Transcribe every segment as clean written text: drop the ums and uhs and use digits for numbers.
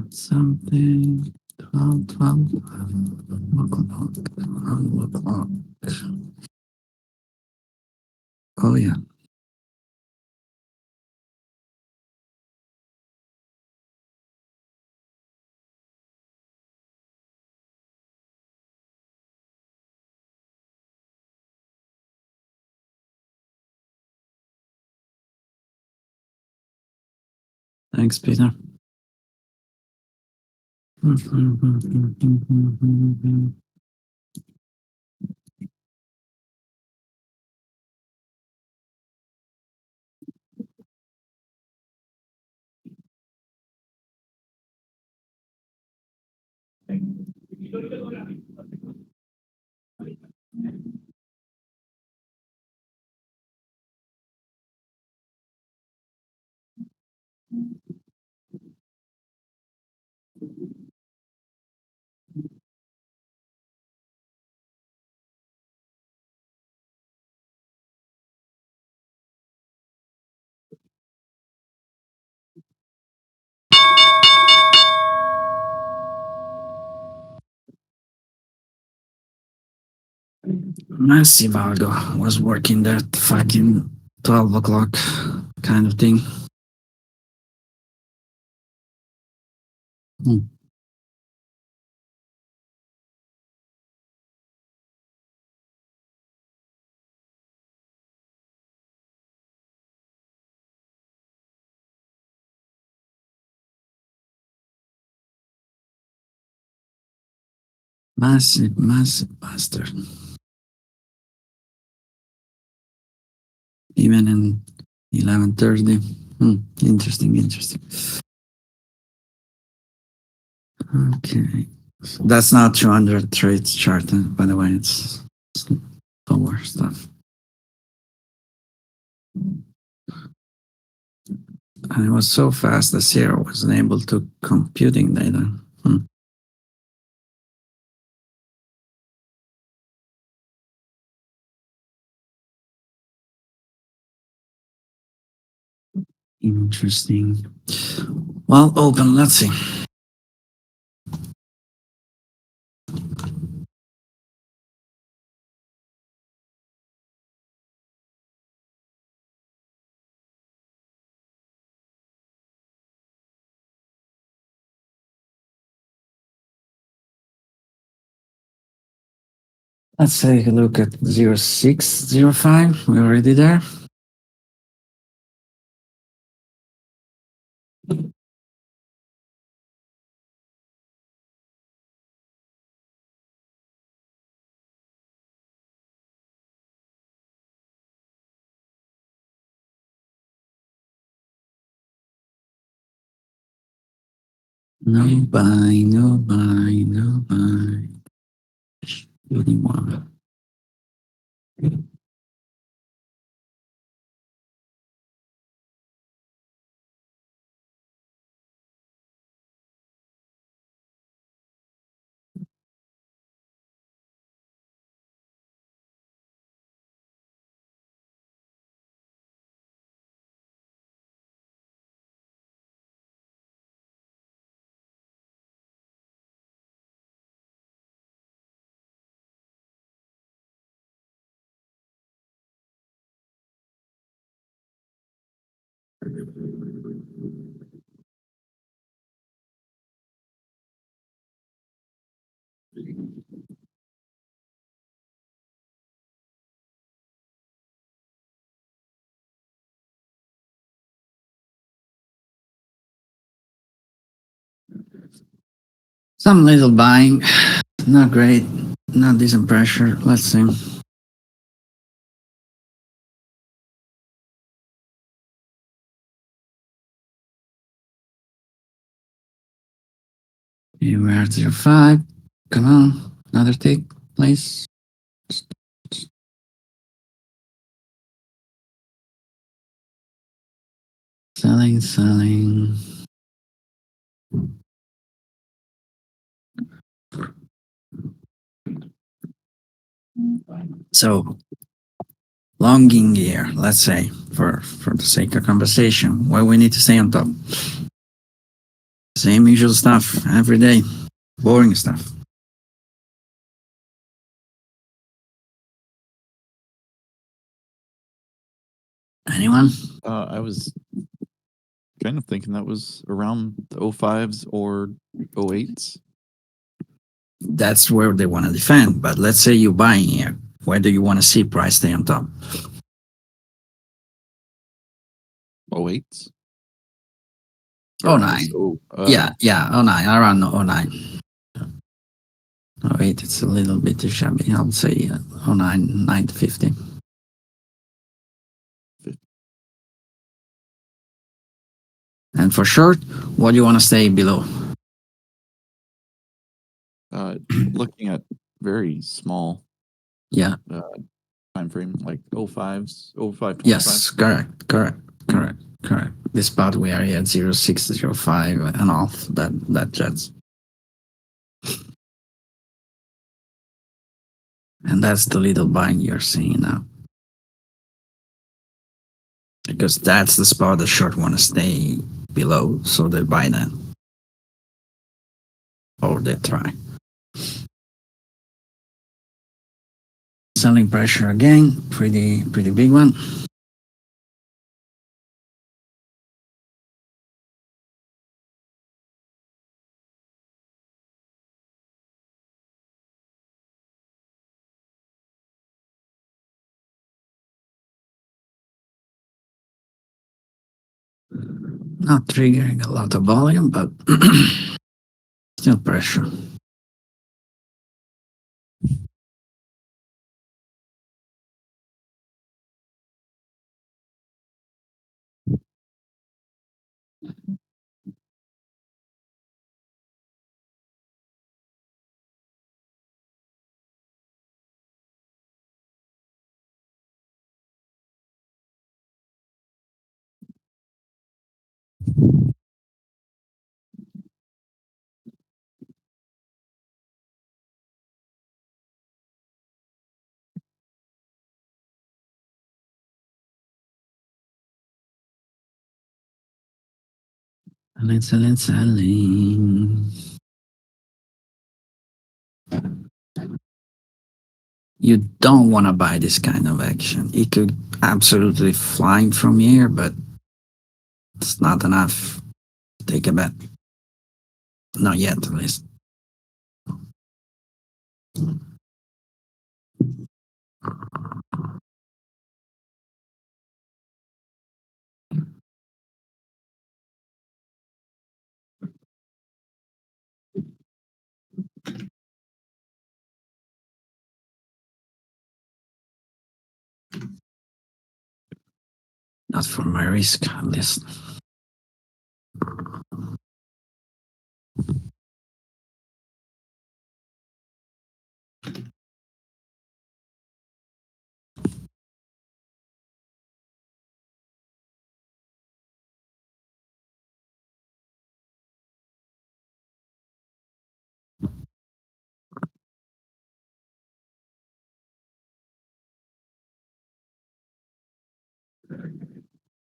Something 12 o'clock. Oh, yeah. Thanks, Peter. Massive Aldo was working that fucking 12 o'clock kind of thing. Massive bastard. Even in 11:30. Interesting. Okay. That's not 200 trades chart, by the way. It's lower stuff. And it was so fast that Sierra wasn't able to computing data. Interesting. Well, open. Let's see. Let's take a look at 0605. We're already there. No buy. Anyone. Some little buying. Not great. Not decent pressure. Let's see. You were at 05. Come on. Another tick. please. Selling, selling. So longing here, let's say, for the sake of conversation, what we need to stay on top. Same usual stuff every day. Boring stuff. Anyone? I was kind of thinking that was around the 05s or 08s. That's where they want to defend. But let's say you're buying here. Where do you want to see price stay on top? 08s? Oh, nine. Yeah, oh nine, around 09. Oh wait, it's a little bit too shabby. I'll say 09, 9 to 50. And for short, what do you want to stay below? Looking at very small Yeah. time frame, like 05s, 05, 25. Yes, correct. This spot we are at 06, 05 and all that jets. And that's the little buying you're seeing now. Because that's the spot the short want to stay below, so they buy that. Or they try. Selling pressure again, pretty big one. Not triggering a lot of volume, but still pressure. Selling. You don't want to buy this kind of action. It could absolutely fly from here, but it's not enough. Take a bet. Not yet, at least. Not for my risk, at least.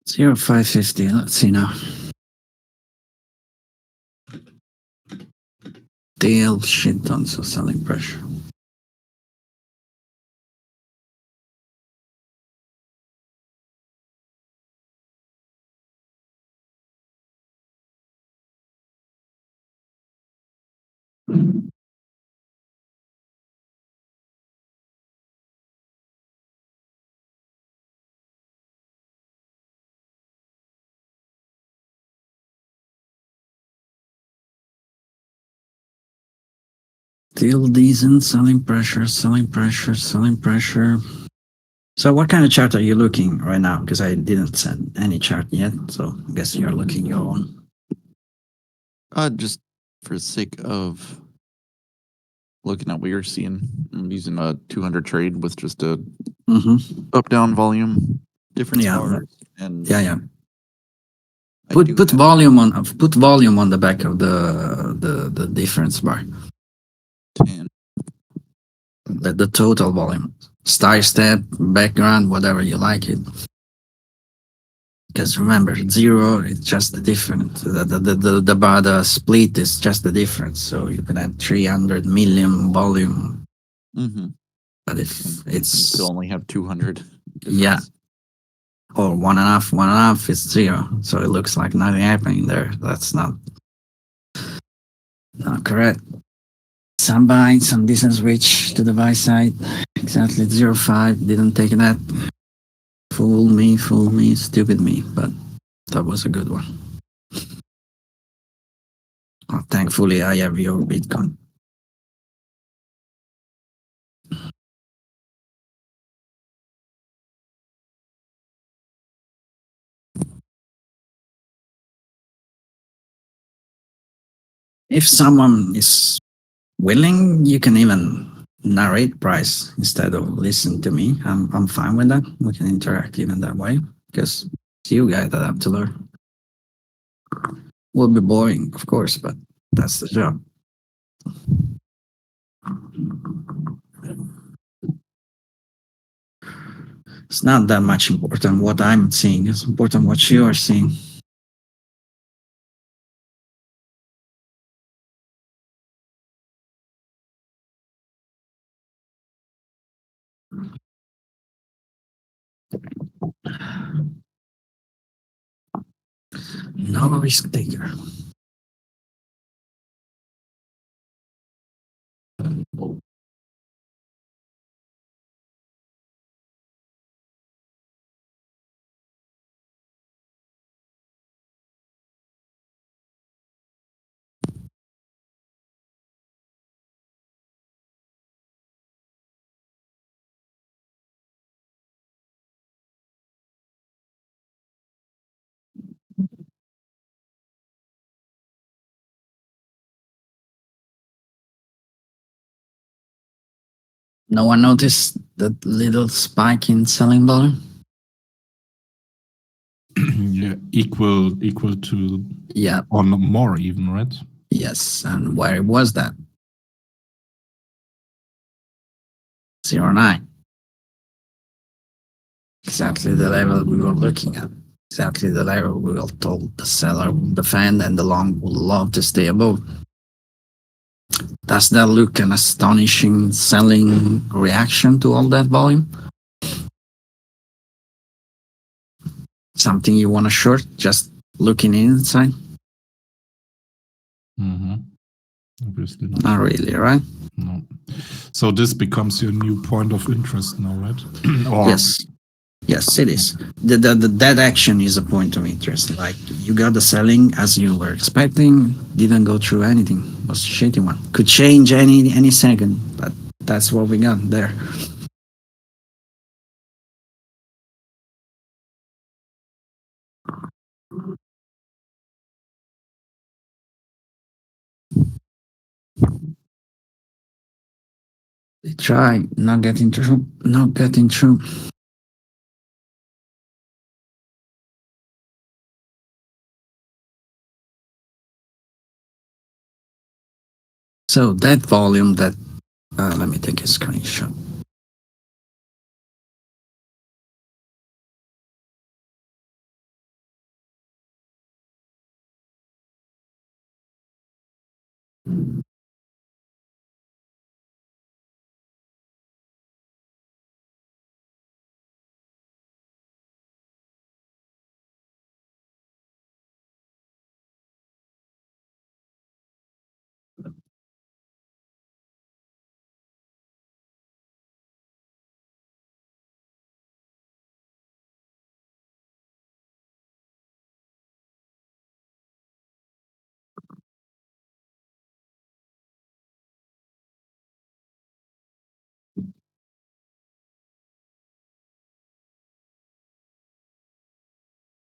Zero 550. Let's see now. Deal shit tons of selling pressure. Still decent, selling pressure. So what kind of chart are you looking right now? Because I didn't send any chart yet, so I guess you're looking your own. Just for the sake of looking at what you're seeing. I'm using a 200 trade with just a Hmm. up down volume difference Yeah, bars, and yeah. I Put do put have volume on put volume on the back of the difference bar. 10. The total volume. Style step, background, whatever you like it. Because remember, zero is just the difference. The bar, the split is just the difference. So you can have 300 million volume, Mm-hmm. but if You it's still only have 200. yeah, difference. or one and a half is zero. So it looks like nothing happening there. That's not correct. Some bind, some decent switch to the buy side. Exactly 0.5. Didn't take that. Fool me, stupid me. But that was a good one. Thankfully, I have your Bitcoin. If someone is willing, you can even narrate price instead of listen to me. I'm fine with that. We can interact even that way because it's you guys that have to learn. Will be boring, of course, but that's the job. It's not that much important what I'm seeing. It's important what you are seeing. No risk taker. No one noticed that little spike in selling volume? Yeah, equal to Yeah, or more even, right? yes. And where was that? 0.9. Exactly the level we were looking at. Exactly the level we were told the seller will defend and the long will love to stay above. Does that look an astonishing selling reaction to all that volume? Something you want to short just looking inside? Mm-hmm. Obviously not. Not really, right? No. So this becomes your new point of interest now, right? Or Yes. Yes, it is. That action is a point of interest. Like you got the selling as you were expecting, didn't go through anything. Was a shitty one. Could change any second, but that's what we got there. They try not getting through, not getting through. So that volume that let me take a screenshot.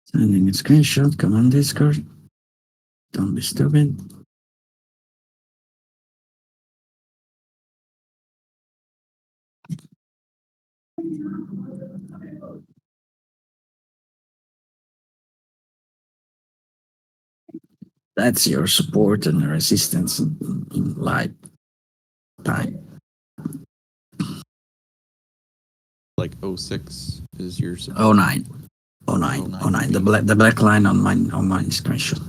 Sending a screenshot. Come on, Discord. Don't be stupid. That's your support and resistance in light time. Like 06 is your support. 09. 09. The black line on my screenshot.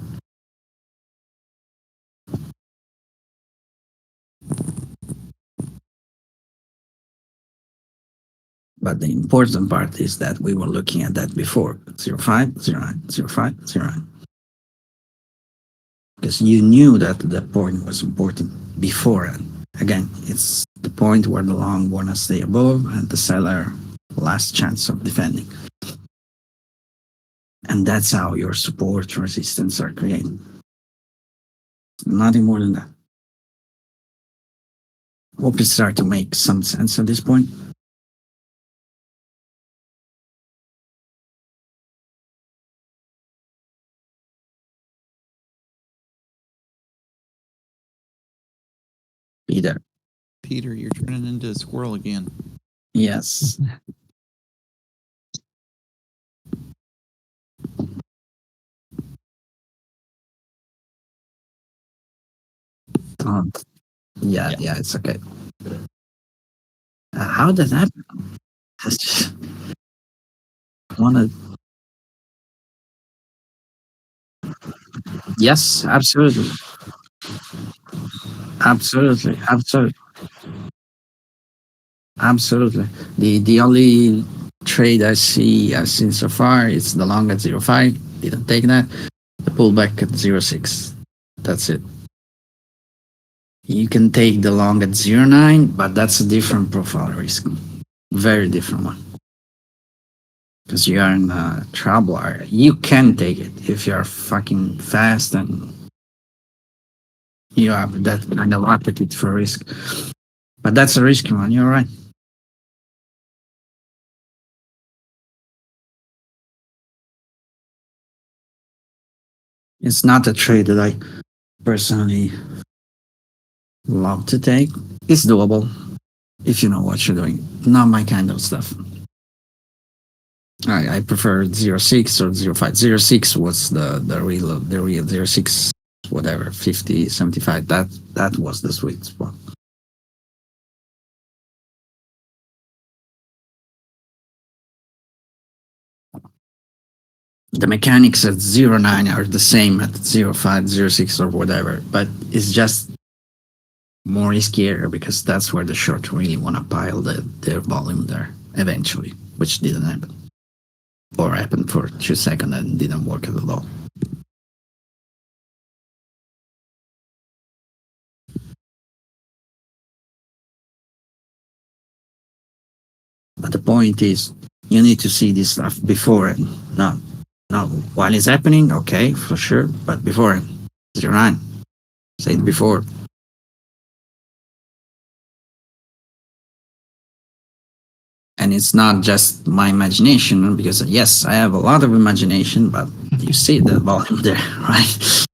But the important part is that we were looking at that before 05, 09, 05, 09. Because you knew that the point was important before. And again, it's the point where the long wanna stay above and the seller last chance of defending. And that's how your support resistance are created. Nothing more than that. Hope it start to make some sense at this point. Peter. Peter, you're turning into a squirrel again. Yes. Yeah, it's okay. How did that happen? That's just wanna. Yes, absolutely. Absolutely. The only trade I've seen so far is the long at 05. Didn't take that. The pullback at 06. That's it. You can take the long at 09, but that's a different profile risk. Very different one. Because you are in a trouble area. You can take it if you are fucking fast and you have that kind of appetite for risk. But that's a risky one, you're right. It's not a trade that I personally love to take. It's doable if you know what you're doing. Not my kind of stuff. I prefer 06 or 05. 06 was the real 06, whatever, 50, 75. That was the sweet spot. The mechanics at 09 are the same at 05, 06 or whatever, but it's just more riskier because that's where the short really want to pile their volume there eventually, which didn't happen. Or happened for 2 seconds and didn't work at all. But the point is, you need to see this stuff before and not while it's happening, okay, for sure, but before 09. Say it before. And it's not just my imagination, because yes, I have a lot of imagination, but you see the volume there, right?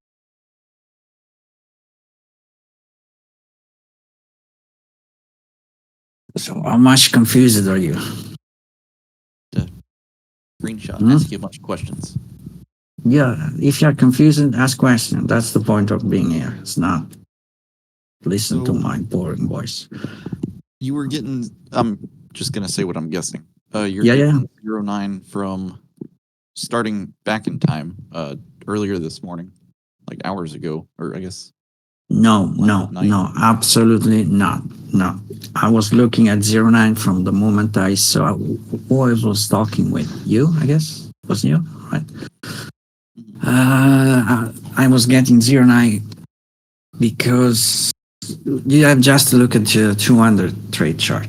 So how much confused are you? Screenshot, ask you a bunch of questions. Yeah, if you're confused, ask questions. That's the point of being here. It's not listen to my boring voice. You were getting, I'm just going to say what I'm guessing. You're Yeah, getting 09 from starting back in time, earlier this morning, like hours ago, or I guess. No, absolutely not. No. I was looking at 09 from the moment I saw who I was talking with. You, I guess? Was you, right? I was getting 09 because you have just to look at the 200 trade chart,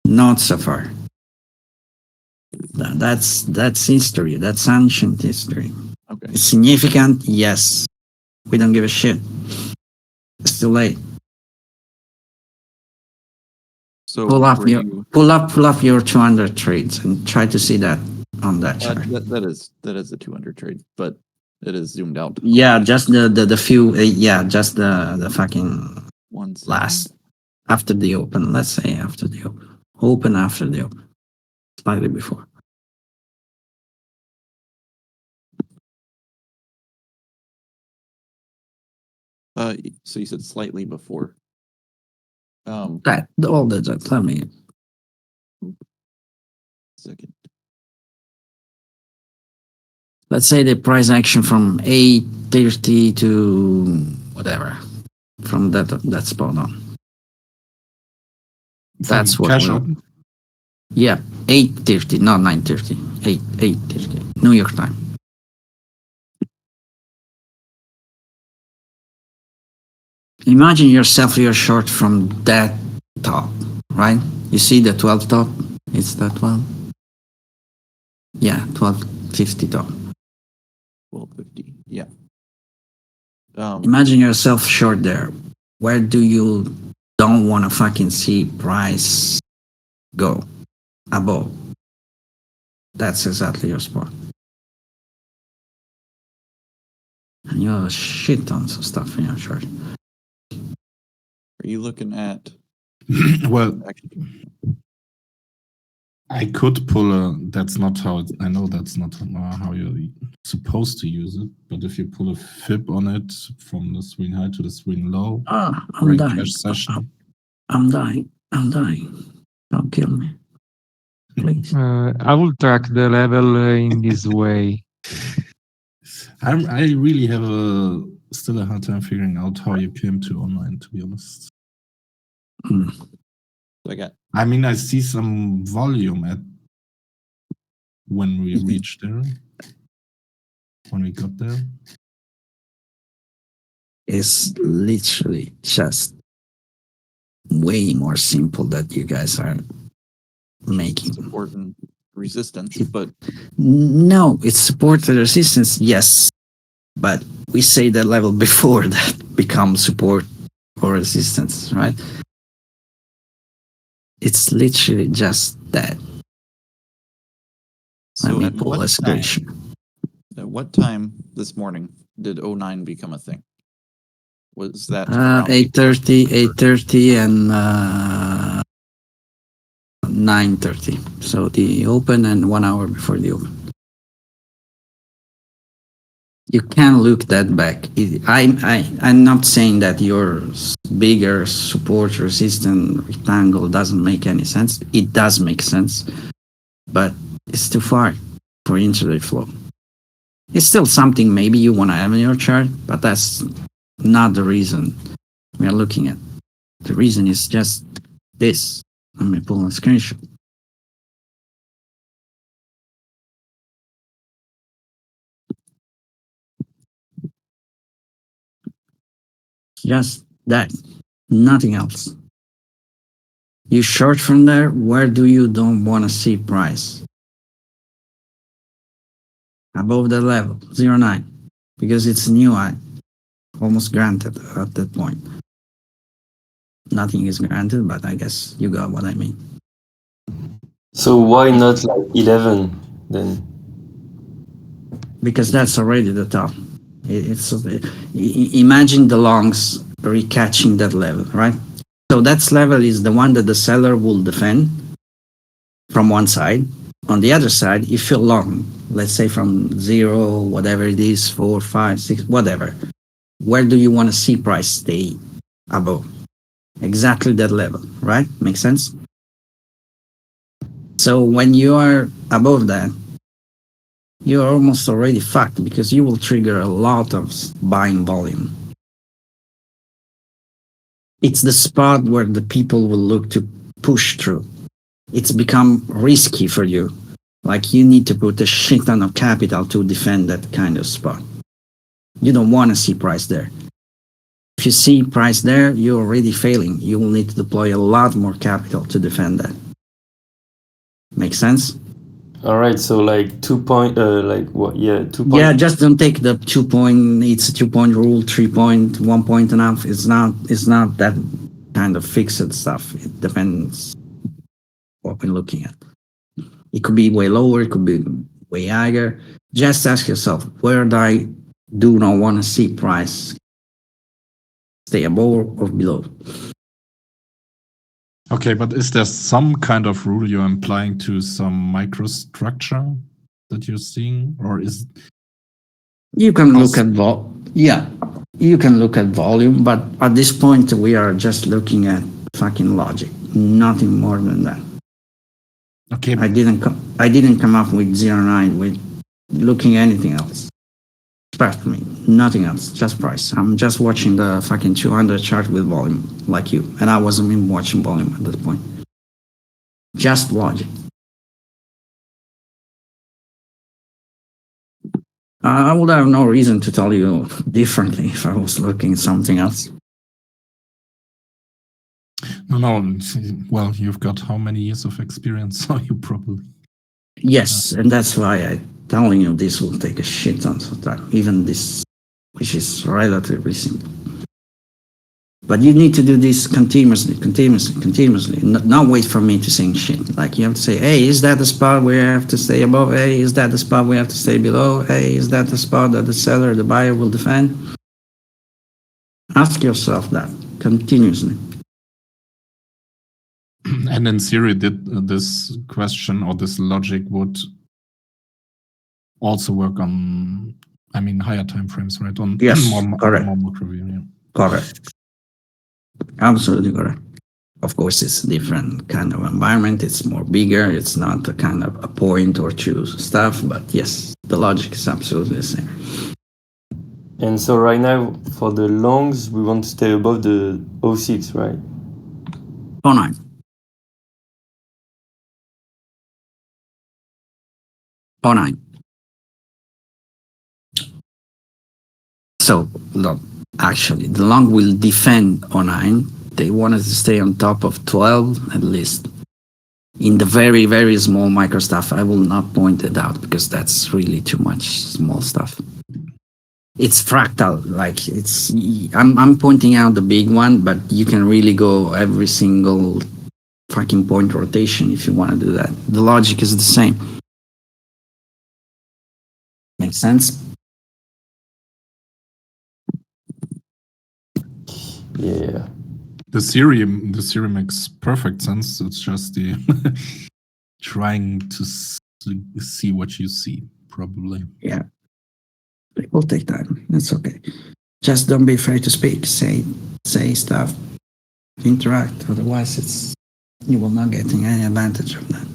not so far. That's history. That's ancient history. Okay. It's significant, yes. We don't give a shit. It's too late. So pull up your 200 trades and try to see that on that chart. That is a 200 trade, but it is zoomed out. Yeah, just the few. Just the fucking ones last after the open. Let's say after the open. Open after the open. slightly before. So you said slightly before. That all the time. Tell me. Second. Let's say the price action from 8:30 to whatever, from that spot on. That's what cash we'll- out. Yeah, 8:30, not 9:30. 8:30. New York time. Imagine yourself you're short from that top, right? You see the 12 top? It's that 12? Yeah, 1250 top. 1250. Yeah. Imagine yourself short there. Where do you don't want to fucking see price go? Above. That's exactly your spot. And you have a shit tons of stuff in your chart. Are you looking at Well, actually? I could pull a. That's not how it. I know that's not how you're supposed to use it. But if you pull a fib on it from the swing high to the swing low, Ah, I'm right dying. cash session. I'm dying. I'm dying. Don't kill me. Please. I will track the level in this way. I really have still a hard time figuring out how you came to online. To be honest, Hmm. I got I mean I see some volume at when we reached there, when we got there. It's literally just way more simple that you guys are making. support and resistance, but No, it's support and resistance, yes. But we say that level before that becomes support or resistance, right? It's literally just that. Let so me at pull what a time? screenshot. At what time this morning did 09 become a thing? Was that around 8:30 and 9:30. So the open and 1 hour before the open. You can look that back. I'm not saying that your bigger support resistant rectangle doesn't make any sense. It does make sense, but it's too far for intraday flow. It's still something maybe you want to have in your chart, but that's not the reason we are looking at. The reason is just this. Let me pull a screenshot. Just that, nothing else. You short from there, where do you don't want to see price? Above the level, 09, because it's new high, almost granted at that point. Nothing is granted, but I guess you got what I mean. So why not like 11 then? Because that's already the top. Imagine the longs recatching that level, right? So that level is the one that the seller will defend from one side. On the other side, if you're long, let's say from 0, whatever it is, 4, 5, 6, whatever, where do you want to see price stay above? Exactly that level, right? Makes sense? So when you are above that, you're almost already fucked because you will trigger a lot of buying volume. It's the spot where the people will look to push through. It's become risky for you. Like you need to put a shit ton of capital to defend that kind of spot. You don't want to see price there. If you see price there, you're already failing. You will need to deploy a lot more capital to defend that. Make sense? All right, so like 2 point, like what? Yeah, 2 point. Yeah, just don't take the 2 point. It's a 2 point rule, 3 point, 1 point enough. It's not that kind of fixed stuff. It depends what we're looking at. It could be way lower. It could be way higher. Just ask yourself, where do not want to see price stay above or below? Okay, but is there some kind of rule you're implying to some microstructure that you're seeing, or is You can look at you can look at volume, but at this point we are just looking at fucking logic, nothing more than that. okay? I didn't come up with 09 with looking anything else. Trust me, nothing else, just price. I'm just watching the fucking 200 chart with volume, like you, and I wasn't even watching volume at that point. Just logic. I would have no reason to tell you differently if I was looking at something else. No. Well, you've got how many years of experience? So you probably. Yes, and that's why I'm telling you this will take a shit ton of time, even this, which is relatively simple. But you need to do this continuously. Not wait for me to say shit. Like you have to say, hey, is that the spot where I have to stay above? Hey, is that the spot where I have to stay below? Hey, is that the spot that the seller, the buyer will defend? Ask yourself that continuously. And in theory, did this question or this logic would also work on, I mean, higher time frames, right? On Yes, correct. more macro view, yeah. Correct. Absolutely correct. Of course, it's a different kind of environment. It's more bigger. It's not a kind of a point or two stuff. But yes, the logic is absolutely the same. And so right now, for the longs, we want to stay above the 06, right? 09. 09. So, look, actually, the long will defend 09. They wanted to stay on top of 12 at least. In the very, very small micro stuff, I will not point it out because that's really too much small stuff. It's fractal, like it's. I'm pointing out the big one, but you can really go every single fucking point rotation if you want to do that. The logic is the same. Makes sense? Yeah. The theory makes perfect sense. It's just the trying to see what you see, probably. Yeah. It will take time. That's okay. Just don't be afraid to speak. Say stuff. Interact. Otherwise, you will not get any advantage of that.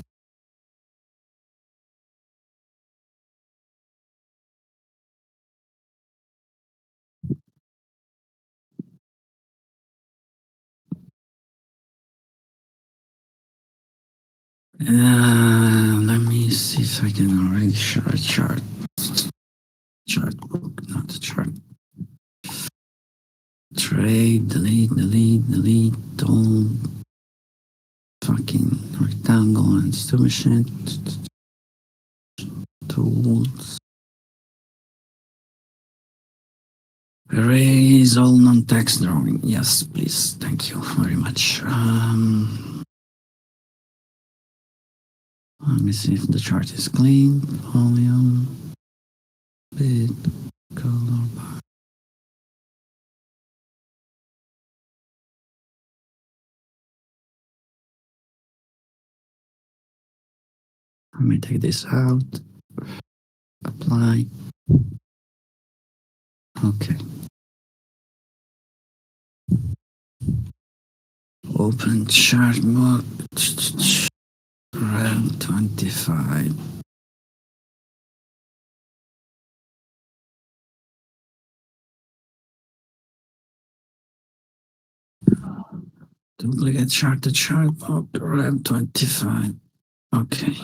Let me see if I can already show a chart. Chart book, not the chart. Trade, delete, all fucking rectangle and institution. Tools. Erase all non-text drawing. Yes, please. Thank you very much. Let me see if the chart is clean. Volume, bit, color bar. Let me take this out. Apply. Okay. Open chart mode. Round 25. Duplicate chart to chart mode. Round 25. Okay.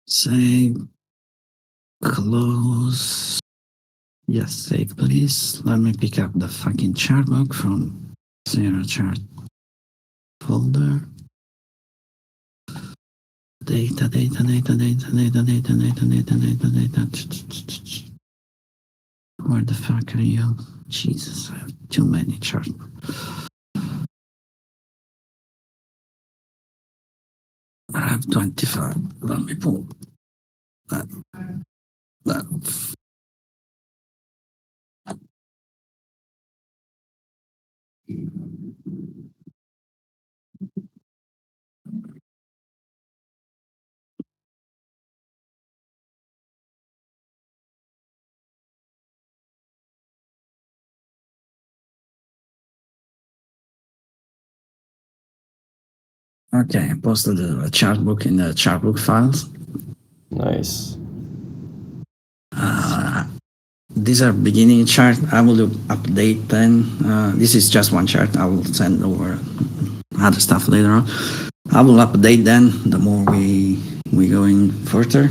Save. Close. Yes, save please. Let me pick up the fucking chart book from Zero Chart folder. Data. Where the fuck are you? Jesus, I have too many charts. I have 25. Let me pull that. That. Okay, I posted a chart book in the chart book files. Nice. These are beginning chart. I will do update then. This is just one chart. I will send over other stuff later on. I will update then the more we go in further.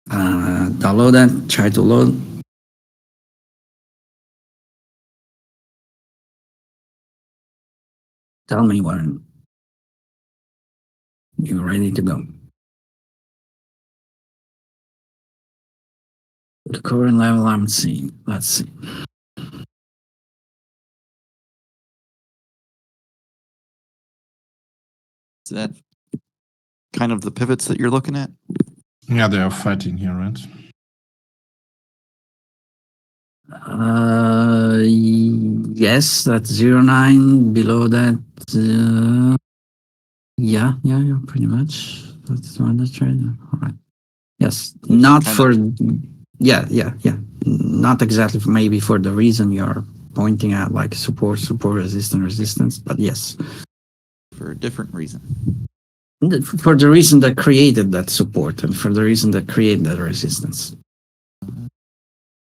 Download that, try to load. Tell me when you're ready to go. The current level I'm seeing. Let's see. Is that kind of the pivots that you're looking at? Yeah, they are fighting here, right? Yes, that's 09. Below that, yeah, pretty much. That's the one that's right. All right. Yes, not kind for, of- yeah. Not exactly for maybe for the reason you're pointing out, like support, resistance, but yes. For a different reason. For the reason that created that support and for the reason that created that resistance.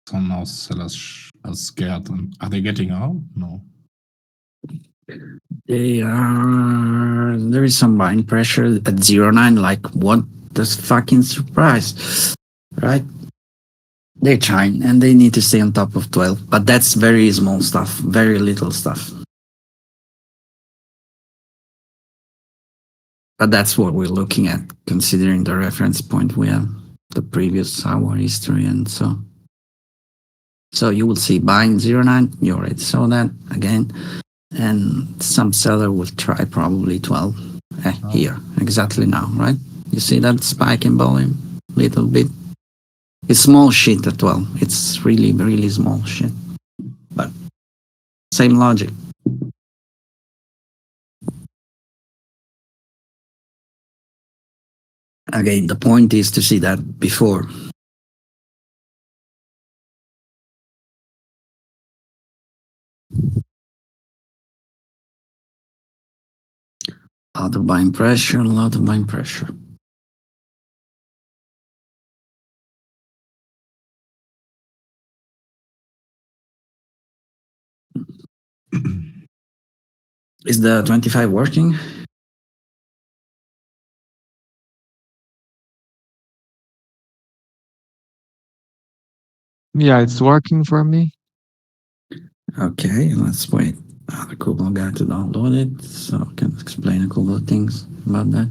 So now sellers are scared. And are they getting out? No. There is some buying pressure at 09, like what the fucking surprise, right? They're trying and they need to stay on top of 12, but that's very small stuff, very little stuff. But that's what we're looking at, considering the reference point we have, the previous hour history, and so. So you will see buying 09, you already saw that again, and some seller will try probably 12 here, exactly now, right? You see that spike in volume, little bit. It's small shit at 12. It's really, really small shit, but same logic. Again, the point is to see that before. A lot of buying pressure, a lot of buying pressure. Is the 25 working? Yeah, it's working for me. Okay, let's wait. The Kubo guy to download it, so I can explain a couple of things about that.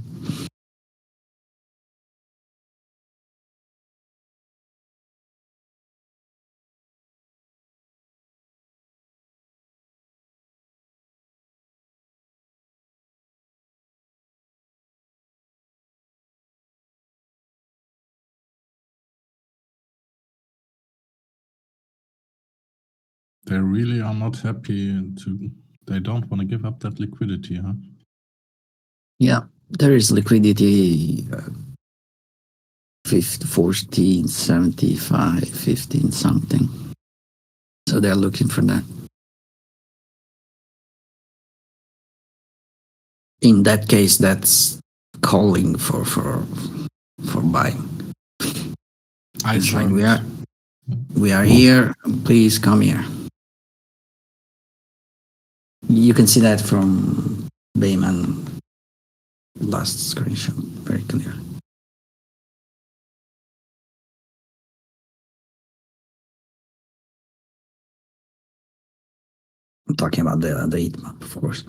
They really are not happy to. They don't want to give up that liquidity, huh? Yeah, there is liquidity 50, 14, 75, 15 something. So they're looking for that. In that case, that's calling for buying. It's like we are here, please come here. You can see that from Bayman last screenshot, very clear. I'm talking about the heat map, of course.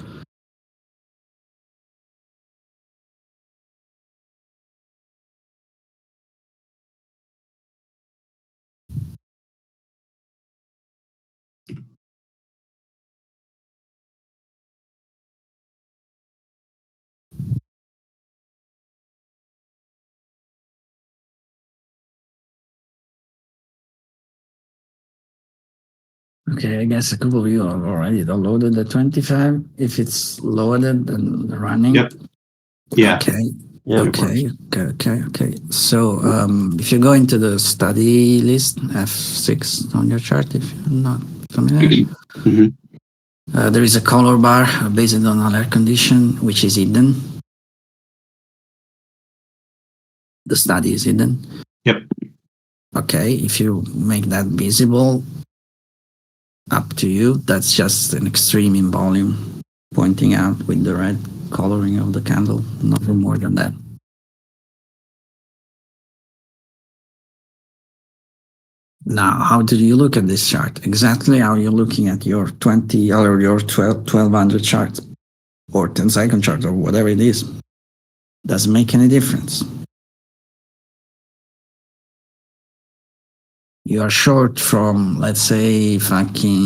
Okay, I guess a couple of you have already downloaded the 25. If it's loaded and running. Yep. Yeah. Okay. Yeah, Okay. So if you go into the study list, F6 on your chart, if you're not familiar, Mhm. there is a color bar based on alert condition, which is hidden. The study is hidden. Yep. Okay, if you make that visible, up to you. That's just an extreme in volume, pointing out with the red coloring of the candle, nothing more than that. Now, how do you look at this chart? Exactly how you're looking at your 20 or your 1200 chart or 10-second chart or whatever it is. Doesn't make any difference. You are short from, let's say, fucking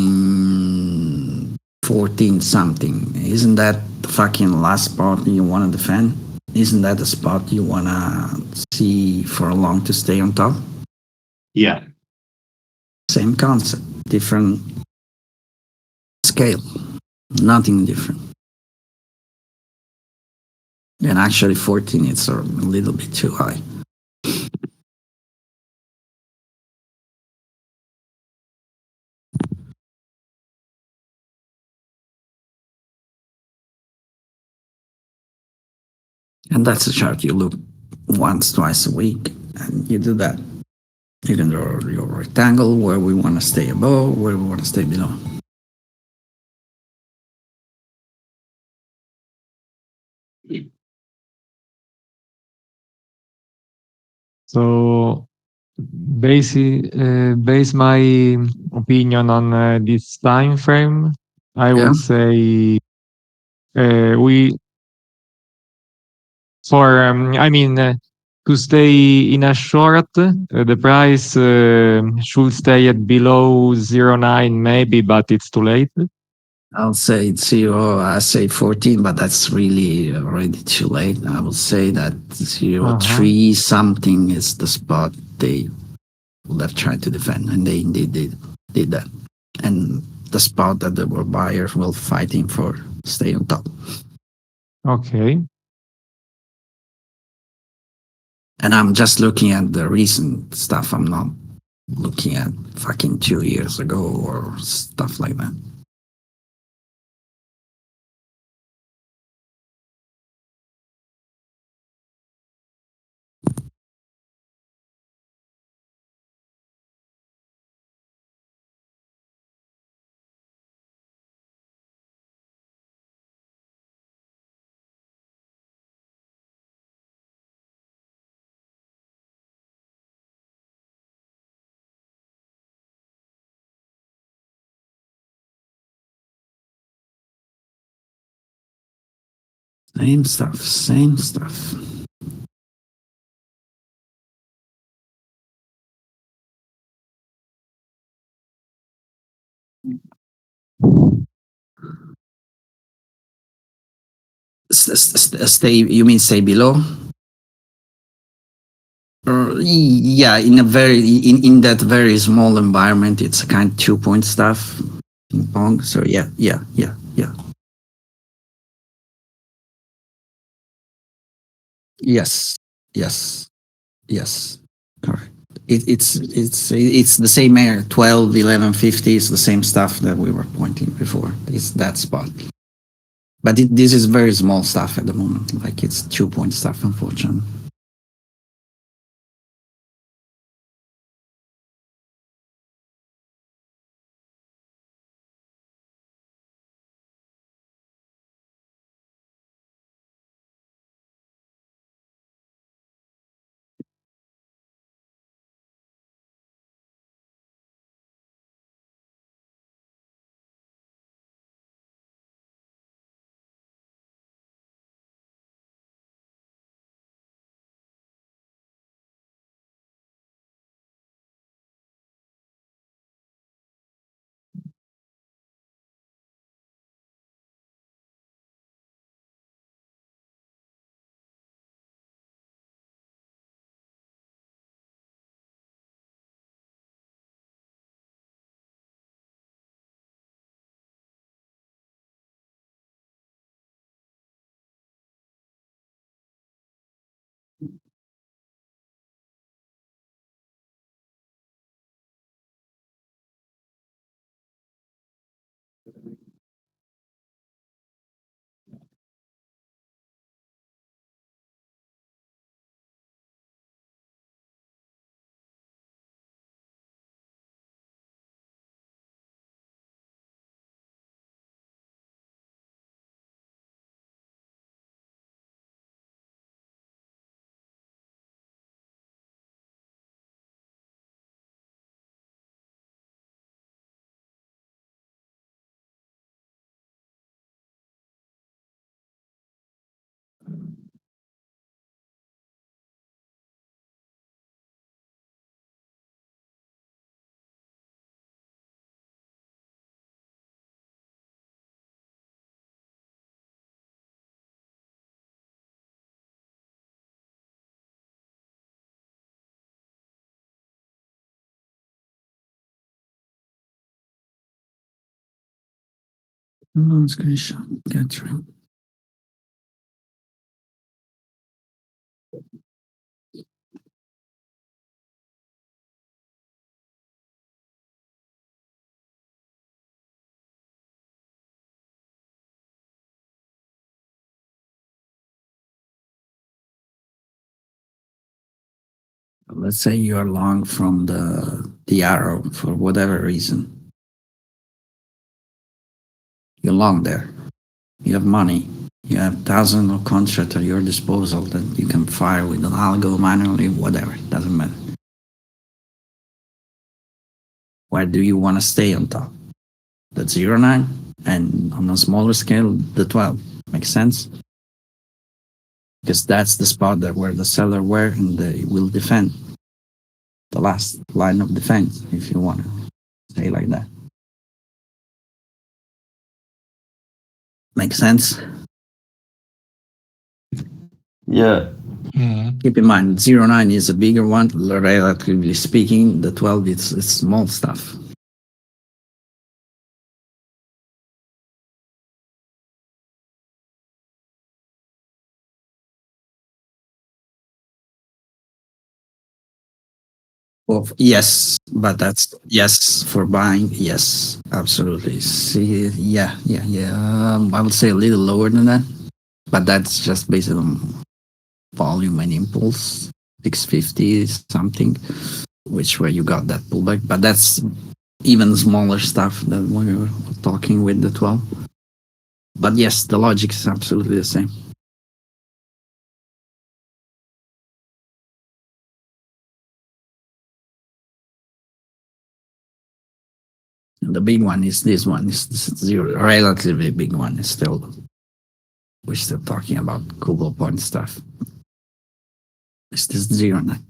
14 something. Isn't that the fucking last spot you want to defend? Isn't that the spot you want to see for long to stay on top? Yeah. Same concept, different scale, nothing different. And actually 14, it's a little bit too high. And that's a chart you look once, twice a week, and you do that. You can draw your rectangle where we want to stay above, where we want to stay below. So base my opinion on this time frame. I Yeah. would say we for I mean to stay in a short, the price should stay at below 0.9 maybe, but it's too late. I'll say it's 0, I say 14, but that's really already too late. I will say that 0.3 something is the spot they would have tried to defend, and they indeed did that. And the spot that the buyers will fighting for stay on top. Okay. And I'm just looking at the recent stuff. I'm not looking at fucking 2 years ago or stuff like that. Same stuff, same stuff. Stay, you mean stay below? Yeah, in a very in that very small environment, it's a kind of 2-point stuff, ping pong. So yeah. Yes, correct. It's the same area, 12, 11, 50 is the same stuff that we were pointing before. It's that spot. But this is very small stuff at the moment. Like it's 2-point stuff, unfortunately. Screenshot. Get through. Let's say you're long from the arrow for whatever reason. You're long there. You have money. You have thousands of contracts at your disposal that you can fire with an algo manually, whatever. Doesn't matter. Where do you want to stay on top? The 0.9 and on a smaller scale, the 12. Makes sense? Because that's the spot that where the seller were and they will defend. The last line of defense, if you want to say like that. Makes sense? Yeah. Keep in mind, 0.9 is a bigger one, relatively speaking. The 12 it's small stuff. Well, yes, but that's yes for buying. Yes, absolutely. See, yeah. I would say a little lower than that, but that's just based on volume and impulse. 650 something, which where you got that pullback. But that's even smaller stuff than we were talking with the 12. But yes, the logic is absolutely the same. The big one is this one. Is zero, relatively big one. Is still we're still talking about Google point stuff. It's this 0.9.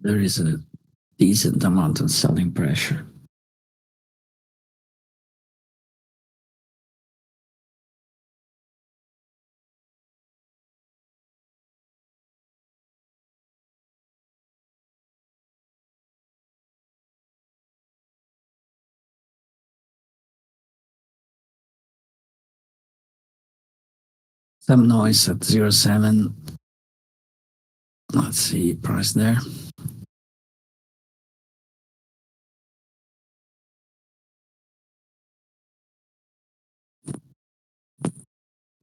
There is a decent amount of selling pressure. Some noise at 0.7. Let's see, price there.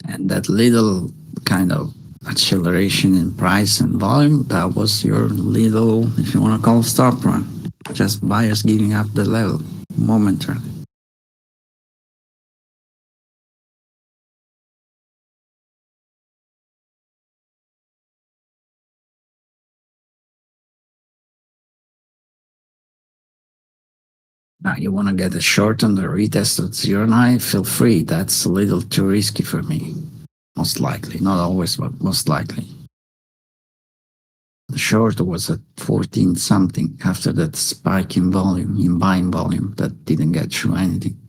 And that little kind of acceleration in price and volume, that was your little, if you want to call it, stop run. Just buyers giving up the level momentarily. Now you want to get a short on the retest at 0.9, feel free. That's a little too risky for me. Most likely, not always, but most likely. The short was at 14 something after that spike in volume, in buying volume that didn't get through anything.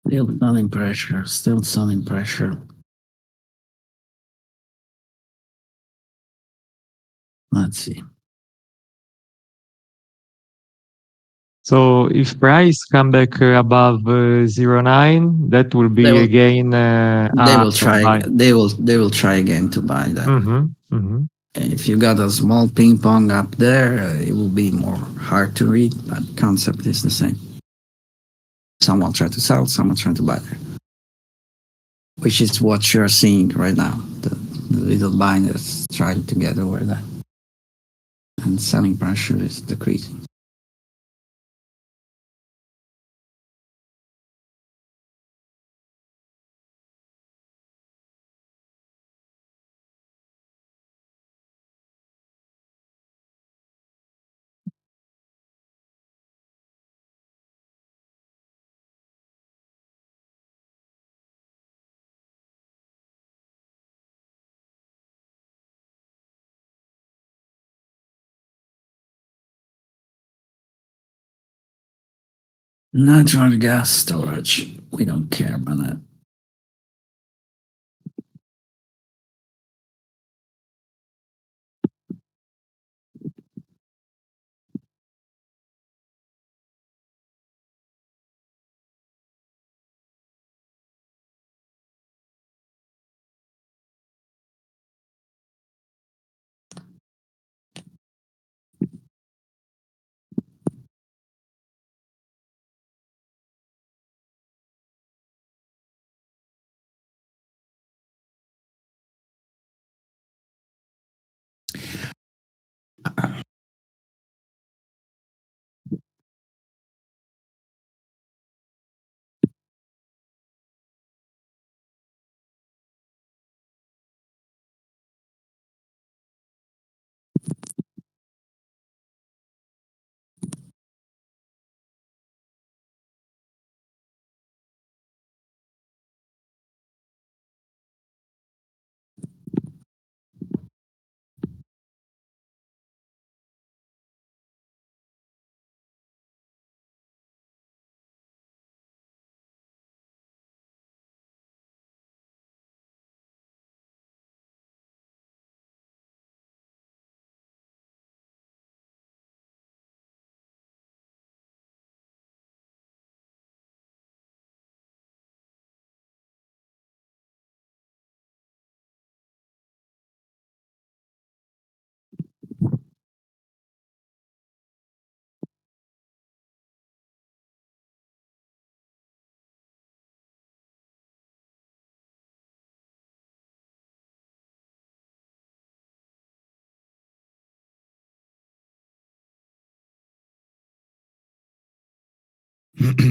Still selling pressure, still selling pressure. Let's see. So if price come back above 0.9, that will be They will- again. They will try. They will try again to buy that. If you got a small ping pong up there, it will be more hard to read, but concept is the same. Someone try to sell, someone trying to buy there. which is what you're seeing right now. The little line is trying to get over that. And selling pressure is decreasing. Natural gas storage. We don't care about that.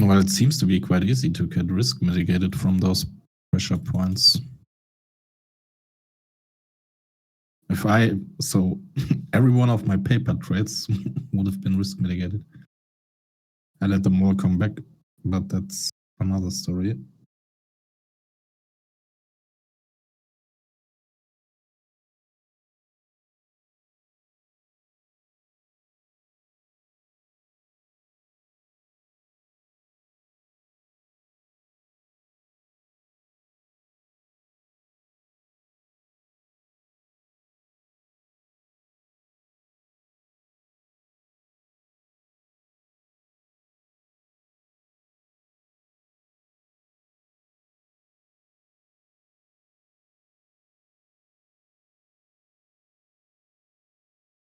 Well, it seems to be quite easy to get risk mitigated from those pressure points. So every one of my paper trades would have been risk mitigated. I let them all come back, but that's another story.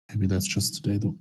Maybe that's just today, though.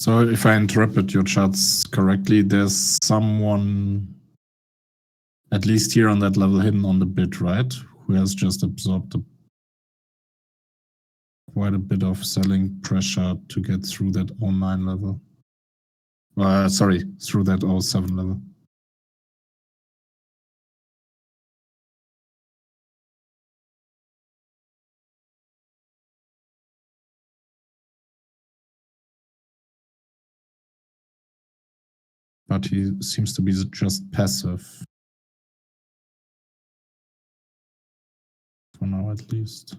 So if I interpret your charts correctly, there's someone, at least here on that level, hidden on the bid, right? Who has just absorbed quite a bit of selling pressure to get through that 09 level. Sorry, through that 07 level. But he seems to be just passive. For now, at least.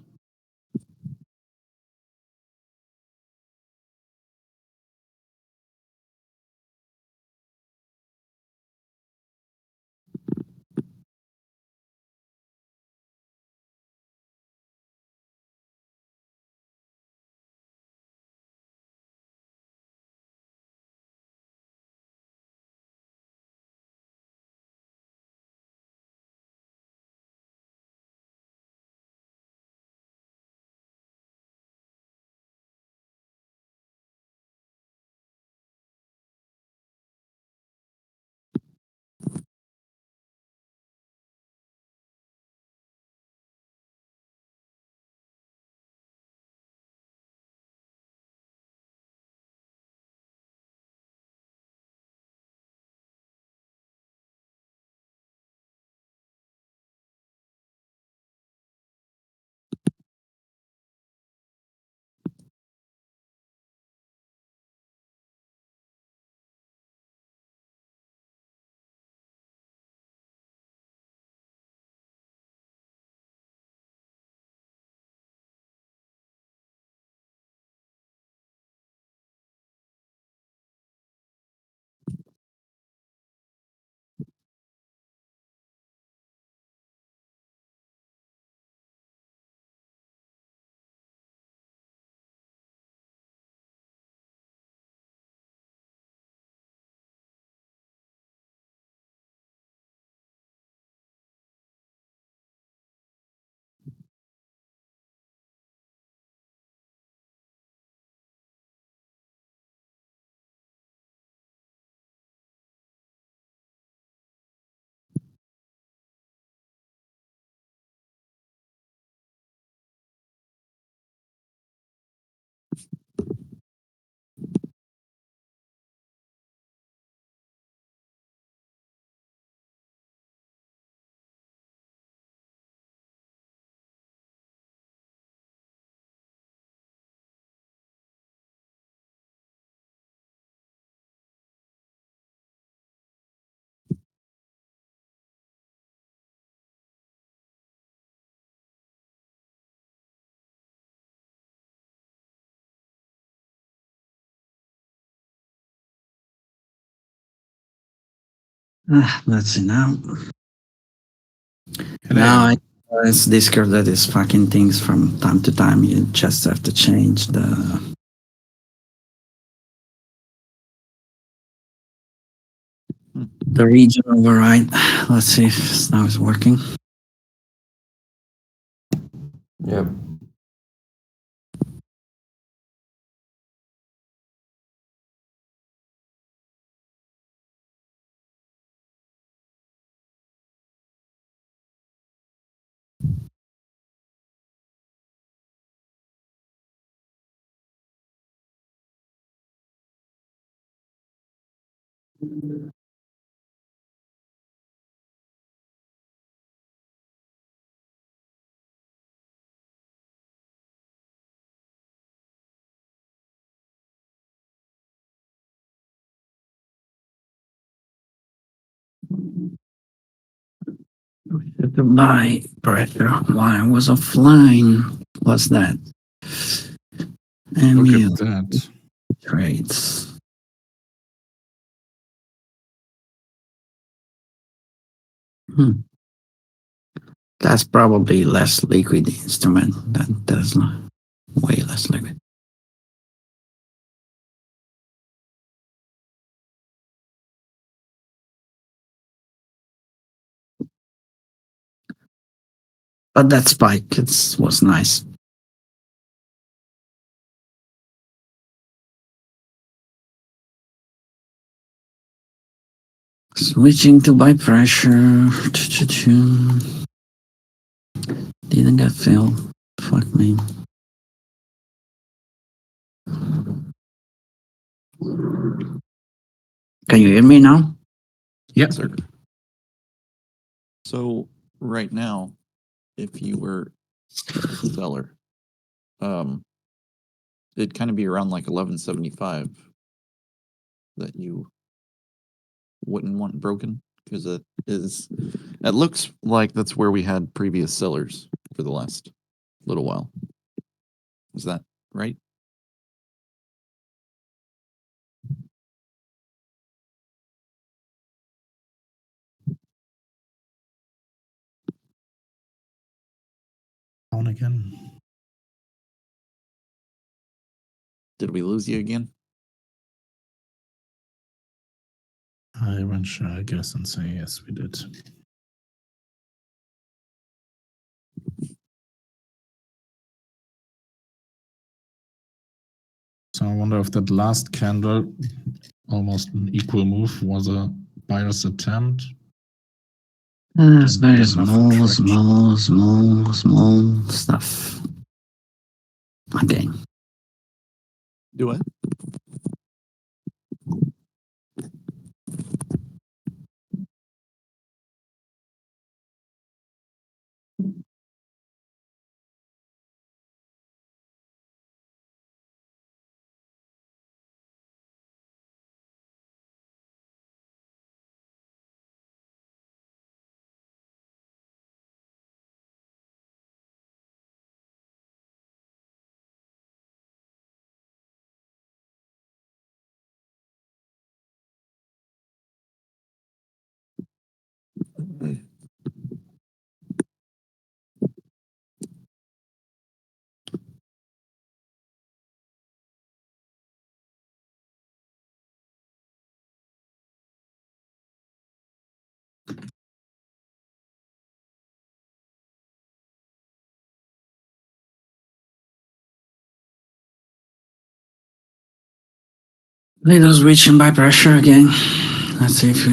Let's see now. Hello. Now I it's Discord that is fucking things from time to time. You just have to change the region override. Let's see if now it's working. Yeah. My pressure while I was offline. What's that? Look Emil at that. trades. That's probably less liquid instrument than Tesla. Way less liquid. But that spike was nice. Switching to by pressure. Didn't get filled. Fuck me. Can you hear me now? Yeah. Sir. So right now, if you were a seller, it'd kind of be around like 1175 that you wouldn't want broken, because it looks like that's where we had previous sellers for the last little while. Is that right? On again. Did we lose you again? I venture, I guess, and say yes, we did. So I wonder if that last candle, almost an equal move, was a buyer's attempt. It's very Didn't have small, traction. small stuff. Okay. Do it. Little reaching by pressure again. Let's see if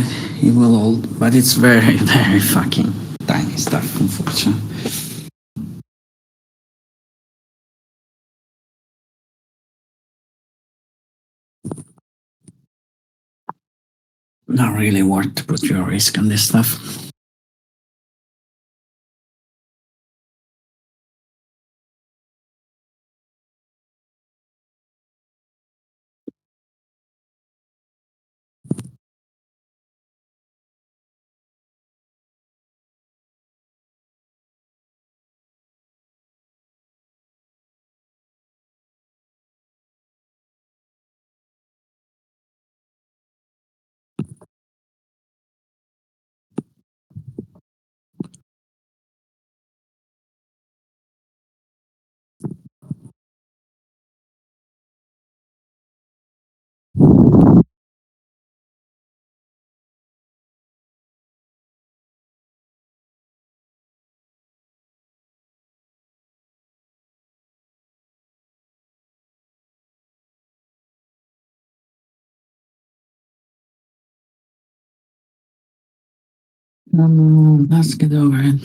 it will hold. But it's very, very fucking tiny stuff, unfortunately. Not really worth to put your risk on this stuff. Let's get over it.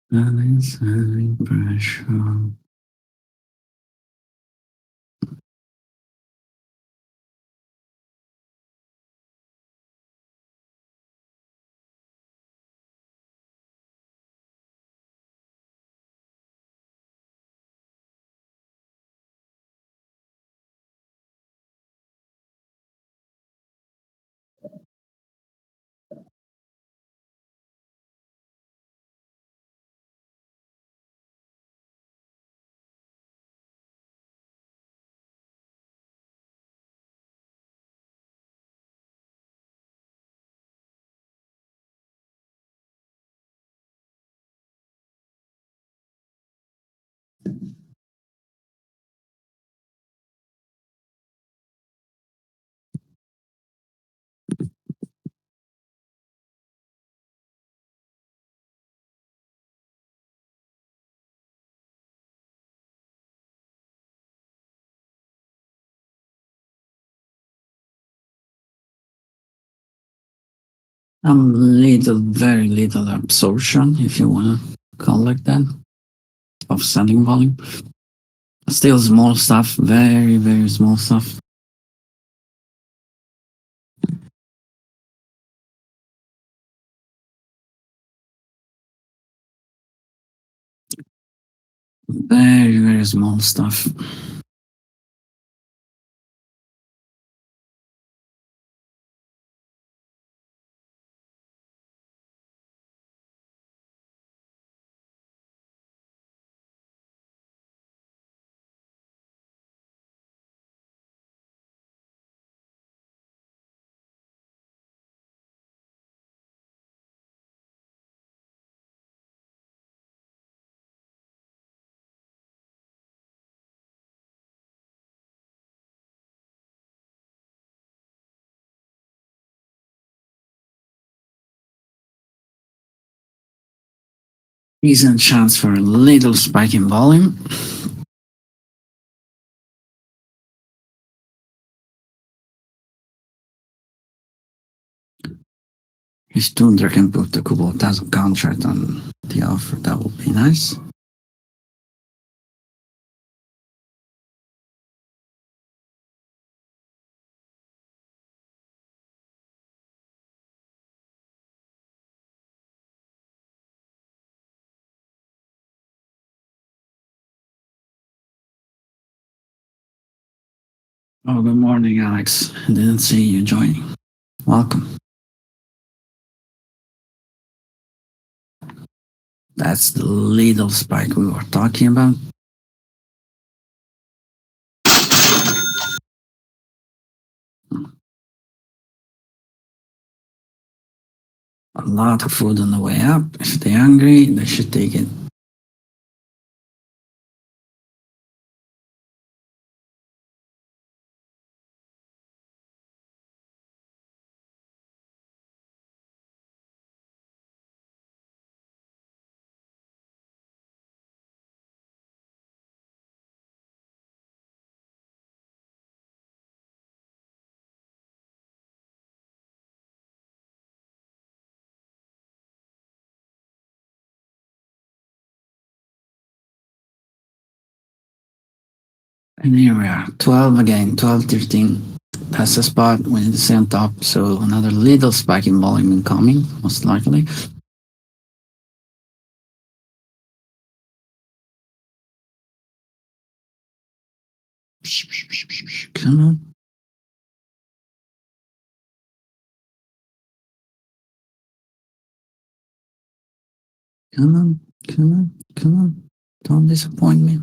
Balancing pressure. Very little absorption, if you want to call like that, of selling volume. Still small stuff, very, very small stuff. Very, very small stuff. Decent chance for a little spike in volume. If Stundra can put a couple of thousand contract on the offer, that would be nice. Oh, good morning, Alex. I didn't see you joining. Welcome. That's the little spike we were talking about. A lot of food on the way up. If they're hungry, they should take it. And here we are, 12 again, 12, 13. That's the spot we need to stay on top. So another little spike in volume incoming, most likely. Come on. Come on, come on, come on. Don't disappoint me.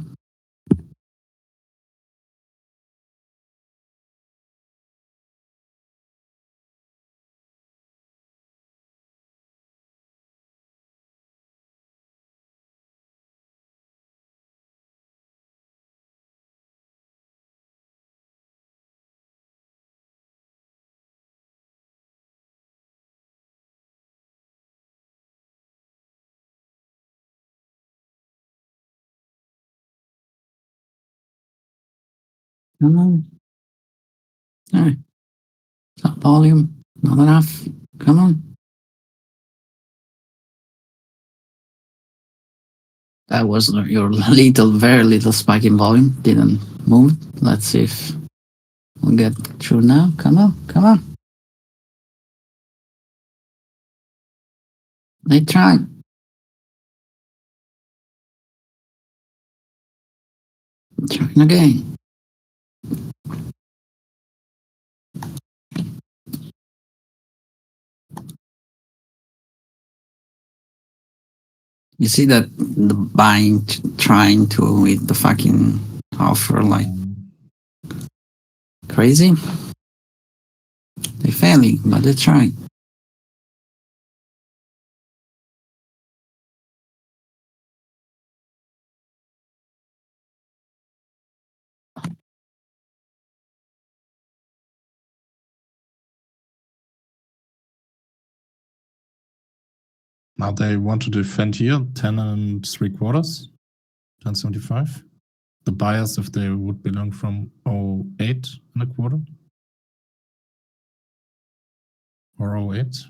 Come on. All right. Top volume, not enough. Come on. That was your little, very little spike in volume. Didn't move. Let's see if we'll get through now. Come on, come on. They tried. Trying again. You see that the buying trying to with the fucking offer like crazy? They're failing, but they're trying. Now they want to defend here 10 and 3/4, 10.75. The buyers, if they would belong from 08 and a quarter or 08.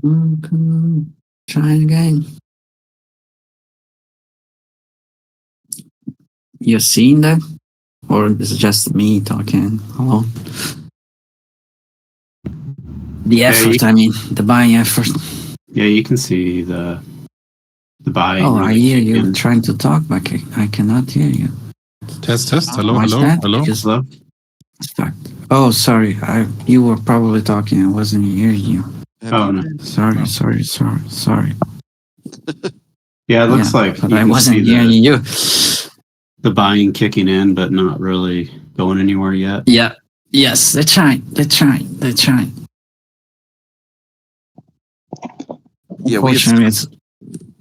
Come on. Try again. You seen that? Or is it just me talking alone? The effort, I mean, the buying effort. Yeah, you can see the buying. Oh, I really hear you kicking. trying to talk, but I cannot hear you. Test. Hello, Why's hello, that? hello. Because Hello? it's fucked. Oh, sorry. You were probably talking. I wasn't hearing you. Oh, no. Sorry. Yeah, it looks Yeah, like but you I can wasn't see hearing you. the buying kicking in, but not really going anywhere yet. Yeah. Yes, they're trying. Yeah, we had Unfortunately, it's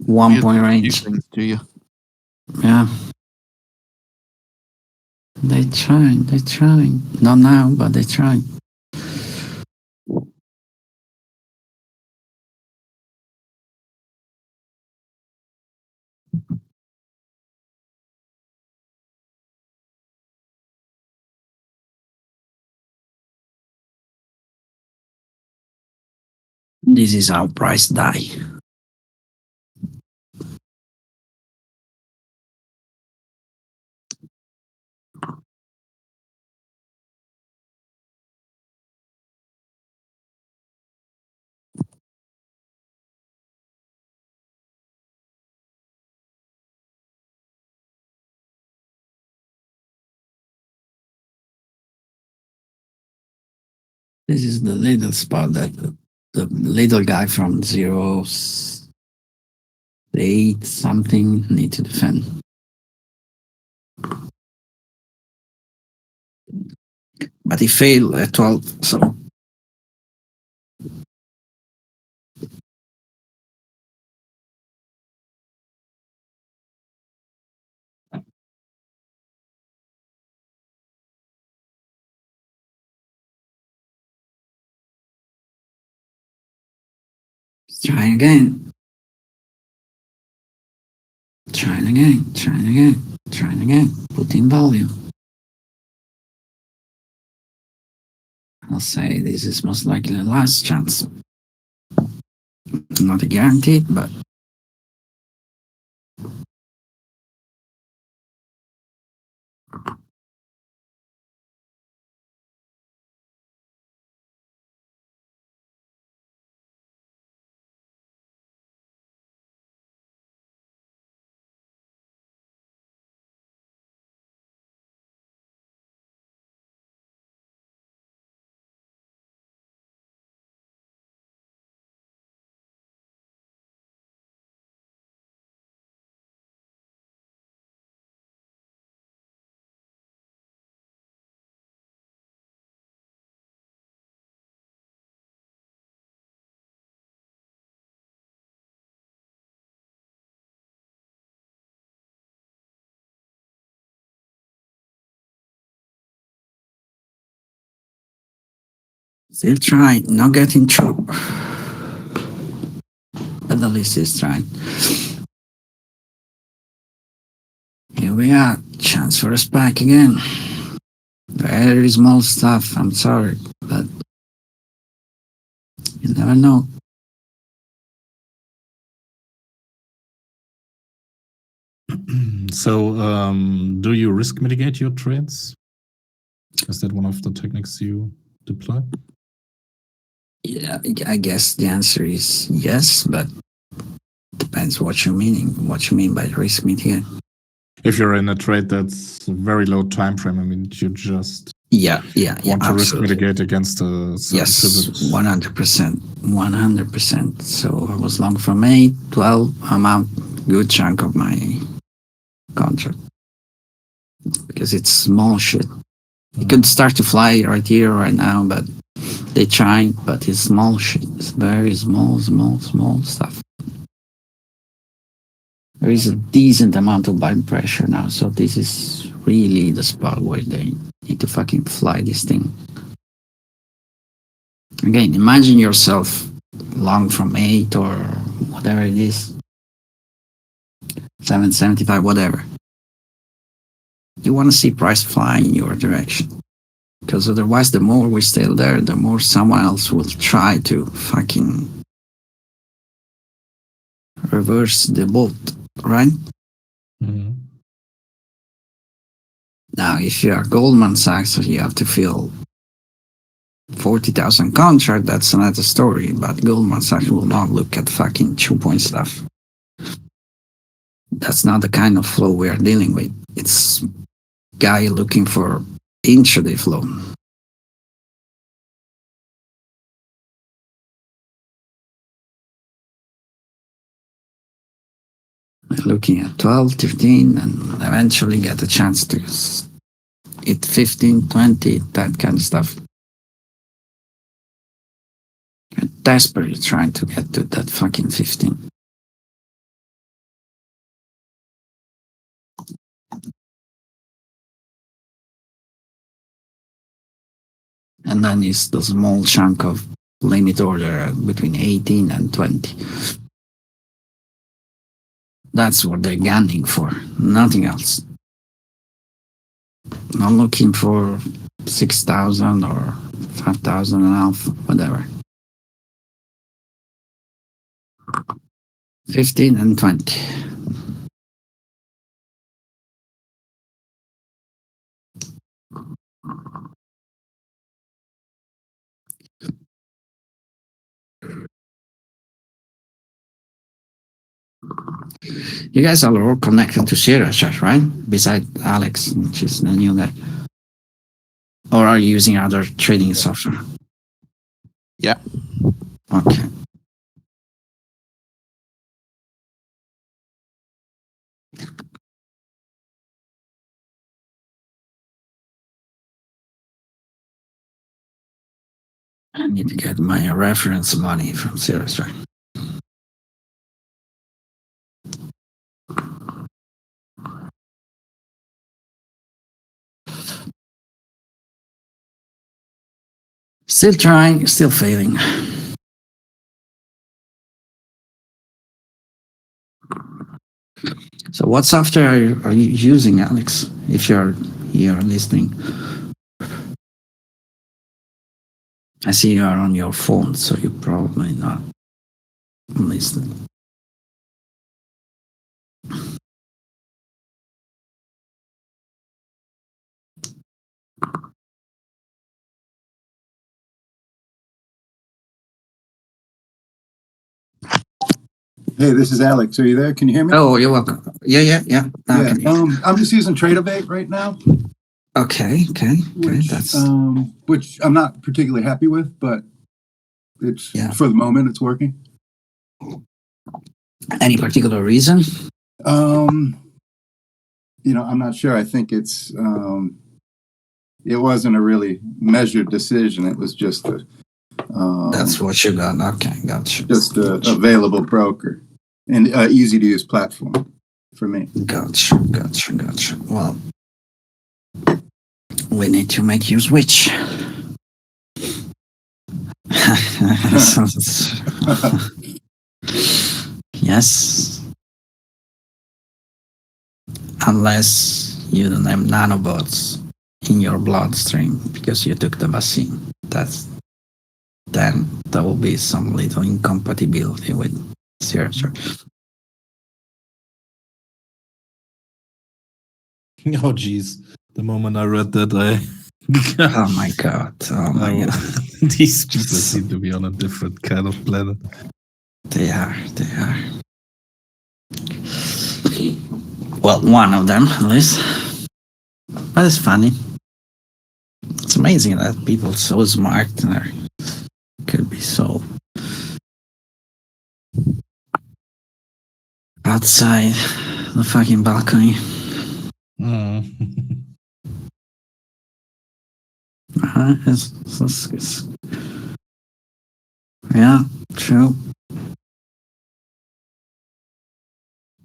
we 1 had point a few range. things to you. Yeah. They're trying. Not now, but they're trying. This is how price die. This is the little spot that the little guy from 0.8 something need to defend. But he failed at 12, so trying again. Trying again. Put in value. I'll say this is most likely the last chance. Not a guaranteed, but still trying, not getting through. But at least he's trying. Here we are, chance for a spike again. Very small stuff, I'm sorry, but you never know. So, do you risk mitigate your trades? Is that one of the techniques you deploy? Yeah, I guess the answer is yes, but depends what you're meaning. What you mean by risk mitigate? If you're in a trade that's a very low time frame, I mean, you just Yeah, want to risk absolutely. mitigate against a certain Yes, pivot. 100%. So I was long from 8, 12. I'm out good chunk of my contract because it's small shit. It could start to fly right here, right now, but they trying. But it's small shit. It's very small stuff. There is a decent amount of buying pressure now, so this is really the spot where they need to fucking fly this thing. Again, imagine yourself long from 8 or whatever it is, 775, whatever. You want to see price fly in your direction. Because otherwise, the more we stay there, the more someone else will try to fucking reverse the bolt, right? Mhm. Now, if you are Goldman Sachs, you have to fill 40,000 contract. That's another story. But Goldman Sachs will not look at fucking 2-point stuff. That's not the kind of flow we are dealing with. It's guy looking for intraday flow. Looking at 12, 13, and eventually get a chance to hit 15, 20, that kind of stuff. You're desperately trying to get to that fucking 15. And then is the small chunk of limit order between 18 and 20. That's what they're gunning for, nothing else. Not looking for 6,000 or 5,000 and a half, whatever. 15 and 20. You guys are all connected to Sierra Chat, right? Besides Alex, which is the new guy. Or are you using other trading software? Yeah. Okay. I need to get my reference money from Sierra Chat. Still trying, still failing. So what software are you using, Alex, if you're here listening? I see you are on your phone, so you're probably not listening. Hey, this is Alex. Are you there? Can you hear me? Oh, you're welcome. Yeah. Now I Yeah. can hear. I'm just using Tradeovate right now, Okay. which That's which I'm not particularly happy with, but it's Yeah. for the moment it's working. any particular reason? I'm not sure. I think it wasn't a really measured decision. It was just That's what you got. Okay, gotcha. just a available broker and easy to use platform for me. Gotcha. Well, we need to make you switch. Yes. Unless you don't have nanobots in your bloodstream because you took the vaccine. Then there will be some little incompatibility with Sierra. Oh, geez. The moment I read that, Oh my god. These people seem to be on a different kind of planet. They are. Well, one of them, at least. But it's funny. It's amazing that people so smart could be so outside the fucking balcony. It's yeah, true.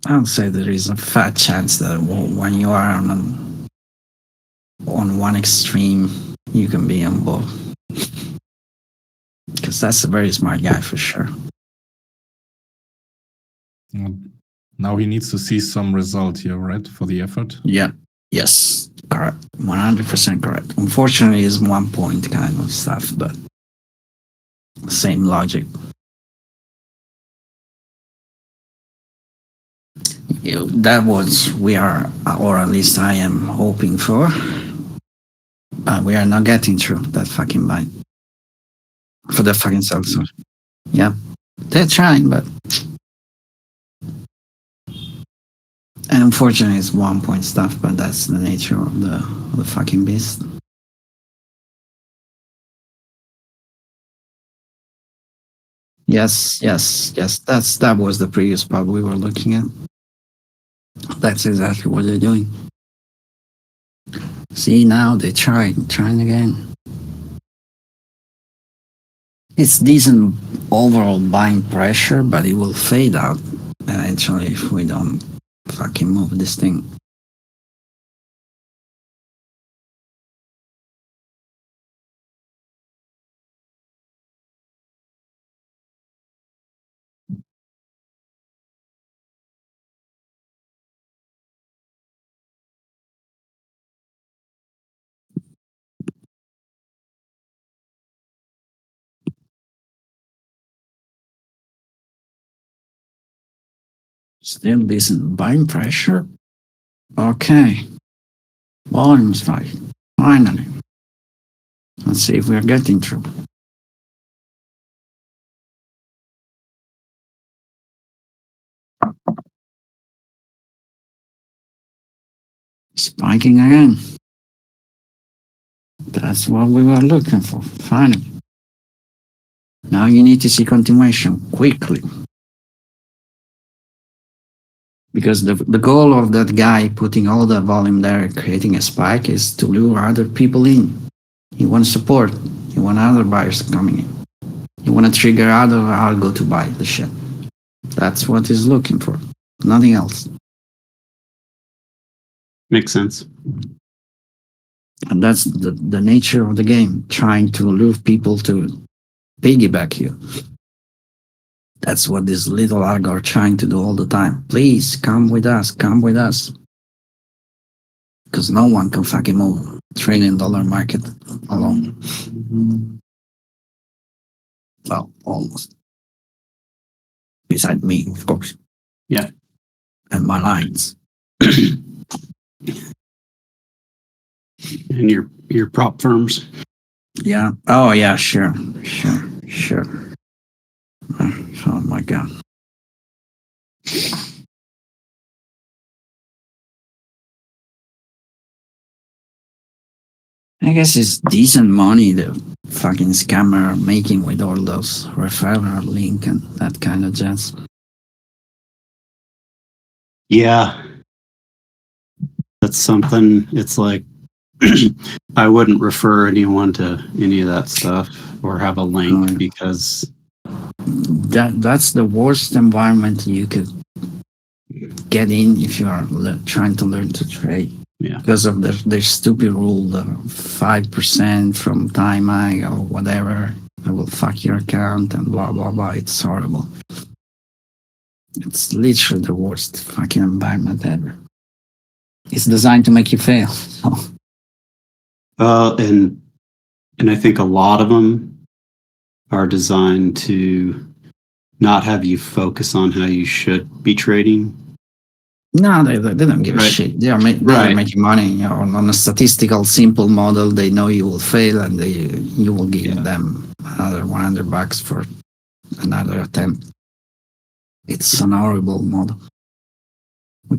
I would say there is a fat chance that when you are on one extreme, you can be on both. Because that's a very smart guy for sure. Now he needs to see some result here, right, for the effort? Yeah. Yes. Correct. 100% correct. Unfortunately, it's 1 point kind of stuff, but same logic. That was we are, or at least I am hoping for. But we are not getting through that fucking buy for the fucking sell. Yeah, they're trying, but and unfortunately, it's 1 point stuff. But that's the nature of the fucking beast. Yes. That was the previous pub we were looking at. That's exactly what they're doing. See, now they're trying again. It's decent overall buying pressure, but it will fade out eventually if we don't fucking move this thing. Still decent buying pressure. Okay. Volume spike. Finally. Let's see if we're getting through. Spiking again. That's what we were looking for. Finally. Now you need to see continuation quickly. Because the goal of that guy putting all the volume there, creating a spike, is to lure other people in. You want support. You want other buyers coming in. You want to trigger other algo to buy the shit. That's what he's looking for. Nothing else. Makes sense. And that's the nature of the game, trying to lure people to piggyback you. That's what these little algo are trying to do all the time. Please come with us, come with us. Because no one can fucking move $1 trillion market alone. Well, almost. Beside me, of course. Yeah. And my lines. And your prop firms. Yeah. Oh, yeah, sure. Oh, my God. I guess it's decent money the fucking scammer are making with all those referral link and that kind of jazz. Yeah. That's something, it's like, I wouldn't refer anyone to any of that stuff or have a link Oh, yeah. because That's the worst environment you could get in if you are trying to learn to trade. Yeah. Because of their stupid rule, the 5% from time I or whatever, I will fuck your account and blah, blah, blah. It's horrible. It's literally the worst fucking environment ever. It's designed to make you fail. So. and I think a lot of them are designed to not have you focus on how you should be trading. No, they don't give a Right. shit. They are making money, you know, on a statistical simple model. They know you will fail, and you will give them another $100 for another attempt. It's an horrible model. We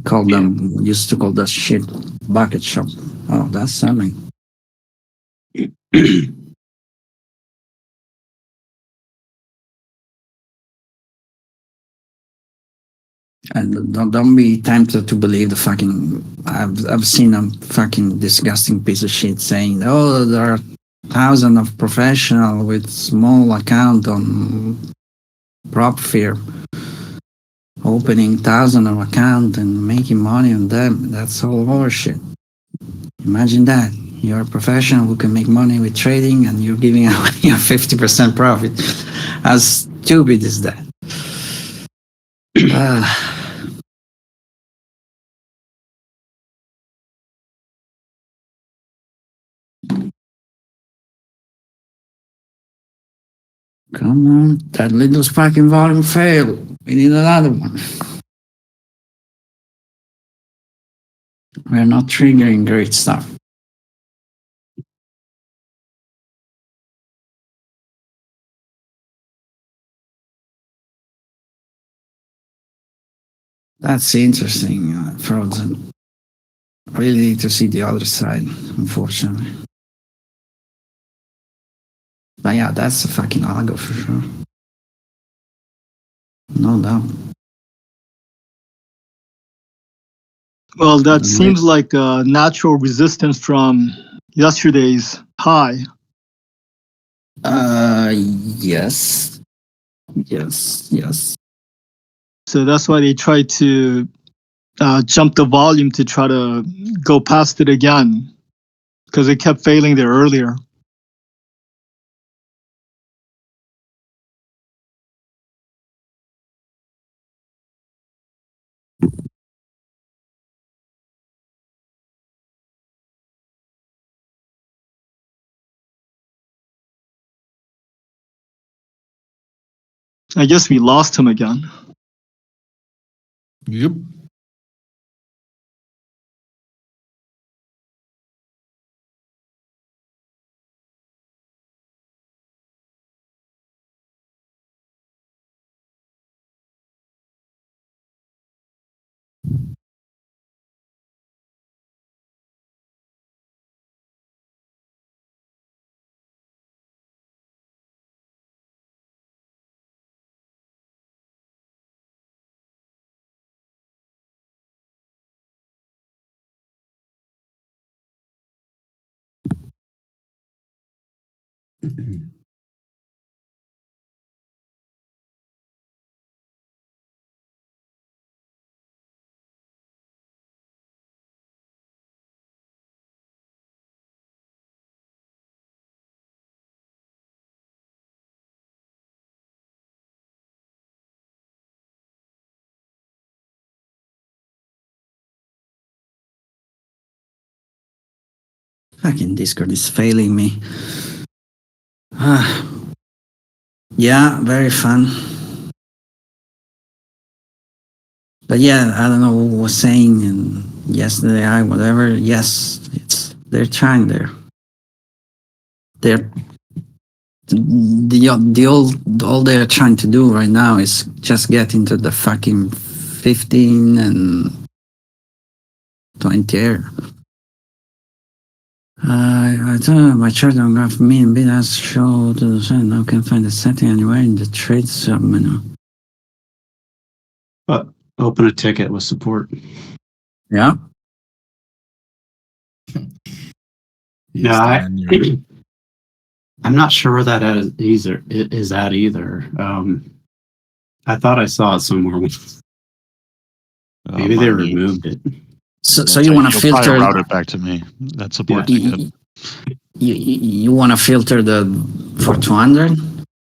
used to call that shit bucket shop. Oh, that's selling. And don't be tempted to believe the fucking. I've seen a fucking disgusting piece of shit saying, "Oh, there are thousands of professionals with small account on PropFear opening thousands of account and making money on them." That's all horseshit. Imagine that you're a professional who can make money with trading, and you're giving away your 50% profit. How stupid is that? Come on, that little fucking volume failed. We need another one. We're not triggering great stuff. That's interesting, Frozen. Really need to see the other side, unfortunately. But yeah, that's a fucking algo for sure. No doubt. Well, that Mhm. seems like a natural resistance from yesterday's high. Yes. Yes. So that's why they tried to jump the volume to try to go past it again, because it kept failing there earlier. I guess we lost him again. Yep. Fucking Discord is failing me. Yeah, very fun. But yeah, I don't know who was saying and yesterday, whatever. Yes, they're trying there. They're all they're trying to do right now is just get into the fucking 15 and 20 area. I don't know, my chart on graph mean bid has show to the side. Now can find the setting anywhere in the trade submenu. But open a ticket with support. Yeah. Here's No, the menu. I'm not sure where that is at either. I thought I saw it somewhere. Maybe they removed it. So you want to You'll probably filter route it back to me. That support you, ticket. you want to filter the for 200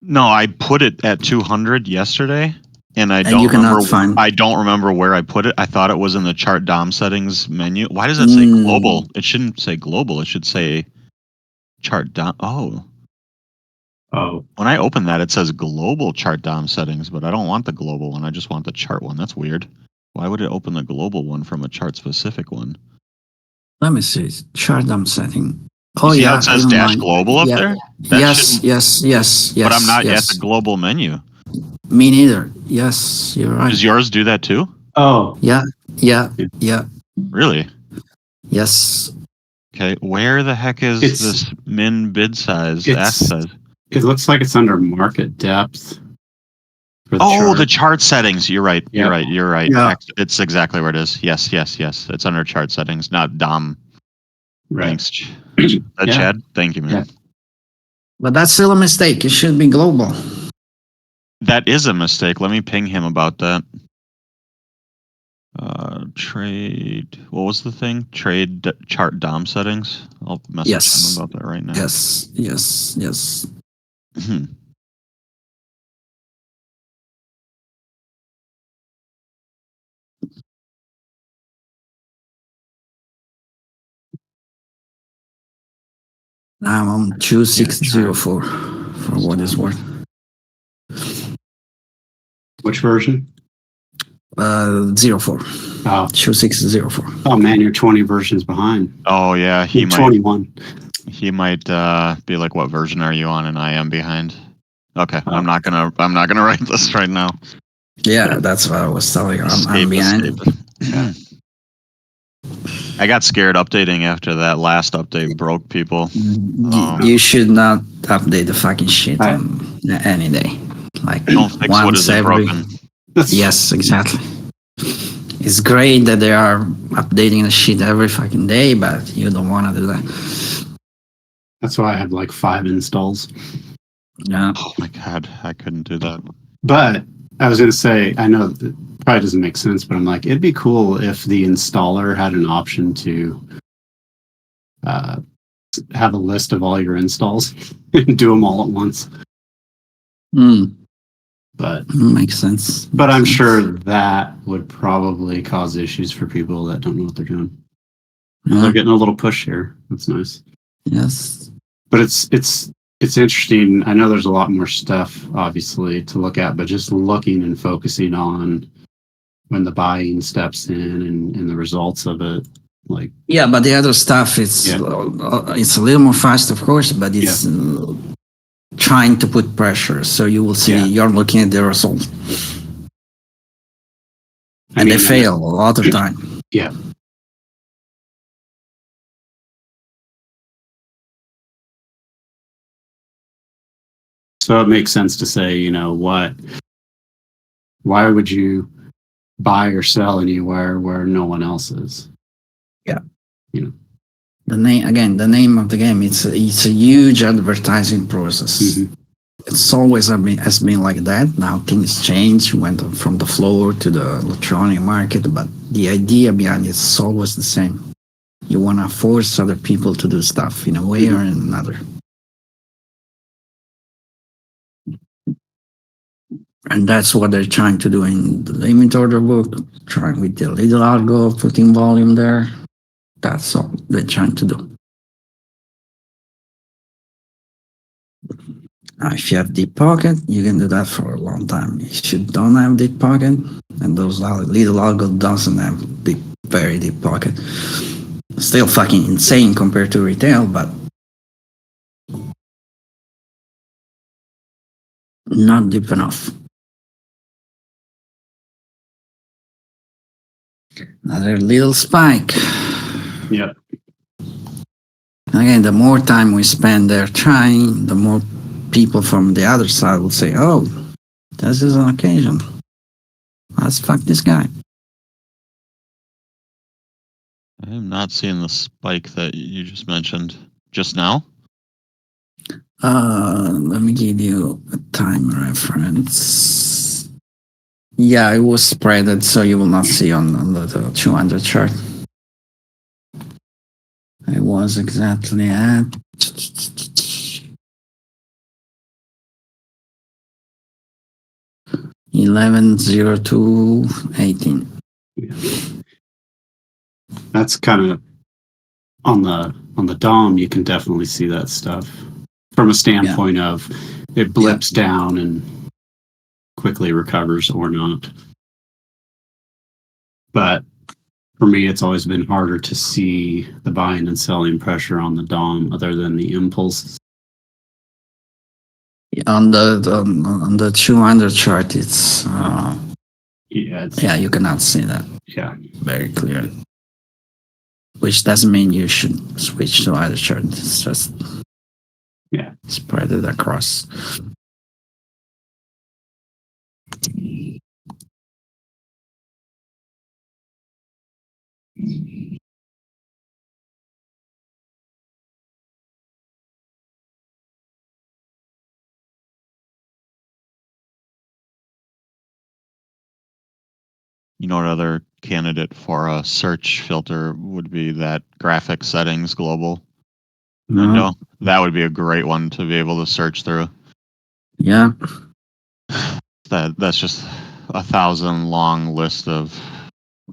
No, I put it at 200 yesterday, and I and don't you cannot remember. find. I don't remember where I put it. I thought it was in the chart DOM settings menu. Why does that say global? It shouldn't say global. It should say chart DOM. Oh, Oh, when I open that, it says global chart DOM settings, but I don't want the global one. I just want the chart one. That's weird. Why would it open the global one from a chart specific one? Let me see. Chart I'm setting. You Oh see yeah, how it says I don't dash mind. global up Yeah. there? That Yes, shouldn't- yes. But I'm not yes. at the global menu. Me neither. Yes, you're right. Does yours do that too? oh, Yeah. Really? Yes. Okay, where the heck is It's- this min bid size? it's- Ask size. it looks like it's under market depth. For the Oh, chart. the chart settings. You're right. Yep. You're right. Yeah. It's exactly where it is. Yes. It's under chart settings, not DOM. Right. Thanks, Yeah. Chad. Thank you, man. Yeah. But that's still a mistake. It should be global. That is a mistake. Let me ping him about that. Trade. What was the thing? Chart DOM settings. I'll message Yes. him about that right now. Yes. Now I'm on 2604 for what is worth. Which version? 04. Oh, 2604. oh man, you're 20 versions behind. Oh yeah, he You're might 21. be like, what version are you on? And I am behind. Okay, Oh. I'm not gonna write this right now. Yeah, that's what I was telling you. I'm Escape, behind. escape. I got scared updating after that last update broke people. You should not update the fucking shit Right. on any day. Like Don't fix what once isn't every. broken. Yes, exactly. It's great that they are updating the shit every fucking day, but you don't want to do that. That's why I have like 5 installs. Yeah. Oh my god, I couldn't do that. But I was going to say, I know that probably doesn't make sense, but I'm like, it'd be cool if the installer had an option to have a list of all your installs and do them all at once. But Makes sense. I'm sure that would probably cause issues for people that don't know what they're doing. Yeah. They're getting a little push here. That's nice. Yes. But it's interesting. I know there's a lot more stuff, obviously, to look at, but just looking and focusing on when the buying steps in and the results of it, like Yeah, but the other stuff it's Yeah. it's a little more fast, of course, but it's trying to put pressure. So you will see Yeah. you're looking at the result, I and mean, they fail a lot of time. Yeah. So it makes sense to say, why would you buy or sell anywhere where no one else is? The name of the game, it's a huge advertising process. Mhm. It's always has been like that. Now things change, went from the floor to the electronic market, but the idea behind it is always the same. You want to force other people to do stuff in a way or in another. And that's what they're trying to do in the limit order book, trying with the little algo, putting volume there. That's all they're trying to do. Now, if you have deep pocket, you can do that for a long time. If you don't have deep pocket, and those little algo doesn't have very deep pocket, still fucking insane compared to retail, but not deep enough. Another little spike. Yeah. Again, the more time we spend there trying, the more people from the other side will say, oh, this is an occasion. Let's fuck this guy. I am not seeing the spike that you just mentioned just now. Let me give you a time reference. Yeah, it was spreaded, so you will not see on the 200 chart. It was exactly at 11:02:18. That's kind of on the DOM. You can definitely see that stuff from a standpoint of it blips down and quickly recovers or not. But for me, it's always been harder to see the buying and selling pressure on the DOM other than the impulses. On the 200 chart, it's you cannot see that very clearly. Which doesn't mean you should switch to either chart. It's just spread it across. You know what other candidate for a search filter would be that graphic settings global window? That would be a great one to be able to search through. Yeah. That's just 1,000 long list of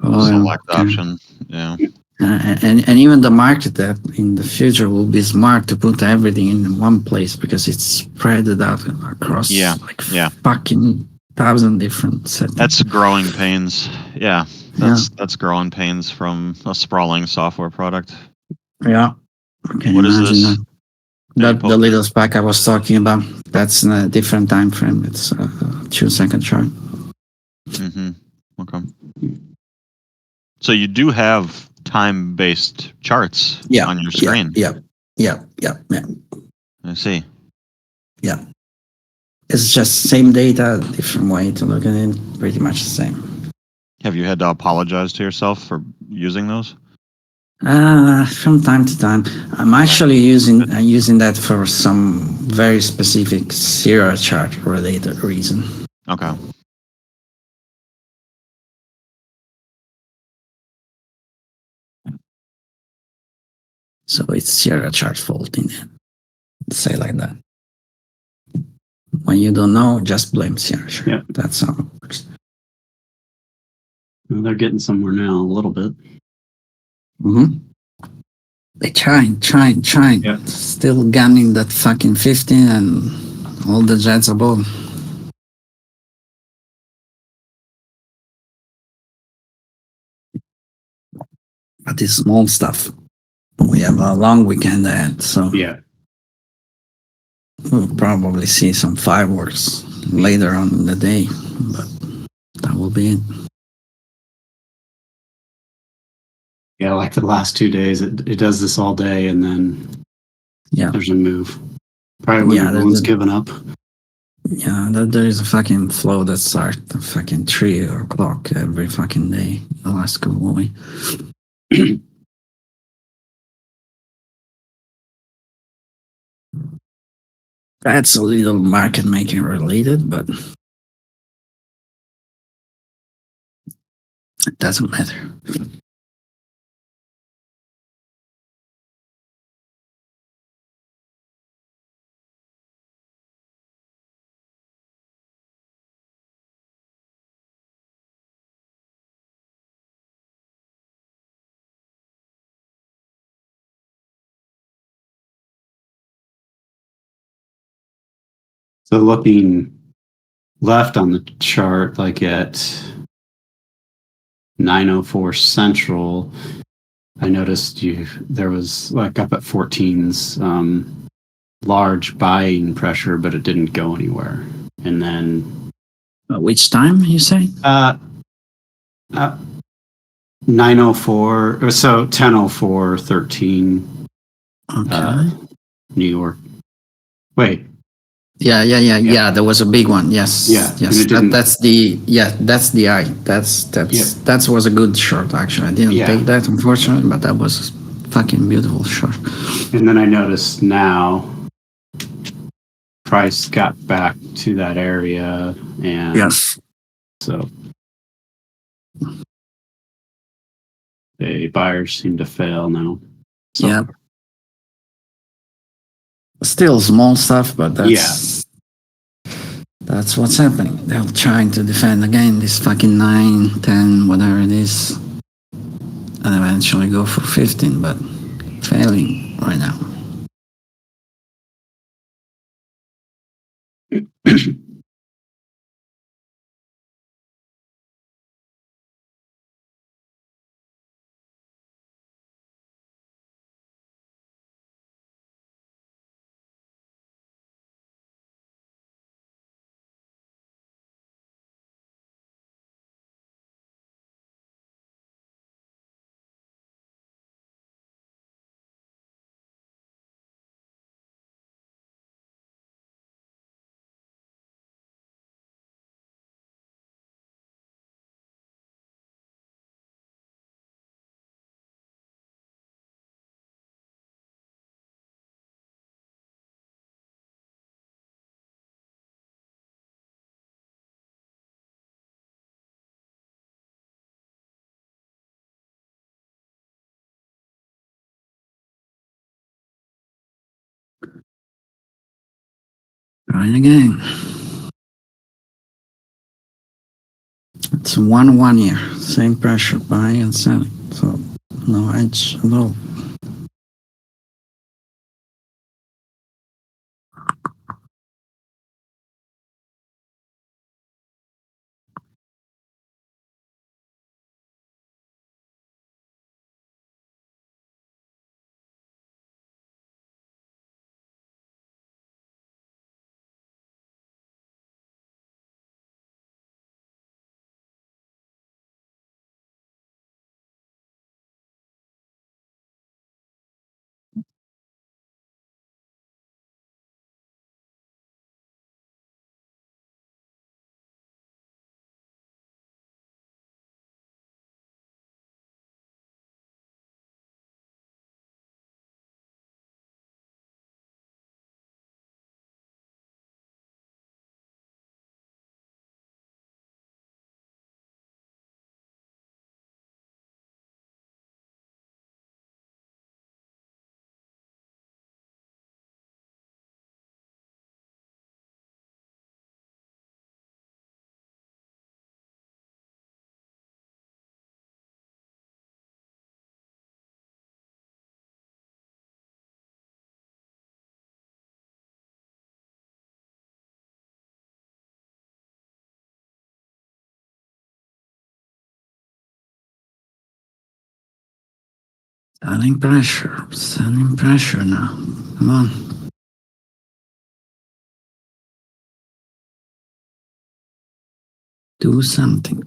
Oh, select okay. option. Yeah. And even the market that in the future will be smart to put everything in one place because it's spread it out across Yeah, like yeah. fucking thousand different settings. That's growing pains. Yeah, that's growing pains from a sprawling software product. Yeah. Can What you is imagine this? that? Yeah, you The posted- little spike I was talking about, that's in a different time frame. It's a 2-second chart. Mhm. Okay. So you do have time-based charts Yeah. on your screen. Yeah. I see. Yeah. It's just same data, different way to look at it. Pretty much the same. Have you had to apologize to yourself for using those? From time to time, I'm actually using that for some very specific Sierra chart related reason. Okay. So it's Sierra chart fault in it. Say like that. When you don't know, just blame Sierra chart. Yeah. That's how it works. Well, they're getting somewhere now, a little bit. Mm-hmm. They trying. Yep. Still gunning that fucking 15 and all the jets above. But it's small stuff. We have a long weekend ahead, so Yeah. we'll probably see some fireworks later on in the day, but that will be it. Yeah, like the last 2 days, it does this all day and then Yeah. there's a move. Probably when Yeah, everyone's there's given up. Yeah, there is a fucking flow that starts at fucking 3 o'clock every fucking day. The last couple of weeks. That's a little market making related, but it doesn't matter. So looking left on the chart, like at 9:04 Central, I noticed there was like up at 14's large buying pressure, but it didn't go anywhere. And then Which time you say? 9:04 or so 10:04 13 Okay. New York. Wait, Yeah. There was a big one. Yes. Yeah, and Yes. it didn't- That's the eye. That was a good shot actually. I didn't Yeah. take that unfortunately, but that was fucking beautiful shot. and then I noticed now price got back to that area, and Yes. so the buyers seem to fail now. So, Yeah. Still small stuff, but that's what's happening. They're trying to defend again this fucking 9, 10, whatever it is, and eventually go for 15, but failing right now. Trying again. It's 1 year, same pressure, buy and sell. So no edge at all. Sending pressure now. Come on. Do something.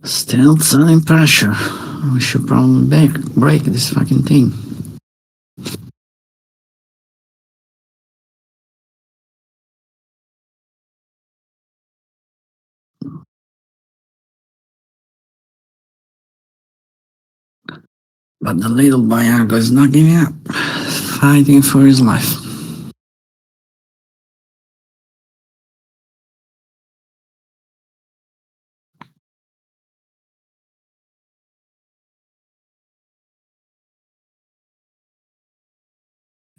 Still sending pressure. We should probably break this fucking thing. But the little Bianco is not giving up, fighting for his life.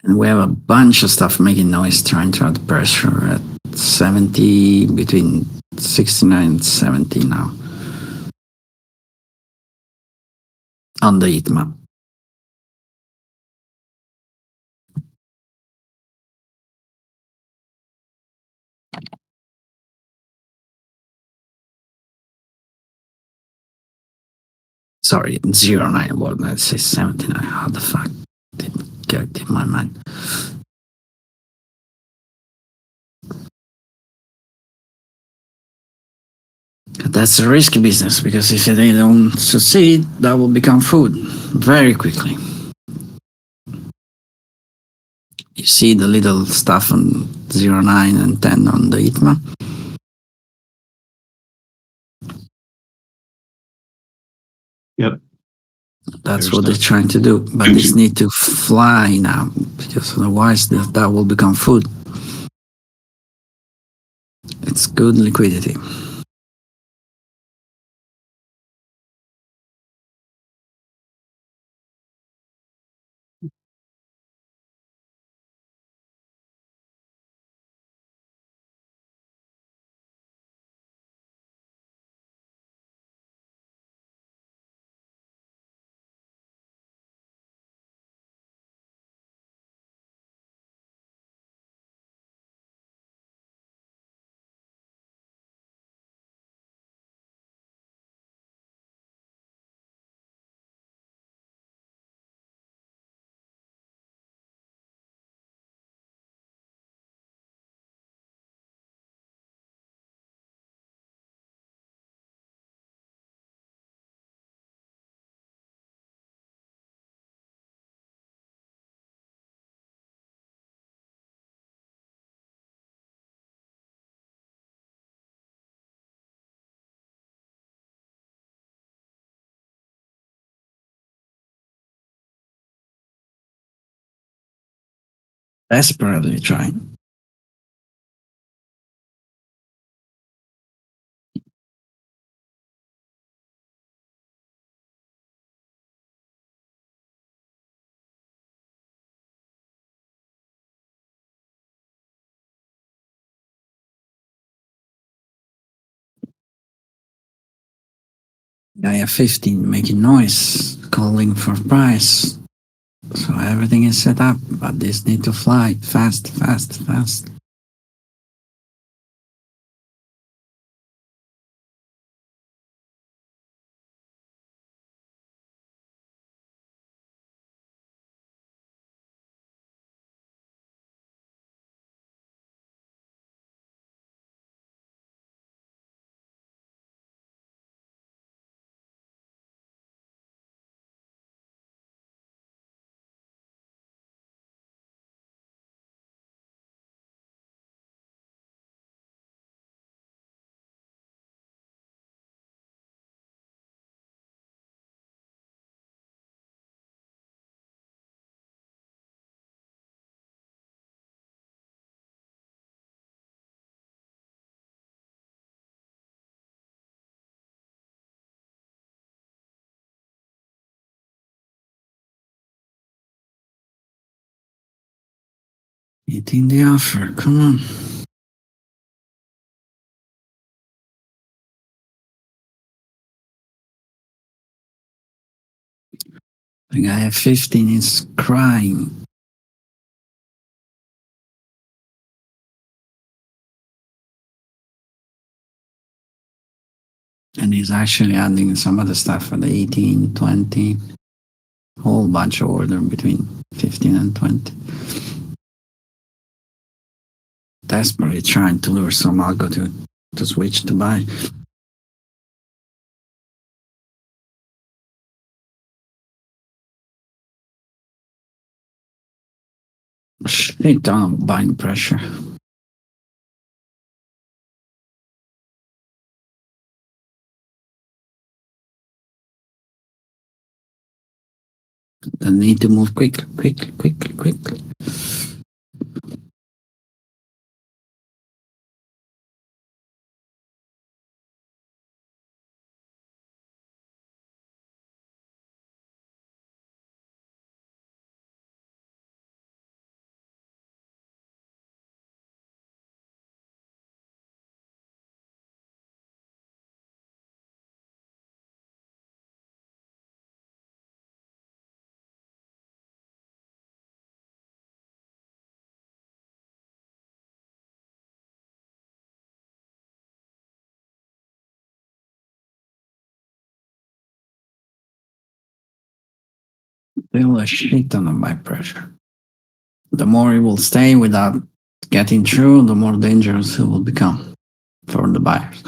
And we have a bunch of stuff making noise trying to add pressure at 70, between 69 and 70 now. On the heat map. Sorry, 09, what did I say? 79. How the fuck did it get in my mind? That's a risky business because if they don't succeed, that will become food very quickly. You see the little stuff on 09 and 10 on the heat map? Yep. That's There's what they're that. trying to do, but these need to fly now because otherwise that will become food. It's good liquidity. Desperately trying. Gaia 15 making noise, calling for price. So everything is set up, but this need to fly fast, fast, fast. Eating the offer, come on. The guy at 15 is crying. And he's actually adding some other stuff for the 18, 20, whole bunch of order between 15 and 20. Desperately trying to lure some algo to switch to buy. Shit down buying pressure. They need to move quick. Feel a shit ton of buy pressure. The more he will stay without getting through, the more dangerous he will become for the buyers.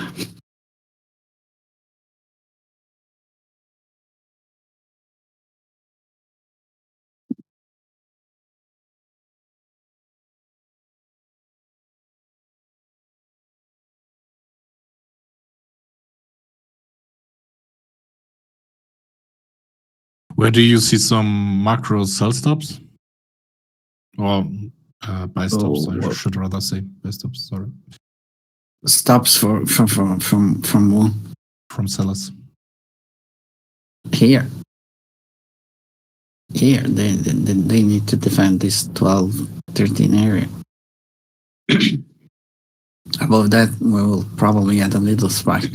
Where do you see some macro sell stops? Or buy stops, I what? should rather say. Buy stops, sorry. Stops from what? From sellers. Here, they need to defend this 12, 13 area. Above that, we will probably get a little spike.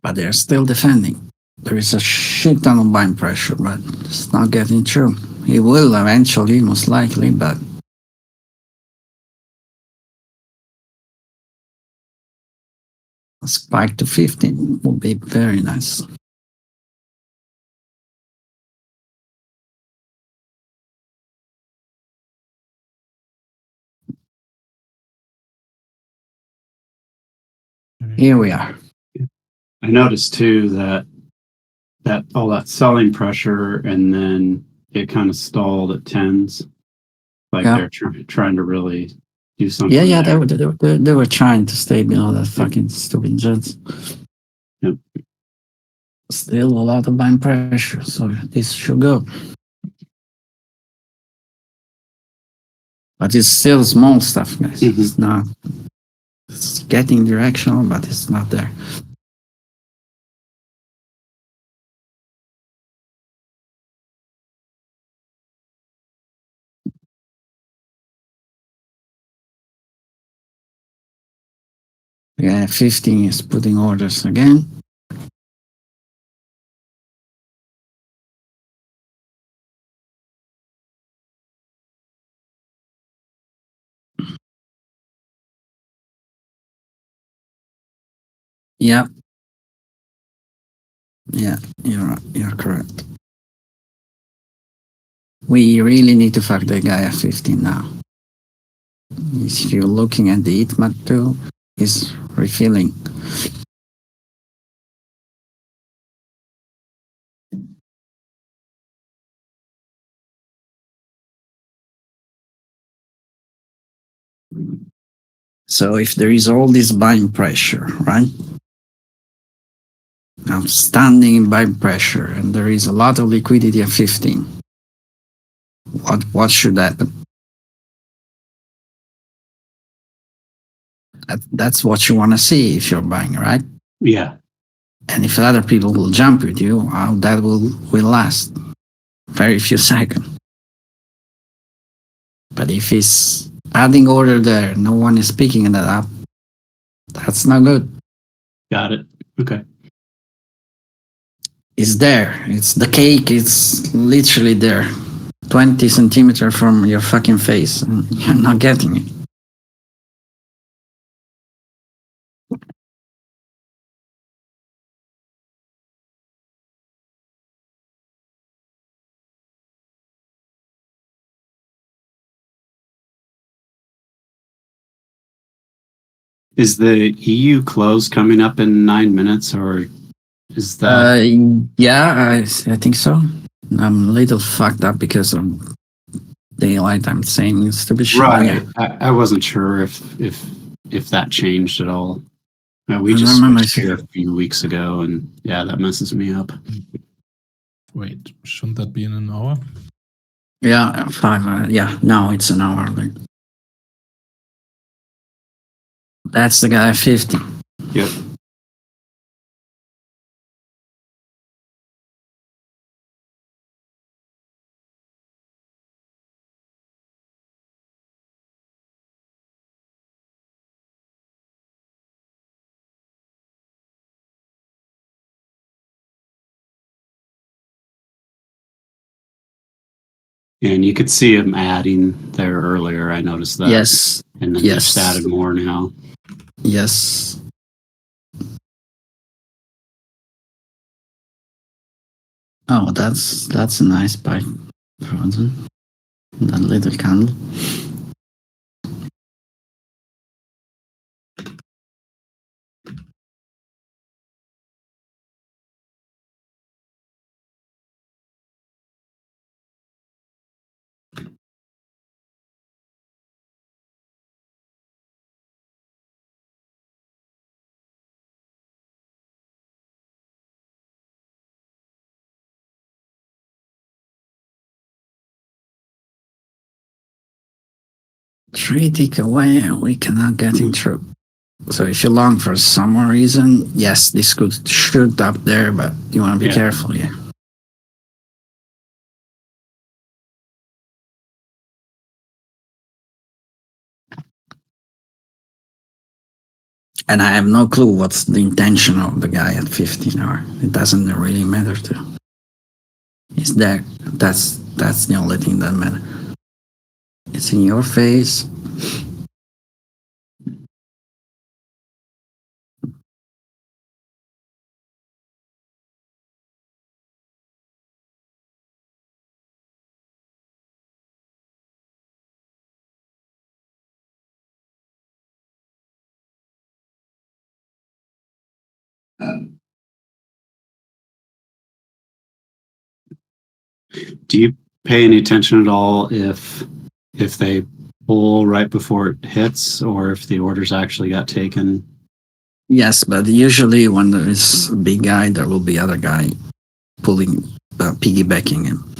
But they're still defending. There is a shit ton of buying pressure, but it's not getting through. It will eventually, most likely, but a spike to 15 would be very nice. Here we are. I noticed too that all that selling pressure, and then it kind of stalled at tens. Like Yeah. they're trying to really do something. Yeah, there. they were trying to stay below that fucking stupid jets. Yep. Still a lot of buying pressure, so this should go. But it's still small stuff, guys. Mhm. It's not. It's getting directional, but it's not there. Yeah, 15 is putting orders again. Yeah. Yeah, you're correct. We really need to fuck the guy at 15 now. If you're looking at the heat map too, he's refilling. So if there is all this buying pressure, right? Outstanding buying pressure, and there is a lot of liquidity at 15. What should happen? That's what you want to see if you're buying, right? Yeah. And if other people will jump with you, that will last. very few seconds. But if he's adding order there, no one is picking that up, that's not good. Got it. Okay. It's there. It's the cake. It's literally there. 20 centimeters from your fucking face. And you're not getting it. Is the EU close coming up in 9 minutes, or is that? Yeah, I think so. I'm a little fucked up because of daylight. I'm saying it's to be sure. Right. I wasn't sure if that changed at all. We I just remember switched here a few weeks ago, and yeah, that messes me up. Wait, shouldn't that be in an hour? Yeah, 5. Yeah, now it's an hour. That's the guy 50. Yep. And you could see him adding there earlier. I noticed that. Yes. And then Yes. just added more now. Yes. Oh, that's a nice pipe. Frozen. That little candle. Three tick away and we cannot get in through. So if you're long for some reason, yes, this could shoot up there, but you want to be Yeah. careful, yeah. And I have no clue what's the intention of the guy at 15 hour. It doesn't really matter to. He's there. That's the only thing that matters. It's in your face. Do you pay any attention at all if they pull right before it hits, or if the orders actually got taken? Yes, but usually when there is a big guy, there will be other guy pulling, piggybacking him.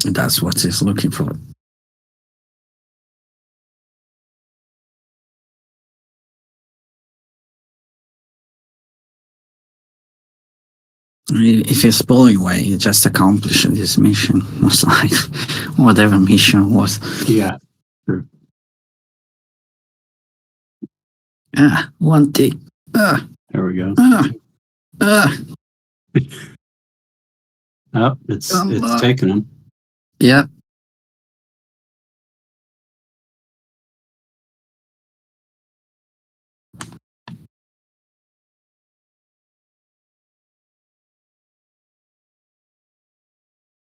And that's what he's looking for. If he's pulling away, he just accomplished his mission, most likely, whatever mission was. Yeah. One tick. There we go. Oh, it's taking them. Yeah.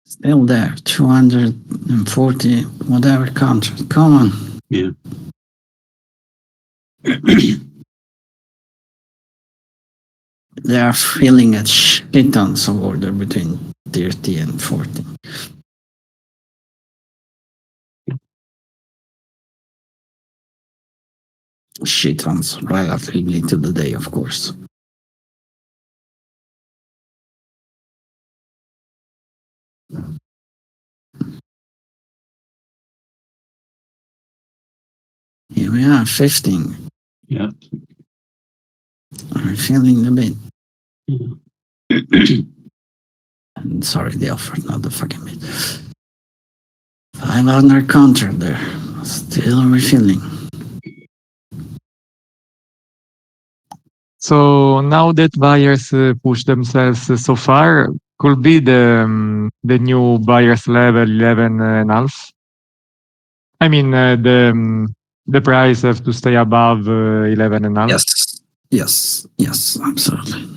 Still there, 240, whatever contract. Come on. Yeah. They are filling a shit tons of order between 30 and 40. Shit tons relatively to the day, of course. Here we are, 15. Yeah. We're feeling a bit. Sorry, the offer, not the fucking bid. 500 contract there. Still refilling. So now that buyers push themselves so far, could be the new buyers level 11 and half. I mean, the price have to stay above 11 and half. Yes, absolutely.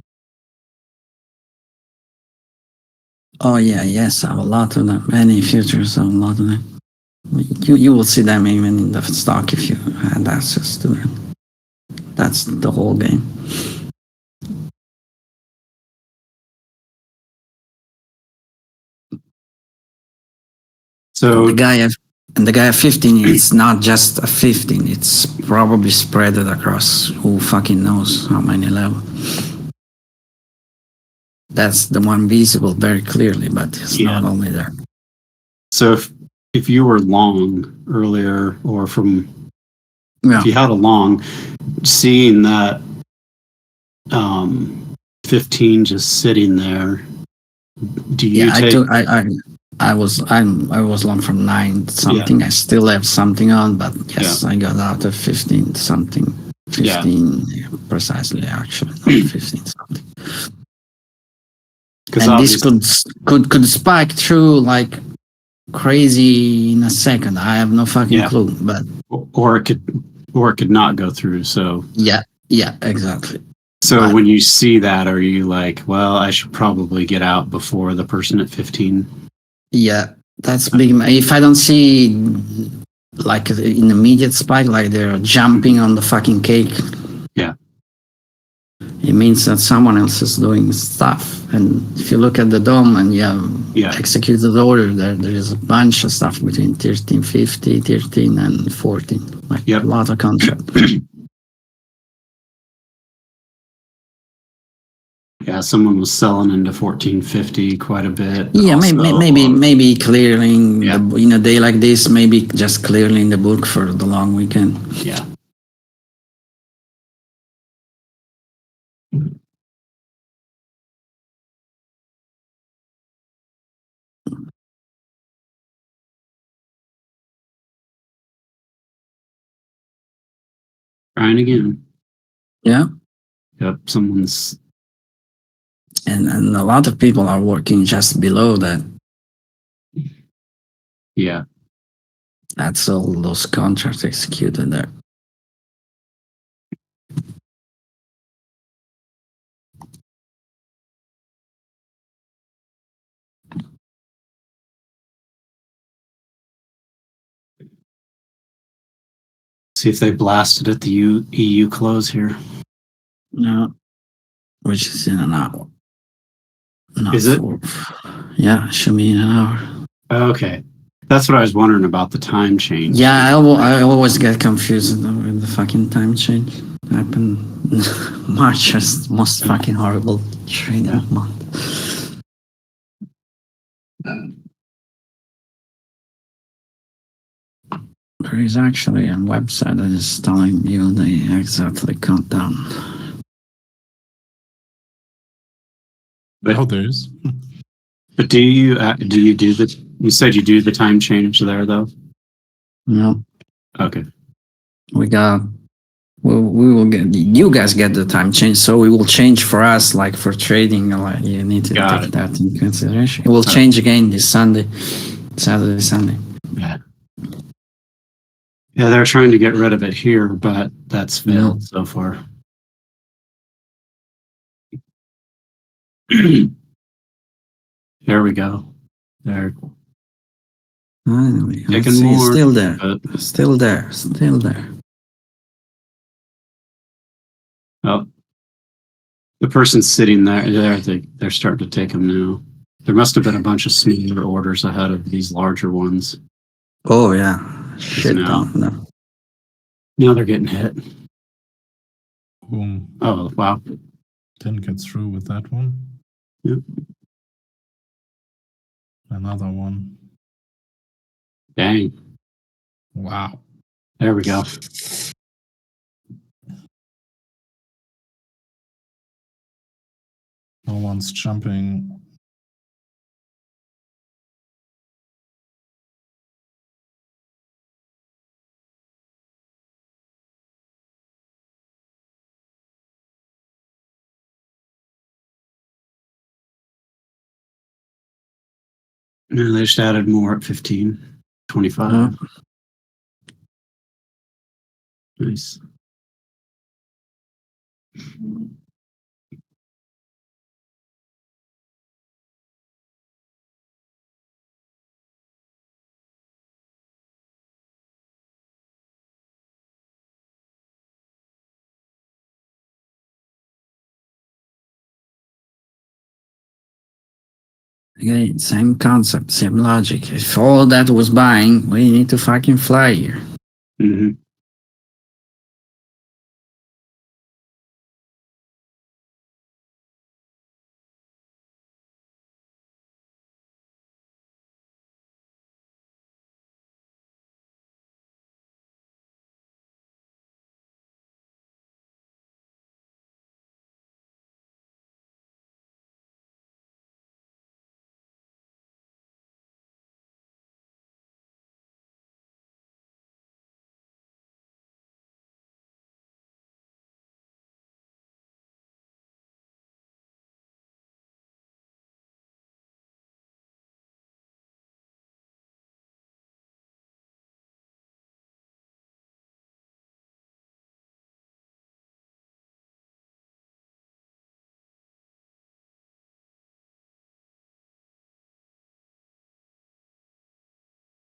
Oh yeah, yes, I have a lot of them. Many futures, I have a lot of them. You will see them even in the stock if you had access to them. That's the whole game. So The guy at 15, it's not just a 15, it's probably spread across who fucking knows how many levels. That's the one visible very clearly, but it's Yeah. not only there. So if you were long earlier, or from Yeah. if you had a long, seeing that 15 just sitting there, do you Yeah, take? I was long from 9 something. I still have something on, but yes, I got out of 15 something. 15 precisely, actually, not 15 something. And this could spike through like crazy in a second. I have no fucking clue, but or it could not go through. So yeah, exactly. So when you see that, are you like, well, I should probably get out before the person at 15? Yeah, that's big. If I don't see like an immediate spike, like they're jumping on the fucking cake. Yeah. It means that someone else is doing stuff. And if you look at the DOM and you have executed order, there is a bunch of stuff between 1350, 13 and 14. Like a lot of contract. Yeah, someone was selling into 1450 quite a bit. Yeah, maybe clearing in a day like this, maybe just clearing the book for the long weekend. Yeah. Trying again. Yeah. Yep, someone's. And a lot of people are working just below that. Yeah. That's all those contracts executed there. See if they blasted at the EU close here. No, which is in an hour. Is it? Yeah, should be in an hour. Okay. That's what I was wondering about the time change. Yeah, I always get confused with the fucking time change. Happened March is most fucking horrible trading month. There is actually a website that is telling you the exactly countdown. Oh, there is. But do you do the? You said you do the time change there though. No. Okay. We will get, you guys get the time change, so we will change for us, like for trading, like you need to take that into consideration. It will change again this Saturday, Sunday. Yeah. Yeah, they're trying to get rid of it here, but that's failed so far. There we go. There. Taking more. Still there. Still there. Oh, the person's sitting there. They're starting to take them now. There must have been a bunch of smaller orders ahead of these larger ones. Oh yeah, shit. No. Now they're getting hit. Boom. Oh wow. Didn't get through with that one. Yep. Another one. Dang. Wow. There we go. No one's jumping And they just added more at 15, 25. Yeah. Nice. Again, same concept, same logic. If all that was buying, we need to fucking fly here. Hmm.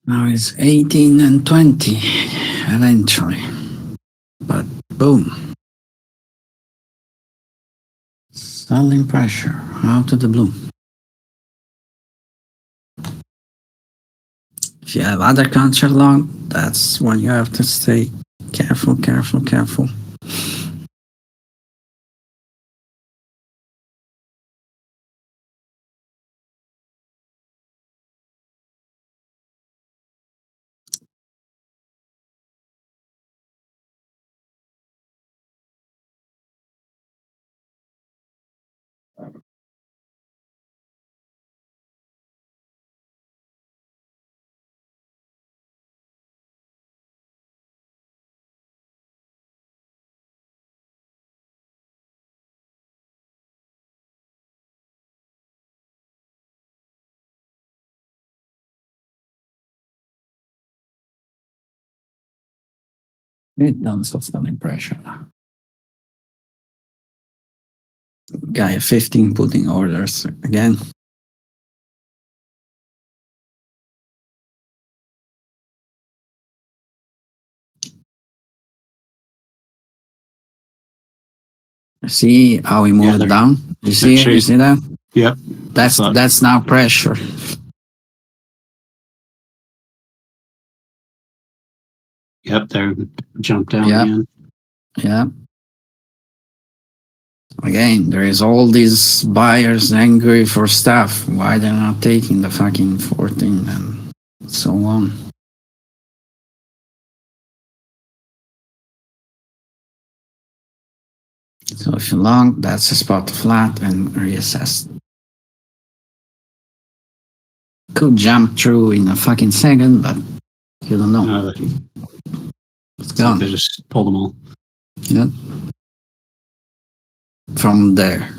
Now it's 18 and 20 eventually. But boom. Selling pressure out of the blue. If you have other contract long, that's when you have to stay careful, careful, careful. It does of selling pressure. Guy at 15 putting orders again. See how he moved they're- down? You see it? You chasing. see that? Yep. That's now pressure. Yep. They're jumped down Yeah. again. Yeah. Again, there is all these buyers angry for stuff. Why they're not taking the fucking 14 and so on. So if you're long, that's a spot to flat and reassess. Could jump through in a fucking second, but you don't know. No, It's they gone. just pulled them all. Yeah. From there,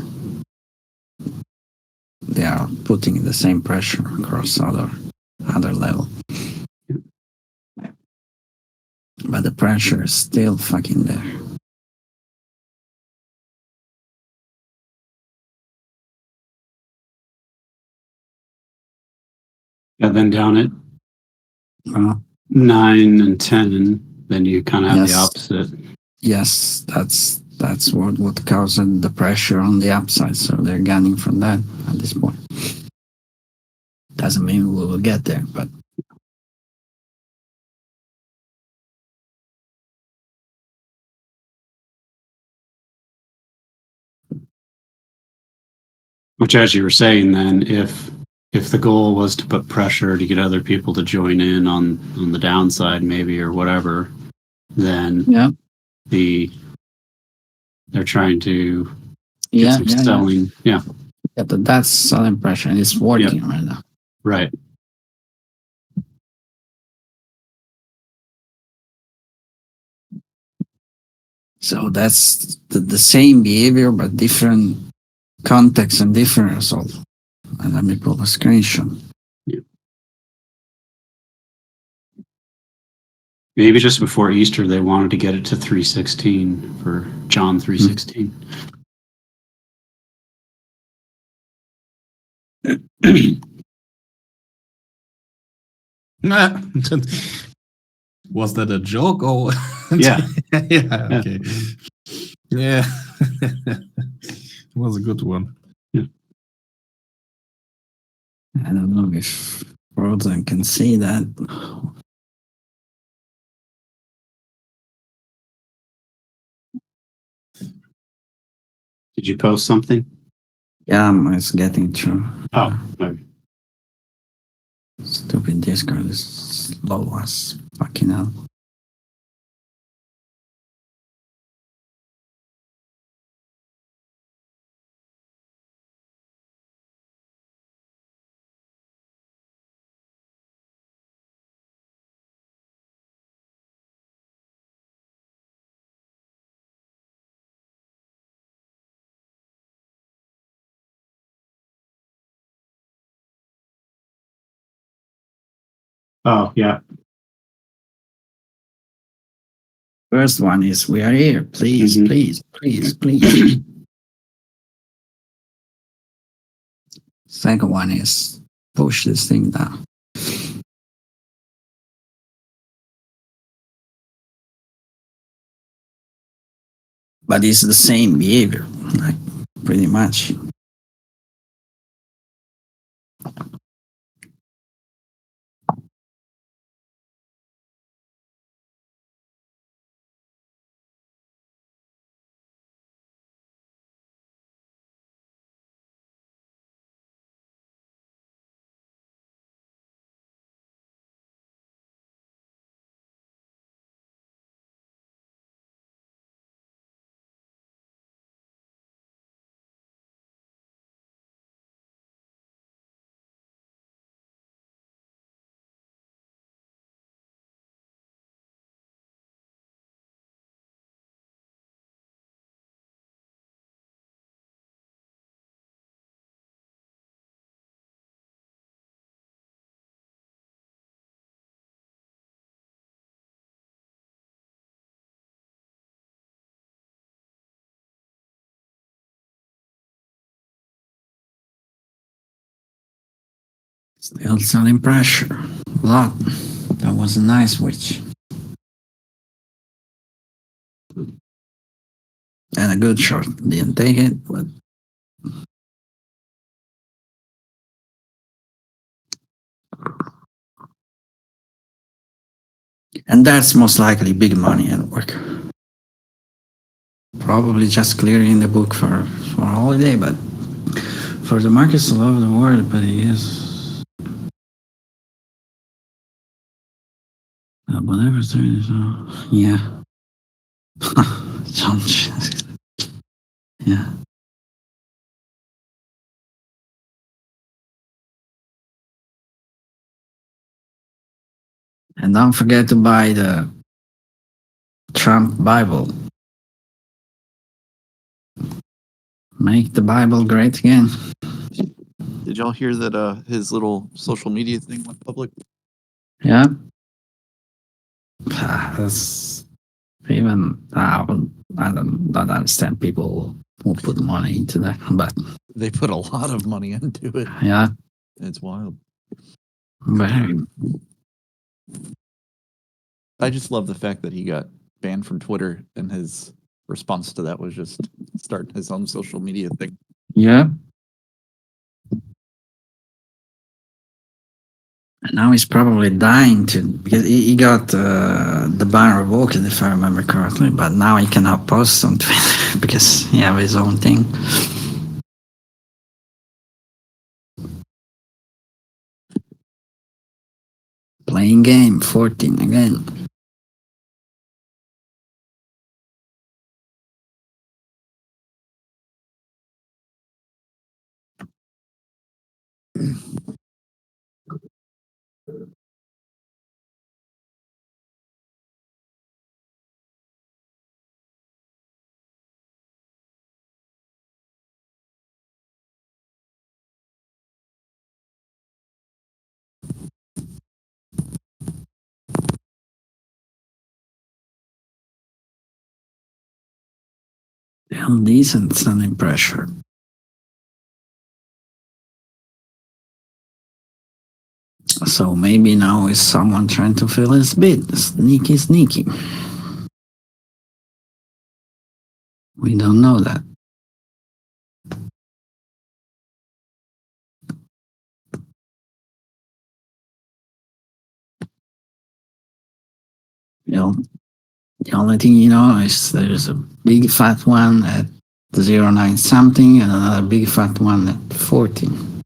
they are putting the same pressure across other level. But the pressure is still fucking there. And then down at Well, 9 and 10, then you kind of have the Yes. opposite. yes, that's what caused the pressure on the upside. So they're gunning from that at this point. Doesn't mean we will get there, but Which, as you were saying, then if the goal was to put pressure to get other people to join in on the downside, maybe or whatever, then yeah, they're trying to get yeah, some yeah, yeah. selling. Yeah, Yeah, but that's selling pressure and it's working right now. right. So that's the same behavior, but different context and different result. And let me pull a screenshot. Yeah. Maybe just before Easter, they wanted to get it to 3:16 for John 3:16. Nah. Was that a joke or? Yeah. Yeah. Okay. Yeah. It was a good one. I don't know if Frozen can see that. Did you post something? Yeah, it's getting through. Oh, okay. Stupid Discord is slow as fucking hell. Oh, yeah. First one is we are here. Please, Mhm. please, please, please. Second one is push this thing down. But it's the same behavior, like pretty much. Still selling pressure. A lot. That was a nice switch. And a good shot. Didn't take it, but and that's most likely big money at work. Probably just clearing the book for a holiday, but for the markets all over the world, but it is whatever. Yeah. Yeah. And don't forget to buy the Trump Bible. Make the Bible great again. Did y'all hear that his little social media thing went public? Yeah. That's even I don't understand people who put money into that, but They put a lot of money into it. yeah, It's wild. very. I just love the fact that he got banned from Twitter, and his response to that was just start his own social media thing. Yeah. And now he's probably dying to because he got the ban revoked if I remember correctly, but now he cannot post on Twitter because he have his own thing. Playing game 14 again. Still decent selling pressure. So maybe now is someone trying to fill his bid. Sneaky, sneaky. We don't know that. You know, the only thing you know is there's a big fat one at 0.9 something and another big fat one at 14.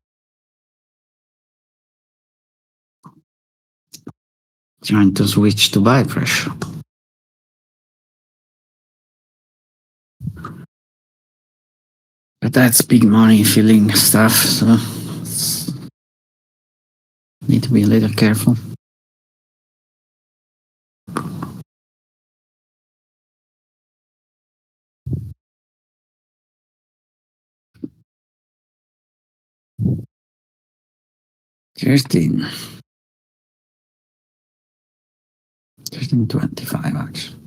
Trying to switch to buy pressure. But that's big money filling stuff, so need to be a little careful. Thirteen. 13.25 actually.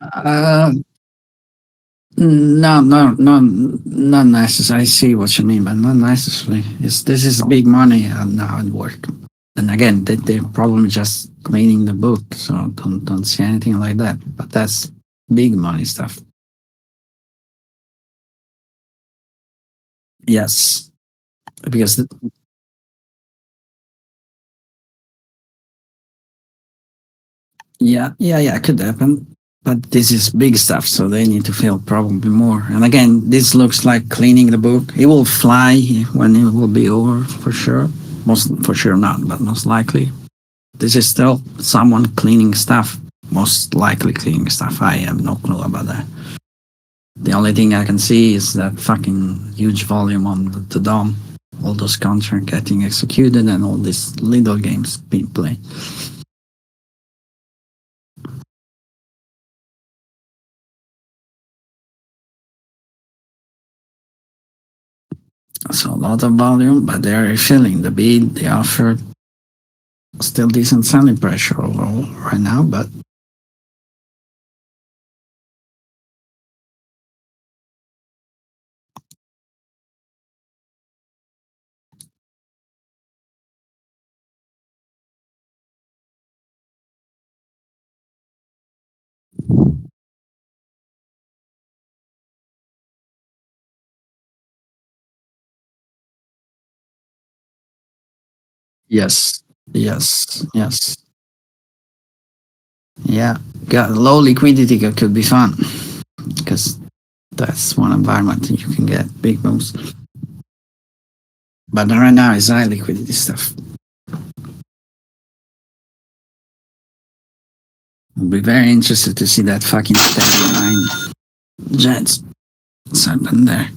Uh, not necessarily. I see what you mean, but not necessarily. This is big money now at work. And again, the problem is just cleaning the book, so don't see anything like that. But that's big money stuff. Yes, because yeah, could happen. But this is big stuff, so they need to feel probably more. And again, this looks like cleaning the book. It will fly when it will be over for sure. Most for sure not, but most likely. This is still someone cleaning stuff. Most likely cleaning stuff. I have no clue about that. The only thing I can see is that fucking huge volume on the DOM. All those contracts getting executed and all these little games being played. So a lot of volume, but they're filling the bid, the offer. Still decent selling pressure overall right now, but yes. Yeah, got low liquidity could be fun because that's one environment you can get big moves. But right now it's high liquidity stuff. I'll be very interested to see that fucking 39 Jets. Something there.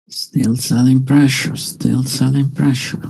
Still selling pressure, still selling pressure.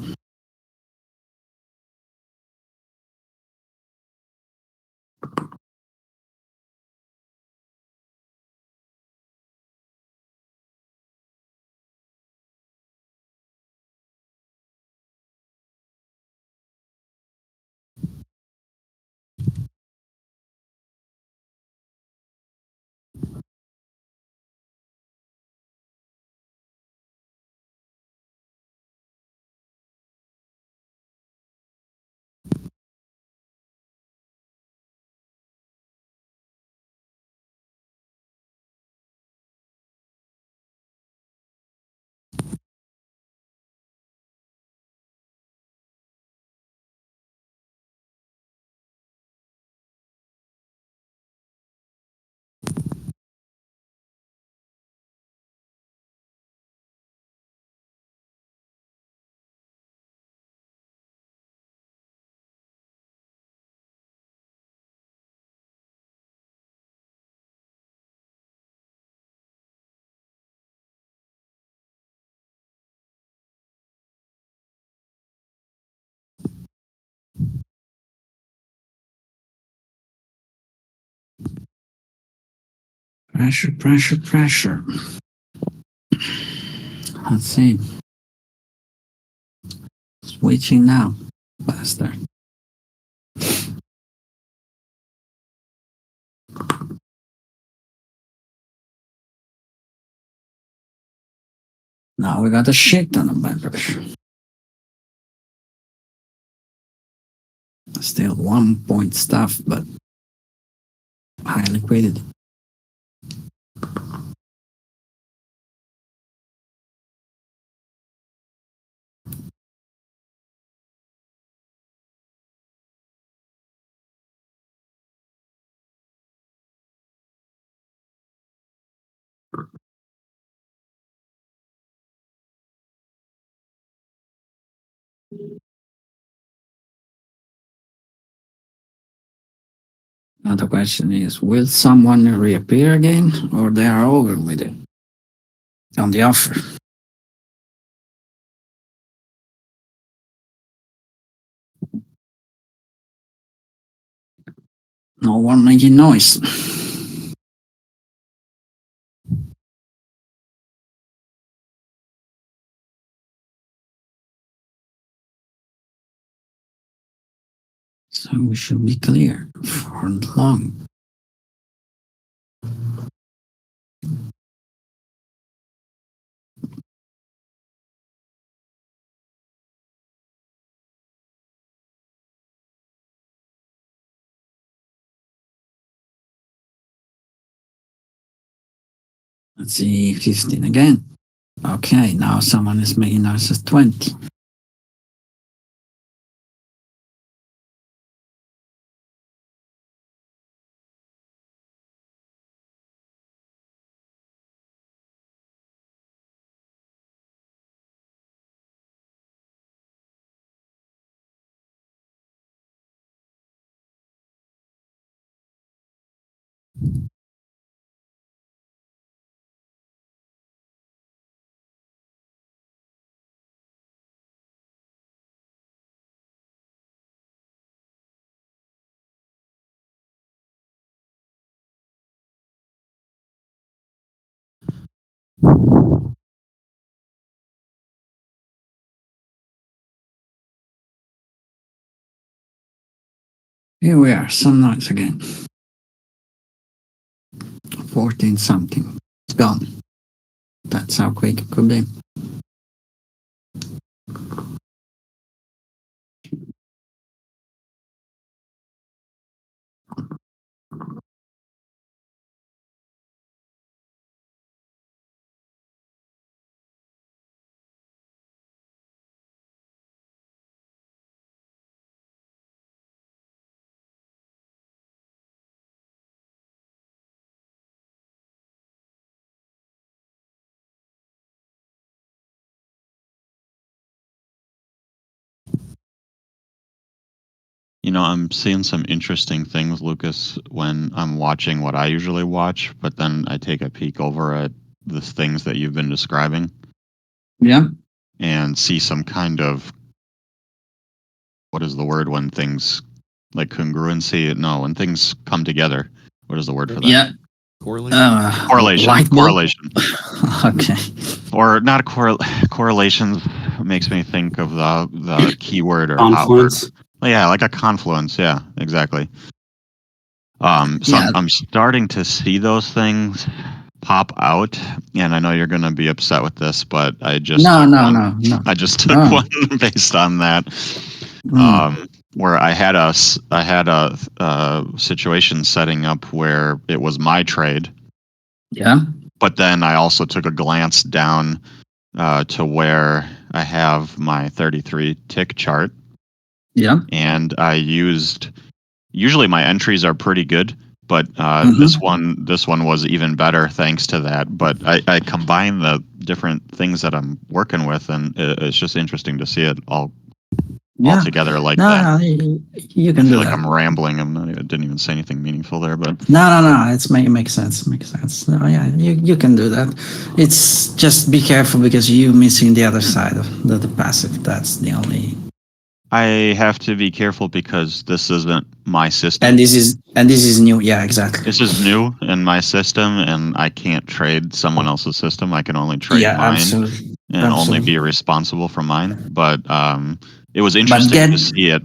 Pressure, pressure, pressure. Let's see. Switching now. Faster. Now we got a shit ton of buy pressure. Still 1 point stuff, but high liquidity. Now the question is, will someone reappear again, or they are over with it on the offer? No one making noise. So we should be clear for long. Let's see, 15 again. Okay, now someone is making noise at 20. Here we are, some noise again. 14 something. It's gone. That's how quick it could be. You know, I'm seeing some interesting things, Lucas, when I'm watching what I usually watch, but then I take a peek over at the things that you've been describing. Yeah. and see some kind of, what is the word when things like congruency? No, when things come together. What is the word for that? Yeah. Correlation. Correlation. Light bulb? Correlation. Okay. Or not correlation makes me think of the keyword or hot word. Confluence. Yeah, like a confluence. Yeah, exactly. So Yeah. I'm starting to see those things pop out, and I know you're going to be upset with this, but I just No, took no, one. no, no. I just took No. one based on that. Mm. Where I had a situation setting up where it was my trade, Yeah. but then I also took a glance down to where I have my 33 tick chart, Yeah. and I used. Usually my entries are pretty good, but Mhm. this one was even better thanks to that. But I combine the different things that I'm working with, and it's just interesting to see it all Yeah. together like No, that. no, you I can do feel like that. I'm rambling. Didn't even say anything meaningful there, but No. It makes sense. Makes sense. No, yeah, you can do that. It's just be careful because you missing the other side of the passive. That's the only. I have to be careful because this isn't my system. And this is new. Yeah, exactly. This is new in my system, and I can't trade someone else's system. I can only trade Yeah, mine absolutely. and only Absolutely. be responsible for mine. But it was interesting to see it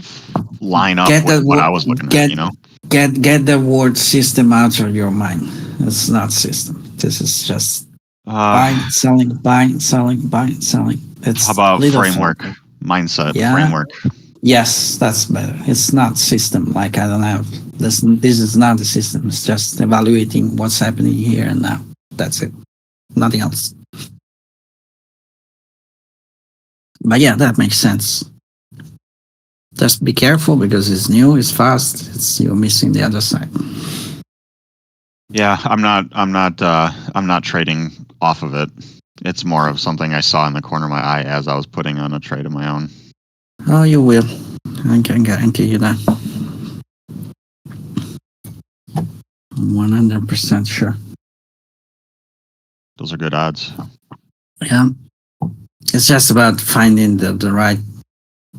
line up get with that what wo- I was looking get at. You know, get the word system out of your mind. It's not system. This is just buying, selling, buying, selling, buying, selling. It's how about little framework, thing. mindset, Yeah. framework? Yes, that's better. It's not system. Like I don't have this. This is not the system. It's just evaluating what's happening here and now. That's it. Nothing else. But yeah, that makes sense. Just be careful because it's new, it's fast. You're missing the other side. Yeah, I'm not trading off of it. It's more of something I saw in the corner of my eye as I was putting on a trade of my own. Oh, you will. I can guarantee you that. 100% sure. Those are good odds. Yeah. It's just about finding the right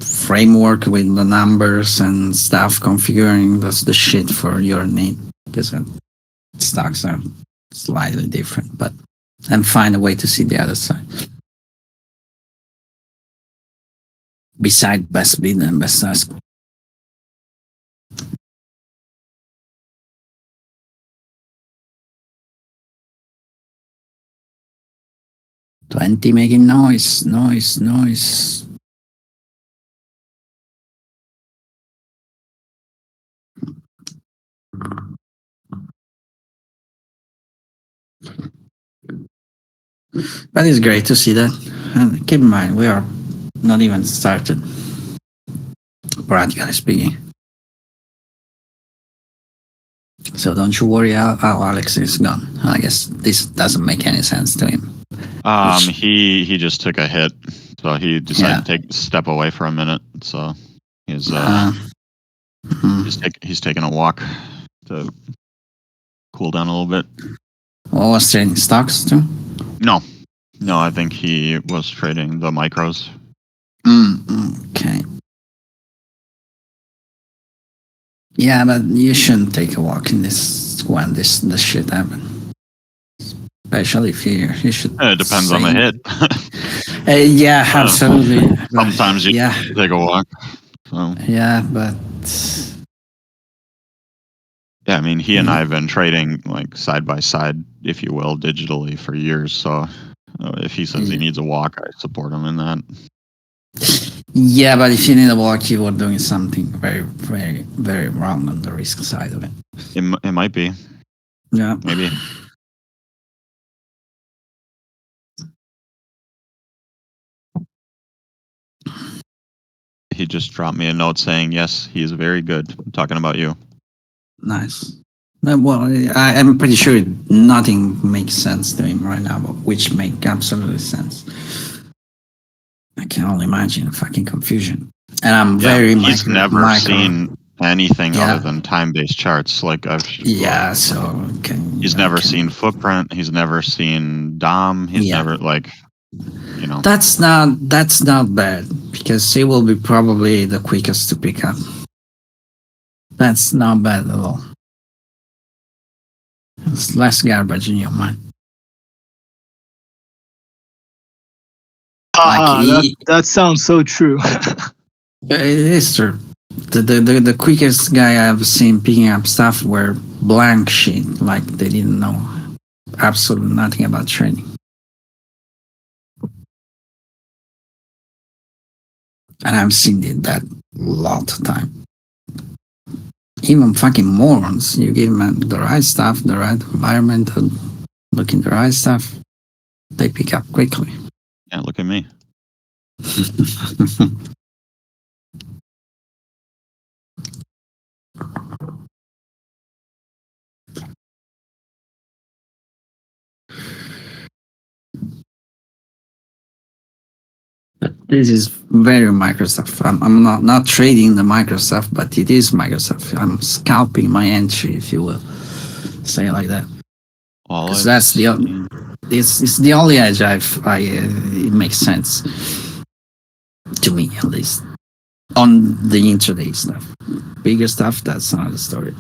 framework with the numbers and stuff, configuring the shit for your need. Because stocks are slightly different, but and find a way to see the other side. Beside best bid and best ask. $20 making noise. But it's great to see that. And keep in mind, we are not even started, practically speaking. So don't you worry how Alex is gone. I guess this doesn't make any sense to him. He just took a hit, so he decided to take a step away for a minute. So he's he's taking a walk to cool down a little bit. Oh, was trading stocks too? No, I think he was trading the micros. Okay. Yeah, but you shouldn't take a walk in this when this shit happened. Especially if you should. It depends on the hit. Yeah, absolutely. Sometimes you take a walk. So. Yeah, but yeah, I mean, he and I have been trading like side by side, if you will, digitally for years. So if he says he needs a walk, I support him in that. Yeah, but if you need a walk, you are doing something very, very, very wrong on the risk side of it. It might be. Yeah. Maybe. He just dropped me a note saying, yes, he is very good. I'm talking about you. Nice. Well, I'm pretty sure nothing makes sense to him right now, but which make absolutely sense. I can only imagine the fucking confusion. And I'm very he's never seen anything other than time-based charts. Like he's never seen footprint. He's never seen DOM. He's never you know. That's not bad because it will be probably the quickest to pick up. That's not bad at all. It's less garbage in your mind. That sounds so true. It is true. The quickest guy I've seen picking up stuff were blank sheet, like they didn't know absolutely nothing about trading. And I've seen it that lot of time. Even fucking morons, you give them the right stuff, the right environment, looking the right stuff, they pick up quickly. Yeah, look at me. This is very Microsoft. I'm not trading the Microsoft, but it is Microsoft. I'm scalping my entry, if you will say it like that. Well, Because that's it's the only edge it makes sense to me, at least on the intraday stuff. Bigger stuff, that's another story.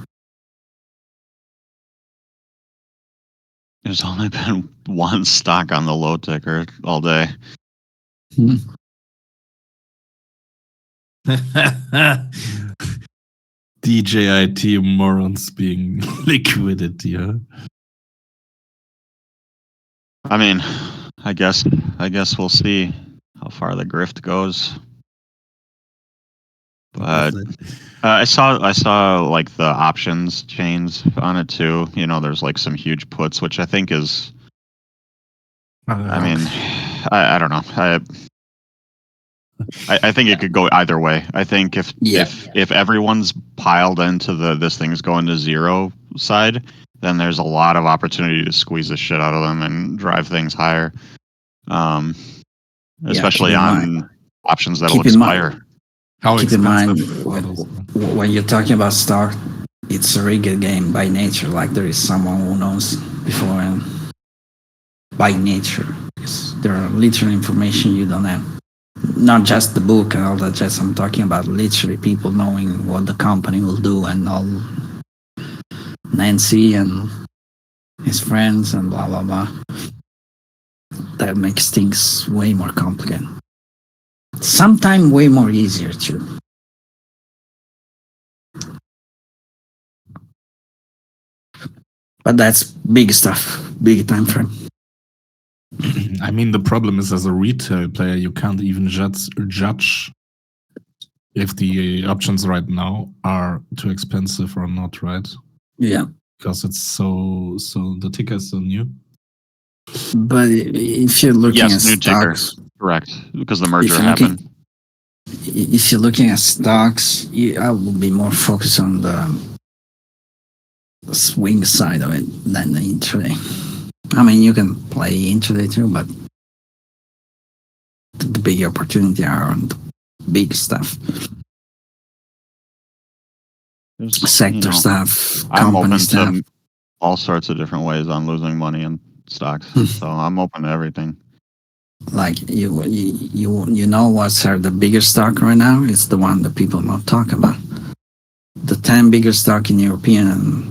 There's only been one stock on the low ticker all day. DJIT morons being liquidity, huh? I mean, I guess we'll see how far the grift goes. But I saw like the options chains on it too. You know, there's like some huge puts, which I think is. I mean, I don't know. I think it could go either way. I think if everyone's piled into this thing's going to zero side, then there's a lot of opportunity to squeeze the shit out of them and drive things higher. Especially on options that'll expire. Keep in mind, when you're talking about stock, it's a rigged game by nature. Like there is someone who knows beforehand. By nature, because there are literal information you don't have. Not just the book and all that. Just I'm talking about literally people knowing what the company will do and all. Nancy and his friends and blah blah blah. That makes things way more complicated. Sometimes way more easier too. But that's big stuff, big time frame. I mean, the problem is as a retail player, you can't even judge if the options right now are too expensive or not, right? Yeah. Because it's so the ticker is so new. But if you're looking at new stocks, ticker, correct, because the merger happened. If you're looking at stocks, I will be more focused on the swing side of it than the intraday. I mean, you can play intraday too, but the big opportunity are on the big stuff. Sector stuff, I'm company open stuff. to all sorts of different ways on losing money in stocks, so I'm open to everything. Like you know what's the biggest stock right now? It's the one that people not talk about. The 10 biggest stock in European and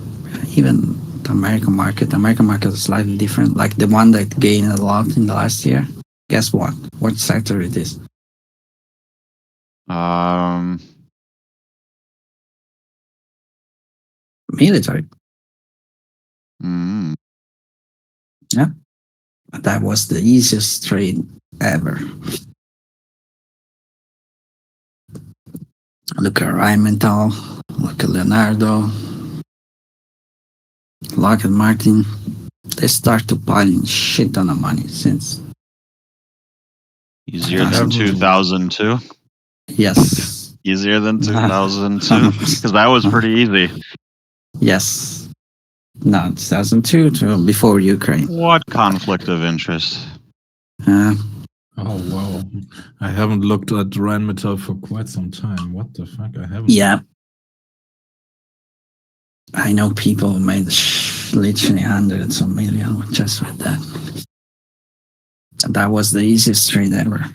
even the American market. The American market is slightly different. Like the one that gained a lot in the last year. Guess what? What sector it is? Military. Yeah. That was the easiest trade ever. Look at Rheinmetall, look at Leonardo, Lockheed Martin. They start to pile in shit ton of money since. Easier than 2002? Yes. Easier than 2002? Because that was pretty easy. Yes. No, 2002 to before Ukraine. What conflict of interest? Oh, wow. I haven't looked at Rheinmetall for quite some time. What the fuck? I haven't. Yeah. I know people made literally hundreds of millions just with that. That was the easiest trade ever.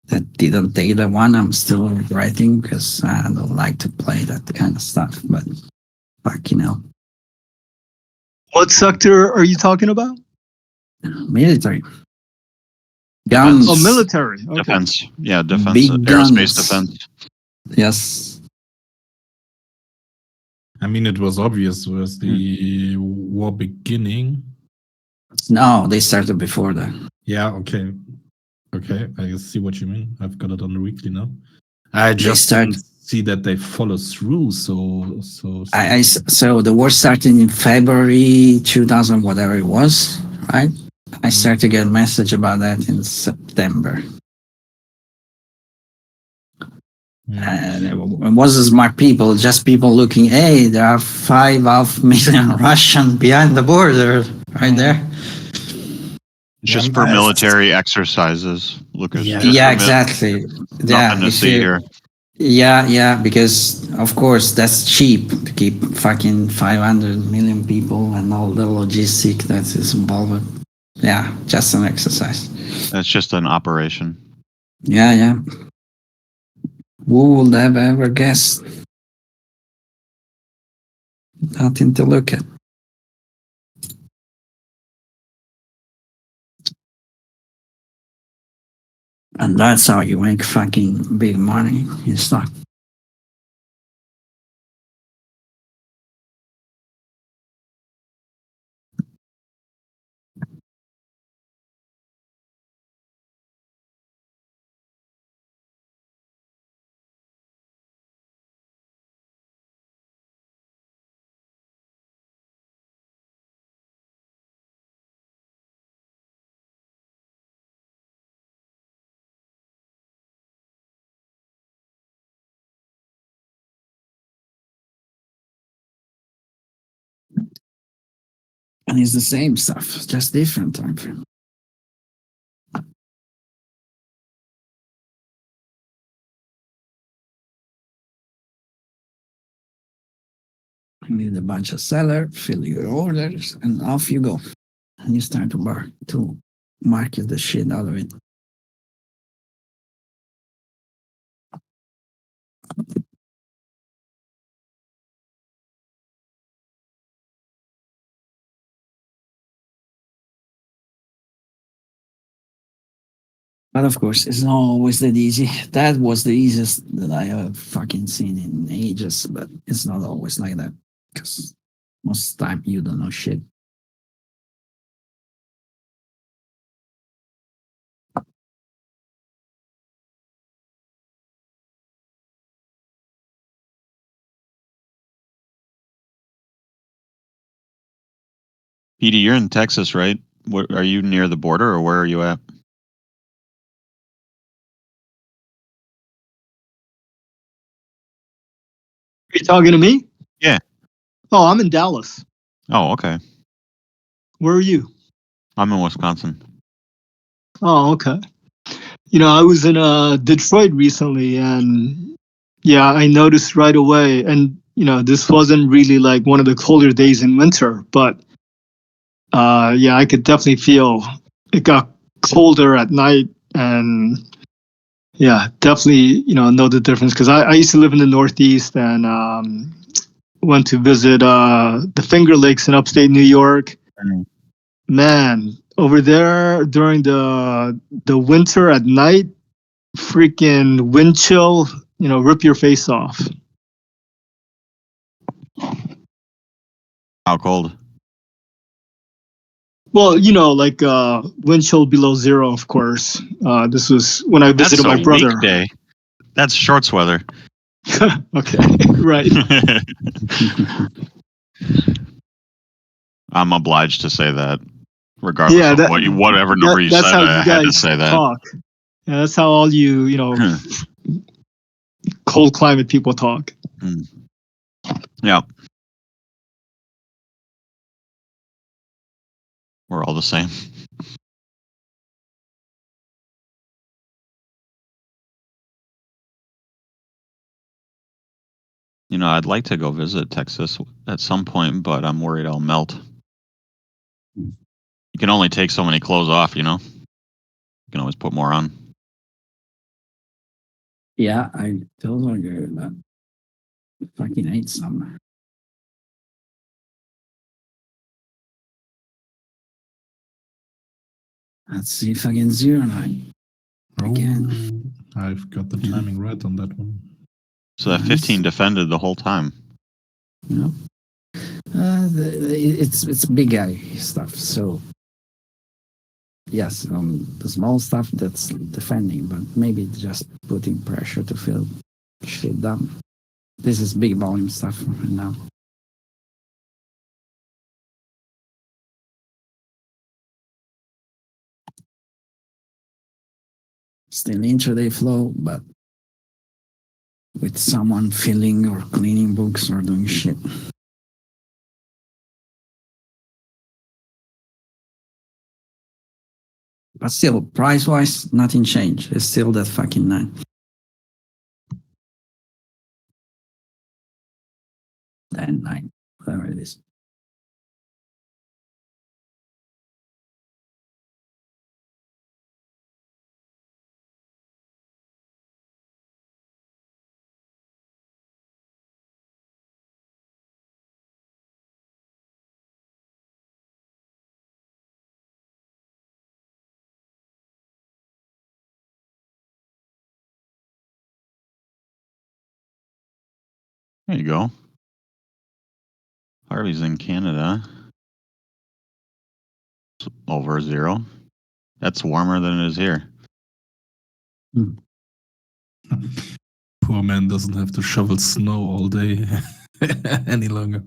That didn't take the one I'm still regretting because I don't like to play that kind of stuff. But fucking hell, What sector are you talking about? military guns. Oh, military. Okay. Defense. Yeah, defense. Big Aerospace guns. defense. Yes. I mean, it was obvious with the war beginning. No, they started before that. Yeah, okay. Okay, I see what you mean. I've got it on the weekly now. I just start- didn't see that they follow through. So So the war started in February 2000, whatever it was, right? I started to get a message about that in September. And it wasn't smart people, just people looking, hey, there are 5.5 million Russian behind the border right there. Just for military exercises, Lucas. Yeah. Just Yeah, for exactly. Nothing to if see you- here. Yeah, because of course that's cheap to keep fucking 500 million people and all the logistic that is involved. Yeah, just an exercise. That's just an operation. Yeah. Who would have ever guessed? Nothing to look at. And that's how you make fucking big money in stock. And it's the same stuff, just different time frame. You need a bunch of seller, fill your orders, and off you go. And you start to market the shit out of it. But of course, it's not always that easy. That was the easiest that I have fucking seen in ages, but it's not always like that. Because most of the time you don't know shit. Petey, you're in Texas, right? Are you near the border or where are you at? Are you talking to me? Yeah. Oh, I'm in Dallas. Oh, okay. Where are you? I'm in Wisconsin. Oh, okay. You know, I was in Detroit recently, and yeah, I noticed right away. And you know, this wasn't really like one of the colder days in winter, but yeah, I could definitely feel it got colder at night, and yeah, definitely, you know the difference because I used to live in the Northeast and went to visit the Finger Lakes in upstate New York. Mm. Man, over there during the winter at night, freaking wind chill, you know, rip your face off. How cold? Well, you know, like wind chill below zero, of course. This was when I That's visited a my brother. weekday. That's shorts weather. Okay, right. I'm obliged to say that, regardless Yeah, of that- whatever number you that's said. how I you had to guys say that. talk. Yeah, that's how all you know, cold climate people talk. Yeah. We're all the same. You know, I'd like to go visit Texas at some point, but I'm worried I'll melt. You can only take so many clothes off, you know? You can always put more on. Yeah, I totally agree with that. Fucking hate summer. Let's see if I can 09. Again. I've got the timing right on that one. So that Nice. 15 defended the whole time. You know, it's big guy stuff. So yes, the small stuff that's defending, but maybe just putting pressure to fill shit down. This is big volume stuff right now. Still intraday flow, but with someone filling or cleaning books or doing shit. But still, price-wise, nothing changed. It's still that fucking 9. Then 9, whatever it is. There you go. Harvey's in Canada. It's over 0. That's warmer than it is here. Poor man doesn't have to shovel snow all day any longer.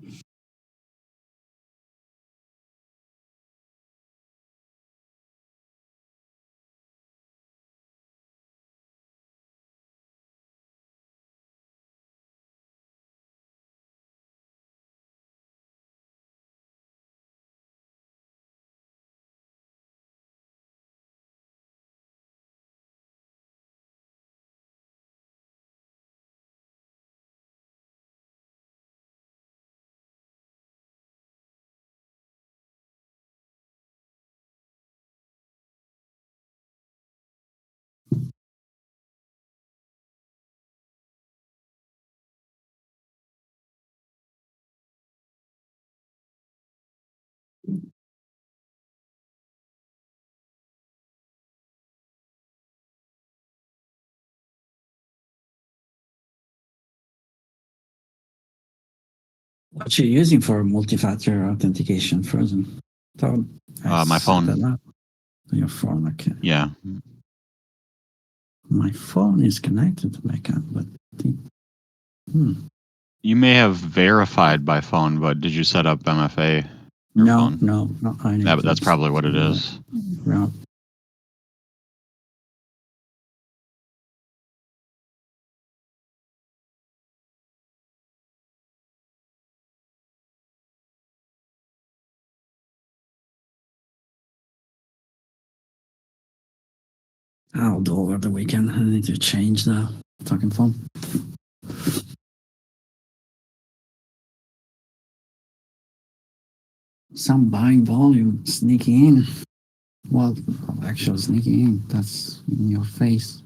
What you using for multi-factor authentication, Frozen? Thought I My set phone. that up. Your phone, okay. Yeah. My phone is connected to my account, but You may have verified by phone, but did you set up MFA? Your no, phone? no, I need That's to- probably what it is. No. I'll do over the weekend. I need to change the fucking phone. Some buying volume sneaking in. Well, actually sneaking in. That's in your face.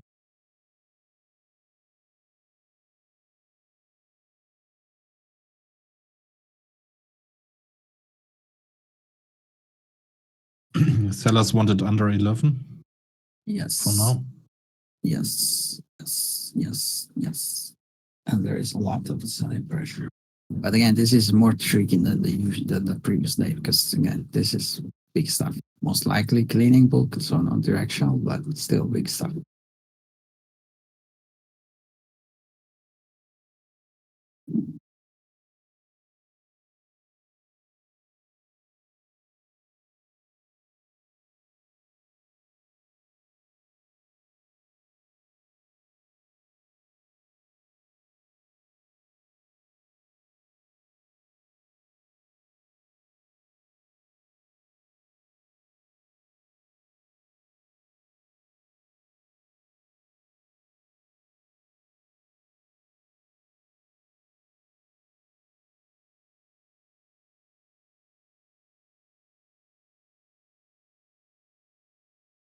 Sellers wanted under 11 Yes. for now. Yes. And there is a lot of selling pressure. But again, this is more tricky than the previous day because again, this is big stuff. Most likely cleaning book, so not directional, but still big stuff.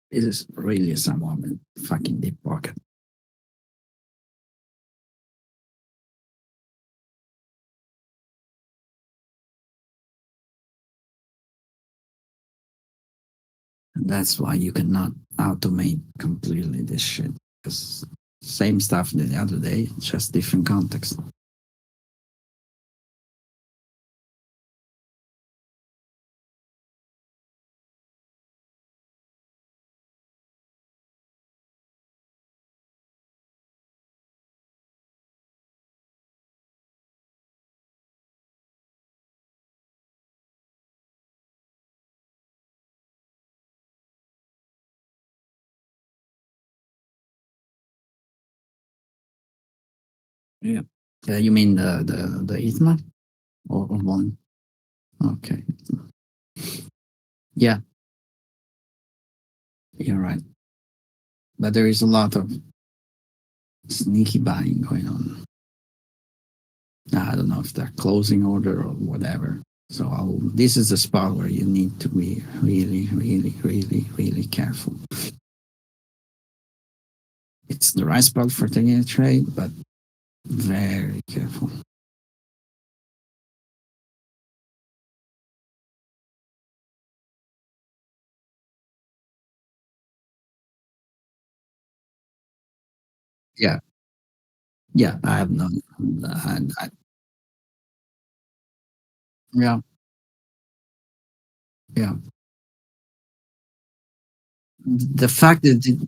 This is really someone with fucking deep pocket. And that's why you cannot automate completely this shit. Because same stuff the other day, just different context. Yeah. You mean the ITMA or one? Okay. Yeah, you're right. But there is a lot of sneaky buying going on. I don't know if they're closing order or whatever. So this is the spot where you need to be really, really, really, really careful. It's the right spot for taking a trade, but very careful. Yeah. Yeah, I have none. Yeah, yeah. The fact that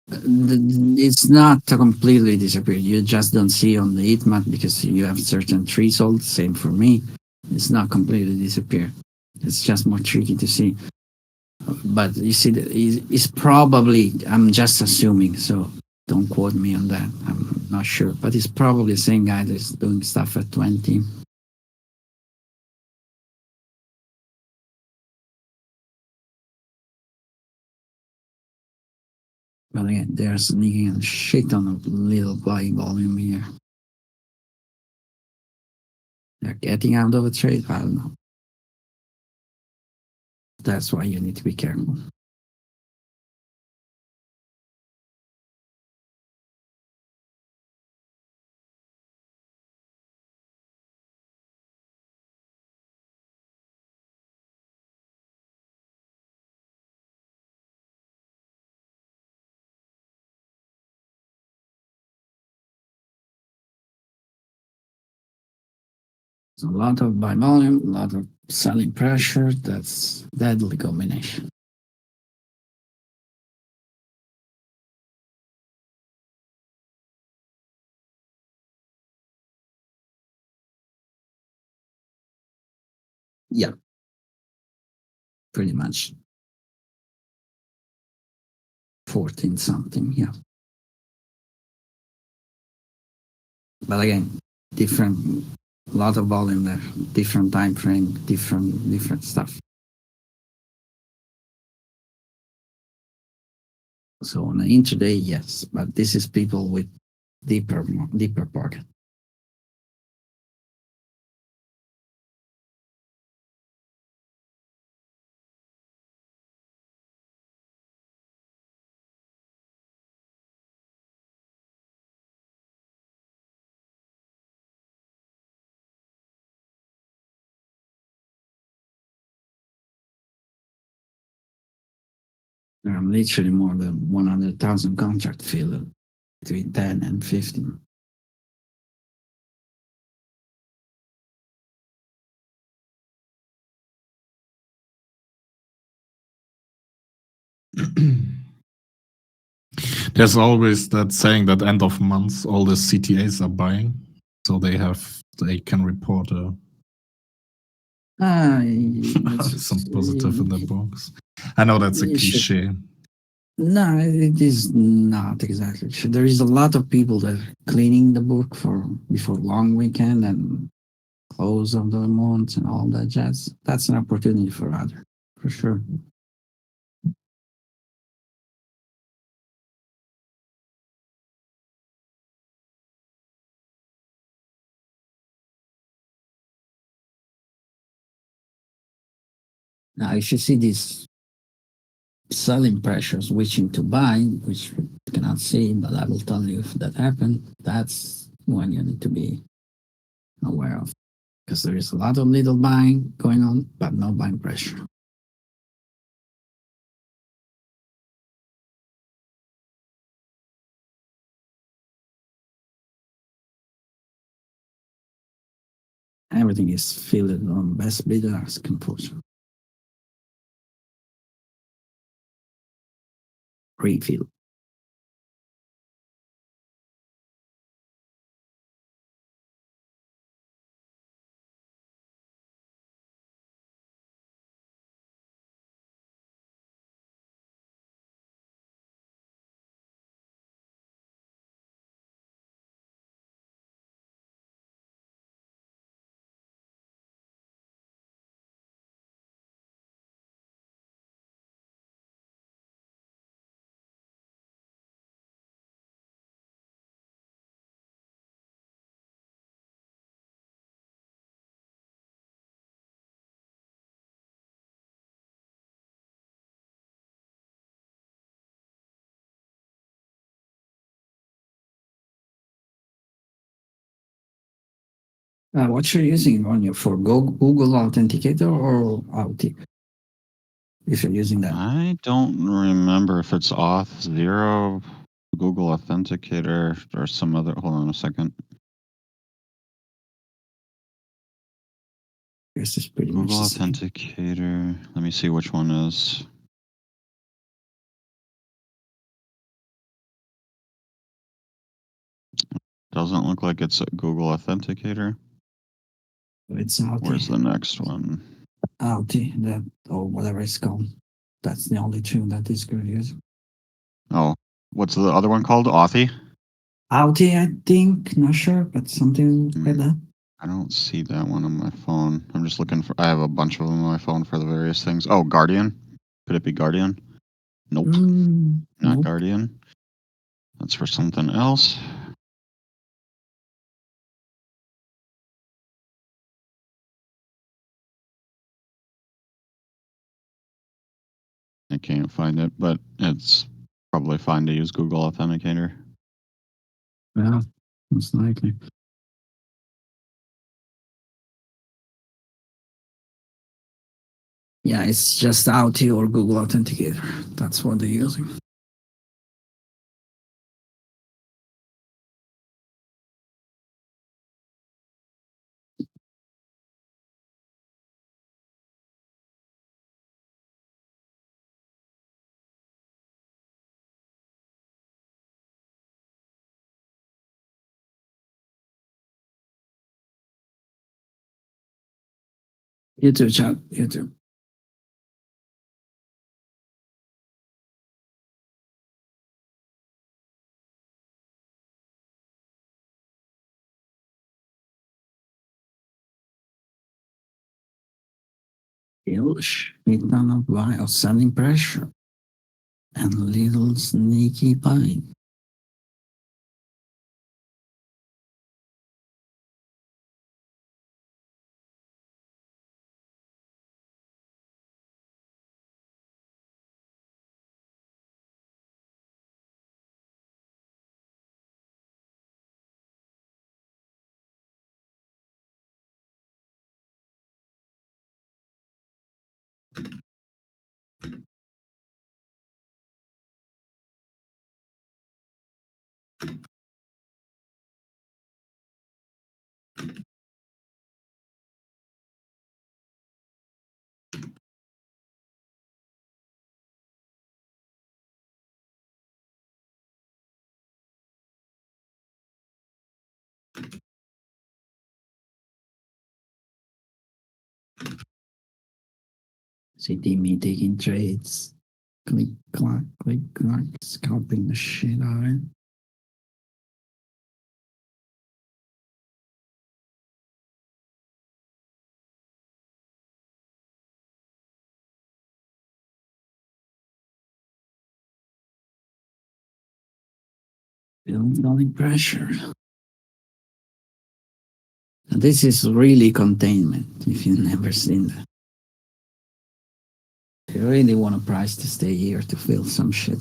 it's not completely disappeared. You just don't see on the heat map because you have certain thresholds. Same for me. It's not completely disappeared. It's just more tricky to see. But you see, it's probably, I'm just assuming, so don't quote me on that. I'm not sure. But it's probably the same guy that's doing stuff at 20. But again, they're sneaking a shit ton of little buying volume here. They're getting out of a trade. I don't know. That's why you need to be careful. A lot of buy volume, a lot of selling pressure. That's deadly combination. Yeah, pretty much 14 something. Yeah, but again, different, lot of volume there, different time frame, different stuff. So on an intraday, yes, but this is people with deeper pocket. There are literally more than 100,000 contract filled between 10 and 15. There's always that saying that end of month all the CTAs are buying, so they can report some positive in their books. I know that's a cliche. No, it is not exactly true. There is a lot of people that are cleaning the book for before long weekend and close of the month and all that jazz. That's an opportunity for other, for sure. Now, if you see this selling pressure switching to buying, which you cannot see, but I will tell you if that happened. That's when you need to be aware of, because there is a lot of little buying going on, but no buying pressure. Everything is filled on best bidder as composure. Refill. What you're using on your for Google Authenticator or Auth? If you're using that, I don't remember if it's Auth0, Google Authenticator, or some other. Hold on a second. this is pretty Google much the same. Authenticator. Let me see which one is. Doesn't look like it's a Google Authenticator. It's Auth. Where's the next one? Auth, that or whatever it's called. That's the only two that is good use. Oh, what's the other one called? Authy? Auth, I think, not sure, but something like that. I don't see that one on my phone. I'm just looking for. I have a bunch of them on my phone for the various things. Oh, Guardian. Could it be Guardian? Nope, not Nope. Guardian. That's for something else. I can't find it, but it's probably fine to use Google Authenticator. Yeah, most likely. Yeah, it's just Auth or Google Authenticator. That's what they're using. You too, chat. You too. Huge return of while selling pressure and little sneaky buying. See me taking trades. Click, clack, scalping the shit out of it. Building pressure. And this is really containment if you've never seen that. You really want a price to stay here to fill some shit.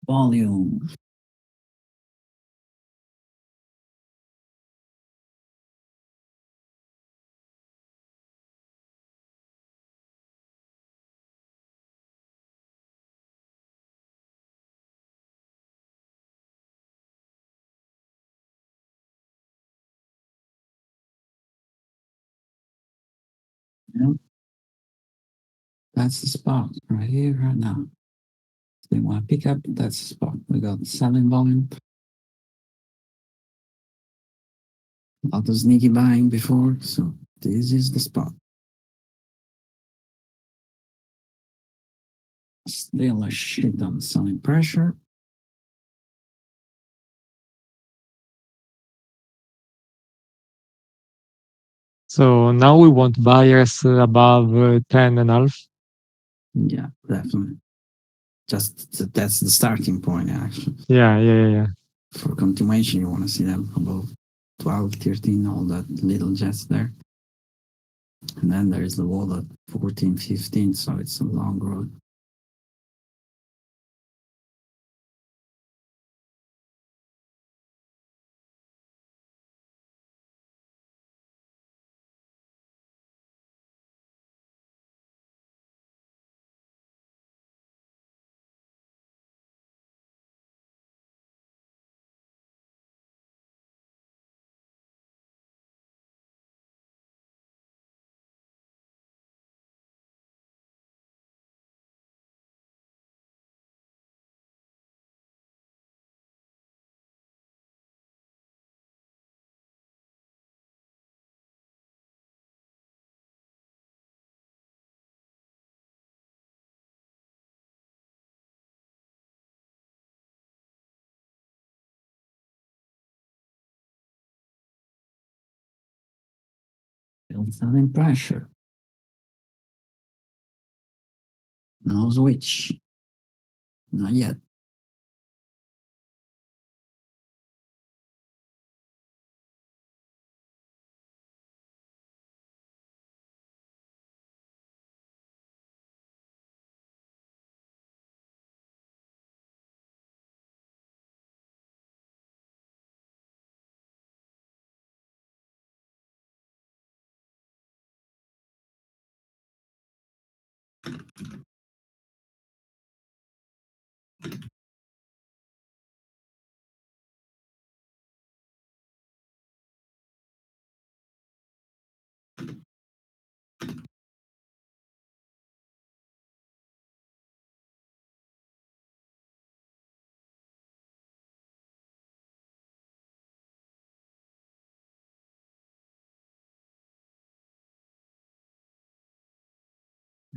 Volume. Yeah. That's the spot right here, right now. They want to pick up, that's the spot. We got selling volume. A lot of sneaky buying before, so this is the spot. Still a shit on selling pressure. So now we want buyers above 10.5. Yeah, definitely. Just that's the starting point, actually. Yeah. For continuation, you want to see them above 12, 13, all that little jets there. And then there's the wall at 14, 15, so it's a long road. Still selling pressure. No switch. Not yet.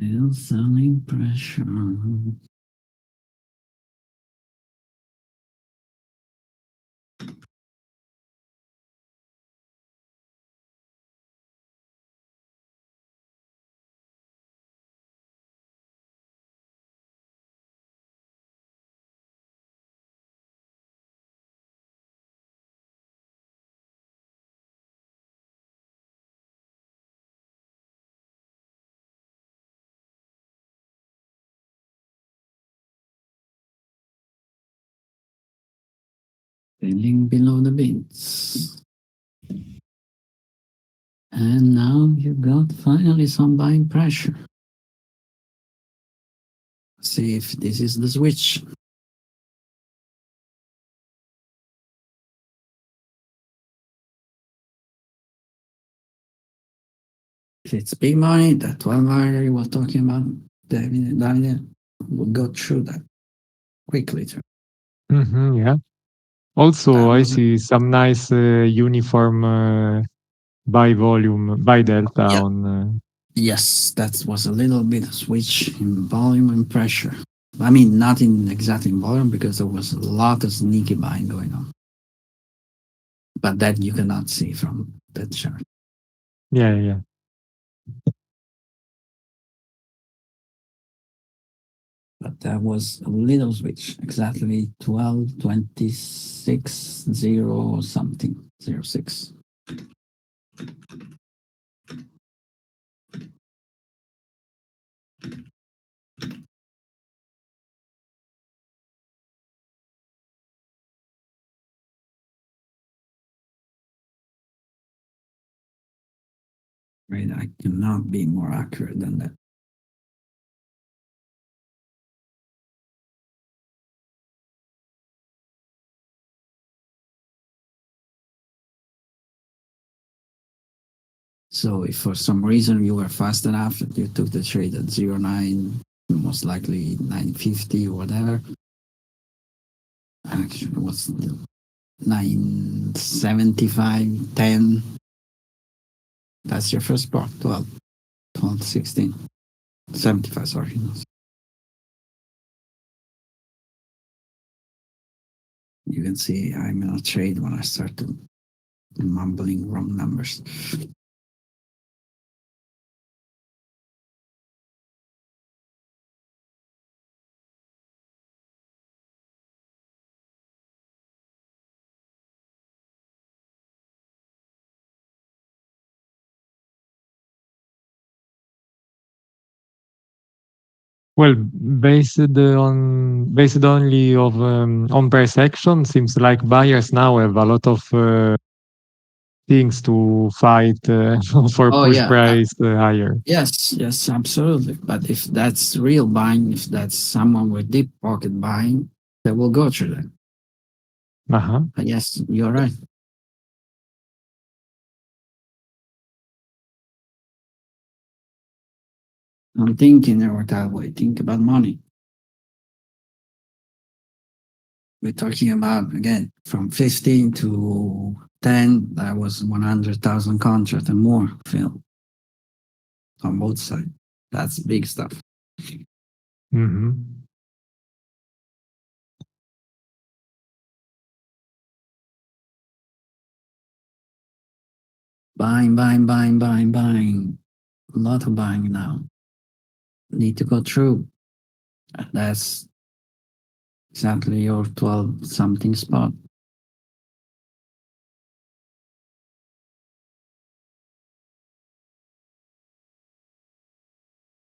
Still selling pressure. Filling below the bids. And now you got finally some buying pressure. See if this is the switch. if it's big money, that 12 hour you were talking about, David, we'll go through that quickly. Yeah. Also, I Um, see some nice uniform by volume, by delta Yeah. on. Yes, that was a little bit of switch in volume and pressure. I mean, not in exactly in volume because there was a lot of sneaky buying going on. But that you cannot see from that chart. Yeah. But that was a little switch, exactly 12, 26, 0 something, 06. Right, I cannot be more accurate than that. So if for some reason you were fast enough, you took the trade at 09, most likely 950 or whatever. Actually, what's the 975, 10? That's your first part, 12, 16, 75, sorry. You can see I'm in a trade when I started mumbling wrong numbers. Well, based only of on price action, seems like buyers now have a lot of things to fight for Oh, push yeah. price higher. Yes, absolutely. But if that's real buying, if that's someone with deep pocket buying, they will go through that. Uh-huh. Yes, you're right. I'm thinking about that way. Think about money. We're talking about, again, from 15 to 10, that was 100,000 contract and more, Phil, on both sides. That's big stuff. Mm-hmm. Buying. A lot of buying now. Need to go through. That's exactly your 12 something spot.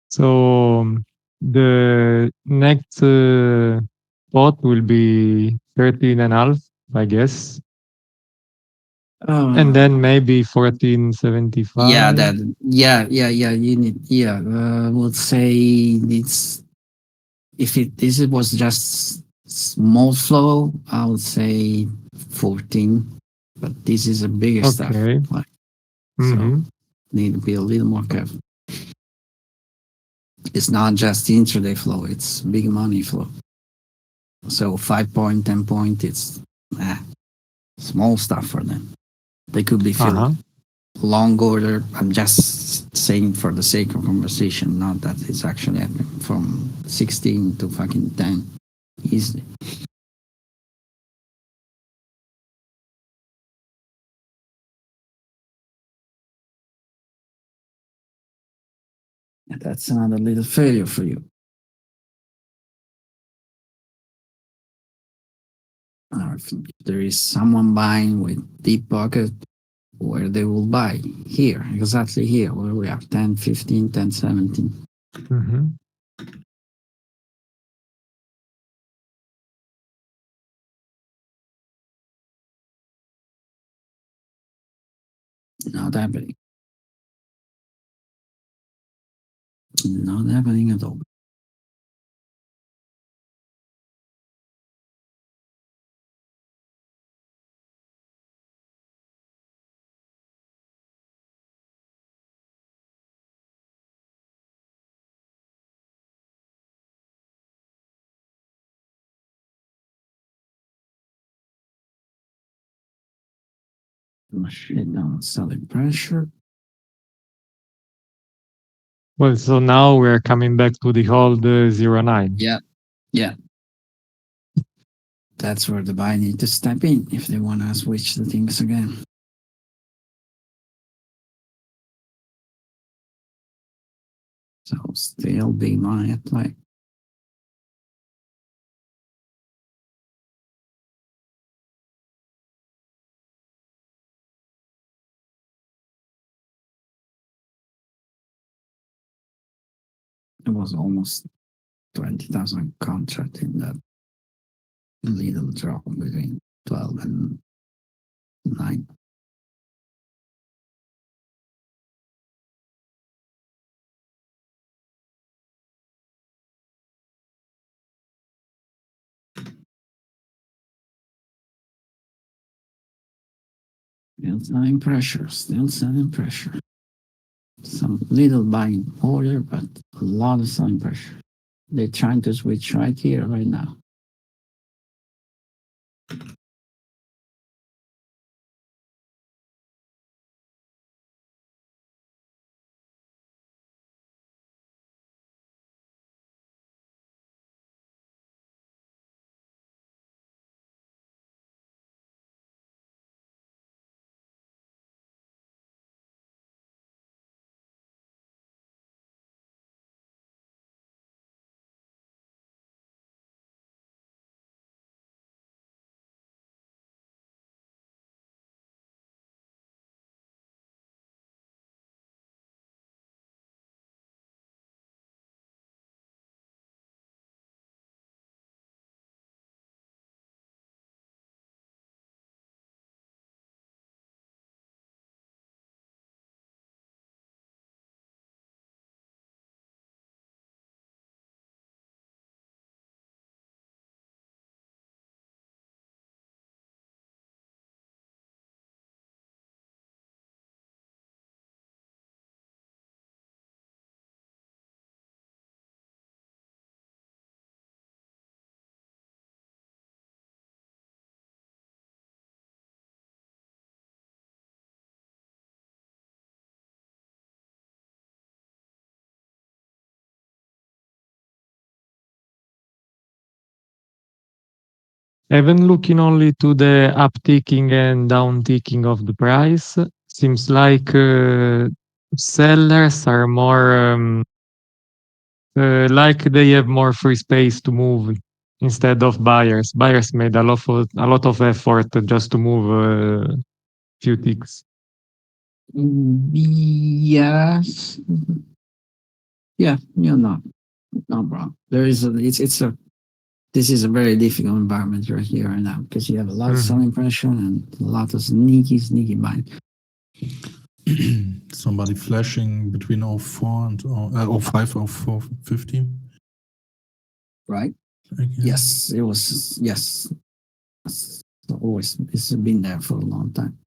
So the next spot will be 13 and a half, I guess. And then maybe 1475. Yeah, you need, would say it's, if this was just small flow, I would say 14, but this is a bigger stuff. Okay. Like, Mm-hmm. so need to be a little more careful. It's not just intraday flow, it's big money flow. So 5 point, 10 point, it's small stuff for them. They could be filled. Uh-huh. Long order. I'm just saying for the sake of conversation, not that it's actually happening from 16 to fucking 10 easily. And that's another little failure for you. If there is someone buying with deep pocket, where they will buy here, exactly here, where we are, 10, 15, 10, 17. Mm-hmm. Not happening. Not happening at all. Machine down selling pressure. Well, so now we're coming back to the hold 09. Yeah. That's where the buy need to step in if they want to switch the things again. So still big money at play. It was almost 20,000 contract in that little drop between 12 and 9. Still selling pressure. Some little buying order, but a lot of selling pressure. They're trying to switch right here, right now. Even looking only to the upticking and downticking of the price, seems like sellers are more like they have more free space to move instead of buyers. Buyers made a lot of effort just to move few ticks. Yes. Yeah, you're not wrong. There is this is a very difficult environment right here right now because you have a lot of selling pressure and a lot of sneaky buying. Somebody flashing between 04 and 05, 04, 15. Right? Again. Yes, it was. Yes, it's always. It's been there for a long time.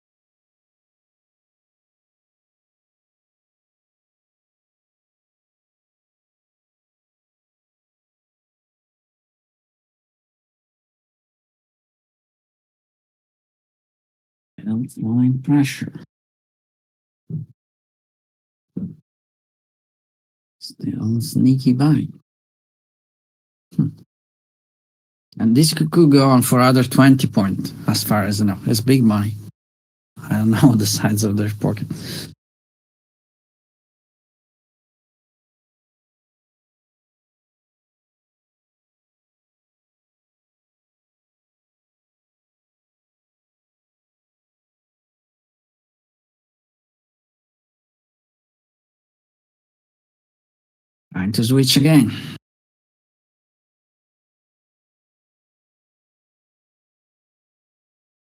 Line pressure. Still sneaky buying. And this could go on for other 20 points, as far as I know. It's big money. I don't know the size of their pocket. Trying to switch again.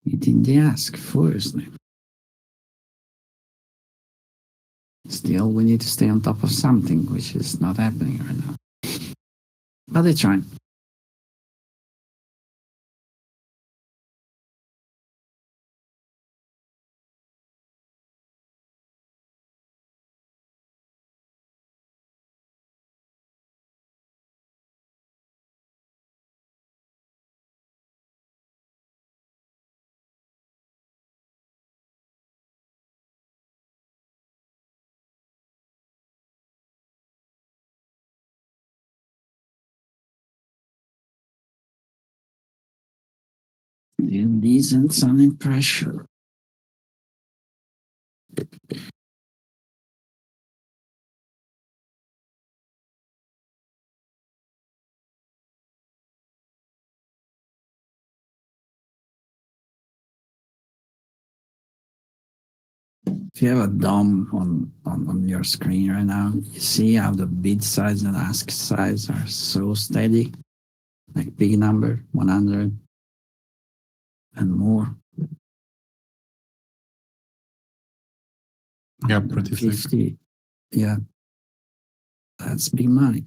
Eating the ask, furiously. Still, we need to stay on top of something, which is not happening right now. But they're trying. Decent selling pressure. If you have a DOM on your screen right now, you see how the bid size and ask size are so steady, like big number, 100 and more. Yeah, pretty thick. 50. Yeah, that's big money.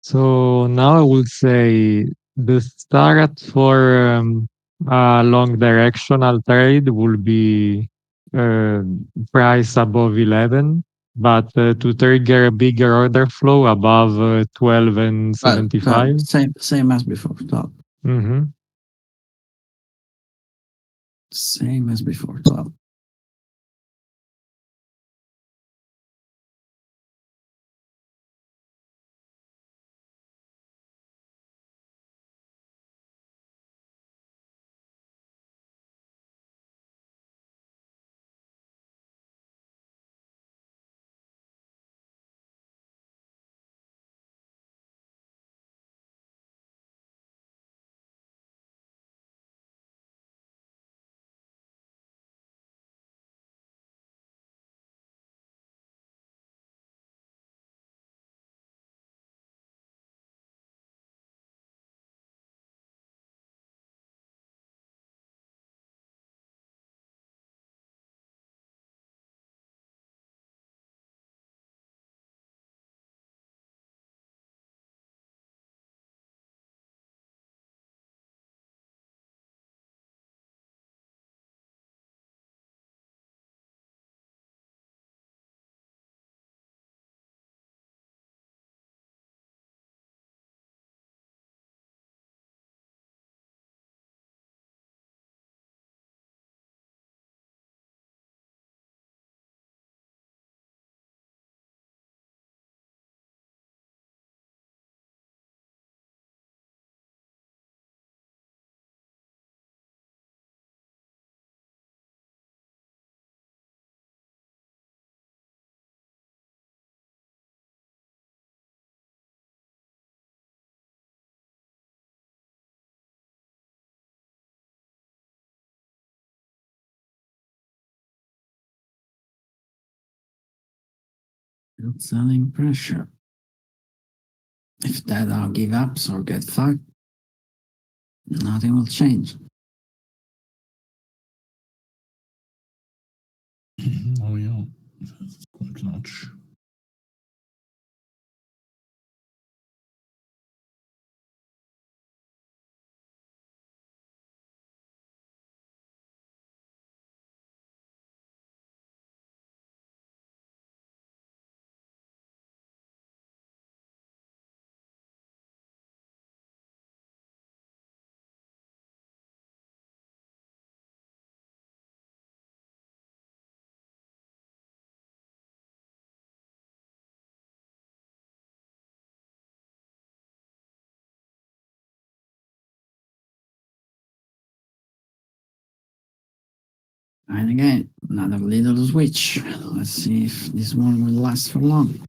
So now I would say the start for a long directional trade will be price above 11, but to trigger a bigger order flow above 12 and 75. Same as before. 12. Mm-hmm. Same as before. 12. Selling pressure. If that all give up or get fucked, nothing will change. Oh yeah, that's quite large. And again, another little switch. Let's see if this one will last for long.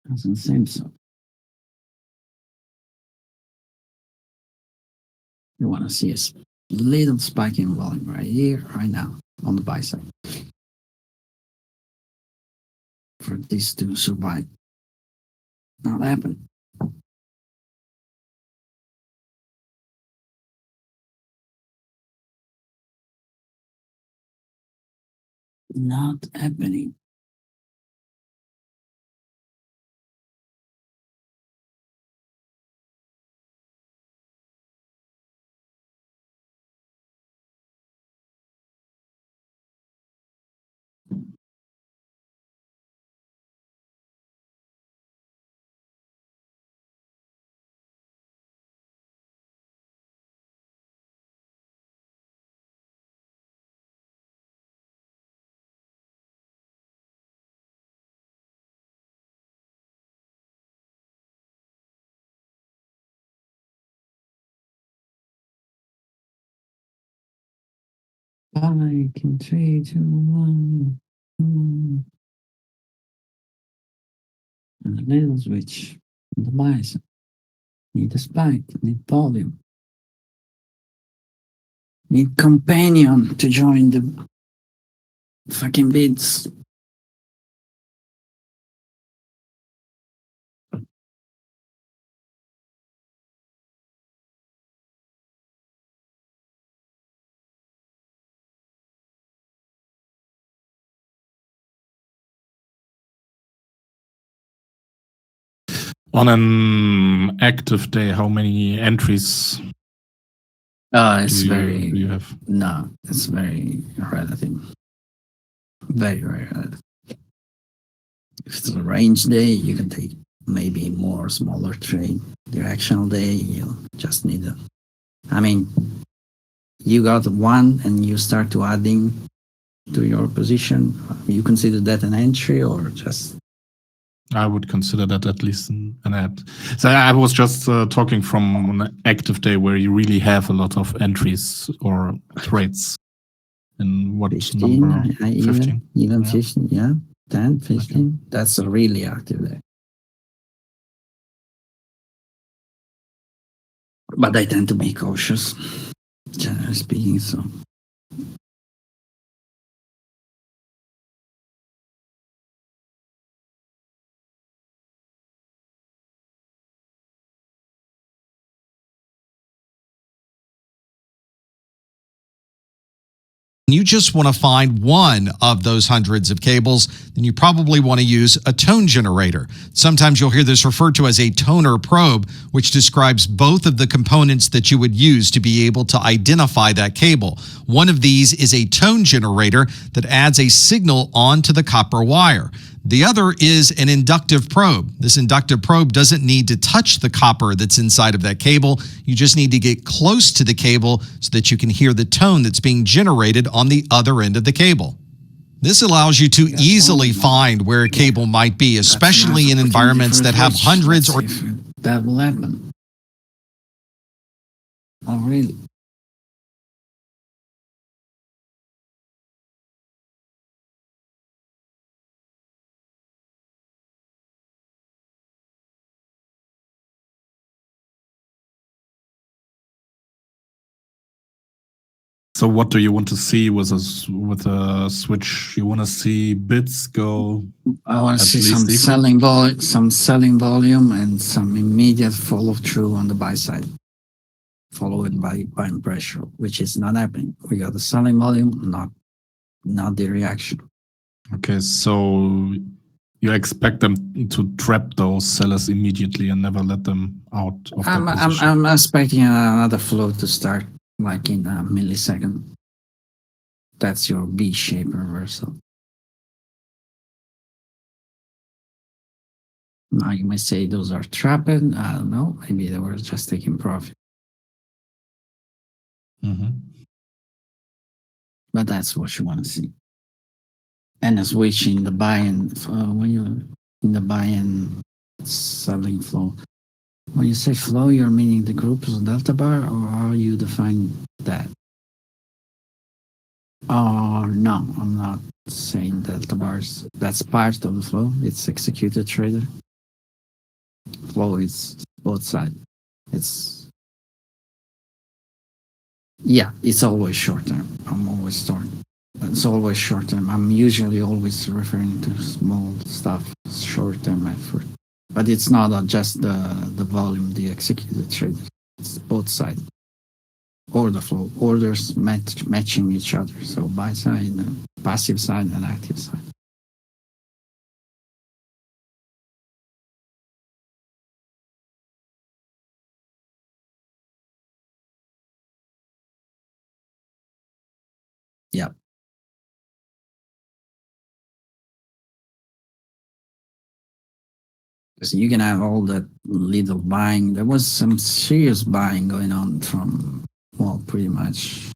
Doesn't seem so. You want to see a little spike in volume right here, right now, on the buy side. For this to survive. Not happen. Not happening. I can 3, 2, 1. And a little switch. The bison. Need a spike. Need volume. Need companion to join the fucking bids. On an active day, how many entries It's do very you have? no. It's very relative. Very relative. If it's a range day, you can take maybe more smaller trade. Directional day, you just need a. I mean, you got one and you start to adding to your position. You consider that an entry or just? I would consider that at least an ad. So I was just talking from an active day where you really have a lot of entries or trades. In what 15, number? 15? Even Yeah. 15, yeah. 10, 15. That's a really active day. But I tend to be cautious, generally speaking, so. You just want to find one of those hundreds of cables, then you probably want to use a tone generator. Sometimes you'll hear this referred to as a toner probe, which describes both of the components that you would use to be able to identify that cable. One of these is a tone generator that adds a signal onto the copper wire. The other is an inductive probe. This inductive probe doesn't need to touch the copper that's inside of that cable. You just need to get close to the cable so that you can hear the tone that's being generated on the other end of the cable. This allows you to easily find where a cable might be, especially in environments that have hundreds or... That will happen. Oh, really? So what do you want to see with a switch? You want to see bits go? I want to At see least some equal? some selling volume and some immediate follow through on the buy side, followed by buying pressure, which is not happening. We got the selling volume, not the reaction. Okay, so you expect them to trap those sellers immediately and never let them out of their position. I'm expecting another flow to start like in a millisecond. That's your V-shape reversal. Now you might say those are trapped. I don't know. Maybe they were just taking profit. But that's what you want to see. And a switch in the buy-in, when you're in the buy-in selling flow. When you say flow, you're meaning the groups of delta bar, or how you define that? No, I'm not saying delta bars. That's part of the flow. It's executed trader. Flow is both sides. It's always short term. I'm always starting. It's always short term. I'm usually always referring to small stuff, short term effort. But it's not just the volume, the executed trade. It's both sides. Order flow, orders matching each other. So buy side, passive side, and active side. Yeah. Because you can have all that little buying. There was some serious buying going on from, well, pretty much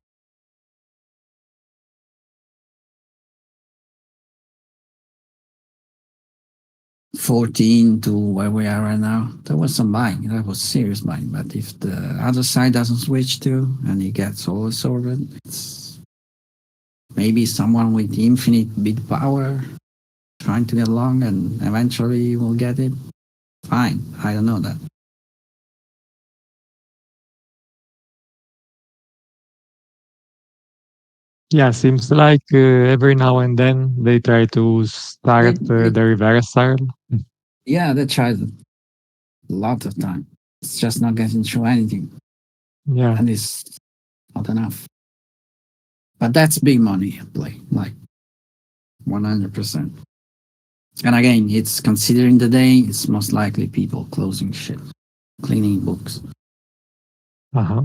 14 to where we are right now. There was some buying. That was serious buying. But if the other side doesn't switch to and it gets all absorbed, it's maybe someone with infinite bid power trying to get long and eventually will get it. Fine. I don't know that. Yeah, seems like every now and then they try to start the reversal. Yeah, they tried a lot of time. It's just not getting through anything. Yeah. And it's not enough. But that's big money at play, like 100%. And again, it's considering the day, it's most likely people closing shit, cleaning books. Uh-huh.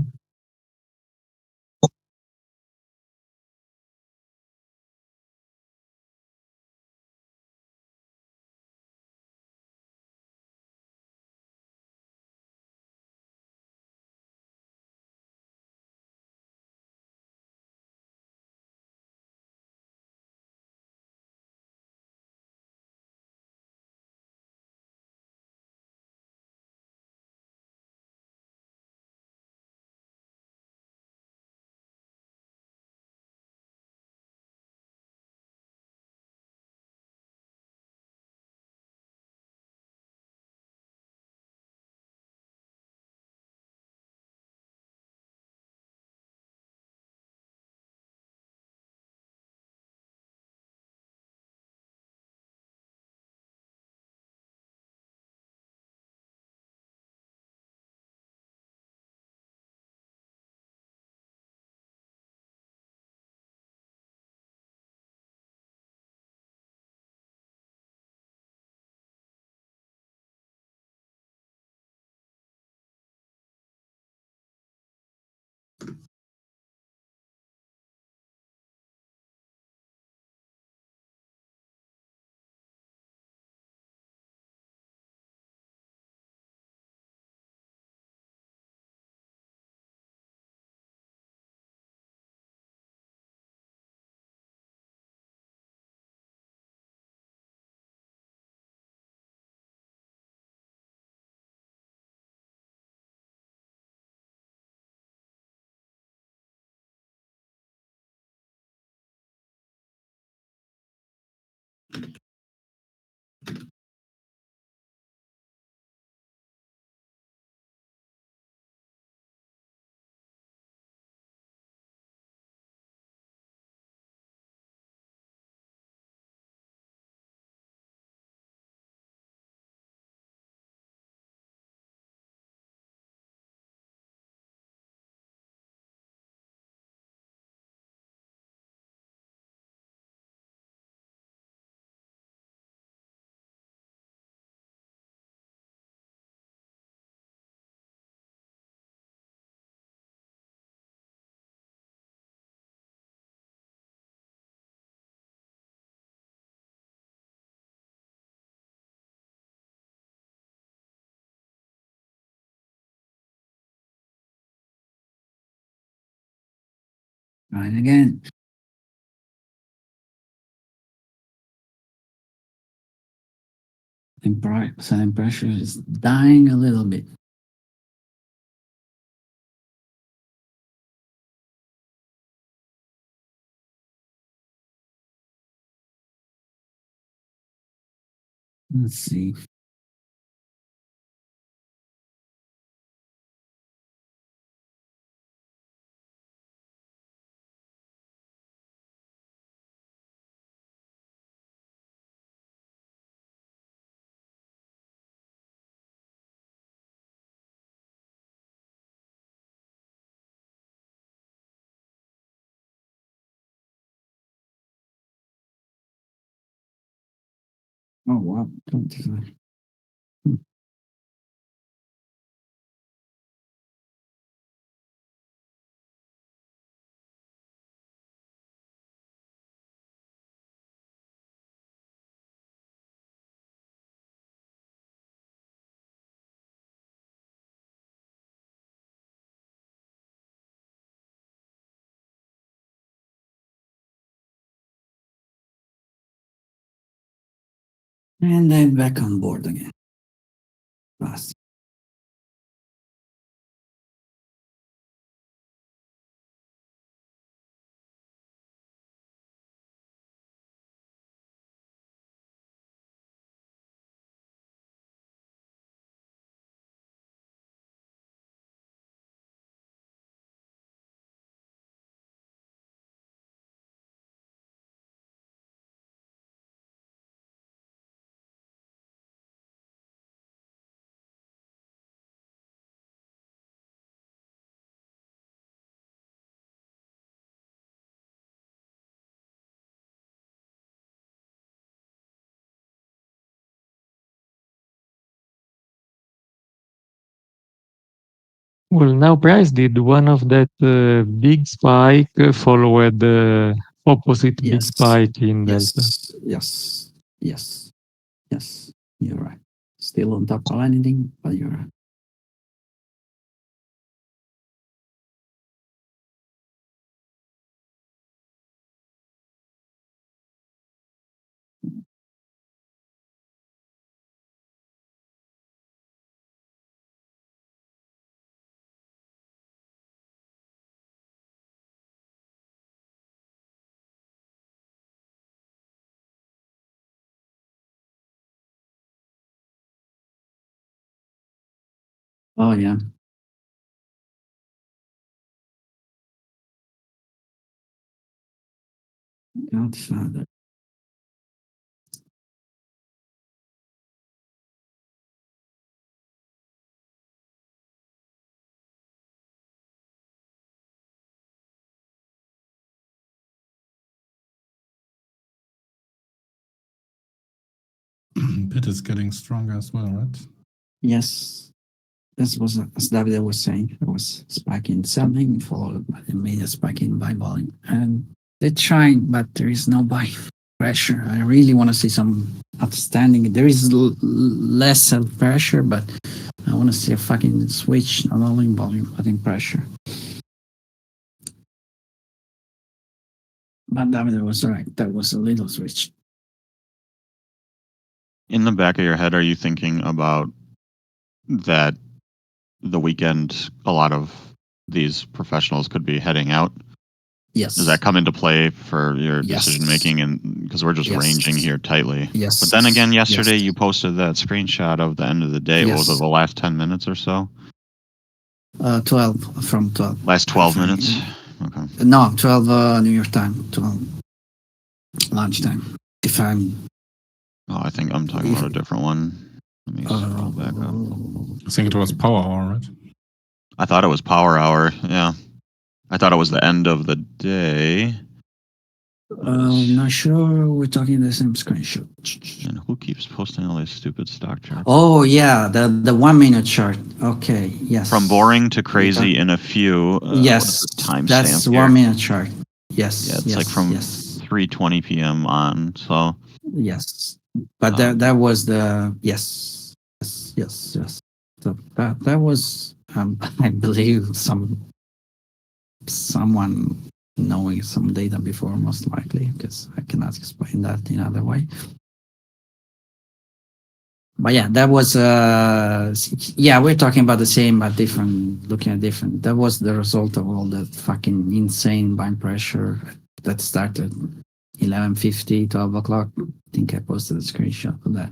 Right again. Selling pressure is dying a little bit. Let's see. Oh, wow. 25. And then back on board again. Fast. Well, now price did one of that big spike followed the opposite big Yes. spike in Delta. Yes. You're right. Still on top of anything, but you're right. Oh, yeah. Godfather. Bit is getting stronger as well, right? Yes. This was, as David was saying, it was spiking selling, followed by the immediate spiking buy volume. And they're trying, but there is no buy pressure. I really want to see some outstanding. There is less sell pressure, but I want to see a fucking switch, not only in volume, but in pressure. But David was right. That was a little switch. In the back of your head, are you thinking about that the weekend, a lot of these professionals could be heading out? Yes. Does that come into play for your Yes. decision making? And because we're just Yes. ranging here tightly. Yes. But then again, yesterday Yes. you posted that screenshot of the end of the day. What was Yes. it, the last 10 minutes or so? 12 from 12. Last 12 From- minutes? Okay. No, 12 New York time, 12 lunchtime. If I'm Oh, I think I'm talking about a different one. Let me scroll back up. I think it was power hour, right? I thought it was power hour. Yeah. I thought it was the end of the day. Not sure we're talking the same screenshot. And who keeps posting all these stupid stock charts? Oh yeah, the 1 minute chart. Okay, yes. From boring to crazy in a few. Yes, that's 1 minute chart. Yes. Yeah, it's yes, like from yes, 3:20 p.m. on. So yes. But that was the yes. So that was I believe someone knowing some data before, most likely, because I cannot explain that in other way. But yeah, that was yeah, we're talking about the same but different, looking at different. That was the result of all that fucking insane buying pressure that started 11:50, 12 o'clock. I think I posted a screenshot of that.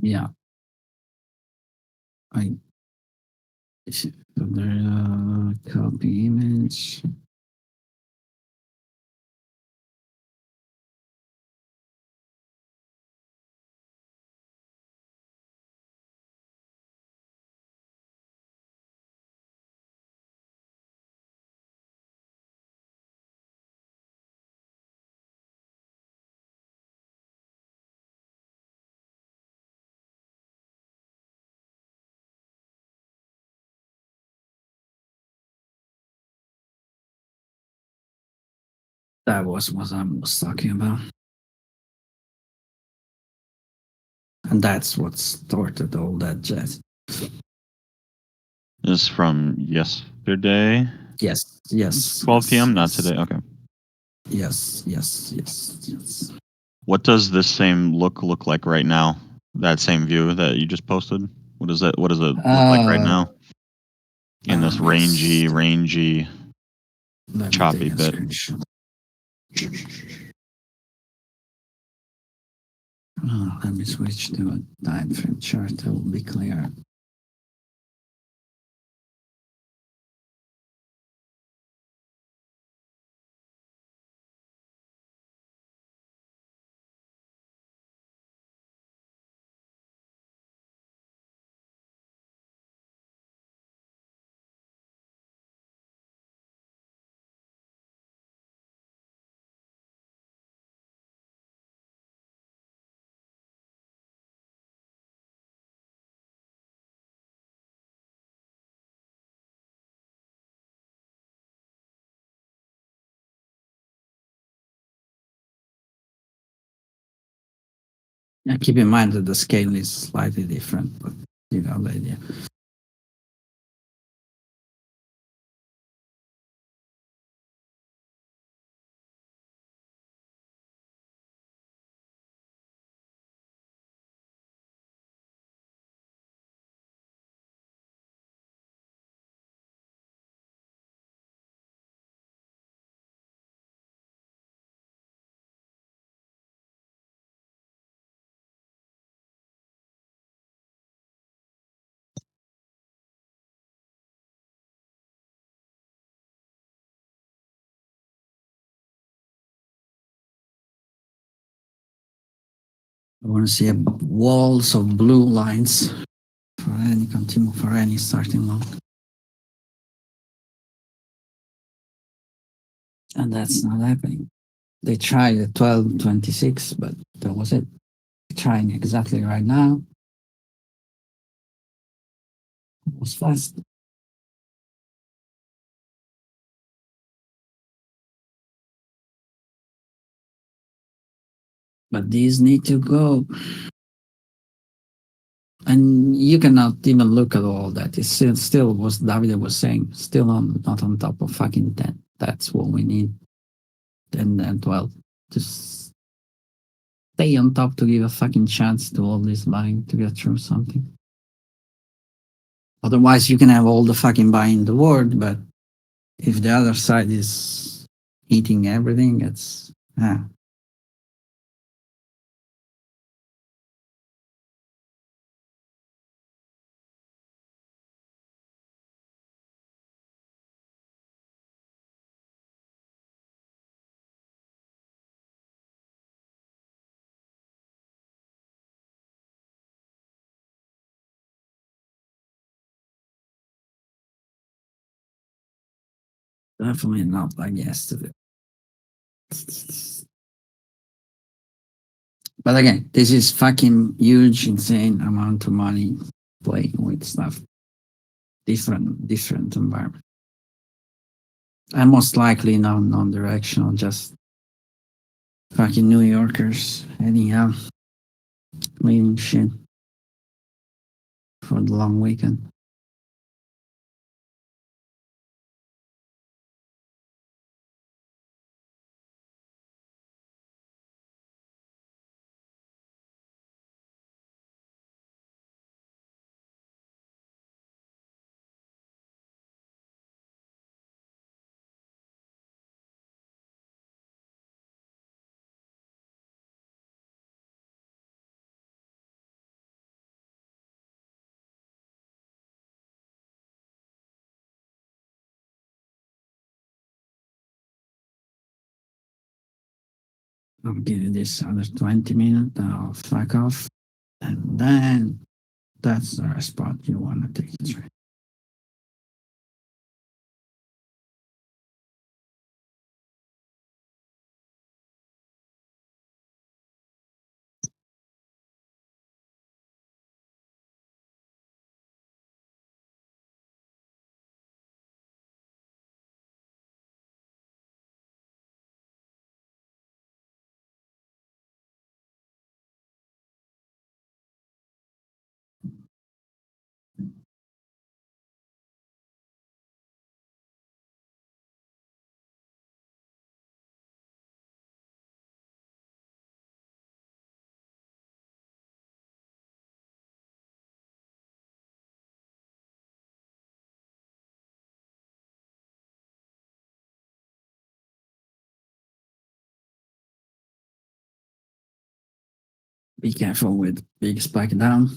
Yeah. Copy image. That was what I was talking about. And that's what started all that jazz. This is from yesterday, Yes, yes. 12 yes, p.m. Not yes. today. Okay. Yes, yes, yes, yes. What does this same look like right now? That same view that you just posted. What does it look like right now? In this rangy, Let me choppy take a bit. screenshot. Let me switch to a time frame chart that will be clear. Now keep in mind that the scale is slightly different, but you know the idea. I want to see walls of blue lines for any continue for any starting long. And that's not happening. They tried at 12.26, but that was it. Trying exactly right now. It was fast. But these need to go. And you cannot even look at all that. It's still was Davide was saying, still not on top of fucking 10. That's what we need. 10 and 12. Just stay on top to give a fucking chance to all this buying to get through something. Otherwise, you can have all the fucking buying in the world, but if the other side is eating everything, it's definitely not like yesterday. But again, this is fucking huge, insane amount of money playing with stuff. Different environment. And most likely non-directional, just fucking New Yorkers anyhow, leaving shit for the long weekend. I'll give you this other 20 minutes. I'll fuck off. And then that's the spot you want to take a trade. Be careful with big spike down.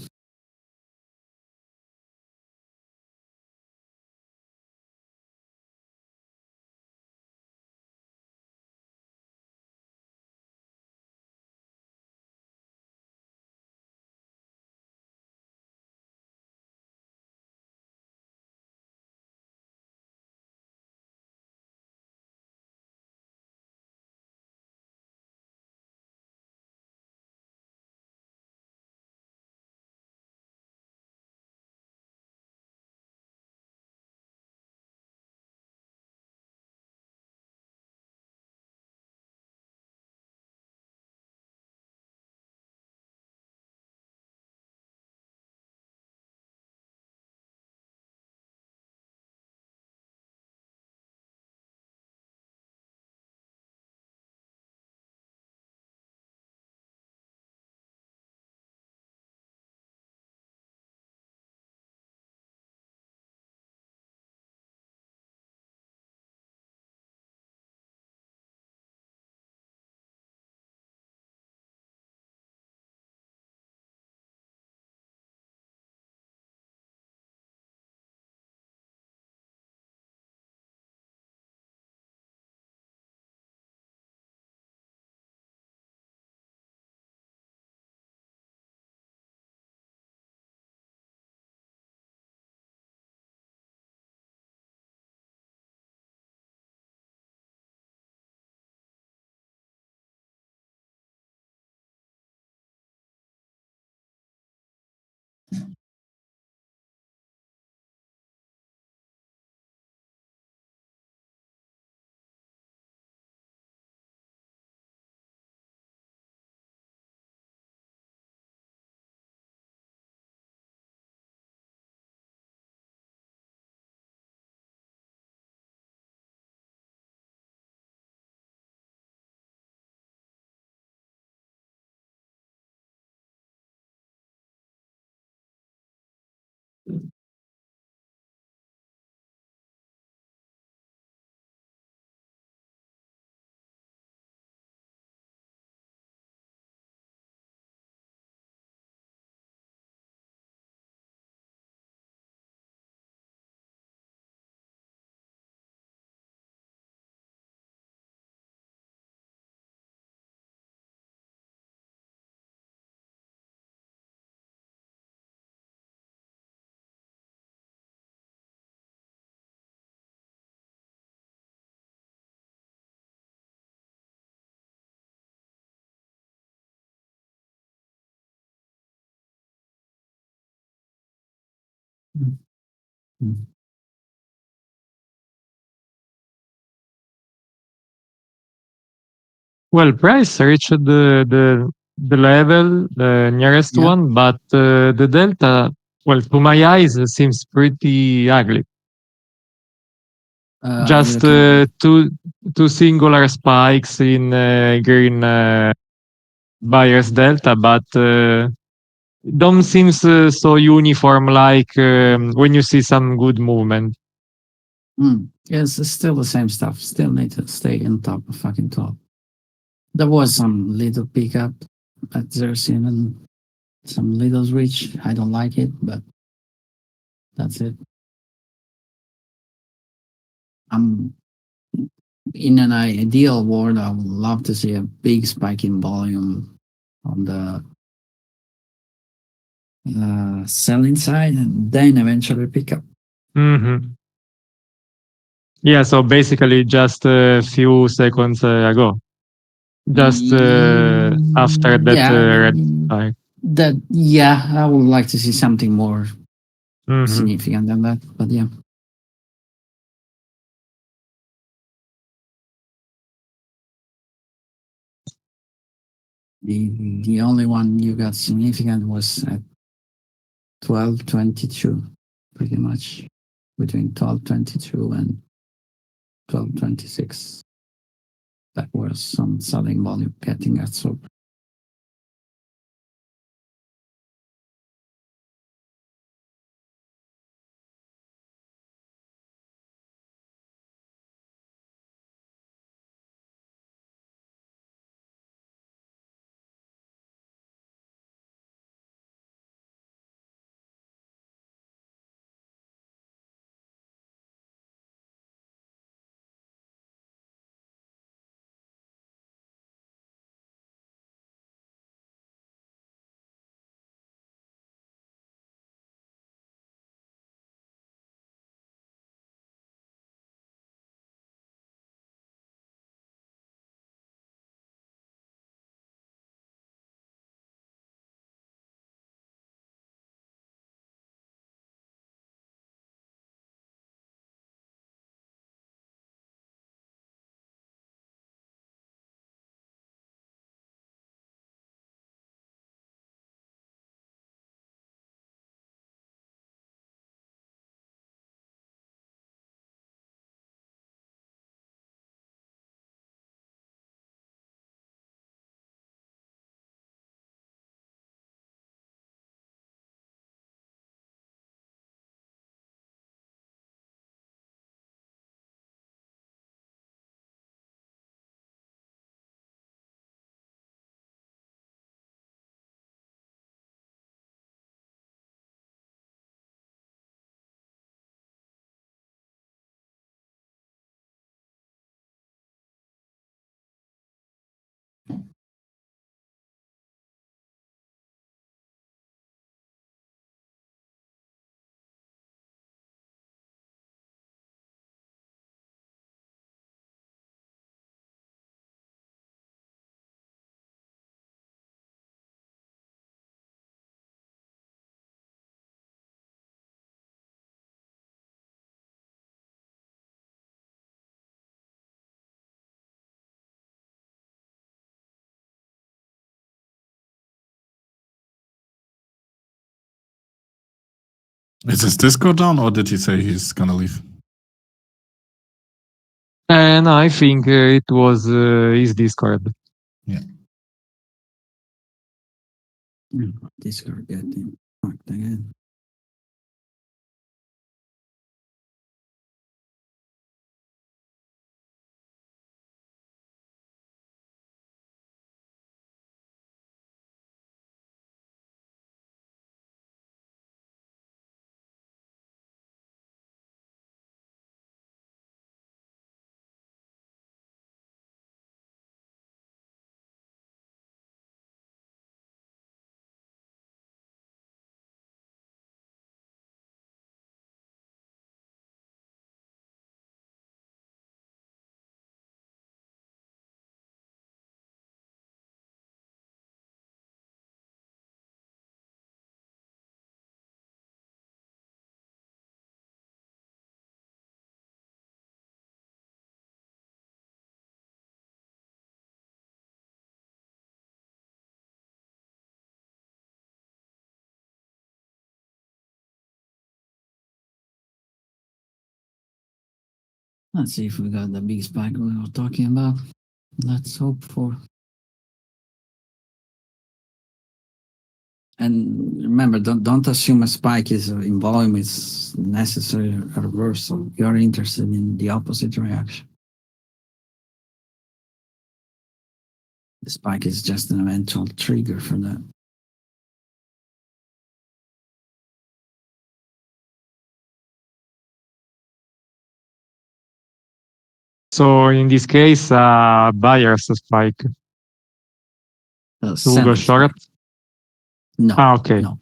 Well, Price reached the level, the nearest Yeah. one, but the delta, well, to my eyes, seems pretty ugly. You Just can, two singular spikes in green buyer's delta, but don't seems so uniform like when you see some good movement. yes, it's still the same stuff. Still need to stay on top of fucking top. There was some little pickup at 0 and some little reach. I don't like it, but that's it. I'm in an ideal world. I would love to see a big spike in volume on the selling side, and then eventually pick up. Mm-hmm. Yeah, so basically just a few seconds ago, just after that Yeah, red spike. that yeah, I would like to see something more Mhm. significant than that. But yeah, the only one you got significant was at 12.22, pretty much between 12.22 and 12.26. That was some selling volume getting at so Is his Discord down, or did he say he's gonna leave? And I think it was his Discord. Discord getting fucked again. Let's see if we got the big spike we were talking about. Let's hope for. And remember, don't assume a spike is in volume is necessary a reversal. You're interested in the opposite reaction. The spike is just an eventual trigger for that. So in this case, buyer's spike to go Selling short. spike. No. Okay. No.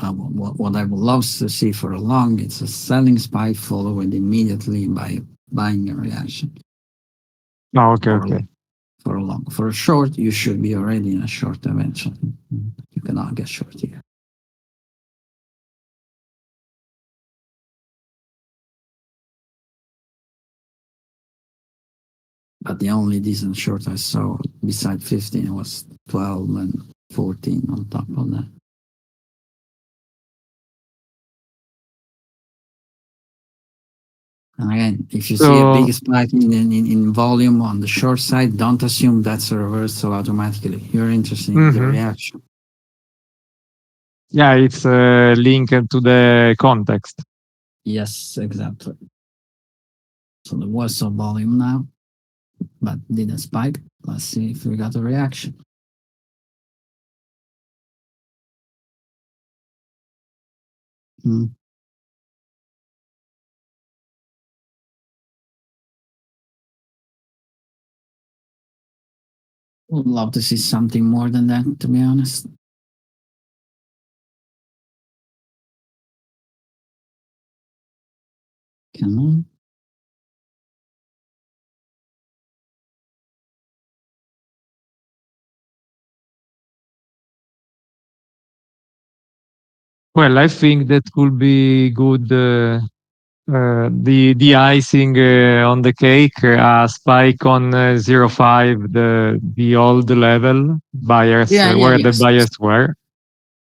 What I would love to see for a long, it's a selling spike followed immediately by buying a reaction. Okay. For a Okay. long- For a long. For a short, you should be already in a short eventually. You cannot get short here. But the only decent short I saw beside 15 was 12 and 14 on top of that. And again, if you see a big spike in volume on the short side, don't assume that's a reversal automatically. You're interested in the reaction. Yeah, it's linked to the context. Yes, exactly. So there was some volume now, but didn't spike. Let's see if we got a reaction. Would love to see something more than that, to be honest. Come on. Well, I think that could be good. The icing on the cake, a spike on 0.5, the old level buyers where the Yes. buyers were,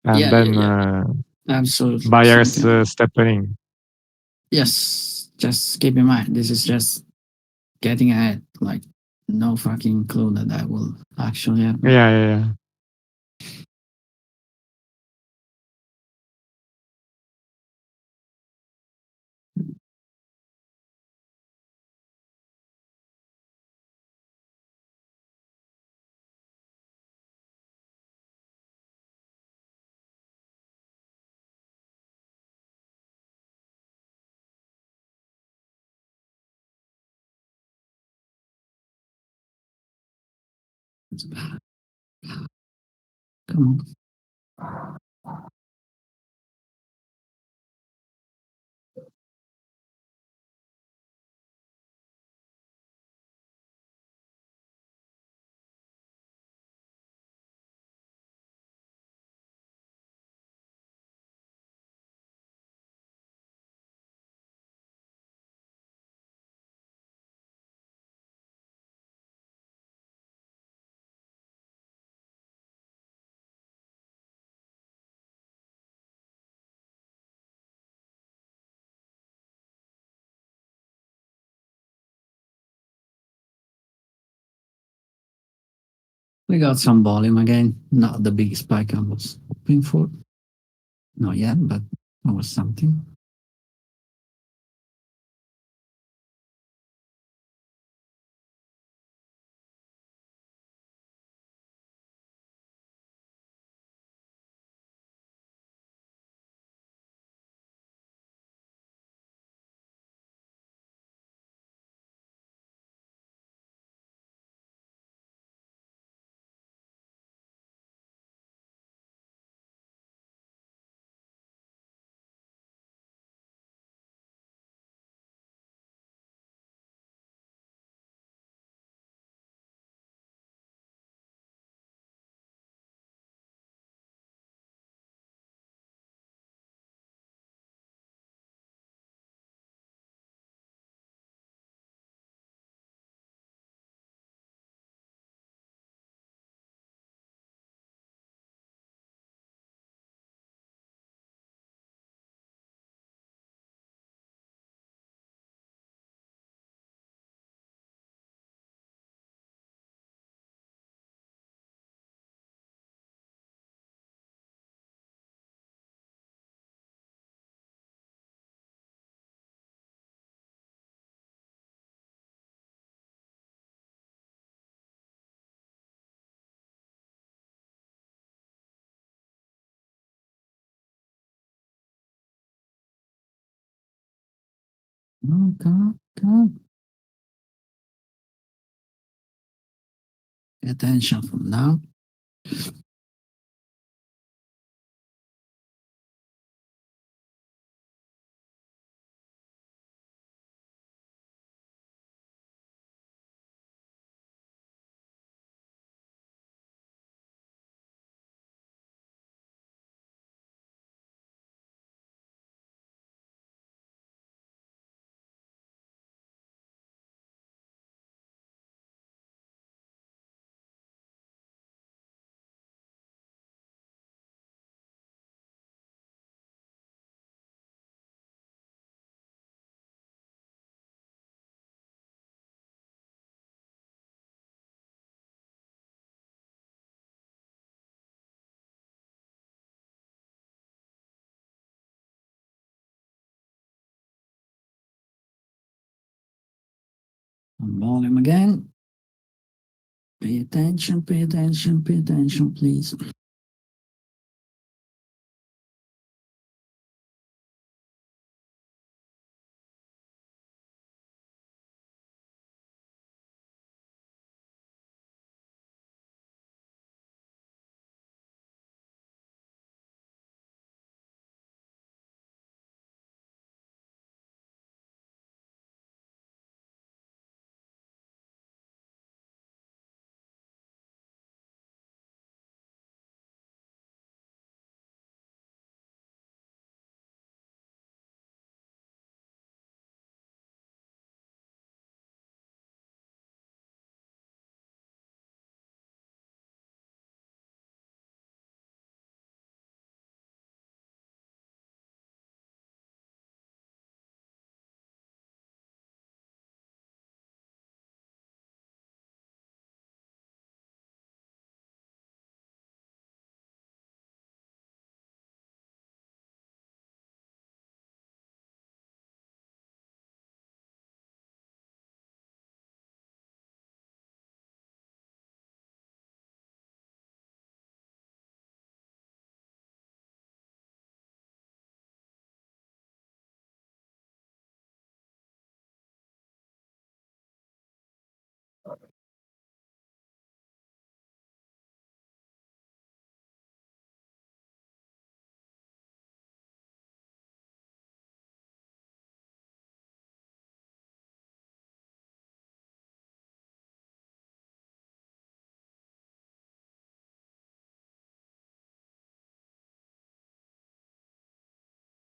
and then Absolutely. buyers Something like stepping in. yes, just keep in mind, this is just getting ahead. Like, no fucking clue that will actually happen. Yeah. It's bad. Come on. We got some volume again. Not the big spike I was hoping for. Not yet, but that was something. Oh, God. Pay attention from now. Volume again. Pay attention, please.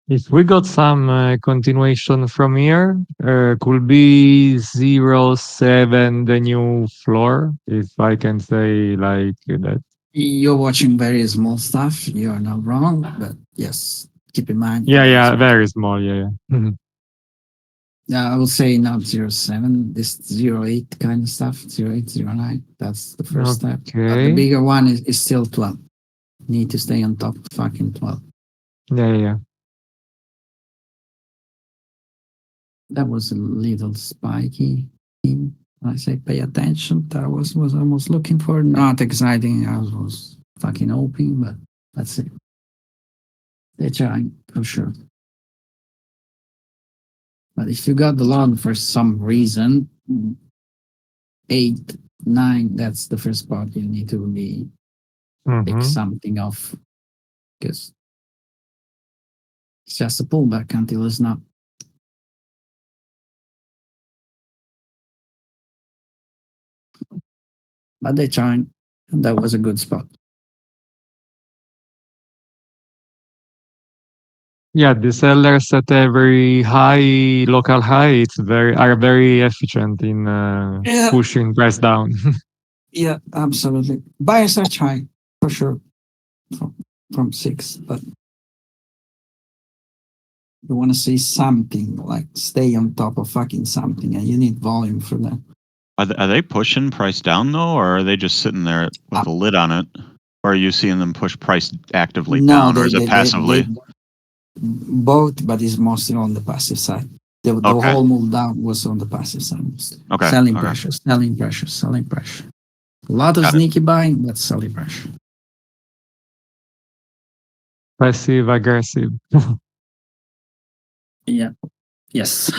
If we got some continuation from here, could be 0.7 the new floor, if I can say like that. You're watching very small stuff. You are not wrong, but yes, keep in mind. Yeah, very small. Yeah. Yeah, I would say not 07, this 08 kind of stuff, 08, 09. That's the first step. But the Okay. bigger one is still 12. Need to stay on top of fucking 12. Yeah. That was a little spiky. When I say pay attention, that was almost looking for. Not exciting. I was fucking hoping, but that's it. They're trying for sure. But if you got the lot for some reason, 8, 9, that's the first part you need to really pick Mhm. something off, because it's just a pullback until it's not. But they're trying, and that was a good spot. Yeah, the sellers at a very high local high, are very efficient in Yeah. pushing price down. Yeah, absolutely. Buyers are trying for sure from 6, but you want to see something, like stay on top of fucking something, and you need volume for that. Are they pushing price down though, or are they just sitting there with a lid on it? Or are you seeing them push price actively No, down, or is it passively? Both, but it's mostly on the passive side. The Okay. whole move down was on the passive side. Mostly. Okay. Selling Okay. pressure, selling pressure, selling pressure. A lot of Got it. sneaky buying, but selling pressure. Passive aggressive. Yeah. Yes.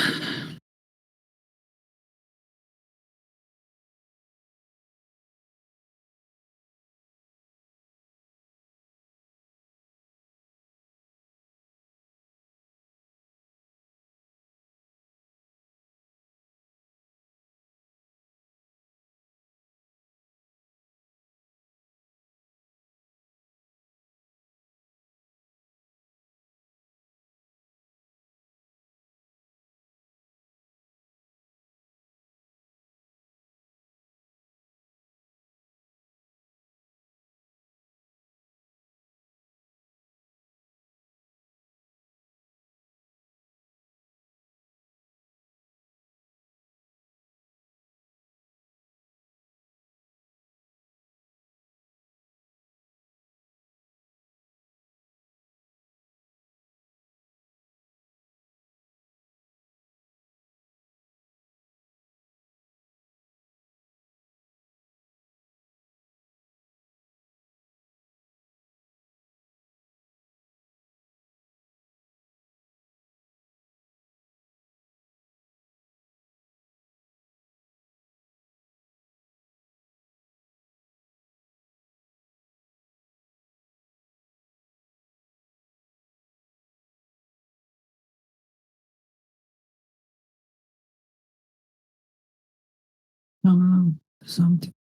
No, something.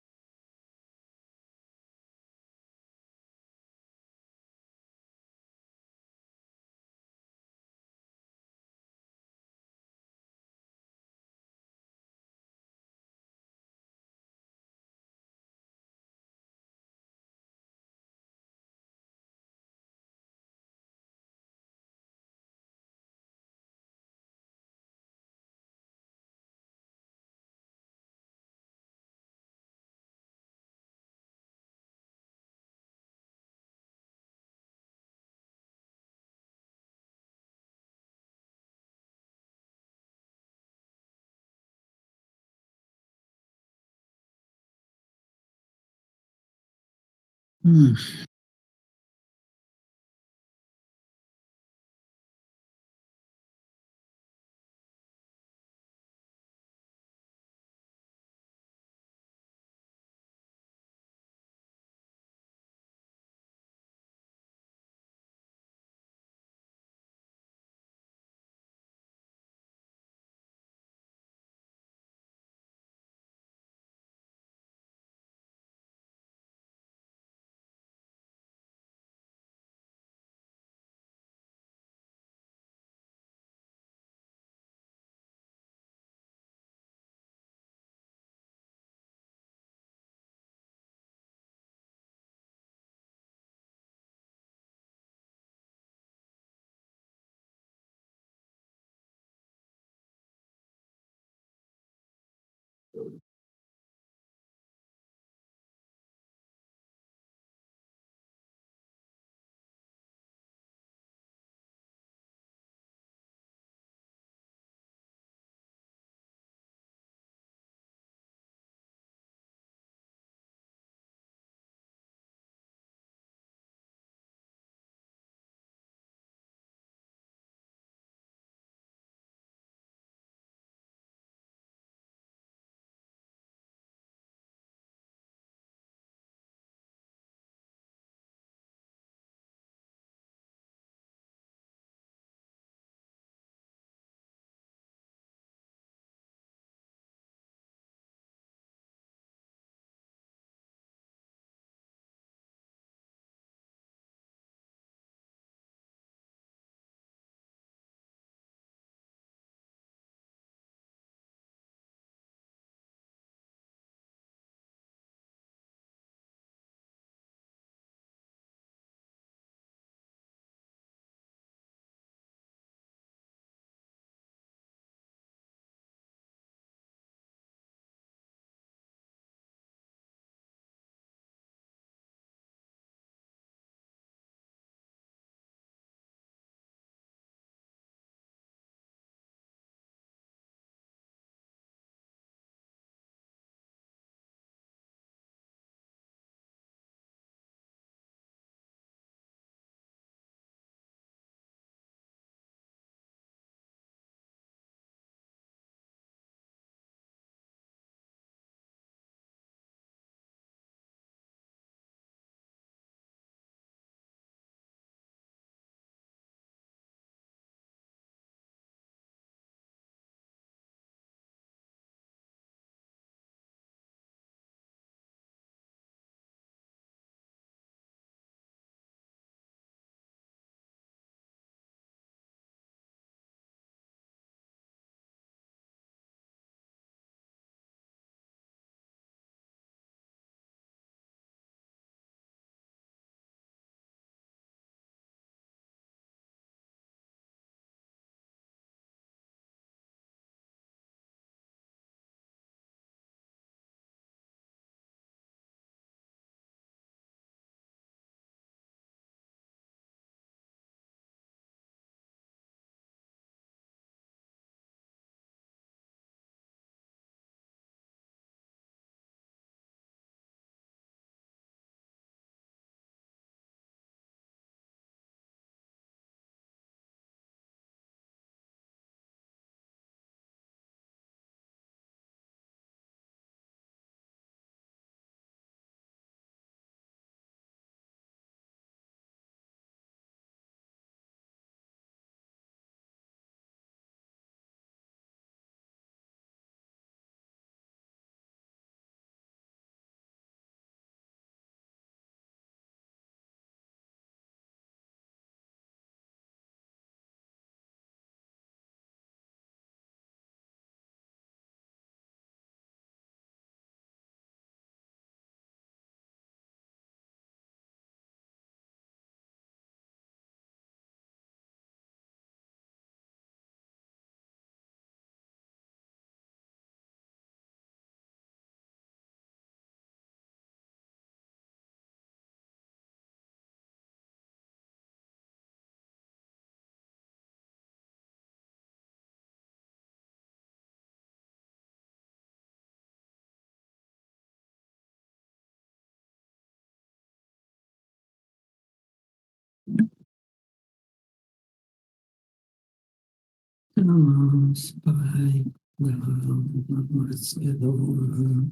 Come on, spy. Let's get over.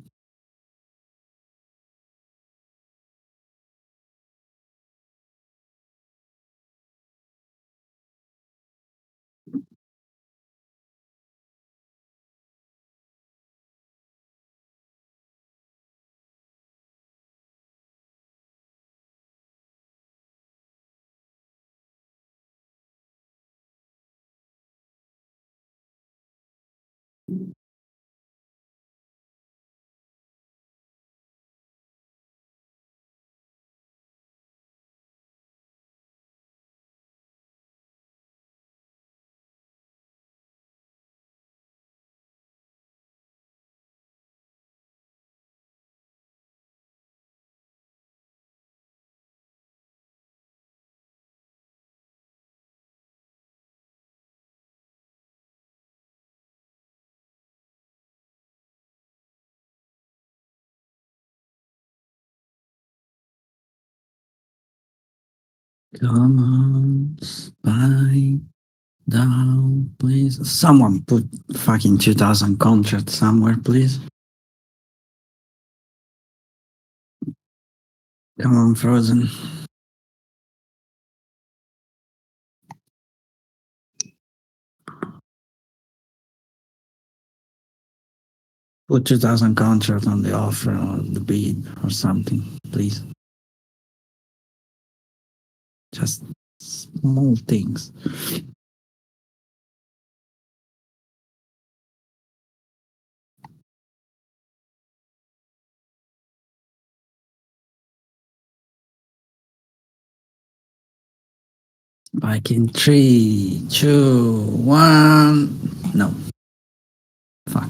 Come on, spy down, please. Someone put fucking 2000 contract somewhere, please. Come on, Frozen. Put 2000 contract on the offer or the bid or something, please. Just small things. Back in 3, 2, 1. No. Fuck.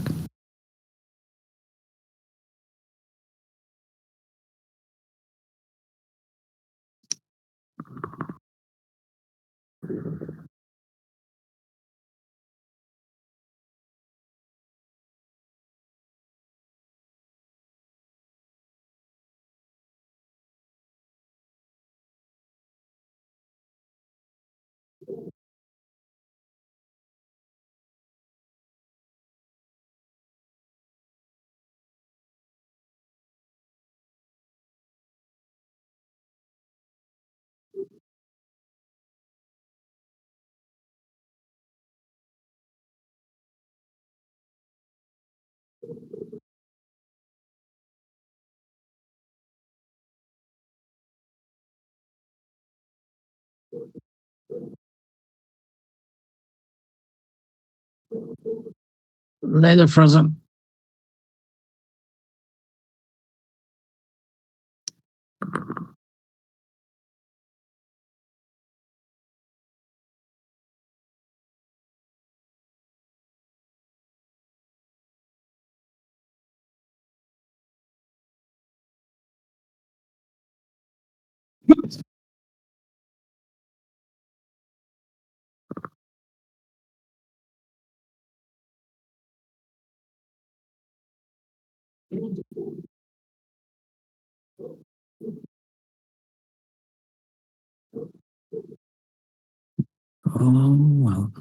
Later, Frozen. Oh, well.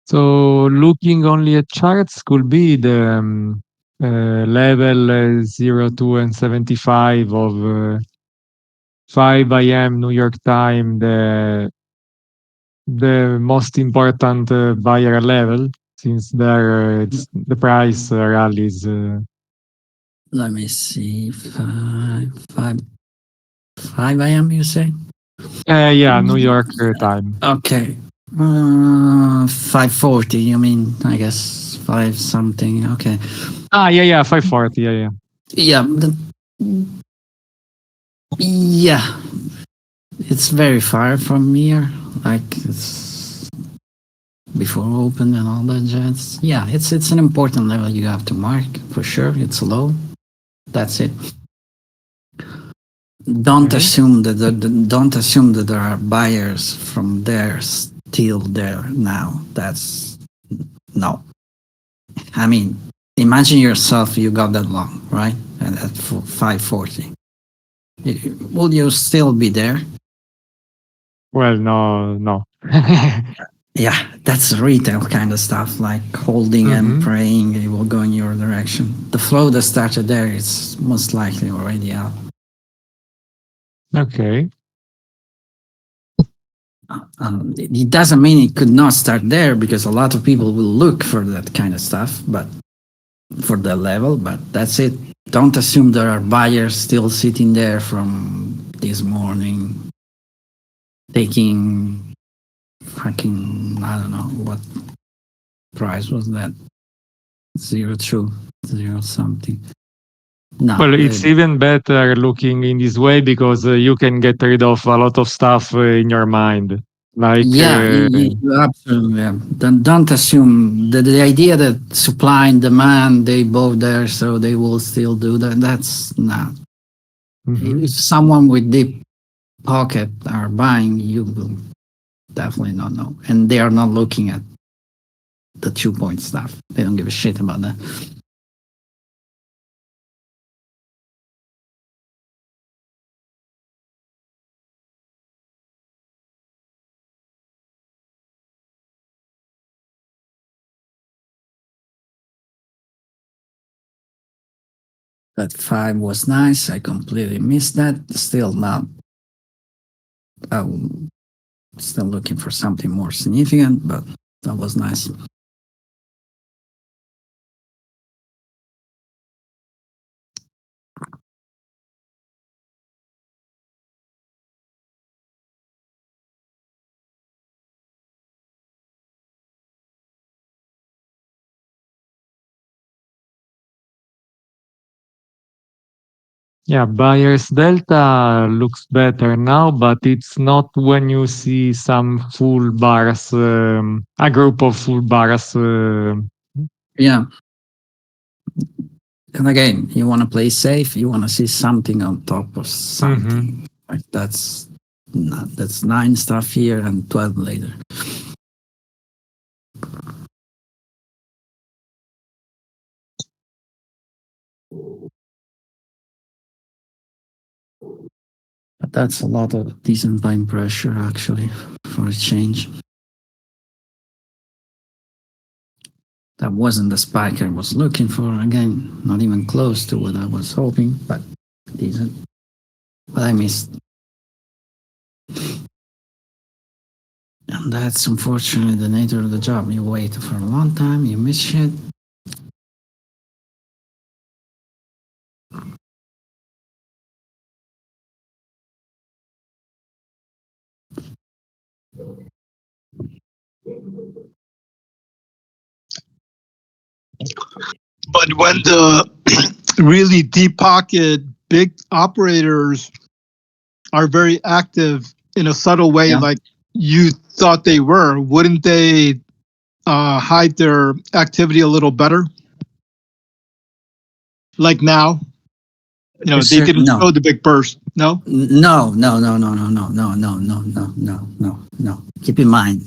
So looking only at charts could be the level 0, 2, and 75 of 5 a.m. New York time, the most important buyer level, since there the price rallies. Let me see. 5 a.m. you say? Yeah, New York time. Okay. 5:40. You mean? I guess 5 something. Okay. Yeah, 540. Yeah. Yeah. Yeah. It's very far from here. Like it's before open and all that jazz. Yeah, it's an important level you have to mark for sure. It's low. That's it. Don't assume that don't assume that there are buyers from there still there now. That's no. I mean, imagine yourself you got that long, right? And at 540. Will you still be there? Well, no. Yeah, that's retail kind of stuff, like holding and praying it will go in your direction. The flow that started there is most likely already out. Okay. It doesn't mean it could not start there because a lot of people will look for that kind of stuff, but for the level, but that's it. Don't assume there are buyers still sitting there from this morning taking fucking, I don't know what price was that. 0.2, 0 something. No, Well, it's even better looking in this way because you can get rid of a lot of stuff in your mind. Like you absolutely. Yeah. Don't assume that the idea that supply and demand they both there, so they will still do that. That's not. If someone with deep pocket are buying, you will definitely not know, and they are not looking at the 2-point stuff. They don't give a shit about that. That 5 was nice. I completely missed that. Still not. I'm still looking for something more significant, but that was nice. yeah, buyer's delta looks better now, but it's not when you see some full bars, a group of full bars. Yeah. And again, you want to play safe. You want to see something on top of something. Like that's 9 stuff here and 12 later. But that's a lot of decent buying pressure actually for a change. That wasn't the spike I was looking for. Again, not even close to what I was hoping, but decent. But I missed. And that's unfortunately the nature of the job. You wait for a long time, you miss shit. But when the really deep pocket big operators are very active in a subtle way, Yeah. like you thought they were, wouldn't they hide their activity a little better? Like now, they didn't No. show the big burst. No. No, no, no, no, no, no, no, no, no, no, no, no, no. Keep in mind.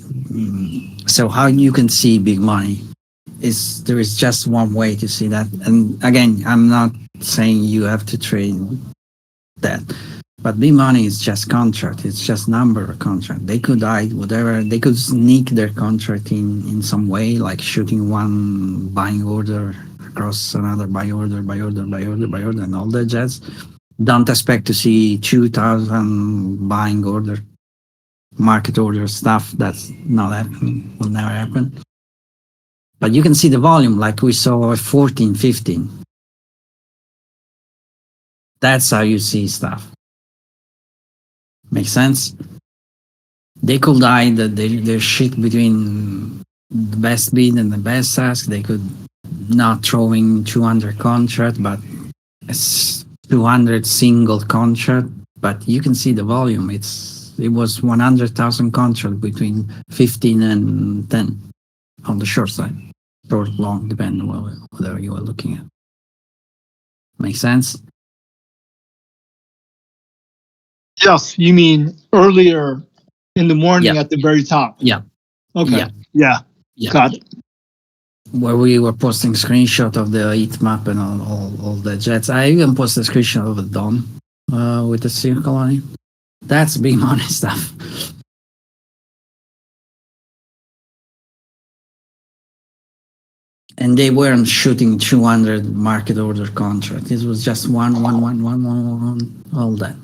So how you can see big money is there is just one way to see that. And again, I'm not saying you have to trade that, but big money is just contract. It's just number of contract. They could hide whatever. They could sneak their contract in some way, like shooting one buying order across another buy order, and all that jazz. Don't expect to see 2,000 buying order, market order stuff. That's not happening. Will never happen. But you can see the volume like we saw at 14, 15. That's how you see stuff. Make sense? They could hide their shit between the best bid and the best ask. They could not throwing 200 contract, but it's 200 single contract. But you can see the volume. It was 100,000 contract between 15 and 10 on the short side. Short, long, depending on whatever you are looking at. Make sense? Yes, you mean earlier in the morning Yeah. at the very top. Yeah. Okay. Yeah. Yeah. Yeah. Got it. Where we were posting screenshot of the heat map and all the jets. I even posted a screenshot of the Dawn with the circle on it. That's big money stuff. And they weren't shooting 200 market order contract. It was just one, all that.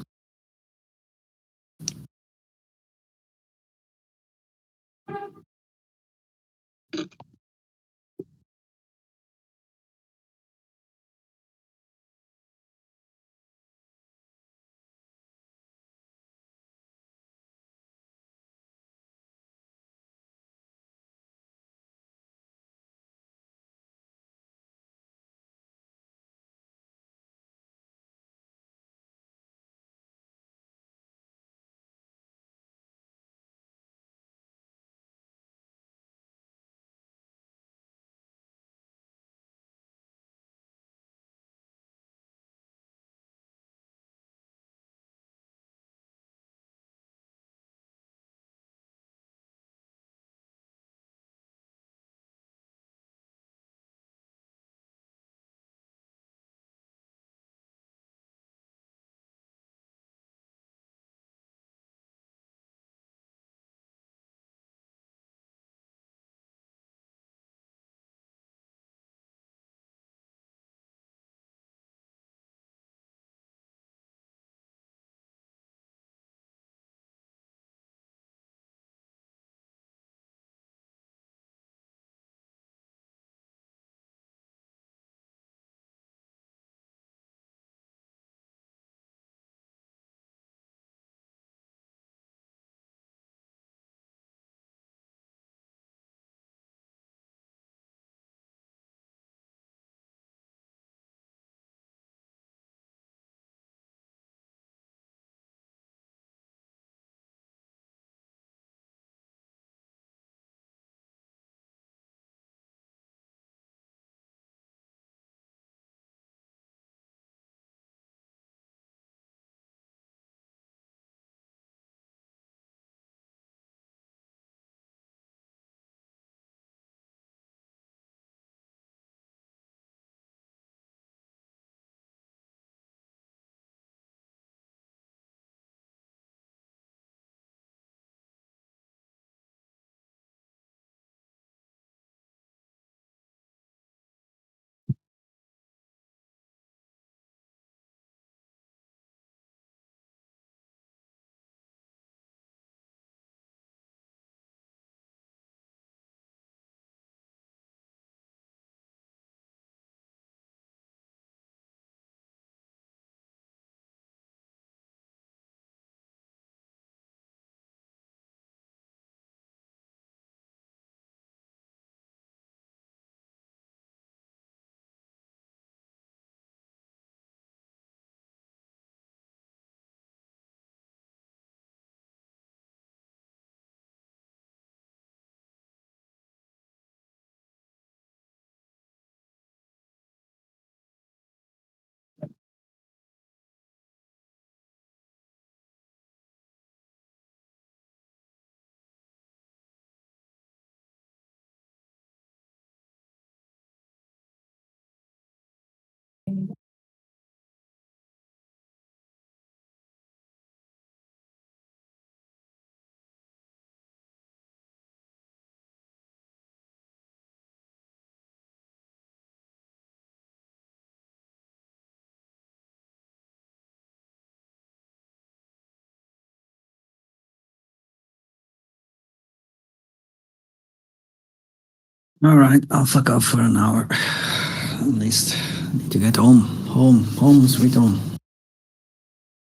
All right, I'll fuck off for an hour. At least I need to get home. Home, sweet home.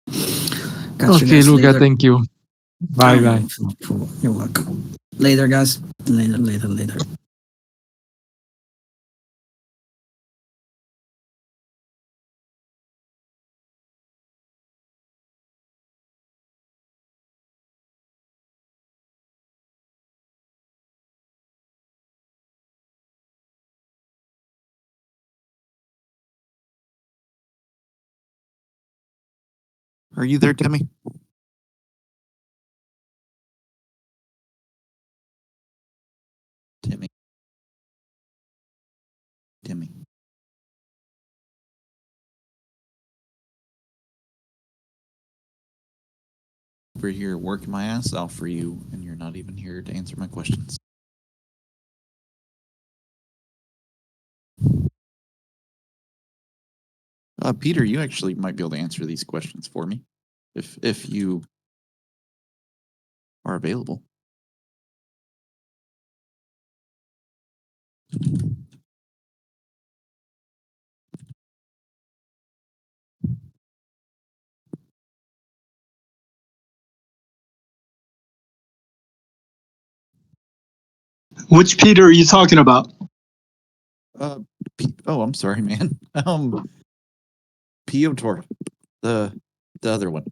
Catch you Okay, guys Luca, later. thank you. Bye bye. You're welcome. Later, guys. Later. Are you there, Timmy? Timmy. Over here working my ass off for you, and you're not even here to answer my questions. Peter, you actually might be able to answer these questions for me, if you are available. Which Peter are you talking about? Oh, I'm sorry, man. Piotr, the other one.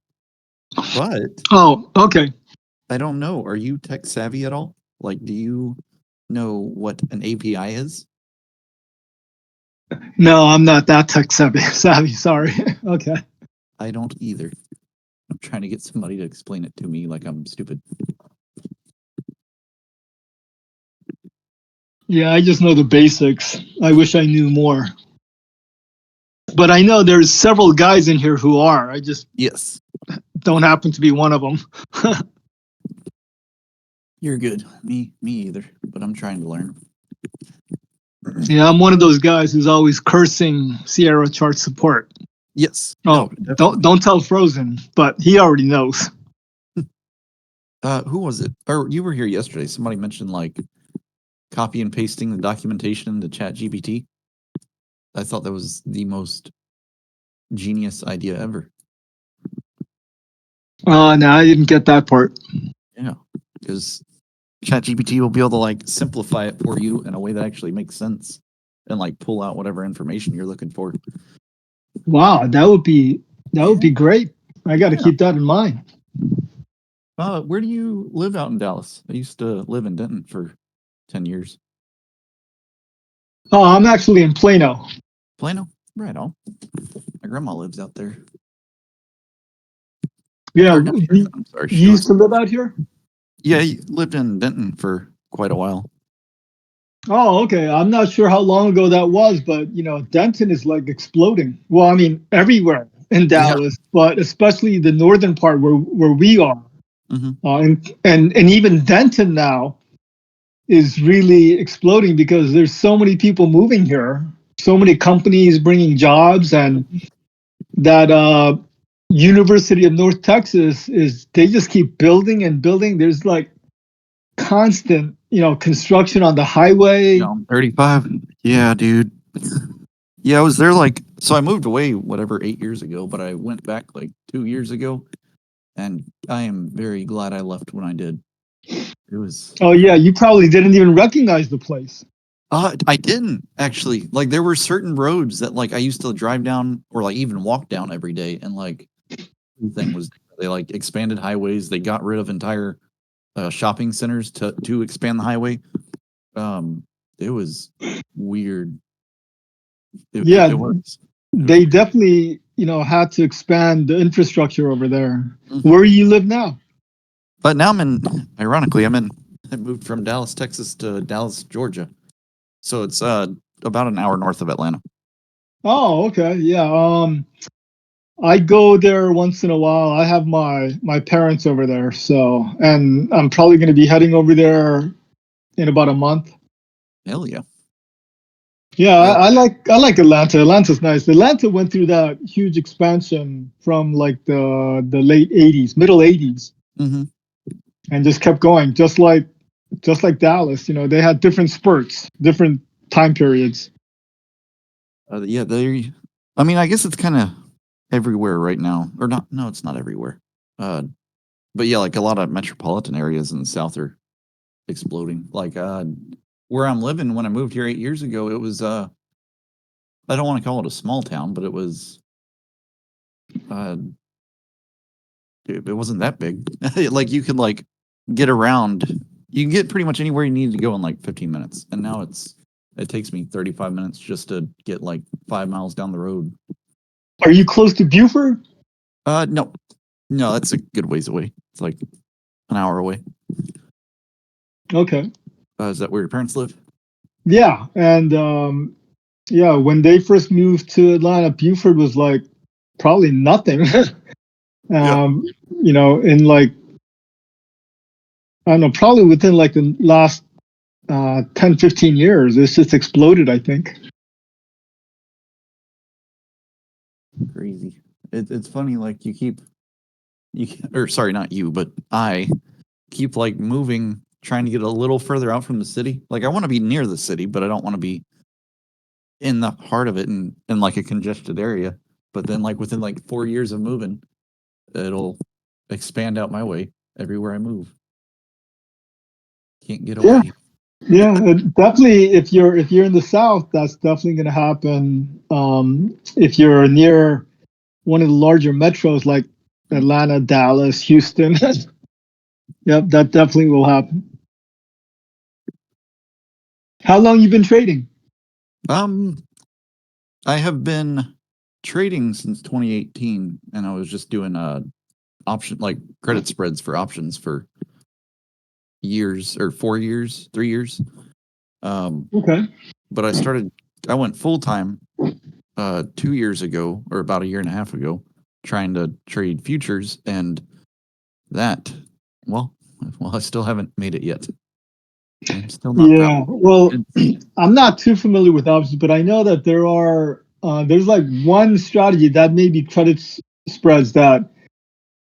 But Oh, okay. I don't know. Are you tech savvy at all? Like, do you know what an API is? No, I'm not that tech savvy. Sorry. Okay. I don't either. I'm trying to get somebody to explain it to me like I'm stupid. Yeah, I just know the basics. I wish I knew more. But I know there's several guys in here who are. I just Yes, don't happen to be one of them. you're good. Me either. But I'm trying to learn. Yeah, I'm one of those guys who's always cursing Sierra chart support. Yes. Oh, don't tell Frozen, but he already knows. Who was it? Or you were here yesterday. Somebody mentioned like copy and pasting the documentation to ChatGPT. I thought that was the most genius idea ever. No, I didn't get that part. Yeah, because ChatGPT will be able to like simplify it for you in a way that actually makes sense and like pull out whatever information you're looking for. Wow, that would be great. I got to keep that in mind. Where do you live out in Dallas? I used to live in Denton for 10 years. Oh, I'm actually in Plano. Plano? Right on. My grandma lives out there. Yeah, Or, no, I'm sorry. you used to live out here? Yeah, he lived in Denton for quite a while. Oh, okay. I'm not sure how long ago that was, but Denton is like exploding. Well, I mean, everywhere in Dallas, but especially the northern part where we are. Mm-hmm. And even Denton now is really exploding because there's so many people moving here, so many companies bringing jobs, and that University of North Texas they just keep building and building. There's like constant, construction on the highway. Yeah, 35. Yeah, dude. Yeah, I was there so I moved away, 8 years ago, but I went back 2 years ago, and I am very glad I left when I did. It was. Oh yeah, you probably didn't even recognize the place. I didn't actually. There were certain roads that I used to drive down or even walk down every day, and everything was they expanded highways. They got rid of entire shopping centers to expand the highway. It was weird. It was. They definitely had to expand the infrastructure over there. Mm-hmm. Where do you live now? But now I moved from Dallas, Texas to Dallas, Georgia. So it's about an hour north of Atlanta. Oh, okay. Yeah. I go there once in a while. I have my parents over there, and I'm probably going to be heading over there in about a month. Hell yeah. Yeah, I like Atlanta. Atlanta's nice. Atlanta went through that huge expansion from the late 80s, middle 80s. Mm-hmm. And just kept going, just like just like Dallas. You know, they had different spurts, different time periods. Yeah, they. I mean, I guess it's kind of everywhere right now, or not? No, it's not everywhere. But yeah, like a lot of metropolitan areas in the South are exploding. Like where I'm living, when I moved here 8 years ago, it was I don't want to call it a small town, but it was it wasn't that big. Like you could like get around. You can get pretty much anywhere you need to go in like 15 minutes, and now it takes me 35 minutes just to get like 5 miles down the road. Are you close to Buford? No, that's a good ways away. It's like an hour away. Okay. Is that where your parents live? Yeah, and yeah, when they first moved to Atlanta, Buford was like probably nothing. You know, in like I don't know, probably within like the last 10, 15 years, it's just exploded, I think. Crazy. It's funny, like or sorry, not you, but I keep like moving, trying to get a little further out from the city. Like I want to be near the city, but I don't want to be in the heart of it and in like a congested area. But then like within like 4 years of moving, it'll expand out my way everywhere I move. Can't get away. Yeah, definitely. If you're in the South, that's definitely going to happen. If you're near one of the larger metros like Atlanta, Dallas, Houston, yep, that definitely will happen. How long you been trading? I have been trading since 2018, and I was just doing option like credit spreads for options for years or 4 years, 3 years. Okay. But I went full time 2 years ago, or about a year and a half ago, trying to trade futures, and that, well, I still haven't made it yet. I'm still not Yeah, proud. well, I'm not too familiar with options, but I know that there's like one strategy that may be credit spreads that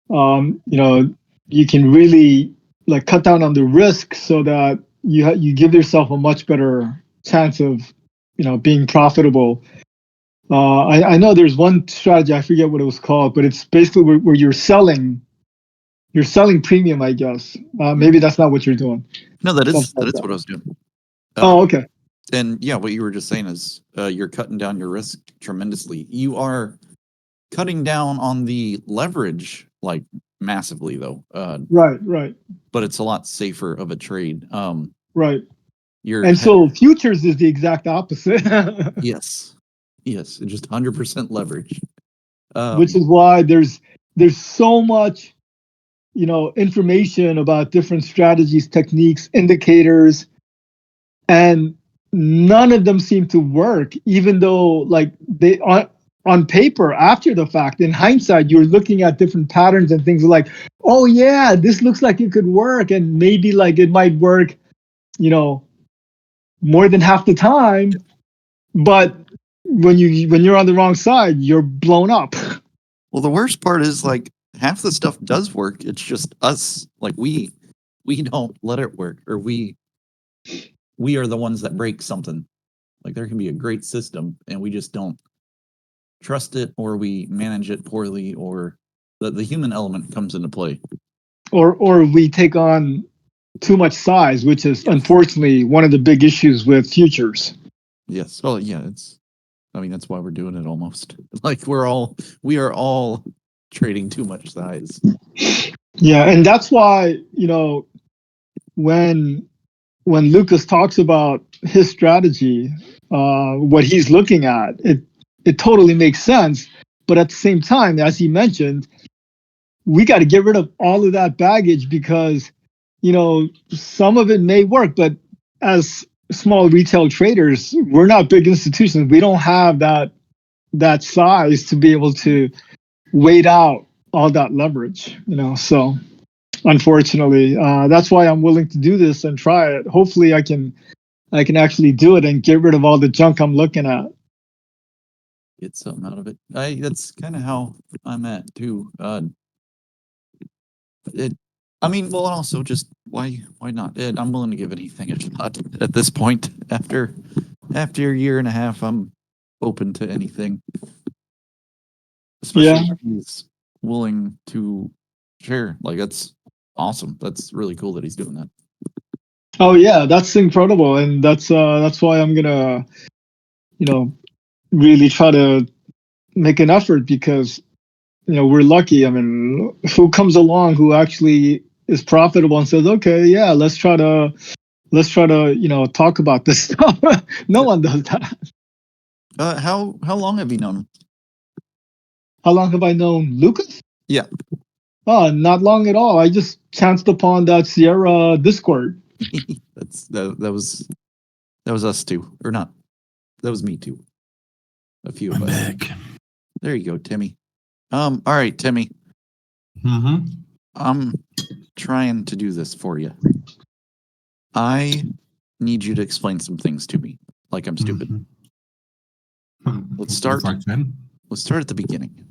you know, you can really like cut down on the risk so that you give yourself a much better chance of, you know, being profitable. I know there's one strategy, I forget what it was called, but it's basically where you're selling premium, I guess. Maybe that's not what you're doing. No, that is Something like what I was doing. Oh, okay. And yeah, what you were just saying is you're cutting down your risk tremendously. You are cutting down on the leverage like massively, though. Right. But it's a lot safer of a trade. Right. You're And so futures is the exact opposite. yes, just 100% leverage. Which is why there's so much, you know, information about different strategies, techniques, indicators, and none of them seem to work, even though like they on paper after the fact, in hindsight, you're looking at different patterns and things like, oh yeah, this looks like it could work, and maybe like it might work, you know, more than half the time, but when you're on the wrong side, you're blown up. Well, the worst part is like half the stuff does work. It's just us. Like we don't let it work, or we are the ones that break something. Like there can be a great system and we just don't trust it, or we manage it poorly, or the human element comes into play. Or we take on too much size, which is unfortunately one of the big issues with futures. Yes. Oh yeah, that's why we're doing it almost. Like we are all trading too much size. Yeah, and that's why, you know, when Lucas talks about his strategy, what he's looking at, it totally makes sense. But at the same time, as he mentioned, we got to get rid of all of that baggage because, you know, some of it may work, but as small retail traders, we're not big institutions. We don't have that size to be able to wait out all that leverage, you know. So unfortunately, that's why I'm willing to do this and try it. Hopefully I can actually do it and get rid of all the junk I'm looking at. Get something out of it. That's kind of how I'm at too. I mean, well, and also just why not? I'm willing to give anything a shot at this point. After a year and a half, I'm open to anything. Especially Yeah. if he's willing to share. Like that's awesome. That's really cool that he's doing that. Oh yeah, that's incredible, and that's why I'm gonna, really try to make an effort because we're lucky. I mean, who comes along who actually is profitable and says, okay, yeah, let's try to talk about this stuff. No one does that. How long have you known him? How long have I known Lucas? Yeah. Oh, not long at all. I just chanced upon that Sierra Discord. that was us too, or not? That was me too. A few of I'm us. back. There you go, Timmy. All right, Timmy. Mm-hmm. I'm trying to do this for you. I need you to explain some things to me, like I'm stupid. Mm-hmm. Let's start. If I can. Let's start at the beginning.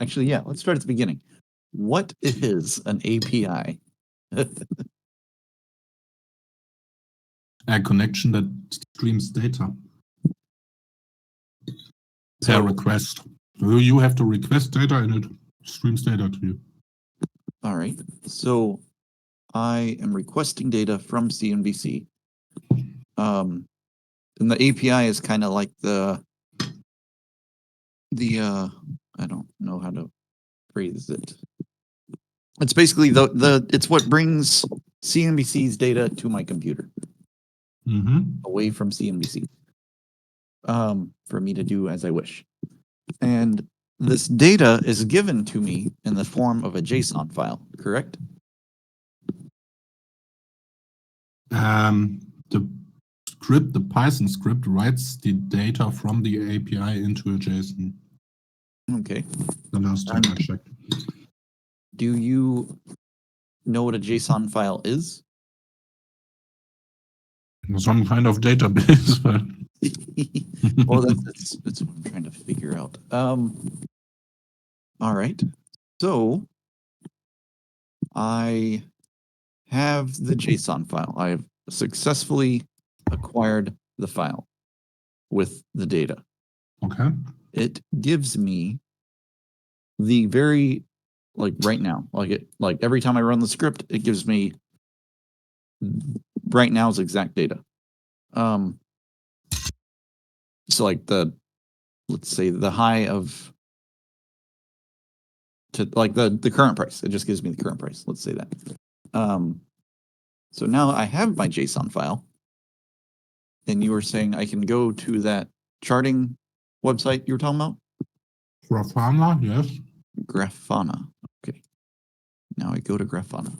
Actually, yeah, let's start at the beginning. What is an API? A connection that streams data So- per request. So you have to request data and it streams data to you. All right. So I am requesting data from CNBC. And the API is kind of like the I don't know how to phrase it. It's basically it's what brings CNBC's data to my computer Mm-hmm. away from CNBC. For me to do as I wish. And this data is given to me in the form of a JSON file, correct? The Python script writes the data from the API into a JSON. Okay. The last time I checked. Do you know what a JSON file is? Some kind of database, but Well, that's what I'm trying to figure out. All right. So I have the JSON file. I have successfully acquired the file with the data. okay. It gives me the very right now, like every time I run the script, it gives me right now's exact data. So like let's say the high of to like the current price. It just gives me the current price. Let's say that. So now I have my JSON file, and you were saying I can go to that charting website you were talking about? Grafana, yes. Grafana. Okay. Now I go to Grafana.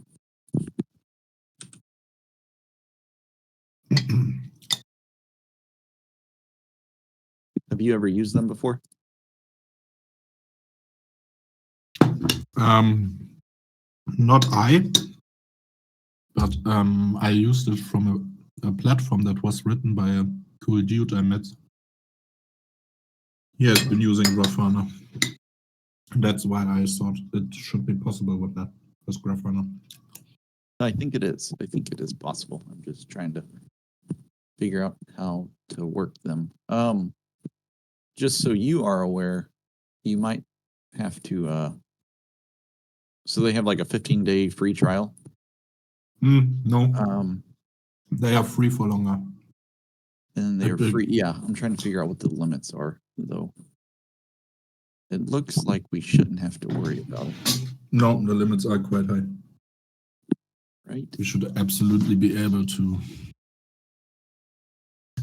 Have you ever used them before? Not I, but I used it from a platform that was written by a cool dude I met. He has been using Grafana. That's why I thought it should be possible with that, with Grafana. I think it is. I think it is possible. I'm just trying to figure out how to work them. Just so you are aware, you might have to so they have like a 15-day free trial. No, they are free for longer. And they're Okay. free. Yeah, I'm trying to figure out what the limits are, though. It looks like we shouldn't have to worry about it, No, the limits are quite high. right? We should absolutely be able to.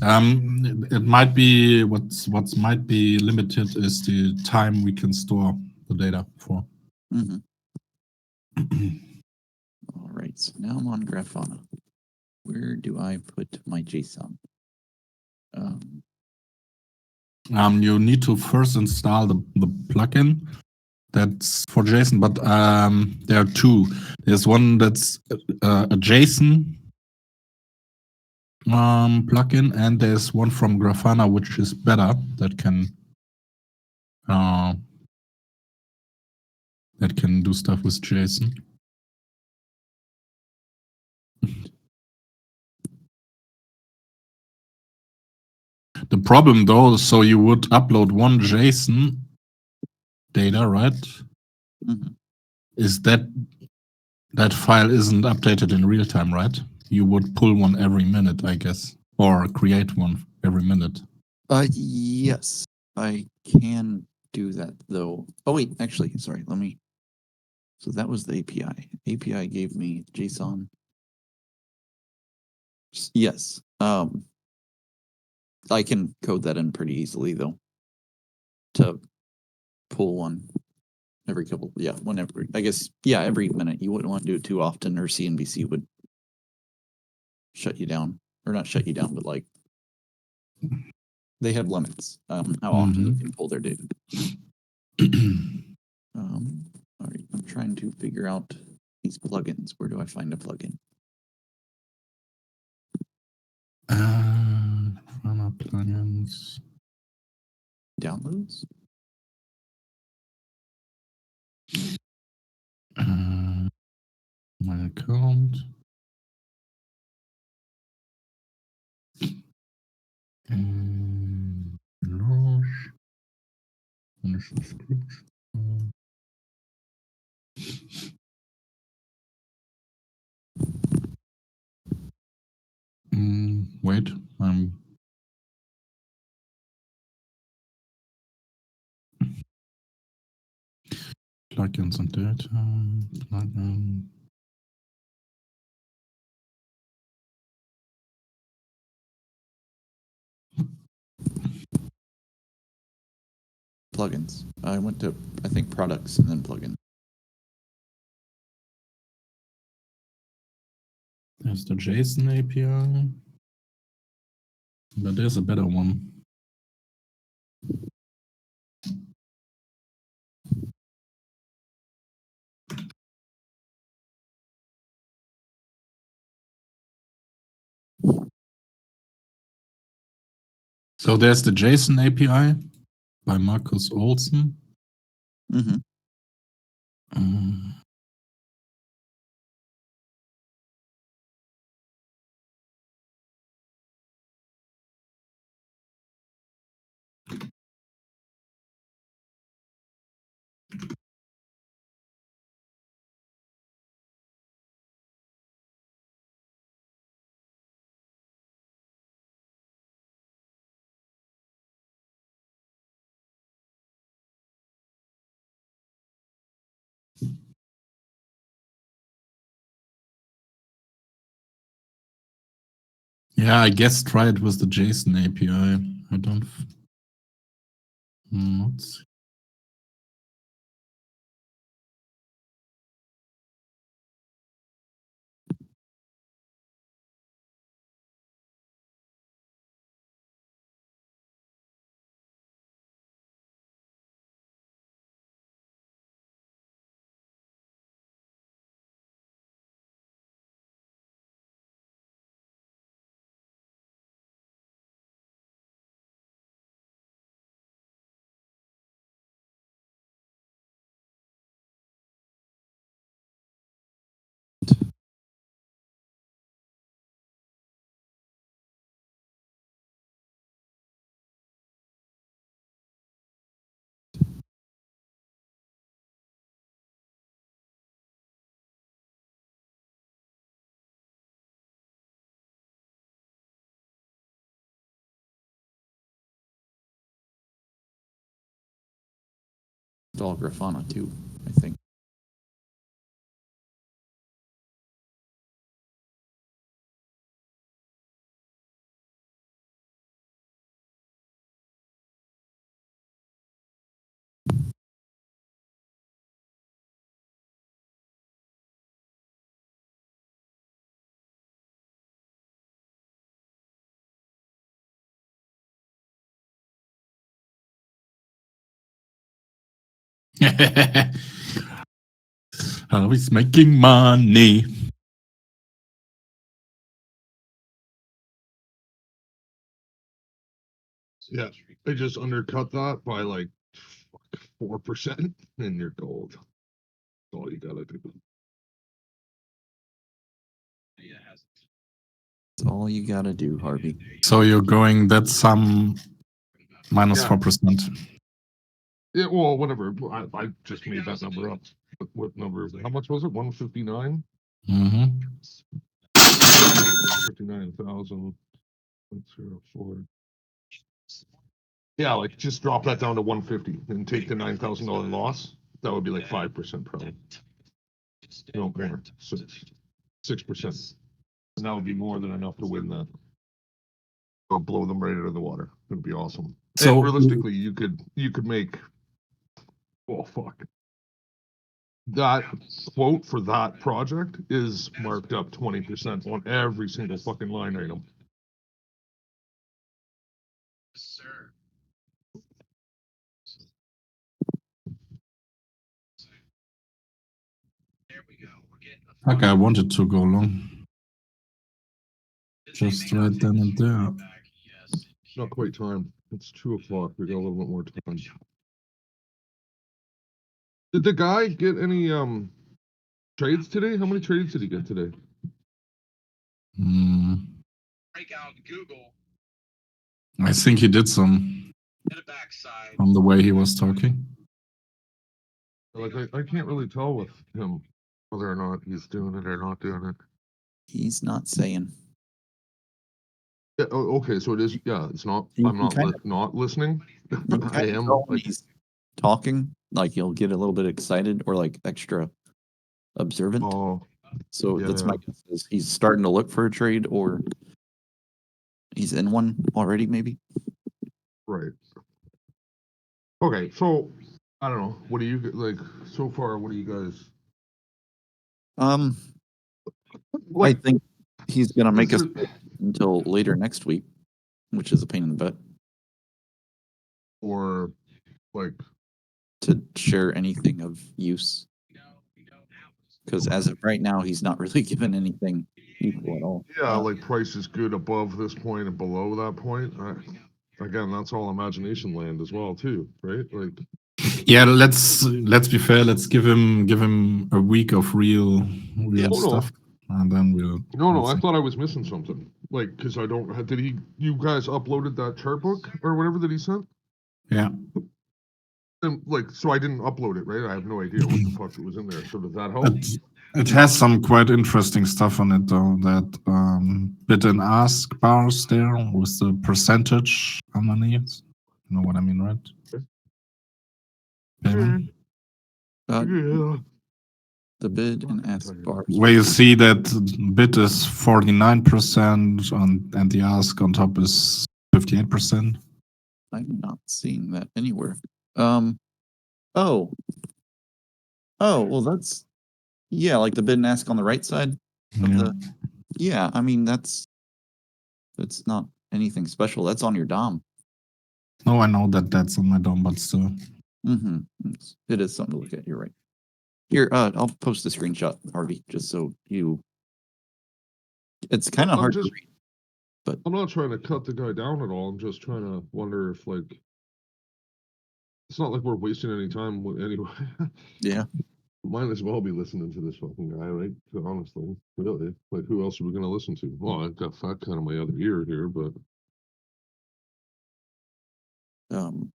It might be what might be limited is the time we can store the data for. Mm-hmm. All right, so now I'm on Grafana. Where do I put my JSON? You need to first install the plugin that's for JSON, but there are two. There's one that's a JSON plugin, and there's one from Grafana which is better that can do stuff with JSON. The problem though, so you would upload one JSON data, right? Mhm. Is that file isn't updated in real time, right? You would pull one every minute, I guess, or create one every minute. Yes, I can do that though. Oh wait, actually, sorry. Let me. So that was the API. API gave me JSON. Yes. I can code that in pretty easily though. To pull one every couple, yeah, whenever. I guess, yeah, every minute. You wouldn't want to do it too often, or CNBC would shut you down, or not shut you down, but like they have limits how often you can pull their data. All right, I'm trying to figure out these plugins. Where do I find a plugin? From our plugins. Downloads? My account. Launch. Finish subscription. Wait, I'm plugins and data. Plugin. Plugins. I went to, I think, products and then plugin. There's the JSON API. But there's a better one. So there's the JSON API by Marcus Olsen. Mm-hmm. Yeah, I guess try it with the JSON API. I don't. Not. Install Grafana too, I think. How he's making money. Yeah, they just undercut that by like 4%, and you're gold. That's all you gotta do. That's all you gotta do, Harvey. So you're going that sum minus Yeah. 4%. Yeah, well, whatever. I just made that number up. What number is it? How much was it? 159? Mm-hmm. 59,000.04. Yeah, like just drop that down to 150 and take the $9,000 loss. That would be like 5% probably. No more. 6%. And that would be more than enough to win that. I'll blow them right out of the water. It'd be awesome. So- And realistically, you could make. Oh fuck. That quote for that project is marked up 20% on every single fucking line item. Okay, I wanted to go long. Just right then and there. Not quite time. It's 2:00. We got a little bit more time. Did the guy get any trades today? How many trades did he get today? I think he did some from the way he was talking. Like I can't really tell with him whether or not he's doing it or not doing it. He's not saying. Yeah, okay, so it is. Yeah, it's not. You I'm can not kind not listening. You I kinda am. tell when Like, he's talking, like he'll get a little bit excited or like extra observant. oh, So yeah, that's yeah. my guess is he's starting to look for a trade or he's in one already, maybe. Right. Okay, so I don't know. What do you like so far? What do you guys I like? think he's gonna make is us it- wait until later next week, which is a pain in the butt or like to share anything of use. Because as of right now, he's not really given anything equal at all. yeah, like price is good above this point and below that point. Again, that's all imagination land as well, too, right? Like, Yeah, let's be fair. Let's give him a week of real Oh, no. stuff, and then we'll. no, we'll I see. thought I was missing something. Like, because I don't. Did you guys uploaded that chart book or whatever that he sent? Yeah. And like, so I didn't upload it, right? I have no idea what the fuck was in there. So does that help? It has some quite interesting stuff on it, though. That bid and ask bars there with the percentage underneath. You know what I mean, right? Payment. Yeah. The bid and ask bar. Where you see that bid is 49% and the ask on top is 58%. I'm not seeing that anywhere. Oh, well, that's yeah, like the bid and ask on the right side of Yeah. the. Yeah, I mean that's not anything special. That's on your DOM. No, I know that that's on my DOM, but still. Mm-hmm. It is something to look at. You're right. Here, I'll post a screenshot, Harvey, just so you. It's kind of I'm hard just- to read. But I'm not trying to cut the guy down at all. I'm just trying to wonder if like it's not like we're wasting any time with anyway. yeah, Might as well be listening to this fucking guy, right? Honestly, really. Like, who else are we gonna listen to? Well, I've got Fat Cat on my other ear here, but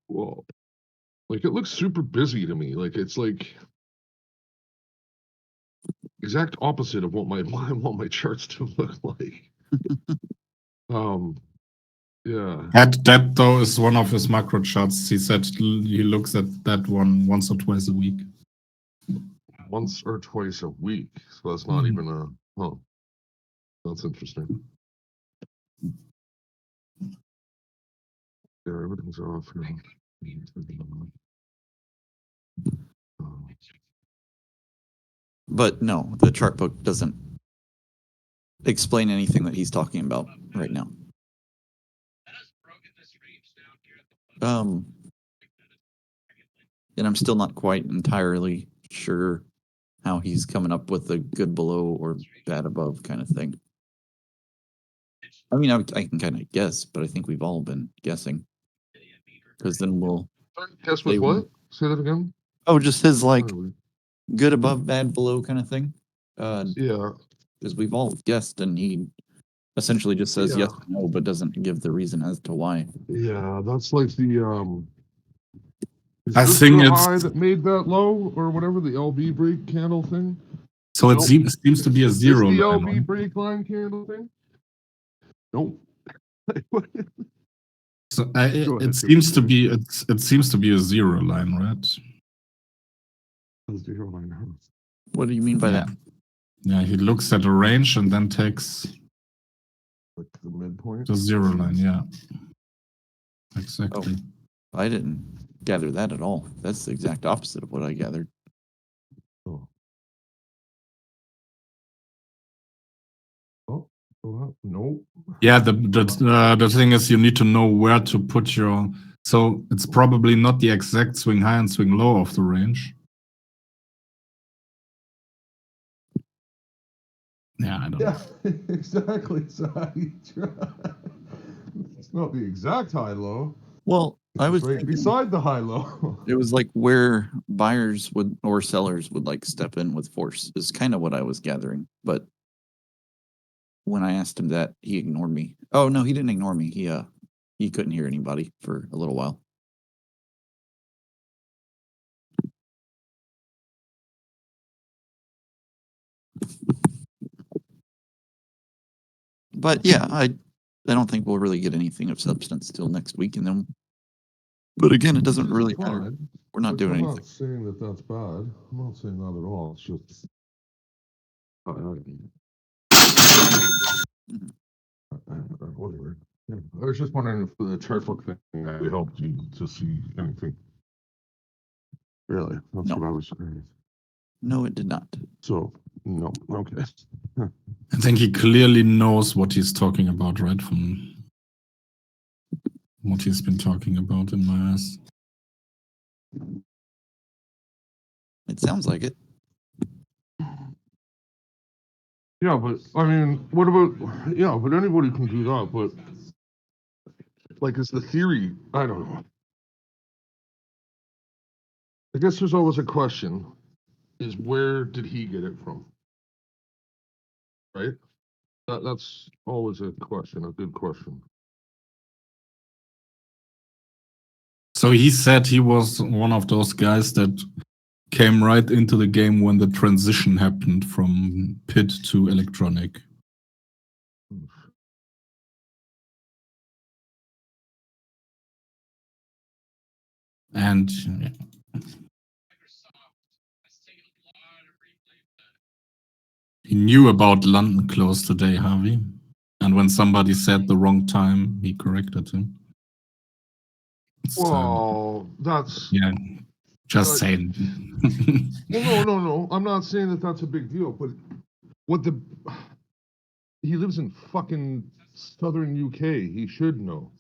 well, like it looks super busy to me. Like it's like exact opposite of what I want my charts to look like. Yeah. That though is one of his macro charts. He said he looks at that one once or twice a week. Once or twice a week. So that's not even a that's interesting. Yeah, everything's off here. but no, the chart book doesn't explain anything that he's talking about right now. And I'm still not quite entirely sure how he's coming up with a good below or bad above kind of thing. I mean, I can kind of guess, but I think we've all been guessing. Because then we'll. Guess with what? Say that again. Oh, just his like Oh, good above, bad below kind of thing. yeah. Because we've all guessed, and he essentially just says yes Yeah. or no, but doesn't give the reason as to why. Yeah, that's like the is I this think the it's- high that made that low or whatever, the LB break candle thing. So it Nope. seems to be a Is this zero the line, LB right? break line candle thing. Nope. So Go ahead, it seems to be it seems to be a zero line, right? Zero line, huh? What do you mean by Yeah. that? Yeah, he looks at a range and then takes Like the midpoint. the zero line. Yeah, exactly. I didn't gather that at all. That's the exact opposite of what I gathered. Oh. Oh, no. Yeah, the thing is, you need to know where to put your. So it's probably not the exact swing high and swing low of the range. Yeah, I don't know. Yeah, exactly. It's not the exact high low. Well, I was It's right thinking beside the high low. it was like where buyers would or sellers would like step in with force is kind of what I was gathering. But when I asked him that, he ignored me. Oh no, he didn't ignore me. He couldn't hear anybody for a little while. But yeah, I don't think we'll really get anything of substance till next week, and then. But again, it doesn't It's really matter. fine. We're not doing I'm anything. not saying that that's bad. I'm not saying that at all. It's just. Whatever. Yeah. I was just wondering if the chart book thing actually helped you to see anything. Really? That's No. what I was saying. No, it did not. So, no. Okay. I think he clearly knows what he's talking about, right? From what he's been talking about in my eyes. It sounds like it. Yeah, but I mean, what about, yeah, but anybody can do that, but like, is the theory, I don't know. I guess there's always a question, is where did he get it from? Right? That's always a question, a good question. So he said he was one of those guys that came right into the game when the transition happened from pit to electronic. And yeah. He knew about London close today, Harvey. And when somebody said the wrong time, he corrected him. So, Well, that's, yeah, just but- saying. well, no. I'm not saying that that's a big deal, but he lives in fucking southern UK. He should know.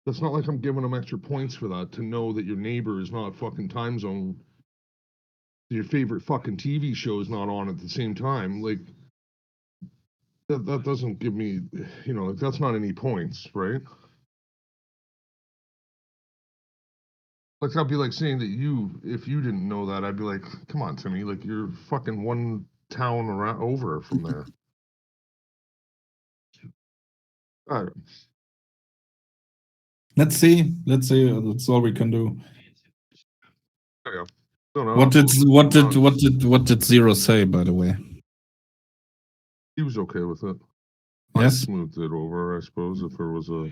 That's not like I'm giving him extra points for that, to know that your neighbor is not fucking time zone. Your favorite fucking TV show is not on at the same time. Like, that doesn't give me, like, that's not any points, right? Like, I'd be like saying that if you didn't know that, I'd be like, come on, Timmy, like, you're fucking one town around over from there. I don't. Let's see. That's all we can do. Yeah. Don't know. What did Zero say, by the way? He was okay with it. I Yes. smoothed it over, I suppose, if there was a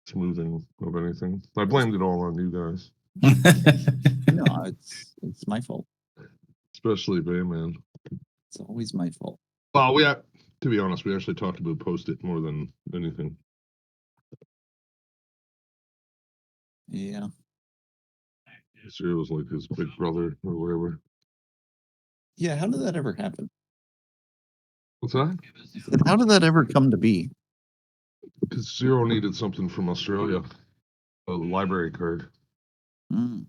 smoothing of anything. I blamed it all on you guys, No, it's my fault. especially Bayman. It's always my fault. Well, to be honest, we actually talked about Post-it more than anything. Yeah. It was like his big brother or whatever. Yeah, how did that ever happen? What's that? How did that ever come to be? Because Zero needed something from Australia, a library card, Mm.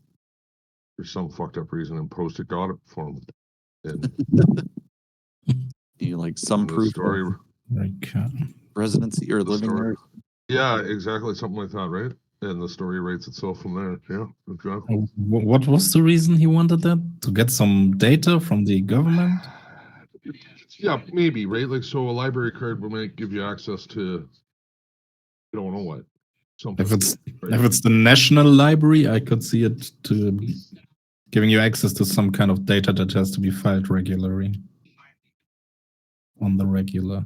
for some fucked up reason, and Post-it got it for him. And You like some the proof story, of Like, residency or the living story. there? Yeah, exactly, something like that, right? And the story writes itself from there. Yeah, exactly. what was the reason he wanted that? To get some data from the government? Yeah, maybe, right? Like, so a library card might give you access to, I don't know what, something. If it's right? if it's the national library, I could see it to giving you access to some kind of data that has to be filed regularly on the regular.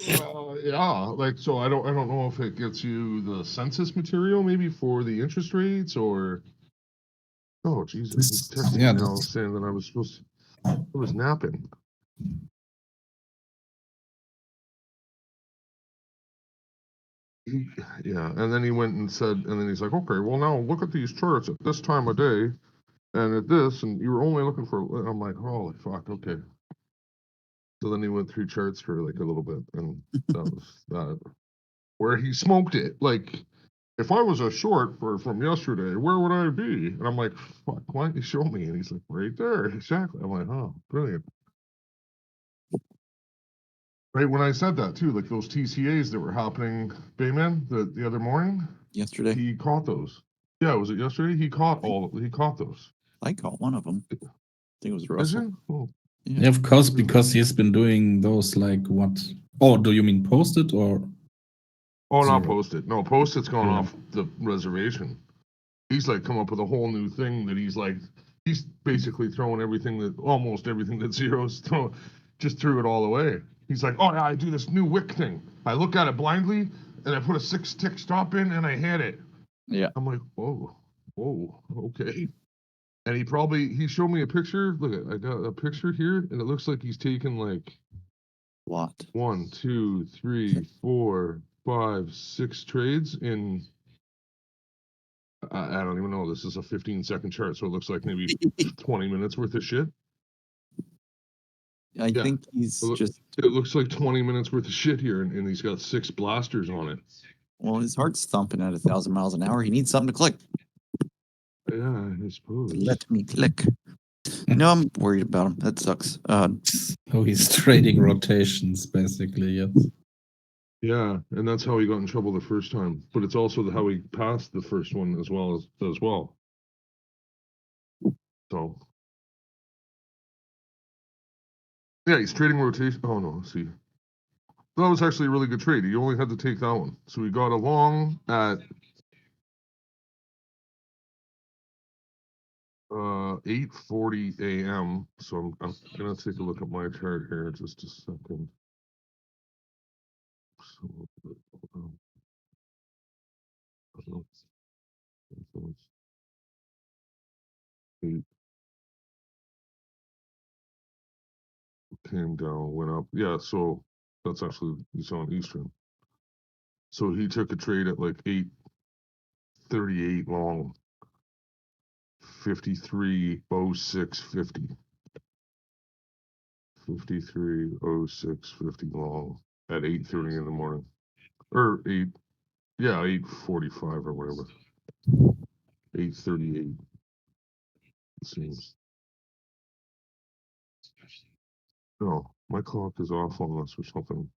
Yeah, like, so I don't know if it gets you the census material maybe for the interest rates or. Oh, Jesus, he's texting Yeah, me now that's- saying that I was napping. Yeah, and then he went and said, and then he's like, okay, well, now look at these charts at this time of day and at this, and you were only looking for, I'm like, holy fuck, okay. So then he went through charts for like a little bit, and that was that. Where he smoked it. Like, if I was a short from yesterday, where would I be? And I'm like, fuck, why don't you show me? And he's like, right there, exactly. I'm like, oh, brilliant. Right when I said that too, like those TCAs that were happening, Bayman, the other morning, Yesterday, he caught those. Yeah, was it yesterday? He caught those. I caught one of them. I think it was Is Russell. it? Oh, Yeah, of course, because he's been doing those like what? Oh, do you mean posted or? oh, not Zero. Post-it. No, Post-it's gone Yeah. off the reservation. He's like come up with a whole new thing that he's basically throwing almost everything that Zero's just threw it all away. He's like, oh yeah, I do this new wick thing. I look at it blindly and I put a 6-tick stop in and I hit it. Yeah. I'm like, whoa, okay. And he showed me a picture. Look, I got a picture here, and it looks like he's taken like What? 1, 2, 3, 4, 5, 6 trades in. I don't even know. This is a 15-second chart, so it looks like maybe 20 minutes worth of shit. I Yeah. think he's just, It looks like 20 minutes worth of shit here, and he's got 6 blasters on it. well, his heart's thumping at 1,000 miles an hour. He needs something to click. Yeah, I suppose. Let me click. No, I'm worried about him. That sucks. Oh, he's trading rotations basically. Yes. Yeah, and that's how he got in trouble the first time. But it's also how he passed the first one as well. So yeah, he's trading rotation. Oh no, let's see. That was actually a really good trade. He only had to take that one. So he got a long at 8:40 a.m. So I'm gonna take a look at my chart here in just a second. So, eight came down, went up. Yeah, so that's actually he's on Eastern. So he took a trade at like 8:38 long, 53:06.50. 53:06.50 long at 8:30 in the morning, or 8:45 or whatever. 8:38. It seems. No, my clock is off on this or something.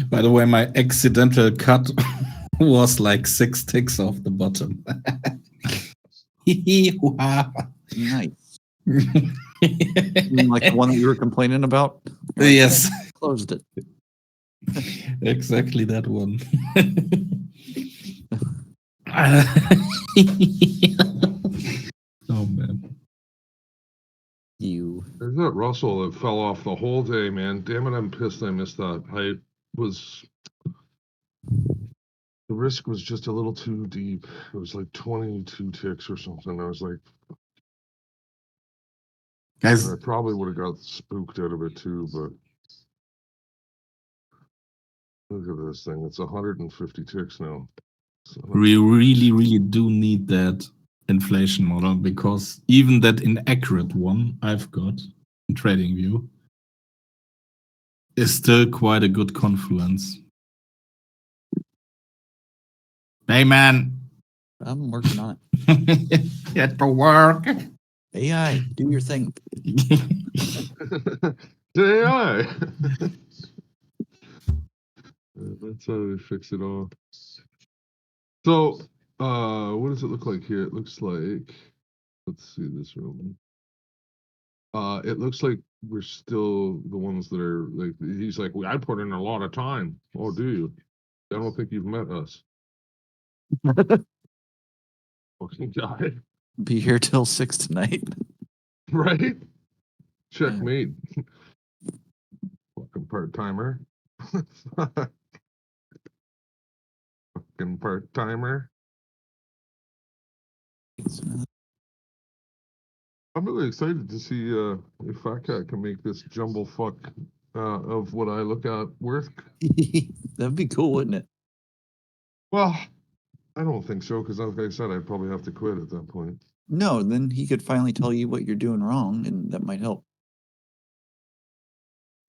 By the way, my accidental cut was like 6 ticks off the bottom. Wow. Nice. Like the one that you were complaining about? Yes. Closed it. Exactly that one. Oh man. There's that Russell that fell off the whole day, man. Damn it, I'm pissed I missed that. The risk was just a little too deep. It was like 22 ticks or something. I was like, guys, I probably would have got spooked out of it too, but look at this thing. It's 150 ticks now. we really do need that inflation model, because even that inaccurate one I've got in TradingView is still quite a good confluence. Hey man, I'm working on it. Get to work. AI, do your thing. AI. That's how they fix it all. So, what does it look like here? It looks like, let's see this room. It looks like we're still the ones that are like, he's like, well, I put in a lot of time. Oh, do you? I don't think you've met us. Fucking guy. Be here till 6 tonight. Right? Checkmate. Fucking part-timer. Fucking part-timer. I'm really excited to see if Fat Cat can make this jumble fuck of what I look at work. That'd be cool, wouldn't it? Well, I don't think so, because like I said, I'd probably have to quit at that point. No, then he could finally tell you what you're doing wrong, and that might help.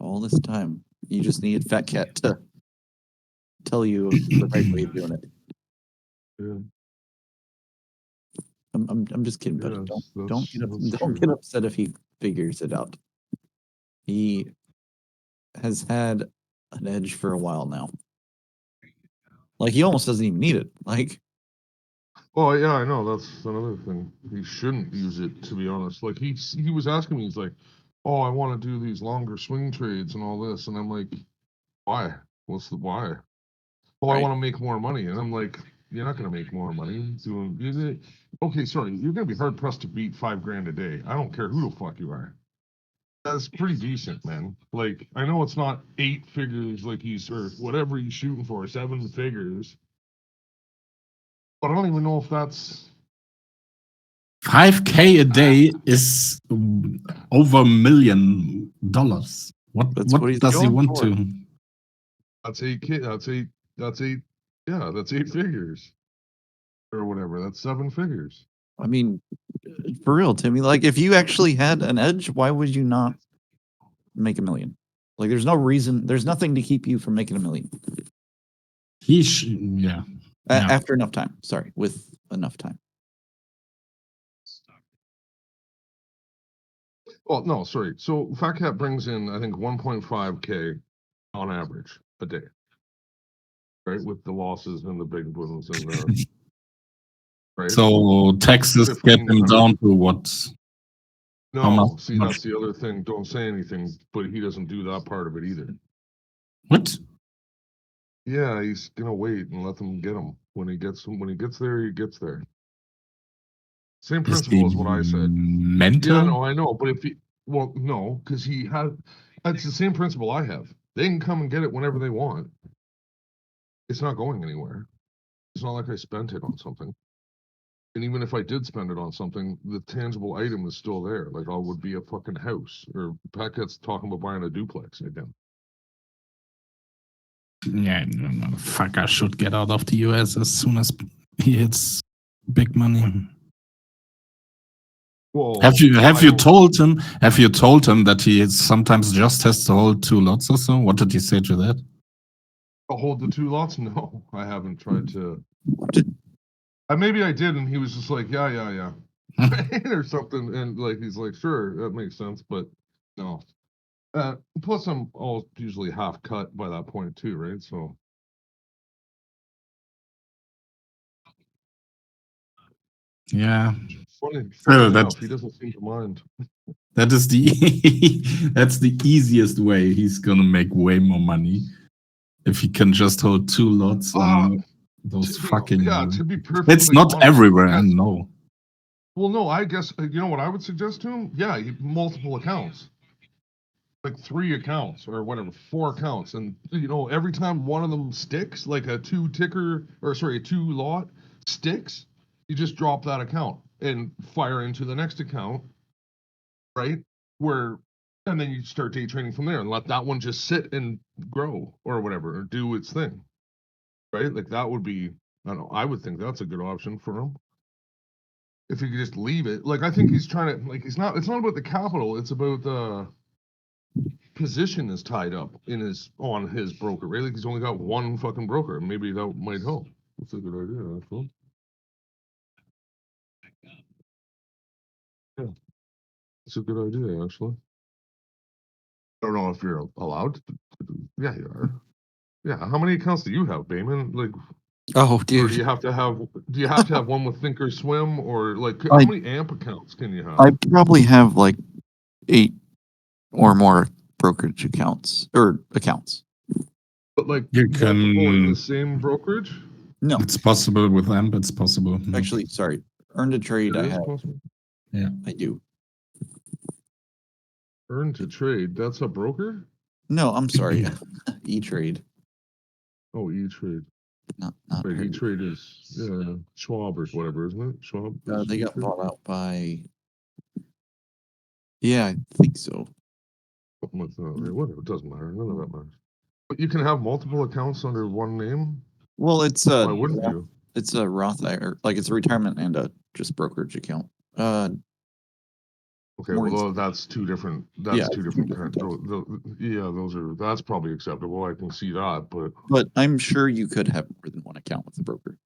All this time, you just needed Fat Cat to tell you the right way of doing it. Yeah. I'm just kidding, buddy. Yes, Don't that's get true. upset if he figures it out. He has had an edge for a while now. Like he almost doesn't even need it. Like Oh yeah, I know. That's another thing. He shouldn't use it, to be honest. Like he was asking me, he's like, "Oh, I want to do these longer swing trades and all this," and I'm like, "Why? What's the why?" "Oh, I Right. want to make more money," and I'm like, "You're not going to make more money doing." Okay, sorry, you're going to be hard pressed to beat $5,000 a day. I don't care who the fuck you are. That's pretty decent, man. Like I know it's not 8 figures like he's or whatever he's shooting for, 7 figures. But I don't even know if that's 5K a day is over $1 million. What That's what he's does he going want for. to? that's 8K. That's 8. Yeah, that's 8 figures or whatever. That's 7 figures. I mean, for real, Timmy. Like if you actually had an edge, why would you not make $1 million? Like there's no reason. There's nothing to keep you from making $1 million Yeah. Yeah. after enough time. Sorry, with enough time. Well, no, sorry. So Fat Cat brings in, I think, 1.5K on average a day, right? With the losses and the big ones and the right. So taxes get him 1,500. down to what? How No, much? see, that's the other thing. Don't say anything, but he doesn't do that part of it either. What? Yeah, he's gonna wait and let them get him when he gets there. He gets there. Same Is principle he as what I said. mental? Yeah, no, I know, but if he, well, no, because he had, that's the same principle I have. They can come and get it whenever they want. It's not going anywhere. It's not like I spent it on something. And even if I did spend it on something, the tangible item is still there. Like I would be a fucking house, or Packet's talking about buying a duplex again. Yeah, no, fucker should get out of the US as soon as he hits big money. Well, Have you I don't- told him? Have you told him that he sometimes just has to hold 2 lots or so? What did he say to that? I'll hold the 2 lots? No, I haven't tried to. Maybe I did, and he was just like, yeah. or something. And like, he's like, sure, that makes sense, but no. Plus, I'm all usually half cut by that point, too, right? So, Yeah, funny Oh, enough, that's- he doesn't seem to mind. that is the that's the easiest way. He's gonna make way more money if he can just hold 2 lots on those fucking. To be perfectly It's not honest, everywhere, I yes. know. Well, no, I guess, you know what I would suggest to him? Yeah, multiple accounts. Like 3 accounts or whatever, 4 accounts. And, you know, every time one of them sticks, like a 2 lot sticks, you just drop that account and fire into the next account, right? And then you start day trading from there and let that one just sit and grow or whatever, or do its thing, right? Like that would be, I don't know, I would think that's a good option for him. If you could just leave it, like I think he's trying to, like it's not about the capital, it's about the position is tied up on his broker, right? Like he's only got one fucking broker. Maybe that might help. That's a good idea, actually. Yeah, it's a good idea, actually. I don't know if you're allowed to. Yeah, you are. Yeah, how many accounts do you have, Bayman? Like, Oh, or dude. do you have to have one with Thinkorswim, or like how I- many AMP accounts can you have? I probably have like 8 or more brokerage accounts or accounts. But like You multiple in can. the same brokerage? No, It's possible with AMP. It's possible. actually, sorry. Earn to trade, It I is have. possible. I do. Earn to trade, that's a broker? No, I'm sorry. E-Trade. Oh, E-Trade. Not Wait, heard. E-Trade is Schwab or whatever, isn't it? Schwab? is They got E-Trade? bought out by. Yeah, I think so. Something like that, right? Whatever, it doesn't matter. None of that matters. But you can have multiple accounts under one name? Well, it's Why wouldn't you? It's a Roth IRA, like it's a retirement and a just brokerage account. Okay, Morgan well, that's two different, that's Yeah, two it's different, different types. yeah, those are, that's probably acceptable. I can see that, but But I'm sure you could have more than one account with the broker.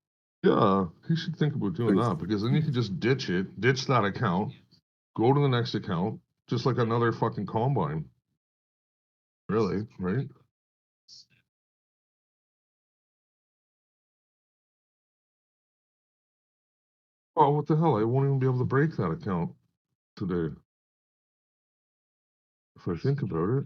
yeah, you should think about doing There's- that because then you could just ditch that account, go to the next account, just like another fucking combine. Really, right? Oh, what the hell? I won't even be able to break that account today. If I think about it.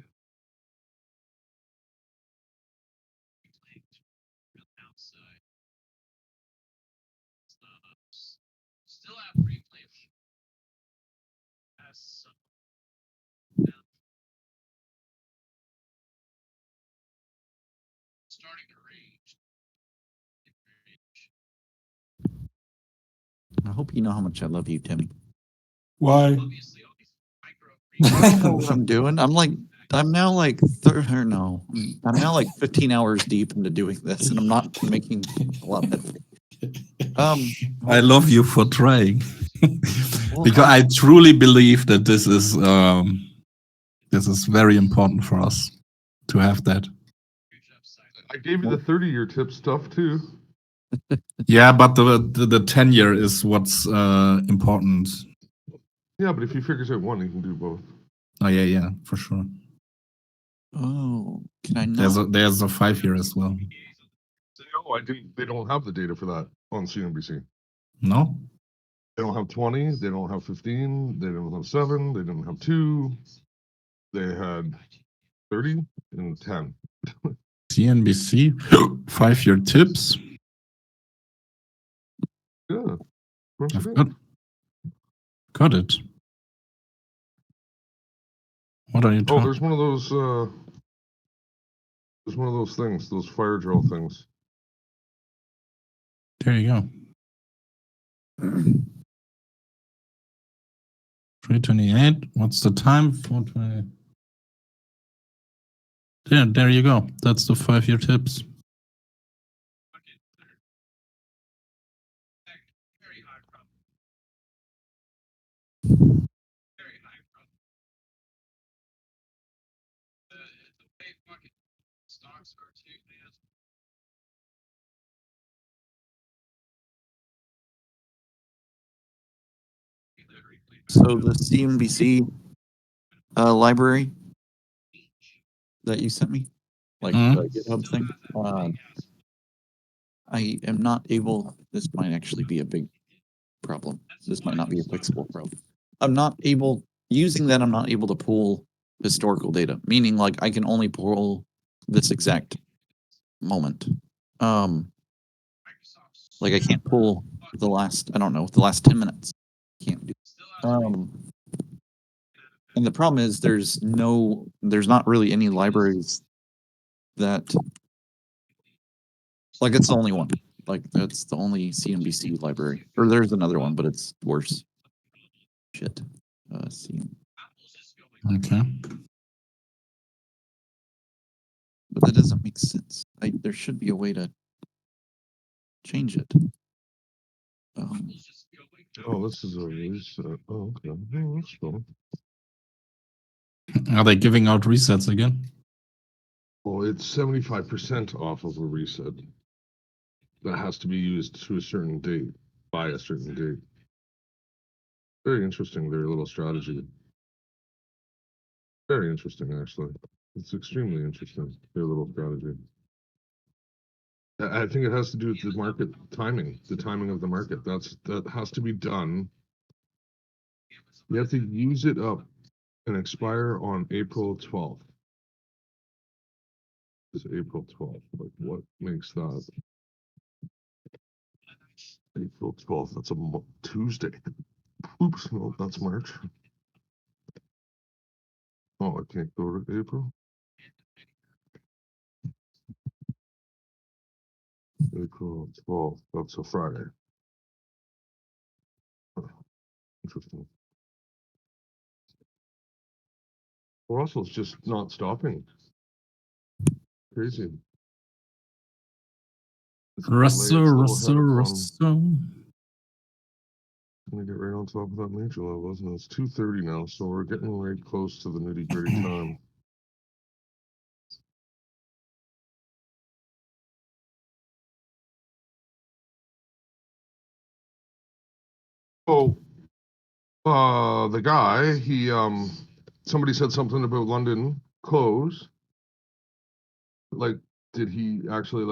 I hope you know how much I love you, Timmy. Why? I know what I'm doing. I'm now like I'm now like 15 hours deep into doing this, and I'm not making a lot of it. I love you for trying. Well, Because I truly believe that this is very important for us to have that. I gave you the 30-year tip stuff too. Yeah, but the tenure is what's important. Yeah, but if you figures out one, you can do both. Oh yeah, for sure. Oh, can I not? There's a 5-year as well. No, they don't have the data for that on CNBC. No? They don't have 20, they don't have 15, they don't have 7, they didn't have 2. They had 30 and 10. CNBC 5-year tips. Yeah. Of course I've it got, is. got it. What are you Oh, talking? there's one of those things, those fire drill things. There you go. 3:28. What's the time? 4:20. There you go. That's the 5-year tips. So the CNBC library that you sent me, like the GitHub thing, I am not able. This might actually be a big problem. This might not be a fixable problem. I'm not able using that. I'm not able to pull historical data, meaning like I can only pull this exact moment. Like I can't pull the last. I don't know the last 10 minutes. Can't do. And the problem is there's not really any libraries that, like it's the only one. Like that's the only CNBC library. Or there's another one, but it's worse. Shit. Okay. But that doesn't make sense. There should be a way to change it. Oh, this is a reset. Oh, okay. Oh, that's cool. Are they giving out resets again? Well, it's 75% off of a reset. That has to be used to a certain date, by a certain date. Very interesting, their little strategy. Very interesting, actually. It's extremely interesting, their little strategy. I think it has to do with the market timing, the timing of the market. That has to be done. You have to use it up and expire on April 12th. It's April 12th. Like, what makes that? April 12th. That's a Tuesday. Oops, no, that's March. Oh, I can't go to April. April 12th. That's a Friday. Interesting. Russell's just not stopping. Crazy. It's gonna lay its Russell, little Russell, head upon- Russell. Gonna get right on top of that major level, isn't it? It's 2:30 now, so we're getting right close to the nitty-gritty time. Oh, the guy, somebody said something about London close. Like, did he actually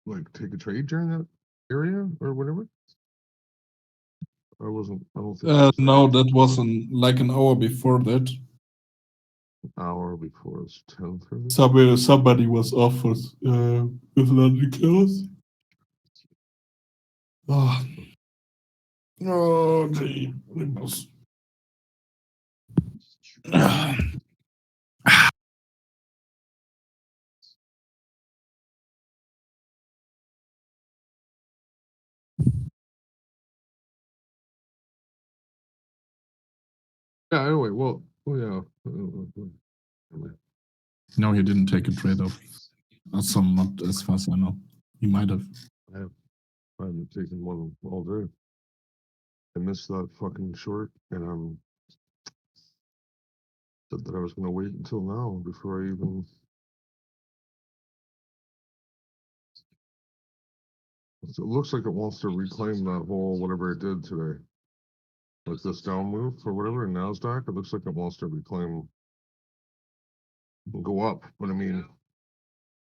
like take a trade during that area or whatever? I don't think. it was No, that was like an hour before that. an hour before it's 10:30. Somebody was off with London close. Oh, gee, it was. Yeah, anyway, well, yeah. No, he didn't take a trade off. Not as far as I know. He might have. I haven't taken one all day. I missed that fucking short, and said that I was gonna wait until now before I even. So it looks like it wants to reclaim that whole whatever it did today. Like this down move or whatever in NASDAQ, it looks like it wants to reclaim and go up. But I mean,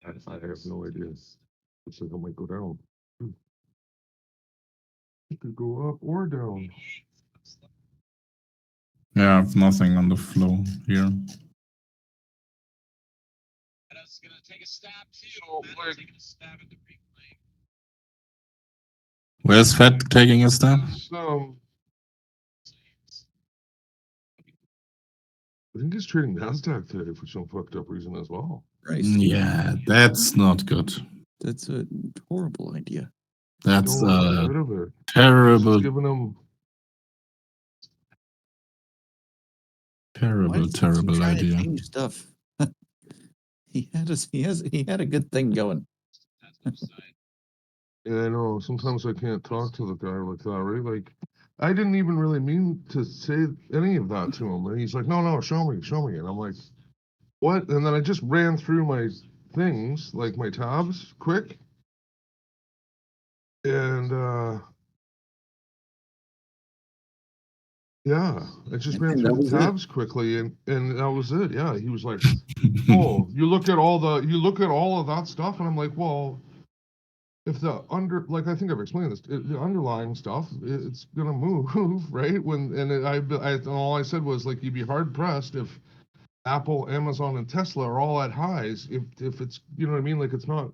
I have no idea. Looks like it might go down. It could go up or down. Yeah, I have nothing on the flow here. Where's Fed taking a stab? So I think he's trading NASDAQ today for some fucked up reason as well. Right. Yeah, that's not good. That's a horrible idea. That's Don't get a rid of it. terrible, It's giving him Why does he terrible try to idea. change stuff. he had a good thing going. Yeah, I know. Sometimes I can't talk to the guy like that, right? Like, I didn't even really mean to say any of that to him. And he's like, no, show me. And I'm like, what? And then I just ran through my things, like my tabs, quick. And, yeah, I just ran And that through the was it. tabs quickly, and that was it. Yeah, he was like, oh, you look at all of that stuff, and I'm like, well, if the like I think I've explained this, the underlying stuff, it's gonna move, right? And all I said was like, you'd be hard pressed if Apple, Amazon, and Tesla are all at highs. If it's, you know what I mean? Like, it's not.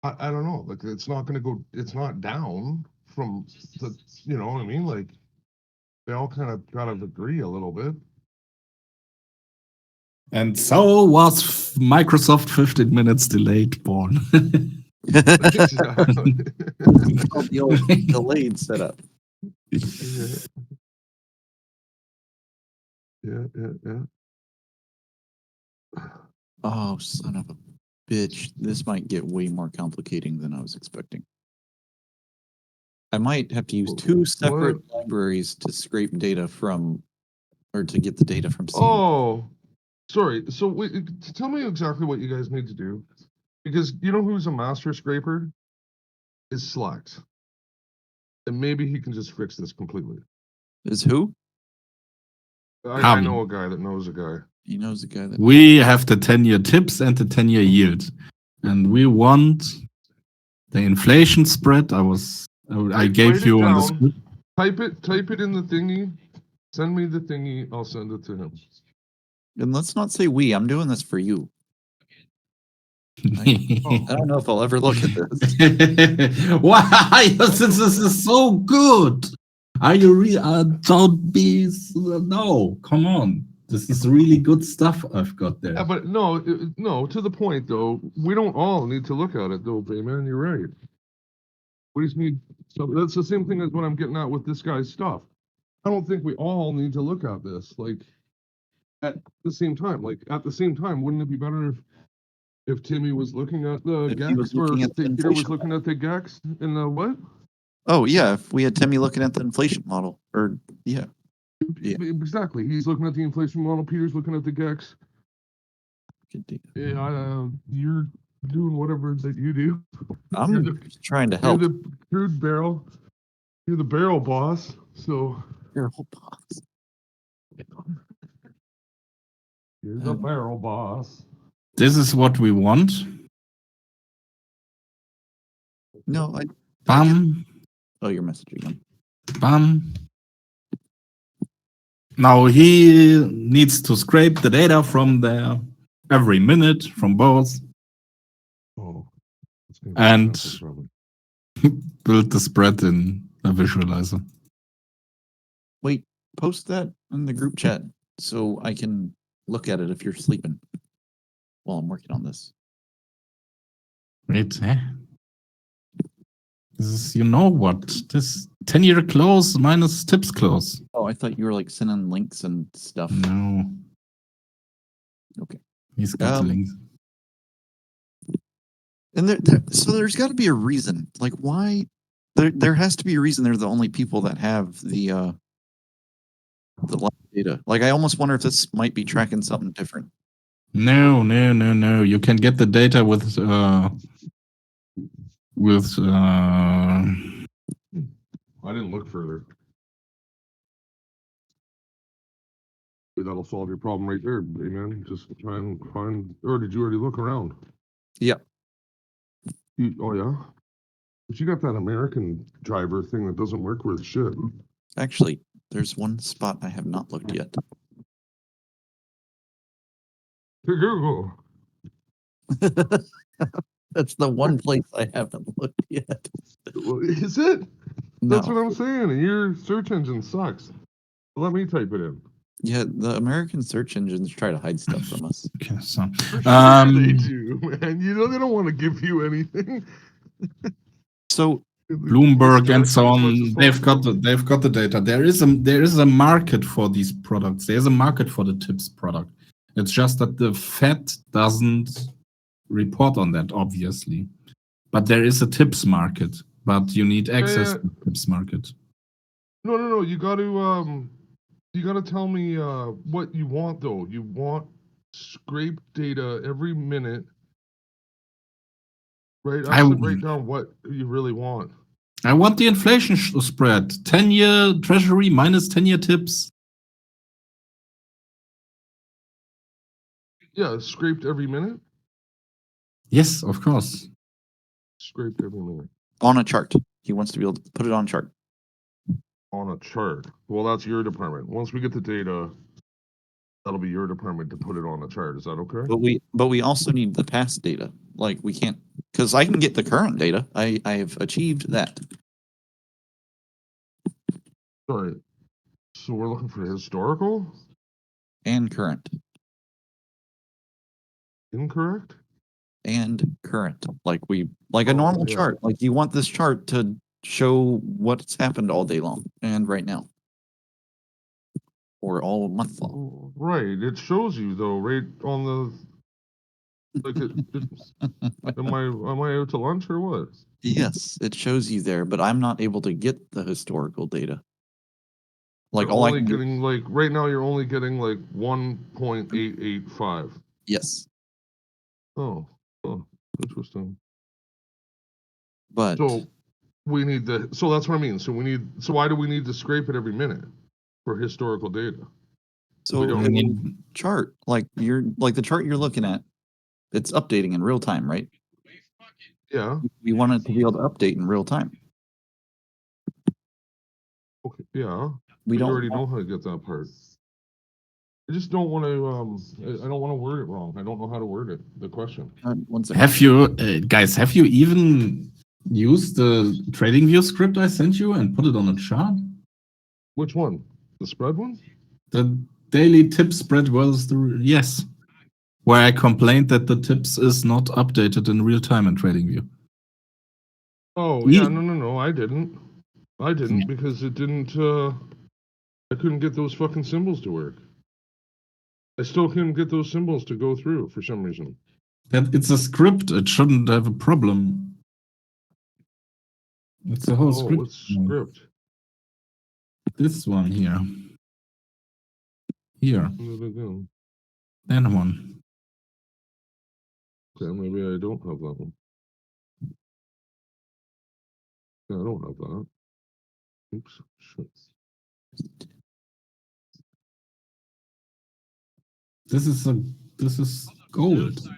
I don't know. Like, it's not gonna go. It's not down from the. You know what I mean? Like, they all kind of agree a little bit. And so was Microsoft 15 minutes delayed born. Exactly. The old delayed setup. Yeah. Oh, son of a bitch. This might get way more complicating than I was expecting. I might have to use two separate libraries to scrape data from, or to get the data from CME. Oh, sorry. So wait, tell me exactly what you guys need to do. Because you know who's a master scraper? Is Select. And maybe he can just fix this completely. Is who? I know a guy that knows a guy. He knows a guy that. We have the 10-year tips and the 10-year yield. And we want the inflation spread. I gave you on the screen. Type it in the thingy. Send me the thingy. I'll send it to him. And let's not say we. I'm doing this for you. I don't know if I'll ever look at this. Why? This is so good. Are you real? Don't be. No, come on. This is really good stuff I've got there. Yeah, but no, no. To the point though, we don't all need to look at it though, Bayman. You're right. We just need. So that's the same thing as what I'm getting at with this guy's stuff. I don't think we all need to look at this like at the same time. Like at the same time, wouldn't it be better if Timmy was looking at the If he was GEX or looking at the Peter was inflation looking at the GEX in the what? Oh yeah, if we had Timmy looking at the inflation model, or yeah. Yeah. Exactly. He's looking at the inflation model. Peter's looking at the GEX. Yeah, you're doing whatever that you do. I'm trying to help. You're the crude barrel. You're the barrel boss. So You're a whole boss. you're the barrel boss. This is what we want. No, I. Bam, Oh, you're messaging him. bam. Now he needs to scrape the data from there every minute from both Oh. And- That's probably- build the spread in a visualizer. Wait, post that in the group chat so I can look at it if you're sleeping while I'm working on this. Wait, eh? This is, you know what? This 10-year close minus tips close. Oh, I thought you were like sending links and stuff. No. Okay. He's got the links. And so there's got to be a reason. Like why? There has to be a reason they're the only people that have the live data. Like I almost wonder if this might be tracking something different. No. You can get the data with I didn't look further. That'll solve your problem right there, man. Just try and find. Or did you already look around? Yep. Oh yeah. But you got that American driver thing that doesn't work worth shit. Actually, there's one spot I have not looked yet. Google. That's the one place I haven't looked yet. Well, is it? No. That's what I'm saying. And your search engine sucks. Let me type it in. Yeah, the American search engines try to hide stuff from us. Okay, so They do, man. You know they don't want to give you anything. So Bloomberg and so on, they've got the data. There is a market for these products. There's a market for the tips product. It's just that the Fed doesn't report on that, obviously. But there is a tips market, but you need access to the tips market. No. You got to tell me what you want though. You want scrape data every minute. Right, I should write down what you really want. I want the inflation spread. 10-year treasury minus 10-year tips. Yeah, scraped every minute. Yes, of course. Scraped every minute. On a chart. He wants to be able to put it on chart. On a chart. Well, that's your department. Once we get the data, that'll be your department to put it on a chart. Is that okay? But we also need the past data. Like we can't, because I can get the current data. I have achieved that. Sorry. So we're looking for historical And current. incorrect. And current. Like a normal yeah. chart. Like you want this chart to show what's happened all day long and right now. Or all month long. Right. It shows you though, right on the. Like, am I out to lunch or what? Yes, it shows you there, but I'm not able to get the historical data. Like You're all I only can do. getting like right now. You're only getting like 1.885. Yes, Oh, interesting. but So we need the. So that's what I mean. So we need. So why do we need to scrape it every minute for historical data? so we don't I mean, chart like the chart you're looking at, it's updating in real time, right? Yeah. We want it to be able to update in real time. Okay. Yeah. We We don't already want- know how to get that part. I just don't want to, I don't want to word it wrong. I don't know how to word it, the question. one second. Have you guys? Have you even used the trading view script I sent you and put it on a chart? Which one? The spread one? The daily tip spread was the yes, where I complained that the tips is not updated in real time in TradingView. Oh, yeah, no, I didn't. I didn't because it didn't, I couldn't get those fucking symbols to work. I still couldn't get those symbols to go through for some reason. That it's a script. It shouldn't have a problem. It's a whole Oh, script. what script? This one here. Here. What did I do? That one. Okay, maybe I don't have that one. Yeah, I don't have that. Oops, shit. This is gold.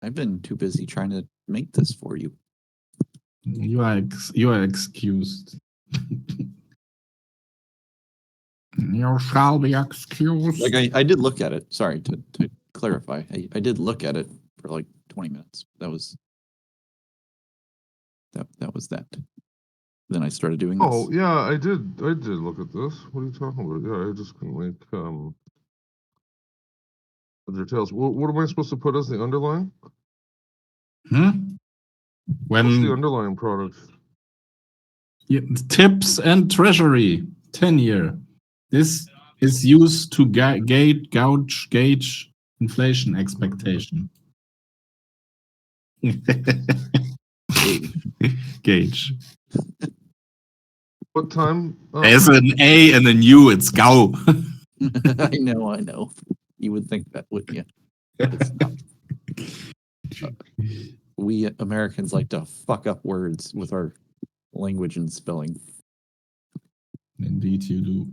I've been too busy trying to make this for you. You are excused. You shall be excused. Like I did look at it. Sorry to clarify. I did look at it for like 20 minutes. That was that. Then I started doing this. Oh, yeah, I did look at this. What are you talking about? Yeah, I just couldn't make, their tails. What am I supposed to put as the underlying? What's the When underlying product? tips and treasury 10-year. This is used to gauge inflation expectation. Gauge. What time? There's an A and a U. It's GAU. I know. You would think that, wouldn't you? It's not. We Americans like to fuck up words with our language and spelling. Indeed, you do.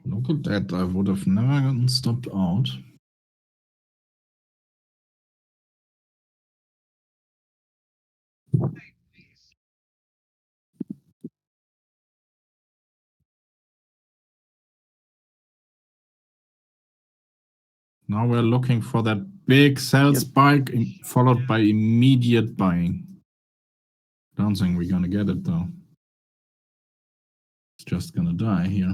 Look at that. I would have never gotten stopped out. Now we're looking for that big sell spike followed by immediate buying. Don't think we're gonna get it though. It's just gonna die here.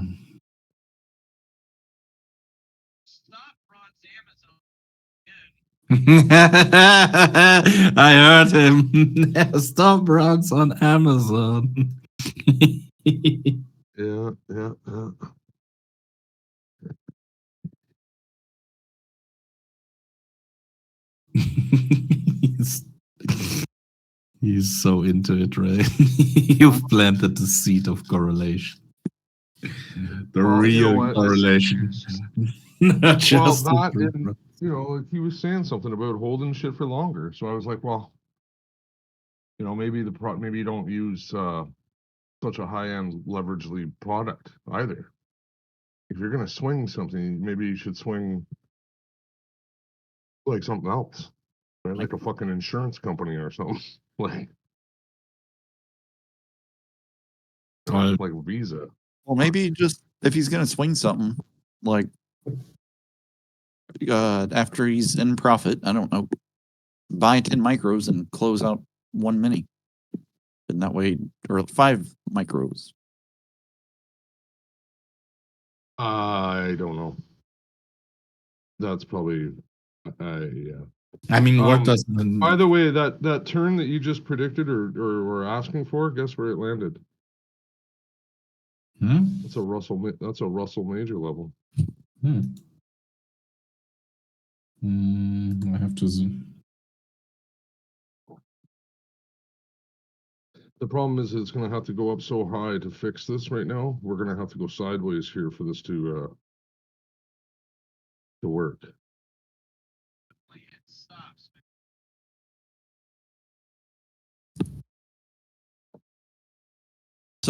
I heard him. Stop Ron's on Amazon. Yeah. he's so into it, right? You've planted the seed of correlation. The Well, you know real what? correlation. Not just the that, proof. and, like he was saying something about holding shit for longer. So I was like, well, maybe maybe you don't use such a high-end leveragely product either. If you're gonna swing something, maybe you should swing like something else, right? Like a fucking insurance company or something, like like Visa. Well, maybe just if he's gonna swing something, like after he's in profit, I don't know, buy 10 micros and close out 1 mini. And that way, or 5 micros. I don't know. That's probably, yeah. I mean, what does By the way, that turn that you just predicted or were asking for, guess where it landed? That's a Russell Major level. I have to zoom. The problem is it's going to have to go up so high to fix this right now. We're going to have to go sideways here for this to work.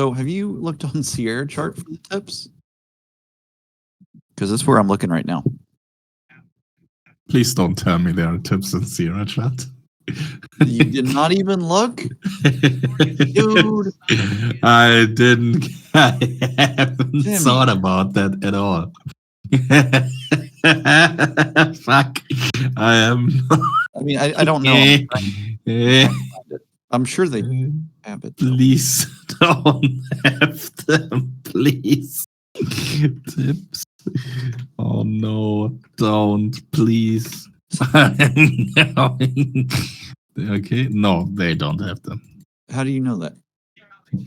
So have you looked on Sierra chart for the tips? Because that's where I'm looking right now. Please don't tell me there are tips in Sierra chat. You did not even look? Dude. I didn't. I haven't Timmy. thought about that at all. Fuck. I am. I mean, I don't know. I'm sure they have it. though. Please don't have them, please. Tips. Oh no, don't, please. Okay, no, they don't have them. How do you know that?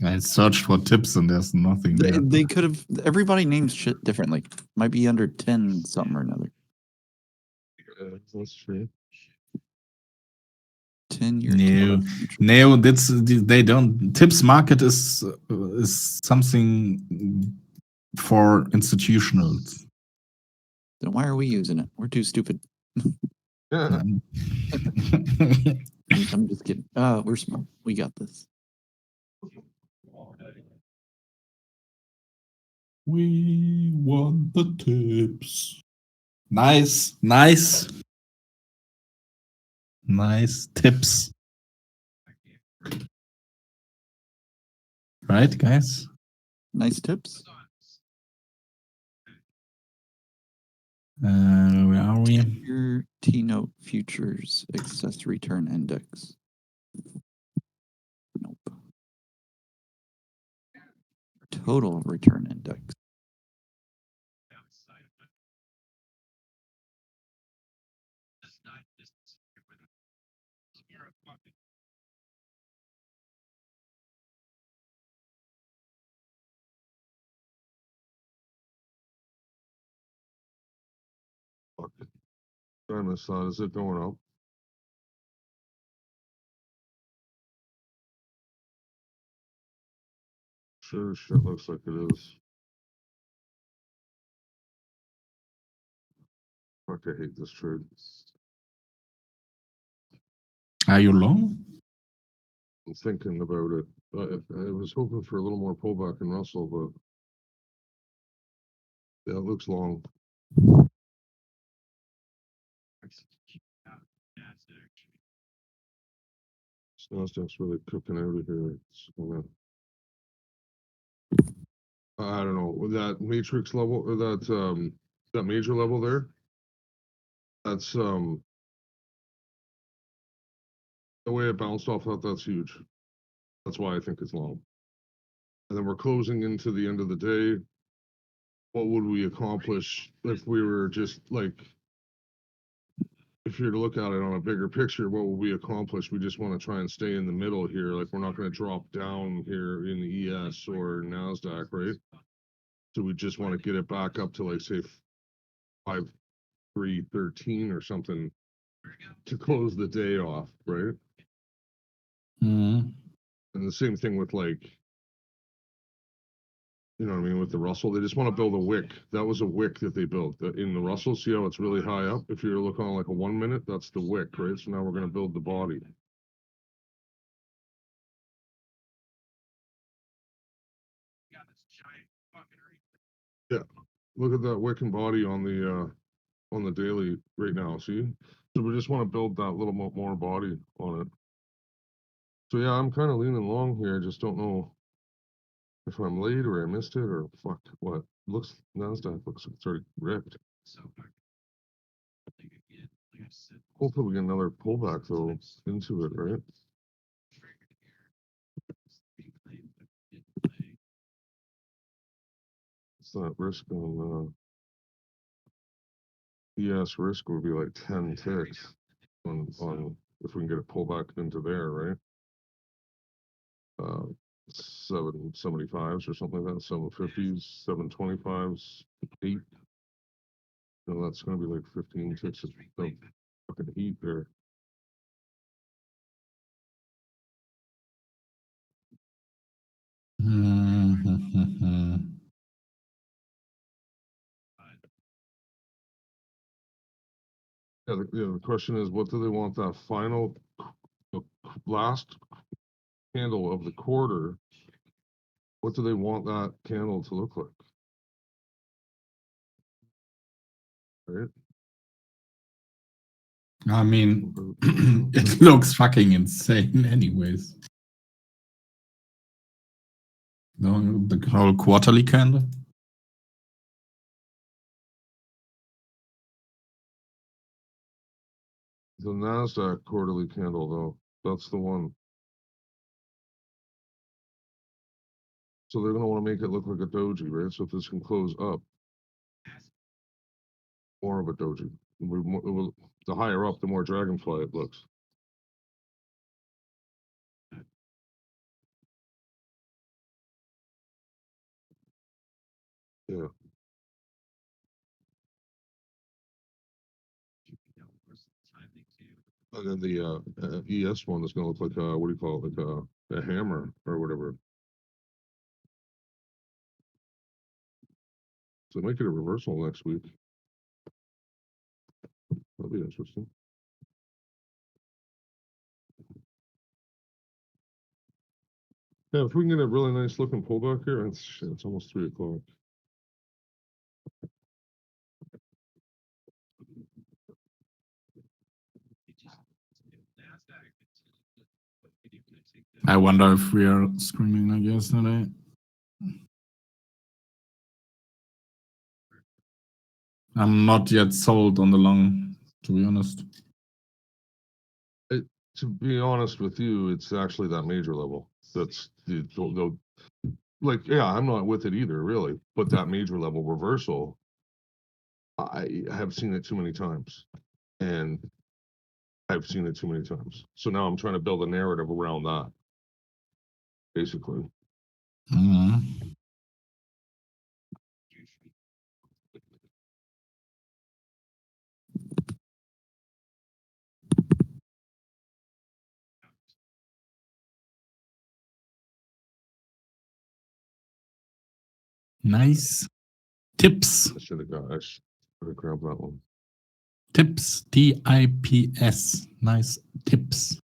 I searched for tips and there's nothing They, there. they could have. Everybody names shit differently. Might be under 10 something or another. That's true. 10-year. No, no, that's they don't. Tips market is something for institutionals. Then why are we using it? We're too stupid. Um, I'm just kidding. We're smart. We got this. We want the tips. Nice, nice, nice tips. Right, guys? Nice tips. Where are we? Your T-note futures excess return index. Nope. Total return index. Fuck. I missed that. Is it going up? Sure as shit looks like it is. Fuck, I hate this trade. Are you long? I'm thinking about it. I was hoping for a little more pullback in Russell, but yeah, it looks long. Nasdaq's really cooking out of here. It's I don't know, with that matrix level, or that major level there. That's the way it bounced off that, that's huge. That's why I think it's long. And then we're closing into the end of the day. What would we accomplish if we were just like, if you're to look at it on a bigger picture, what will we accomplish? We just want to try and stay in the middle here. Like, we're not going to drop down here in the ES or NASDAQ, right? So we just want to get it back up to, like, say 5,313 or something to close the day off, right? Mm. And the same thing with, like, you know what I mean, with the Russell, they just want to build a wick. That was a wick that they built in the Russell. See how it's really high up? If you're looking on like a 1 minute, that's the wick, right? So now we're going to build the body. Yeah, look at that wick and body on the daily right now. See, so we just want to build that little more body on it. So yeah, I'm kind of leaning long here. I just don't know if I'm late or I missed it or fuck what. Looks NASDAQ looks like it's already ripped. Hopefully we get another pullback though into it, right? It's that risk on ES risk would be like 10 ticks on if we can get a pullback into there, right? 775s or something like that, 750s, 725s, 8. No, that's gonna be like 15 ticks of fucking heat there. Yeah, the question is, what do they want that final, the last candle of the quarter What do they want that candle to look like? Right? I mean, it looks fucking insane, anyways. No, the whole quarterly candle. The NASDAQ quarterly candle, though, that's the one. So they're gonna want to make it look like a doji, right? So if this can close up, more of a doji. The higher up, the more dragonfly it looks. Yeah. And then the ES one is gonna look like what do you call it? Like a hammer or whatever. So make it a reversal next week. That'll be interesting. Yeah, if we can get a really nice looking pullback here, it's almost 3 o'clock. I wonder if we are screaming like yesterday. I'm not yet sold on the long, to be honest. To be honest with you, it's actually that major level. That's the like, yeah, I'm not with it either, really. But that major level reversal, I have seen it too many times. And I've seen it too many times. So now I'm trying to build a narrative around that, basically. Mm-hmm. Nice tips. I should have grabbed that one. Tips. TIPS. Nice tips.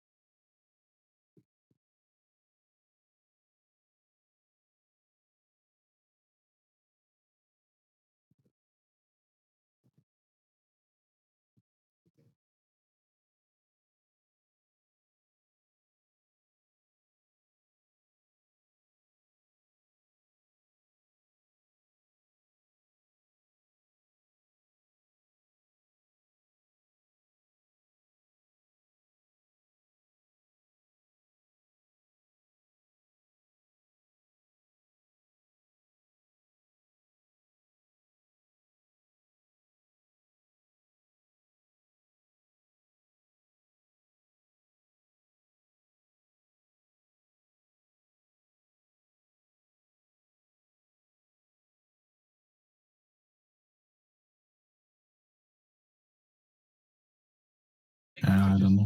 I don't know.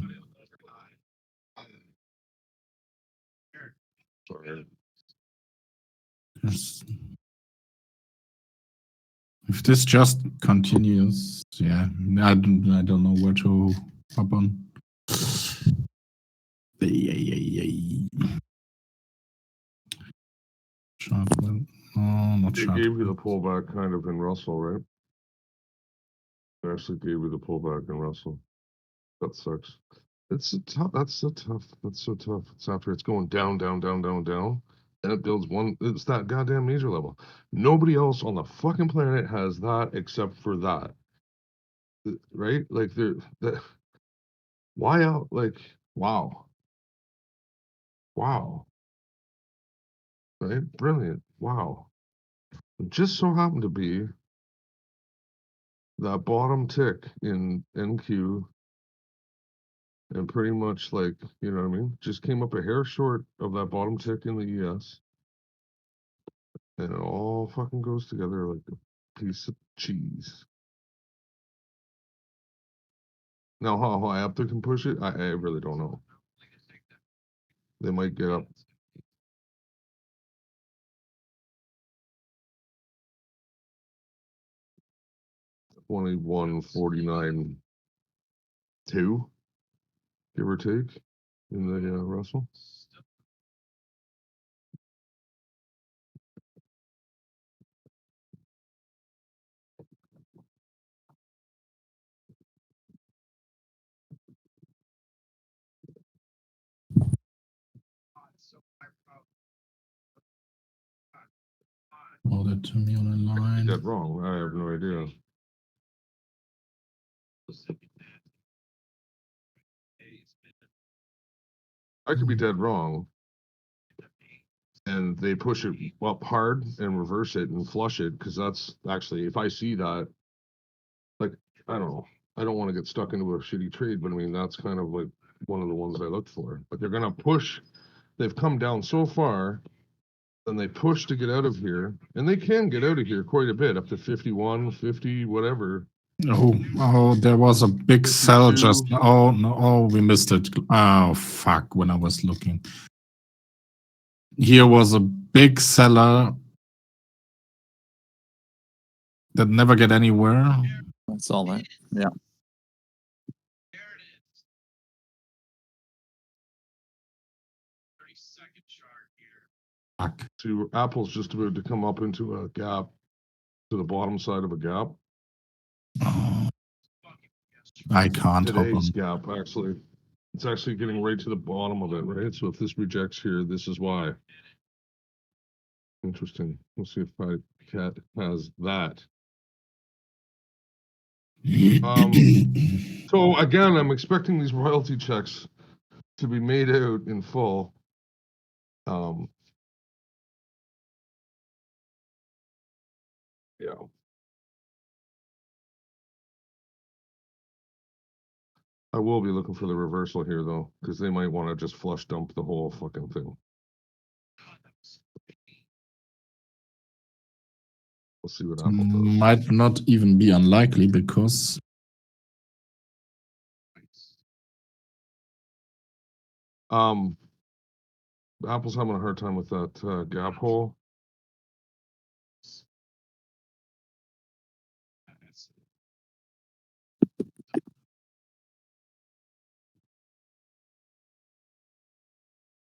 Sorry. If this just continues, yeah, I don't know where to hop on. Chocolate. Oh, not They chocolate. gave you the pullback kind of in Russell, right? They actually gave you the pullback in Russell. That sucks. It's a tough. That's so tough. That's so tough. It's after it's going down, down, down, down, down, and it builds one. It's that goddamn major level. Nobody else on the fucking planet has that except for that. Right? Like that. Why out? Like wow, wow. Right? Brilliant. Wow. It just so happened to be that bottom tick in NQ, and pretty much like, you know what I mean? Just came up a hair short of that bottom tick in the ES. And it all fucking goes together like a piece of cheese. Now, how high up they can push it, I really don't know. They might get up. $21.49 2, give or take, in the Russell. Hold it to me on a line. Dead wrong. I have no idea. I could be dead wrong. And they push it up hard and reverse it and flush it, because that's actually, if I see that, like, I don't know. I don't want to get stuck into a shitty trade, but I mean, that's kind of like one of the ones I looked for. But they're gonna push, they've come down so far, then they push to get out of here, and they can get out of here quite a bit, up to 51, 50, whatever. Oh, there was a big cell 52. just. Oh, no. Oh, we missed it. Oh, fuck. When I was looking. Here was a big seller that never get anywhere. That's all that. Yeah. Fuck. See, Apple's just about to come up into a gap, to the bottom side of a gap. Oh, I can't hop Today's on. gap, actually. It's actually getting right to the bottom of it, right? So if this rejects here, this is why. Interesting. We'll see if Cat has that. So again, I'm expecting these royalty checks to be made out in full. Yeah. I will be looking for the reversal here though, because they might want to just flush dump the whole fucking thing. We'll see what Apple does. Might not even be unlikely because Apple's having a hard time with that gap hole.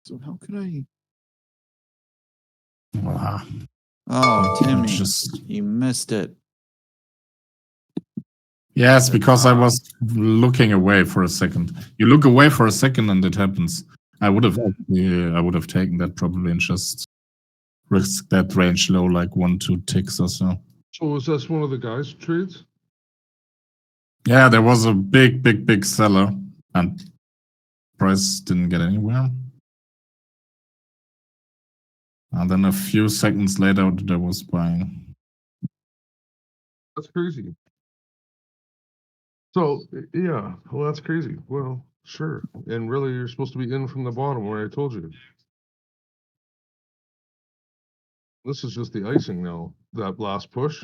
So how could I? ah, Oh, Timmy, just you missed it. yes, because I was looking away for a second. You look away for a second and it happens. I would have taken that probably and just risk that range low, like 1-2 ticks or so. So was this one of the guys' trades? Yeah, there was a big seller and price didn't get anywhere. And then a few seconds later, there was buying. That's crazy. So yeah, well, that's crazy. Well, sure. And really, you're supposed to be in from the bottom where I told you. This is just the icing now. That last push.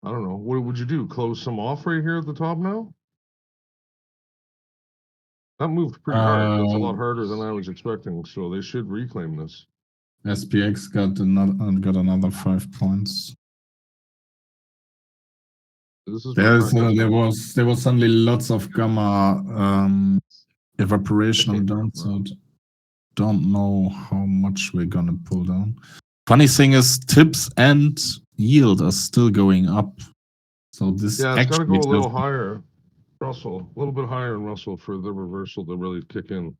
I don't know. What would you do? Close some off right here at the top now? That moved pretty hard. That's a lot harder than I was expecting. So they should reclaim this. SPX got another 5 points. This is there was suddenly lots of gamma evaporation on the downside. Don't know how much we're gonna pull down. Funny thing is, tips and yield are still going up. So this Yeah, it's got to go a actually little higher, Russell. A little bit higher in Russell for the reversal to really kick in.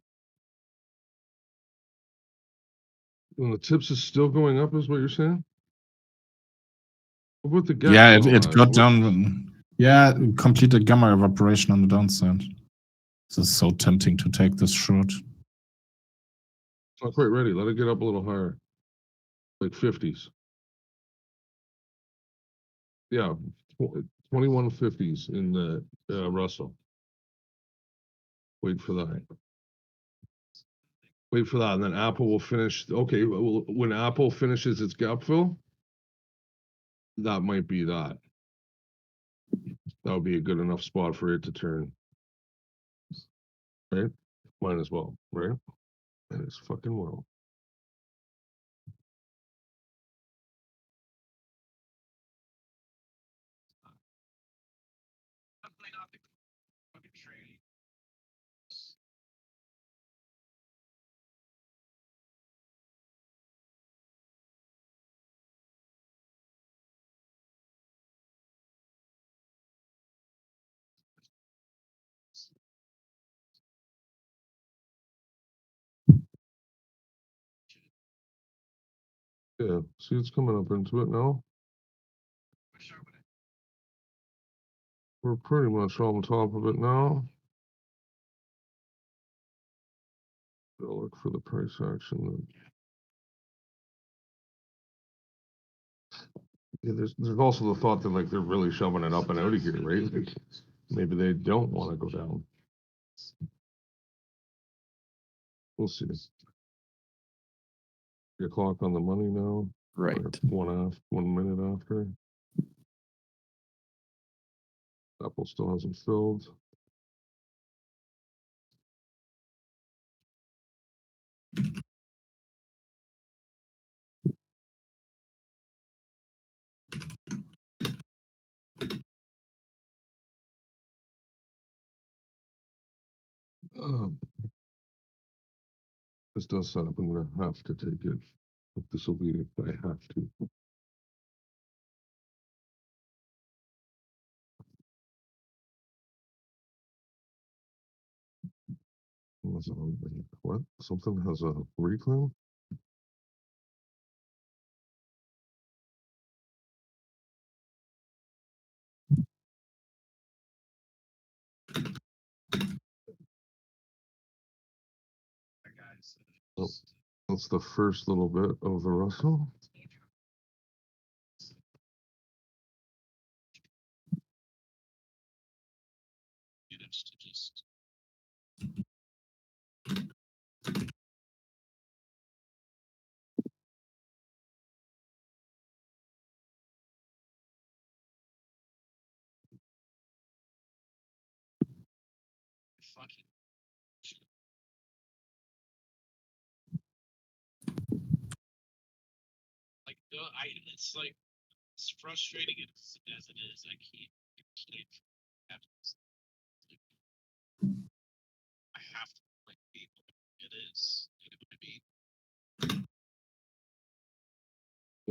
When the tips is still going up, is what you're saying? What about the gap? yeah, it got down. Yeah, completed gamma evaporation on the downside. This is so tempting to take this short. It's not quite ready. Let it get up a little higher, like 50s. Yeah, 2150s in the Russell. Wait for that. Wait for that, and then Apple will finish. Okay, well, when Apple finishes its gap fill, that might be that. That would be a good enough spot for it to turn. Right? Might as well, right? And it's fucking well. Yeah, see, it's coming up into it now. We're pretty much on top of it now. I'll look for the price action. Yeah, there's also the thought that like they're really shoving it up and out of here, right? Like, maybe they don't want to go down. We'll see. 3 o'clock on the money now. Right. Or 1 minute after. Apple still hasn't filled. This does set up. I'm gonna have to take it. This will be if I have to. What? Something has a reclaim? Oh, that's the first little bit of the Russell. It's like it's frustrating as it is. I can't. I have to like people. It is. You know what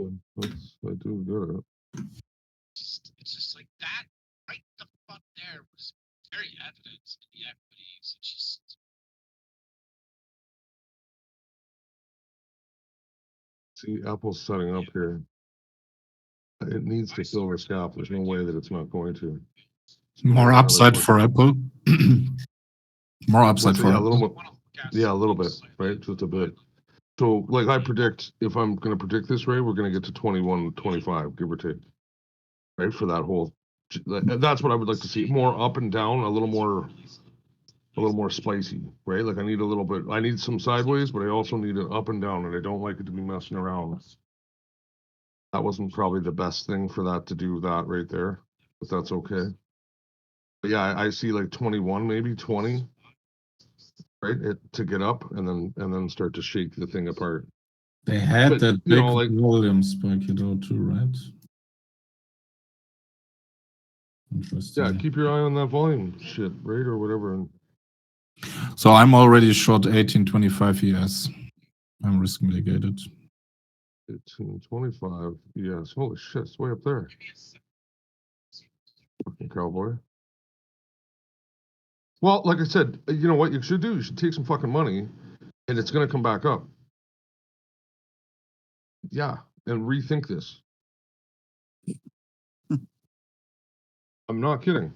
I mean? I do get it. It's just like that right the fuck there was very evident in the equities. It's just See, Apple's setting up here. It needs to fill this gap. There's no way that it's not going to. More upside for Apple. More upside for Yeah, a Apple. little bit. Yeah, a little bit, right? Just a bit. So, like, I predict, if I'm going to predict this, Ray, we're going to get to 21, 25, give or take. Right? For that whole, that's what I would like to see. More up and down, a little more spicy, right? Like, I need a little bit, I need some sideways, but I also need it up and down, and I don't like it to be messing around. That wasn't probably the best thing for that to do that right there, but that's okay. But yeah, I see like 21, maybe 20, right? To get up and then start to shake the thing apart. They had But, that you big know, like- volume spike, too, right? Interesting. Yeah, keep your eye on that volume shit, right? Or whatever. And So I'm already short 1825 ES. I'm risk mitigated. 1825. Yes. Holy shit, it's way up there. Fucking cowboy. Well, like I said, you know what you should do? You should take some fucking money and it's gonna come back up. Yeah, and rethink this. I'm not kidding.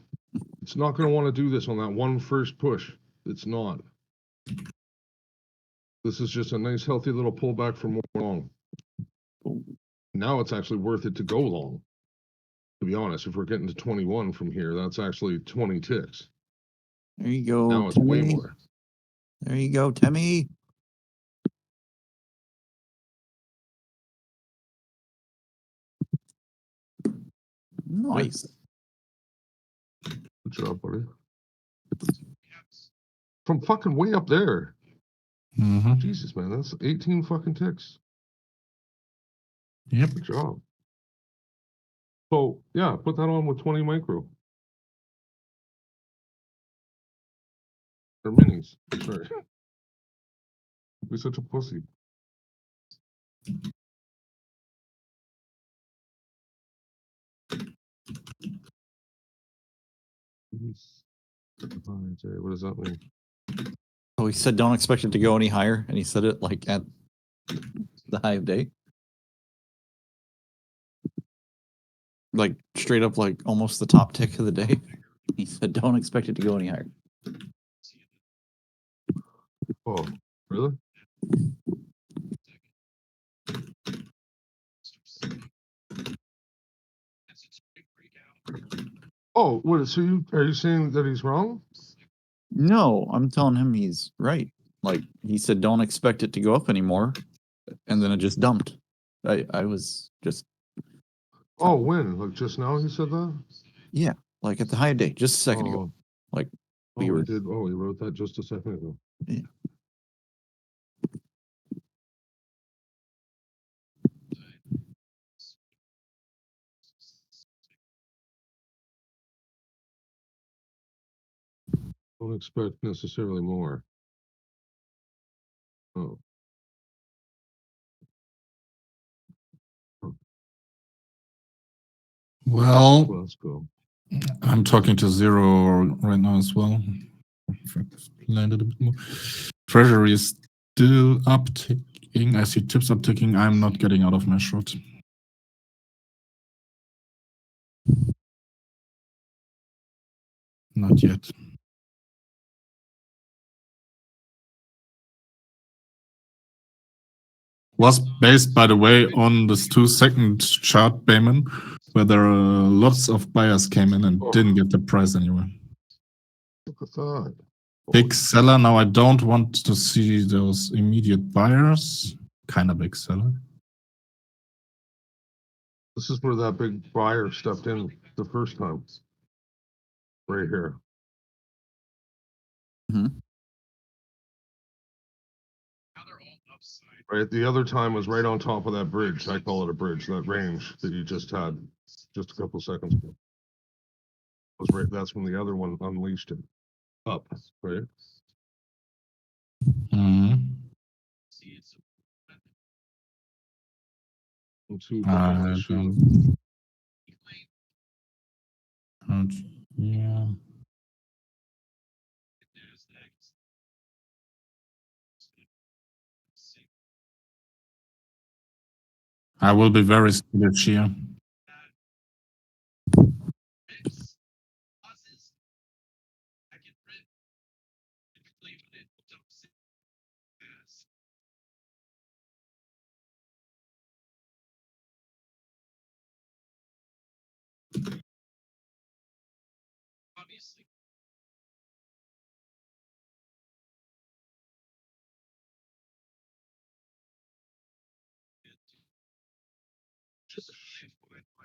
It's not gonna want to do this on that one first push. It's not. This is just a nice, healthy little pullback from more long. Now it's actually worth it to go long. To be honest, if we're getting to 21 from here, that's actually 20 ticks. There you go. Now it's way Timmy. more. There you go, Timmy. Nice. Good job, buddy. From fucking way up there. Mm-hmm. Jesus, man, that's 18 fucking ticks. Yep. Good job. So, yeah, put that on with 20 micro. Or minis. Sorry. Be such a pussy. What does that mean? Oh, he said don't expect it to go any higher, and he said it like at the high of day. like straight up, like almost the top tick of the day. He said, "Don't expect it to go any higher." Oh, really? Oh, what? So are you saying that he's wrong? No, I'm telling him he's right. Like he said, "Don't expect it to go up anymore," and then it just dumped. I was just Oh, when? Like just now he said that? yeah, like at the high of day, just a second ago. Oh, Like oh, we were. he did. Oh, he wrote that just a second ago. Yeah. Don't expect necessarily more. Oh. Well, Let's go. I'm talking to Zero right now as well. If I explained it a bit more. Treasury is still upticking. I see tips upticking. I'm not getting out of my short. Not yet. Was based, by the way, on this 2-second chart, Bayman, where there are lots of buyers came in and didn't get the price anywhere. Look at that. Big seller. Now I don't want to see those immediate buyers. Kind of big seller. This is where that big buyer stepped in the first time. Right here. Mhm. Right. The other time was right on top of that bridge. I call it a bridge, that range that you just had just a couple seconds ago. Was right. That's when the other one unleashed it up. Right. Mhm. Let's see what that I is. Shoot. Yeah. I will be very skittish here.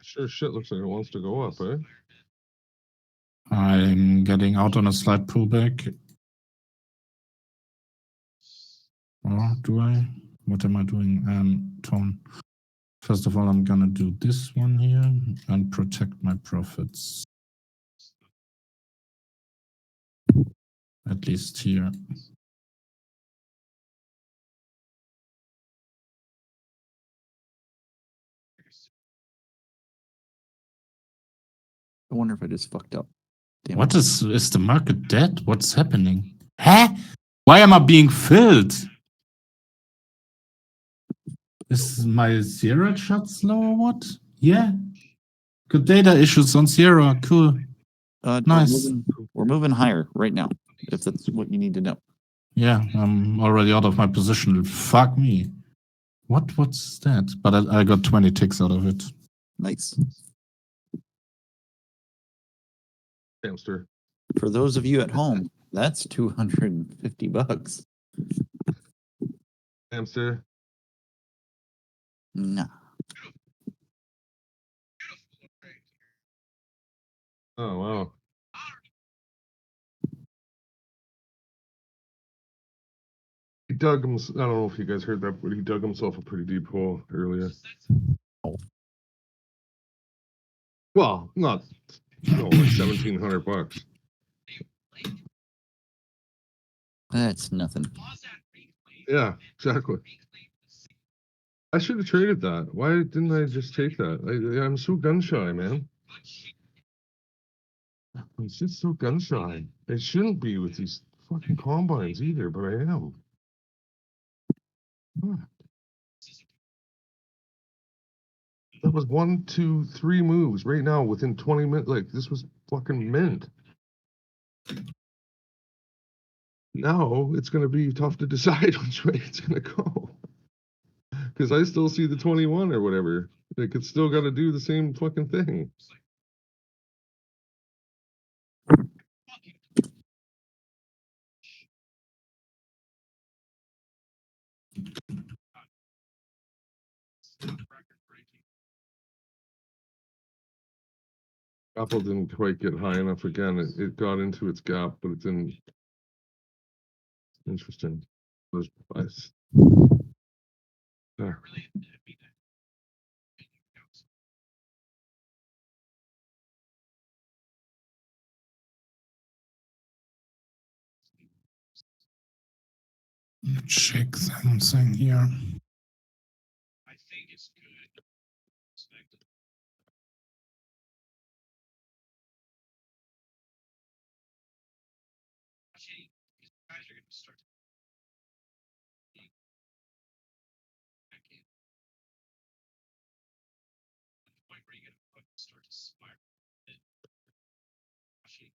Sure shit looks like it wants to go up, eh? I'm getting out on a slight pullback. Or do I? What am I doing? Tone. First of all, I'm gonna do this one here and protect my profits. At least here. I wonder if I just fucked up. Damn What it. is the market dead? What's happening? Huh? Why am I being filled? Is my Sierra shot slow or what? Yeah. Good data issues on Sierra. Cool. Nice. We're moving higher right now, if that's what you need to know. Yeah, I'm already out of my position. Fuck me. What's that? But I got 20 ticks out of it. Nice. Hamster. For those of you at home, that's $250. Hamster. Nah. Oh wow. He dug him. I don't know if you guys heard that, but he dug himself a pretty deep hole earlier. Well, not like $1,700. That's nothing. Yeah, exactly. I should have traded that. Why didn't I just take that? I'm so gun shy, man. I'm just so gun shy. I shouldn't be with these fucking combines either, but I am. Huh. That was 1, 2, 3 moves right now within 20 minutes. Like this was fucking mint. Now it's gonna be tough to decide which way it's gonna go. Because I still see the 21 or whatever. Like it's still got to do the same fucking thing. Apple didn't quite get high enough again. It got into its gap, but it didn't. Interesting. Those buys. There. Check something here. I think it's good. Actually, these guys are going to start. Point where you're going to start to spiral. Actually,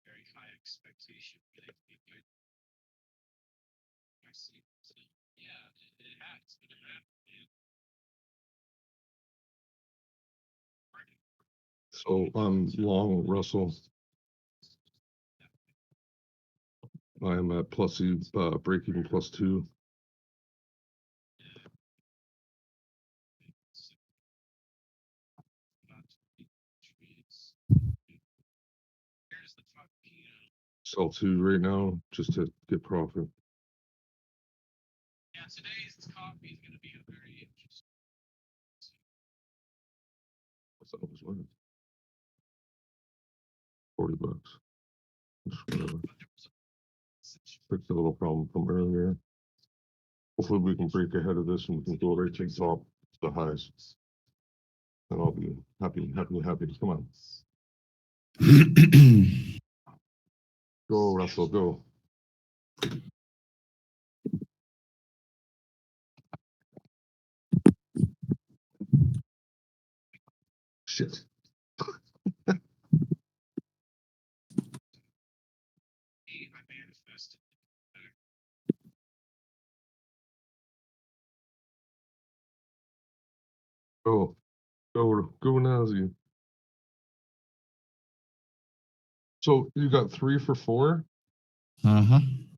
very high expectation. I see. So, yeah, it has. It has. So long Russell. I am at plus break even +2. Sell 2 right now just to get profit. Yeah, today's coffee is going to be a very interesting. What's that was worth? $40. Whatever. Fix the little problem from earlier. Hopefully we can break ahead of this and we can go right to the top, the highs. And I'll be happy. Come on. Go, Russell, go. Shit. Go Nazi. So you got 3 for 4 on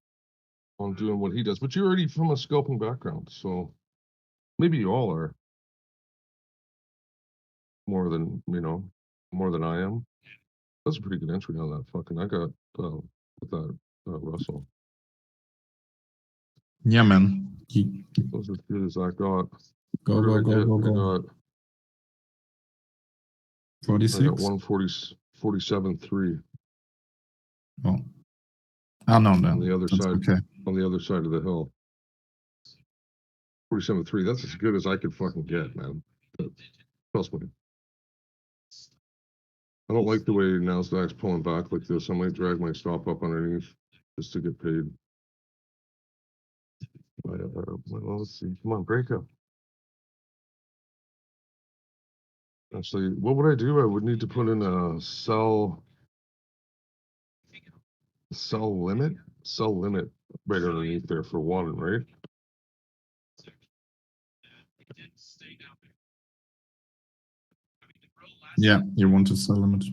doing what he does, but you're already from a scalping background, so maybe you all are more than I am. That's a pretty good entry on that fucking. I got with that Russell. Yeah, man. That's as good as I got. Go. I got 46. I got 147.3. Oh. Oh no, On the other that's side. okay. On the other side of the hill. 47.3. That's as good as I could fucking get, man. Trust me. I don't like the way Nasdaq's pulling back like this. I might drag my stop up underneath just to get paid. Well, let's see. Come on, break up. Actually, what would I do? I would need to put in a sell limit right underneath there for one, right? Yeah, you want to sell limit.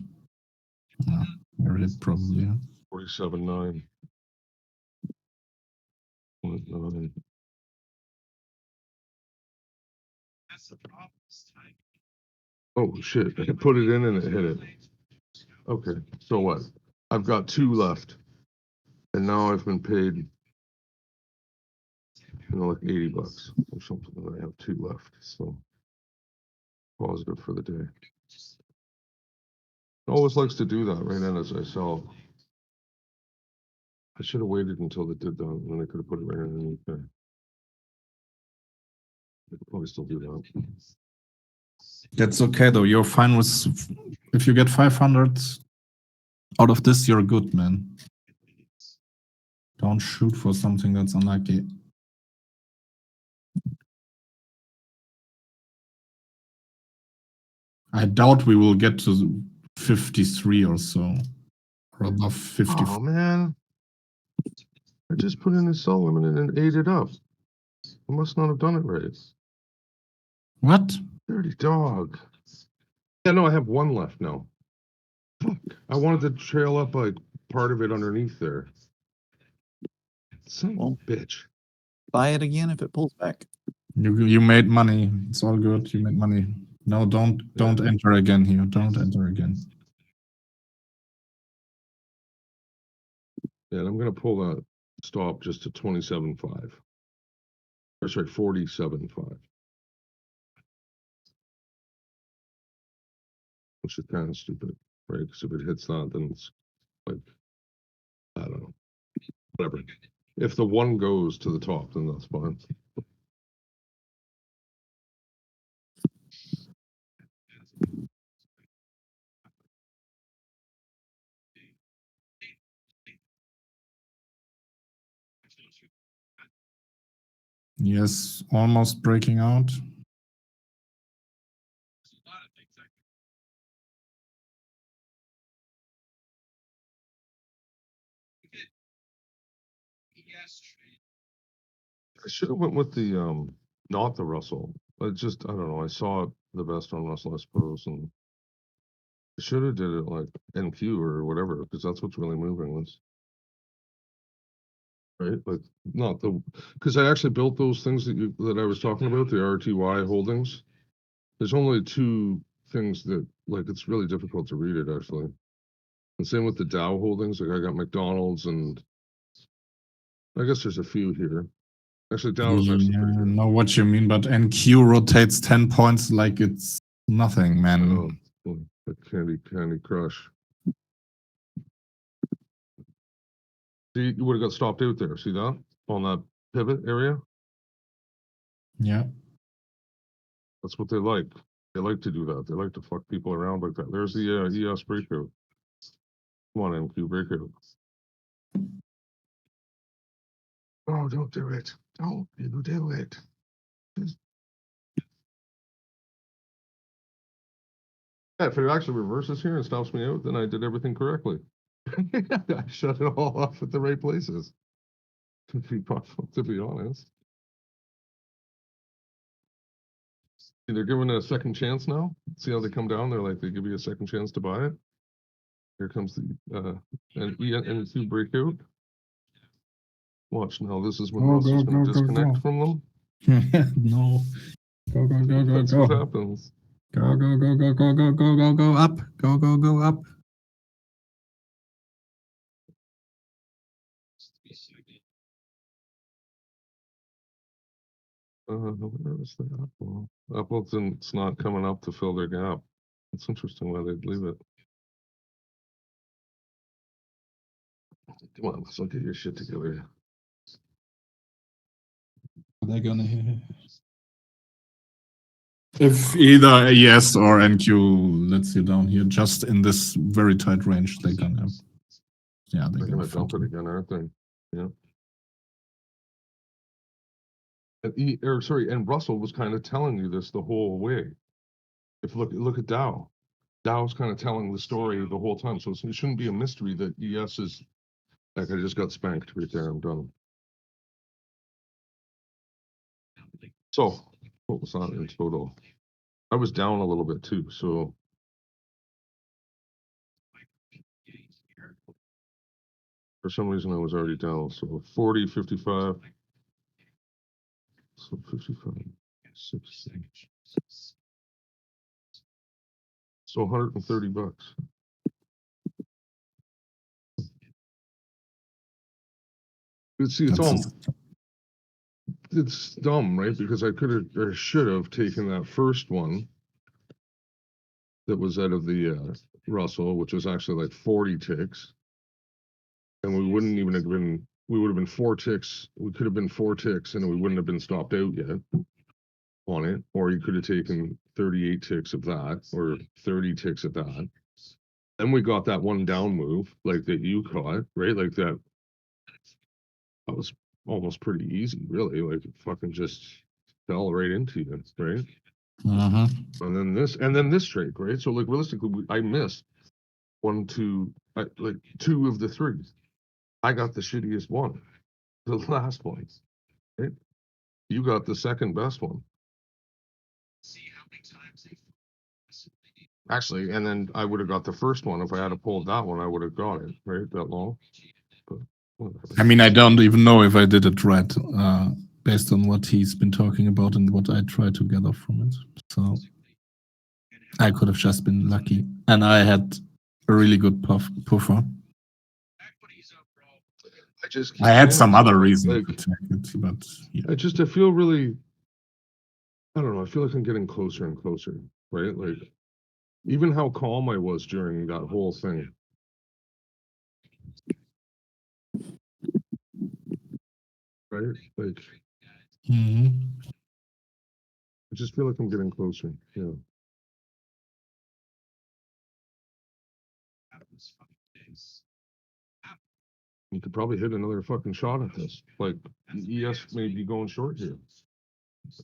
Probably. Yeah. 47.9. 0.9. That's the problem. Oh shit! I put it in and it hit it. Okay, so what? I've got 2 left, and now I've been paid, like $80 or something, and I have 2 left. So positive for the day. Always likes to do that right then as I sell. I should have waited until they did that, and then I could have put it right underneath there. I could probably still do that. That's okay though. You're fine with if you get 500 out of this, you're good, man. Don't shoot for something that's unlucky. I doubt we will get to 53 or so, or above 50. Oh man, I just put in a cell limit and ate it up. I must not have done it right. What? Dirty dog. Yeah, no, I have one left now. Fuck. I wanted to trail up like part of it underneath there. Son of a bitch. Buy it again if it pulls back. You made money. It's all good. You made money. No, don't enter again here. Don't enter again. Yeah, and I'm gonna pull that stop just to 27.5. Or sorry, 47.5. Which is kind of stupid, right? Because if it hits that, then it's like, I don't know. Whatever. If the one goes to the top, then that's fine. Yes, almost breaking out. I should have went with the not the Russell. I don't know. I saw the best on Russell, I suppose, and I should have did it like NQ or whatever, because that's what's really moving this. Right? Like not the because I actually built those things that I was talking about, the RTY holdings. There's only two things that like it's really difficult to read it actually. And same with the Dow holdings. Like I got McDonald's and I guess there's a few here. Actually, Dow is actually pretty I good. know what you mean, but NQ rotates 10 points like it's nothing, man. Oh, the Candy Crush. See, you would have got stopped out there. See that? On that pivot area? Yeah. That's what they like. They like to do that. They like to fuck people around like that. There's the ES breakout. Come on, NQ breakout. Oh, don't do it. Don't you do it. Yeah, if it actually reverses here and stops me out, then I did everything correctly. I shut it all off at the right places. To be honest. They're giving it a second chance now. See how they come down? They're like, they give you a second chance to buy it. Here comes the NQ breakout. Watch now. This is when Russell's going to disconnect from them. No. Go, go, go, go, That's go. what happens. Go, go, go, go, go, go, go, go, go up. Go, go, go up. Where is the Apple? It's not coming up to fill their gap. It's interesting why they'd leave it. Come on, let's get your shit together. They're gonna. If either a yes or NQ lets you down here, just in this very tight range, they're gonna. Yeah, They're gonna dump it again, aren't they? Yeah. And Russell was kind of telling you this the whole way. If look at Dow. Dow's kind of telling the story the whole time, so it shouldn't be a mystery that ES is like I just got spanked right there. I'm done. So what was that in total? I was down a little bit too, so for some reason I was already down. So 40, 55. So 55, 60. So $130. But see, it's dumb, right? Because I could have or should have taken that first one that was out of the Russell, which was actually like 40 ticks. and we wouldn't even have been, we would have been 4 ticks. We could have been 4 ticks and we wouldn't have been stopped out yet on it. Or you could have taken 38 ticks of that or 30 ticks of that. Then we got that one down move, like that you caught, right? Like that. That was almost pretty easy, really. Like it fucking just fell right into you, right? And then this trade, right? So like realistically, I missed 1, 2, like 2 of the 3. I got the shittiest one, the last one, right? You got the second best one. Actually, and then I would have got the first one. If I had pulled that one, I would have got it, right? That long. But whatever. I mean, I don't even know if I did it right, based on what he's been talking about and what I tried to gather from it. So I could have just been lucky, and I had a really good puffer. I had some other reason to take it, but yeah. I feel really, I don't know. I feel like I'm getting closer and closer, right? Like even how calm I was during that whole thing. Right? Like I just feel like I'm getting closer. Yeah. You could probably hit another fucking shot at this. Like ES may be going short here.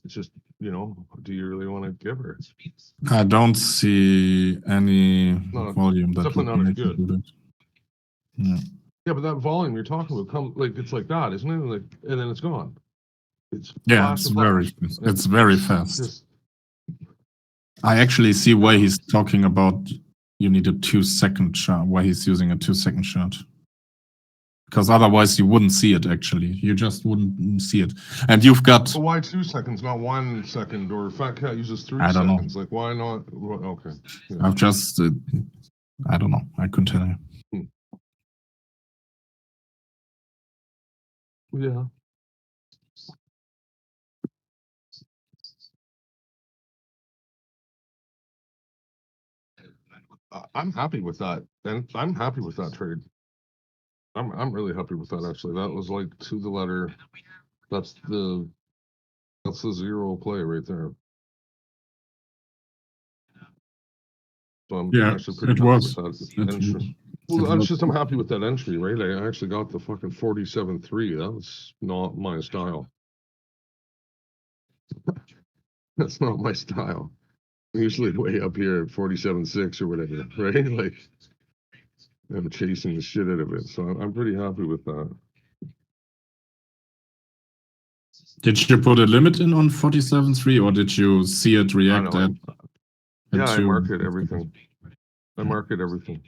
It's just, you know, do you really want to give her? I don't see any volume that definitely would not make good. me do that. Yeah. Yeah, but that volume you're talking about, come like it's like that, isn't it? Like, and then it's gone. It's Yeah, flash it's and very, flash. it's very fast. Just, I actually see why he's talking about you need a 2-second shot, why he's using a 2-second shot. Because otherwise you wouldn't see it, actually. You just wouldn't see it. And you've got... but why 2 seconds, not 1 second? Or Fat Cat uses 3 I don't know. seconds. Like, why not? Well, okay. Yeah. I've just... I don't know. I couldn't tell you. Yeah. I'm happy with that, and I'm happy with that trade. I'm really happy with that actually. That was like to the letter. That's the 0 play right there. So I'm Yeah, actually pretty it happy was. with that entry. Well, I'm happy with that entry, right? I actually got the fucking 47.3. That was not my style. That's not my style. I'm usually way up here at 47.6 or whatever, right? Like I'm chasing the shit out of it. So I'm pretty happy with that. Did you put a limit in on 47.3 or did you see it react at Yeah, I two? market everything. I market everything.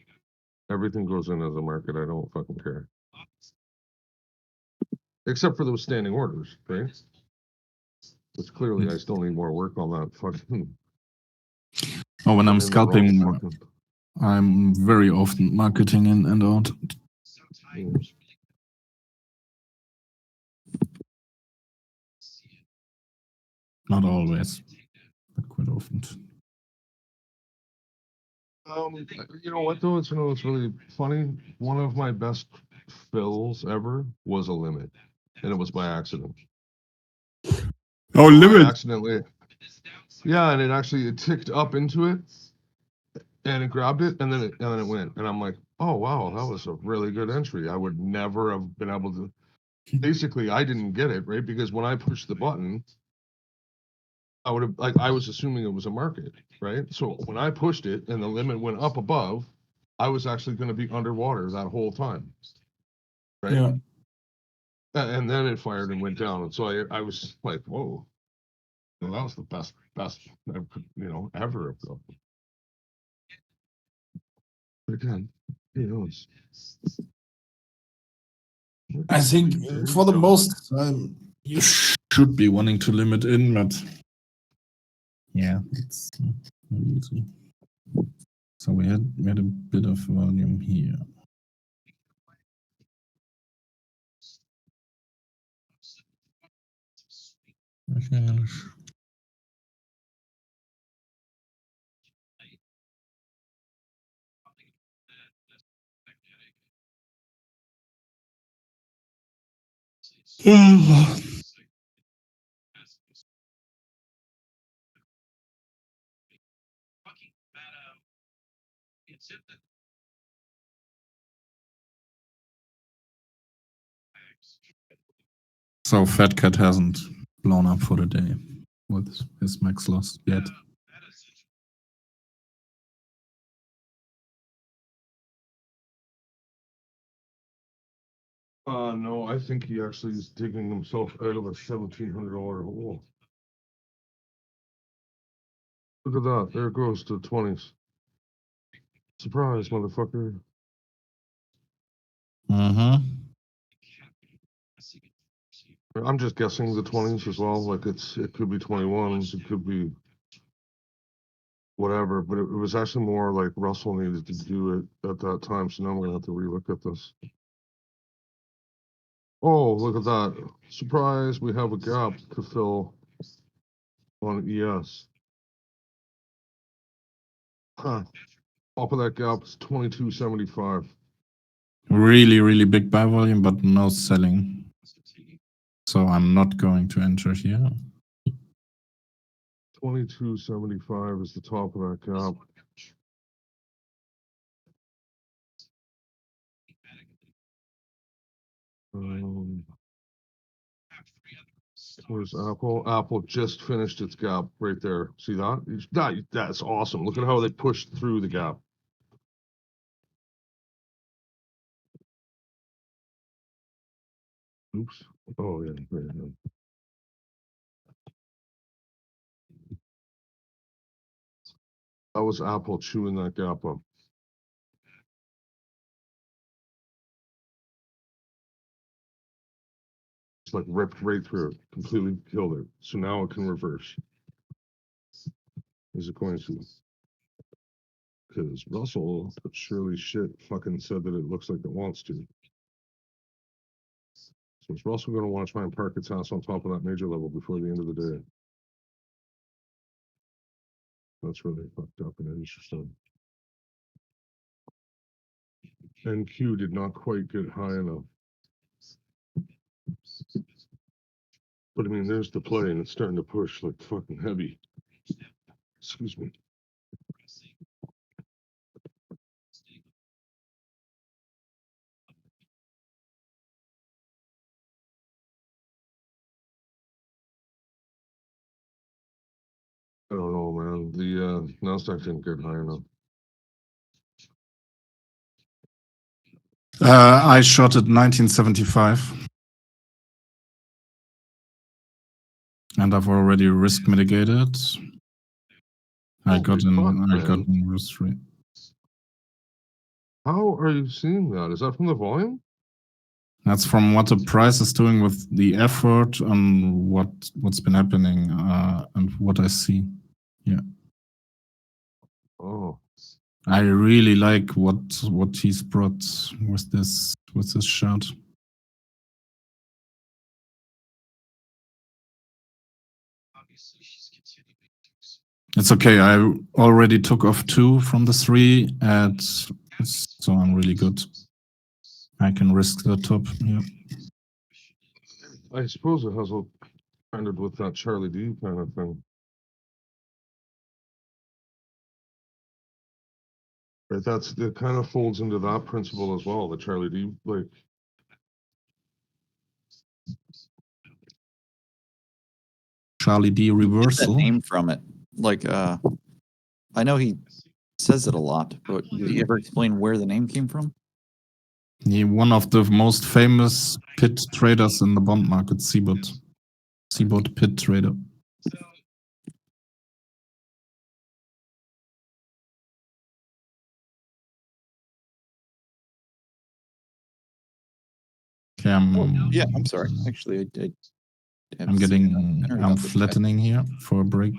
Everything goes in as a market. I don't fucking care. Except for those standing orders, right? Which clearly I still need more work on that fucking. Oh, when I'm in the wrong scalping, fucking- I'm very often marketing in and out. Not always, but quite often. You know what though? It's really funny. One of my best fills ever was a limit, and it was by accident. Oh, limit! Accidentally. Yeah, and it ticked up into it, and it grabbed it, and then it went, and I'm like, oh wow, that was a really good entry. I would never have been able to. Basically, I didn't get it right because when I pushed the button, I would have I was assuming it was a market, right? So when I pushed it and the limit went up above, I was actually going to be underwater that whole time, right? Yeah. And then it fired and went down, and so I was like, whoa, well, that was the best ever. But again, who knows? I think for the most time you should be wanting to limit in, but yeah, it's not easy. So we had a bit of volume here. Okay. So Fat Cat hasn't blown up for the day with his max loss yet. No, I think he actually is digging himself out of a $1,700 hole. Look at that. There it goes to 20s. Surprise, motherfucker. Mm-hmm. I'm just guessing the 20s as well. Like it could be 21s, it could be whatever, but it was actually more like Russell needed to do it at that time. So now I'm gonna have to relook at this. Oh, look at that. Surprise, we have a gap to fill on ES. Huh. Top of that gap is 22.75. Really, really big buy volume, but no selling. So I'm not going to enter here. 22.75 is the top of that gap. Where's Apple? Apple just finished its gap right there. See that? That's awesome. Look at how they pushed through the gap. Oops. Oh, yeah. Right, yeah. That was Apple chewing that gap up. It's like ripped right through it, completely killed it. So now it can reverse. Is it going to? Because Russell, but surely shit, fucking said that it looks like it wants to. So is Russell going to want to try and park its house on top of that major level before the end of the day? That's really fucked up and interesting. NQ did not quite get high enough. But I mean, there's the play, and it's starting to push like fucking heavy. Excuse me. I don't know, man. The Nasdaq didn't get high enough. I shot at 1975. And I've already risk mitigated. I got in risk free. How are you seeing that? Is that from the volume? That's from what the price is doing with the effort and what's been happening and what I see. Yeah. Oh. I really like what he's brought with this shot. It's okay. I already took off 2 from the 3 so I'm really good. I can risk the top. Yeah. I suppose it has a kind of with that Charlie D kind of thing. Right, it kind of folds into that principle as well, the Charlie D, like. Charlie D reversal. That name from it, like I know he says it a lot, but did he ever explain where the name came from? One of the most famous pit traders in the bond market, Seabot pit trader. Okay, yeah, I'm sorry. Actually, I'm flattening here for a break.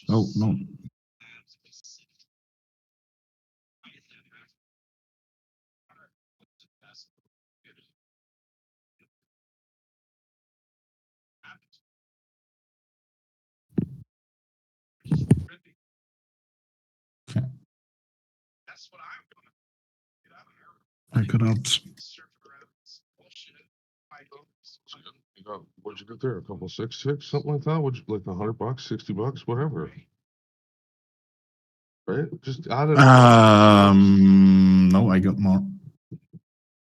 Oh, no. Okay. I got out. You got, what'd you get there? A couple 6 ticks, something like that? Would you like $100, $60, whatever? Right? Just add it. No, I got more.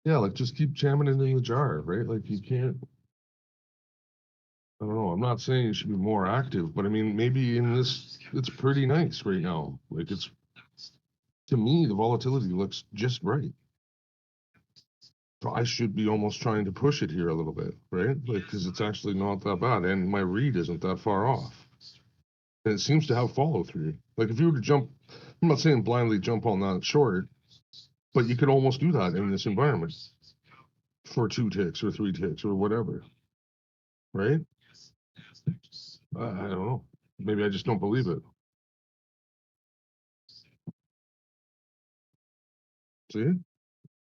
Yeah, like just keep jamming it in the jar, right? Like you can't. I don't know. I'm not saying you should be more active, but I mean, maybe in this, it's pretty nice right now. Like it's, to me, the volatility looks just right. So I should be almost trying to push it here a little bit, right? Like, because it's actually not that bad, and my read isn't that far off. And it seems to have follow through. Like if you were to jump, I'm not saying blindly jump on that short, but you could almost do that in this environment for 2 ticks or 3 ticks or whatever, right? I don't know. Maybe I just don't believe it. See?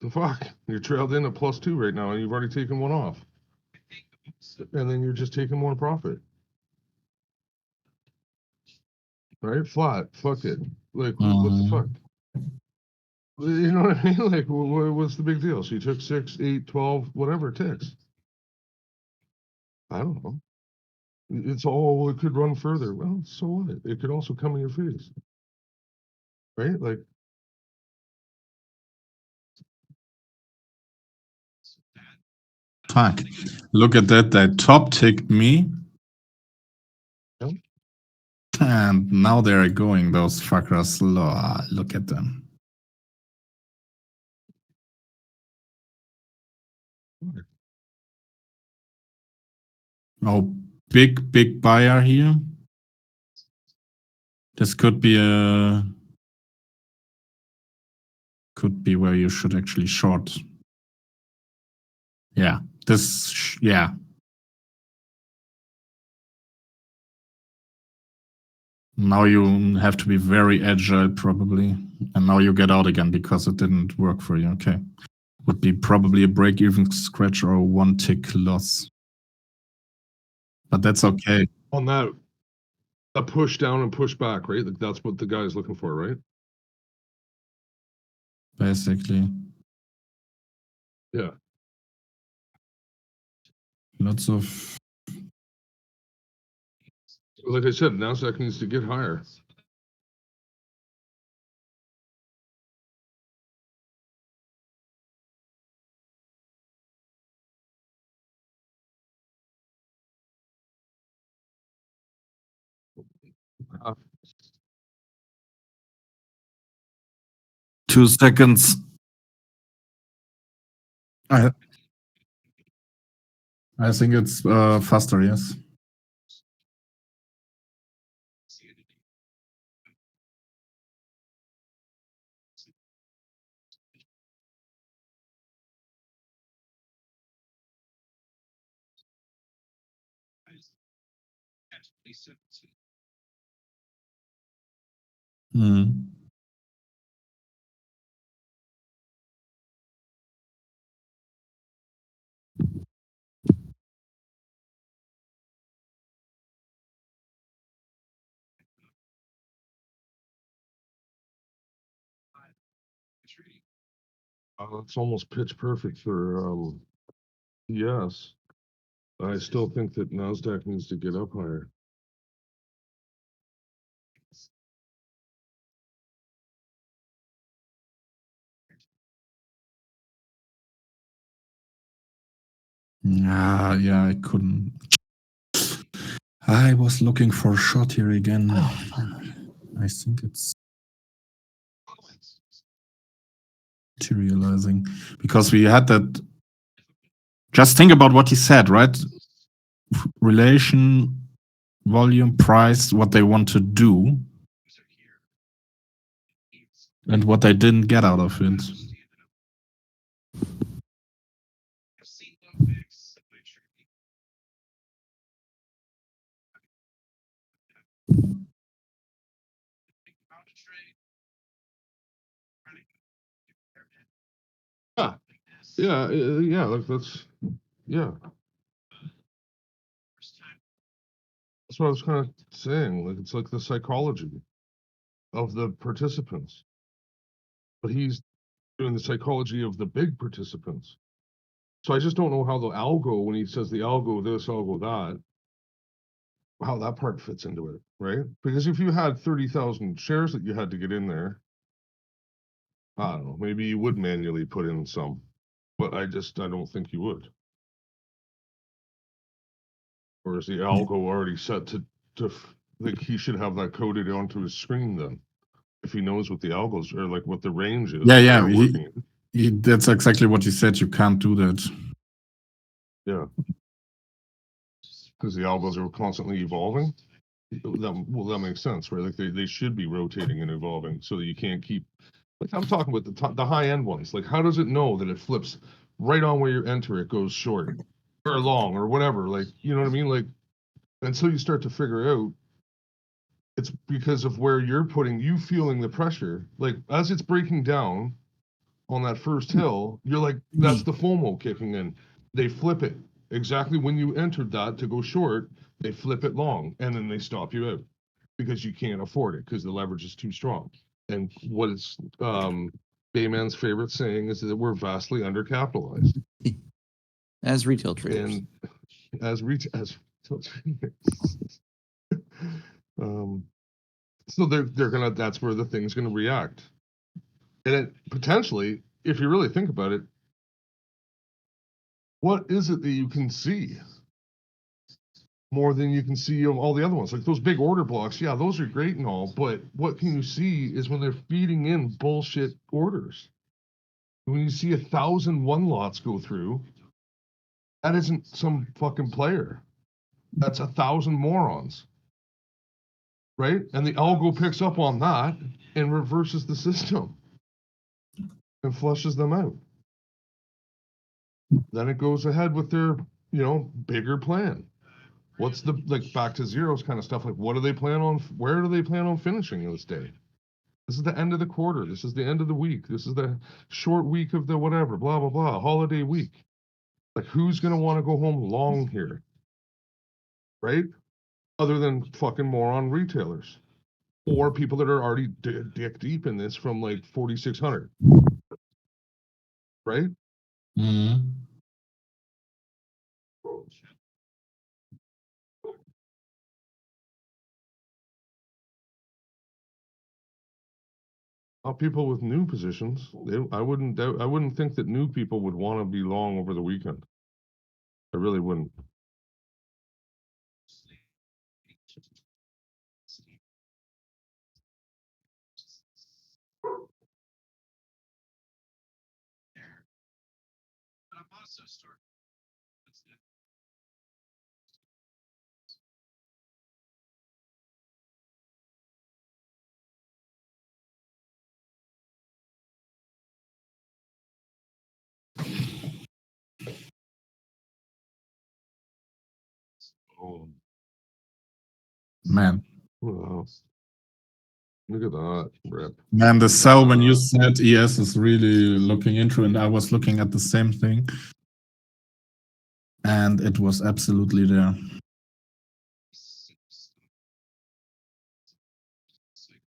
The fuck? You're trailed in at +2 right now, and you've already taken one off. And then you're just taking more profit. Right? Flat. Fuck it. Like, what the fuck? You know what I mean? Like, what's the big deal? So you took 6, 8, 12, whatever ticks. I don't know. It's all, it could run further. Well, so what? It could also come in your face. Right? Like, Fuck. Look at that. They top ticked me. Yep. And now they're going, those fuckers. Look at them. Oh, big buyer here. This could be where you should actually short. Yeah, yeah. Now you have to be very agile probably. And now you get out again because it didn't work for you. Okay. Would be probably a break-even scratch or a 1 tick loss. But that's okay. on that, a push down and push back, right? Like that's what the guy is looking for, right? Basically. Yeah. Lots of. Like I said, NASDAQ needs to get higher. Uh, 2 seconds. I think it's faster, yes. Hmm. It's almost pitch perfect for yes. I still think that NASDAQ needs to get up higher. Yeah, I couldn't. I was looking for a shot here again. I think it's materializing because we had that. Just think about what he said, right? Relation, volume, price, what they want to do, and what they didn't get out of it. Yeah, like that's, yeah. That's what I was kind of saying. Like it's like the psychology of the participants, but he's doing the psychology of the big participants. So I just don't know how the algo, when he says the algo this, algo that, how that part fits into it, right? Because if you had 30,000 shares that you had to get in there, I don't know, maybe you would manually put in some, but I don't think you would. Or is the algo already set to like he should have that coded onto his screen then? If he knows what the algos or like what the range is. Yeah, they're working in. that's exactly what you said. You can't do that. Yeah. Because the algos are constantly evolving. That makes sense, right? Like they should be rotating and evolving so that you can't keep, like I'm talking about the high end ones. Like how does it know that it flips right on where you enter it goes short or long or whatever? Like, you know what I mean? Like until you start to figure out it's because of where you're you feeling the pressure. Like as it's breaking down on that first hill, you're like, that's the FOMO kicking in. They flip it exactly when you entered that to go short, they flip it long and then they stop you out because you can't afford it because the leverage is too strong. And what is Bayman's favorite saying is that we're vastly undercapitalized. As retail traders. And as retail traders. So they're gonna, that's where the thing's gonna react. And it potentially, if you really think about it, what is it that you can see more than you can see of all the other ones? Like those big order blocks, yeah, those are great and all, but what can you see is when they're feeding in bullshit orders. When you see 1,000 one lots go through, that isn't some fucking player. That's 1,000 morons. Right? And the algo picks up on that and reverses the system and flushes them out. Then it goes ahead with their, bigger plan. What's the, like back to zeros kind of stuff? Like, what do they plan on? Where do they plan on finishing this day? This is the end of the quarter. This is the end of the week. This is the short week of the whatever, blah, blah, blah, holiday week. Like, who's going to want to go home long here? Right? Other than fucking moron retailers or people that are already dick deep in this from like 4,600. Right? Mm-hmm. People with new positions, I wouldn't think that new people would want to be long over the weekend. I really wouldn't. But I'm also starting. Oh, Man. wow. Look at that, Rip. Man, the sell when you said ES is really looking into, and I was looking at the same thing. And it was absolutely there.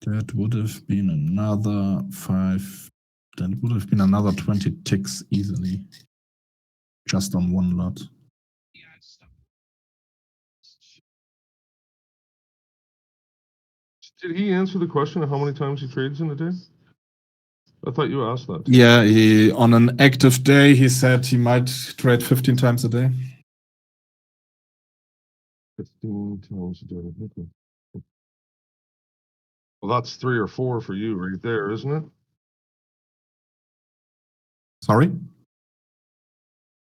That would have been another 5. That would have been another 20 ticks easily. Just on one lot. Did he answer the question of how many times he trades in a day? I thought you asked that. Yeah, on an active day, he said he might trade 15 times a day. 15 times a day. Okay. Well, that's 3 or 4 for you right there, isn't it? Sorry?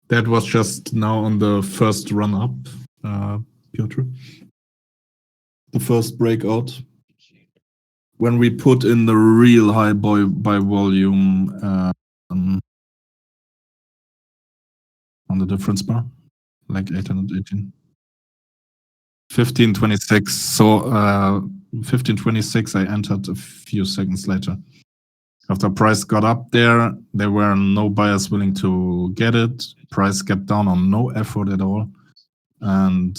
That was just now on the first run up, Piotr. The first breakout. When we put in the real high by volume on the difference bar, like 818. 1526. So 1526, I entered a few seconds later. After price got up there were no buyers willing to get it. Price kept down on no effort at all. And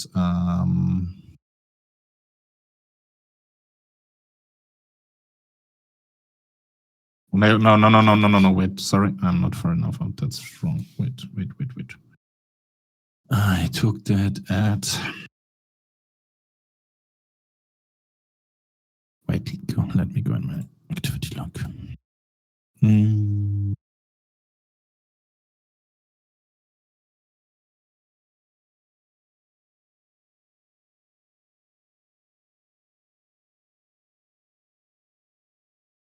No. Wait, sorry, I'm not far enough out. That's wrong. Wait. I took that at. Wait, let me go in my activity log.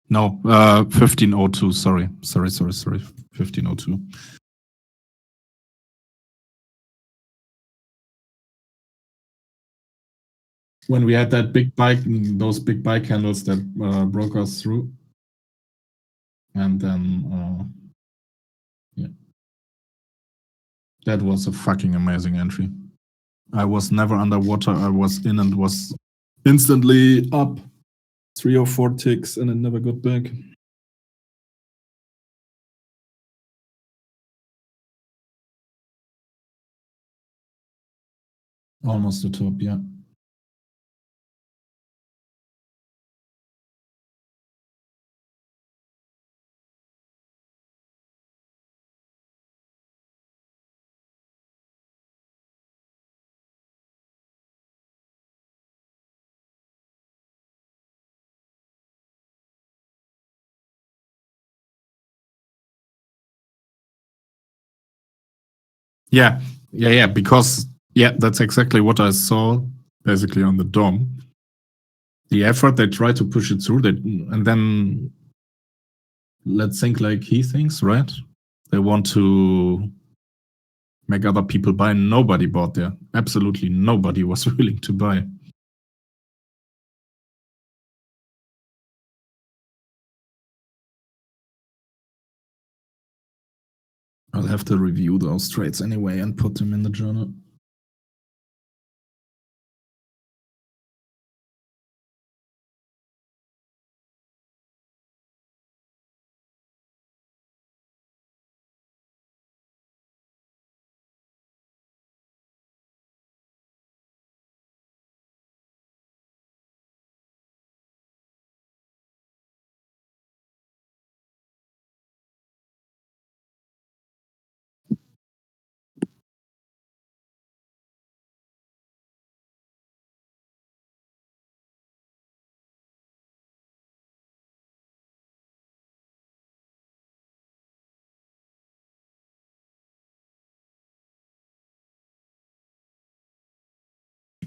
No, 1502. Sorry. 1502. When we had that big bike, those big bike handles that broke us through, and then yeah, that was a fucking amazing entry. I was never underwater. I was in and was instantly up 3 or 4 ticks, and I never got back. Almost the top, yeah. Yeah. Because that's exactly what I saw basically on the dome. The effort they try to push it through, and then let's think like he thinks, right? They want to make other people buy. Nobody bought there. Absolutely nobody was willing to buy. I'll have to review those trades anyway and put them in the journal.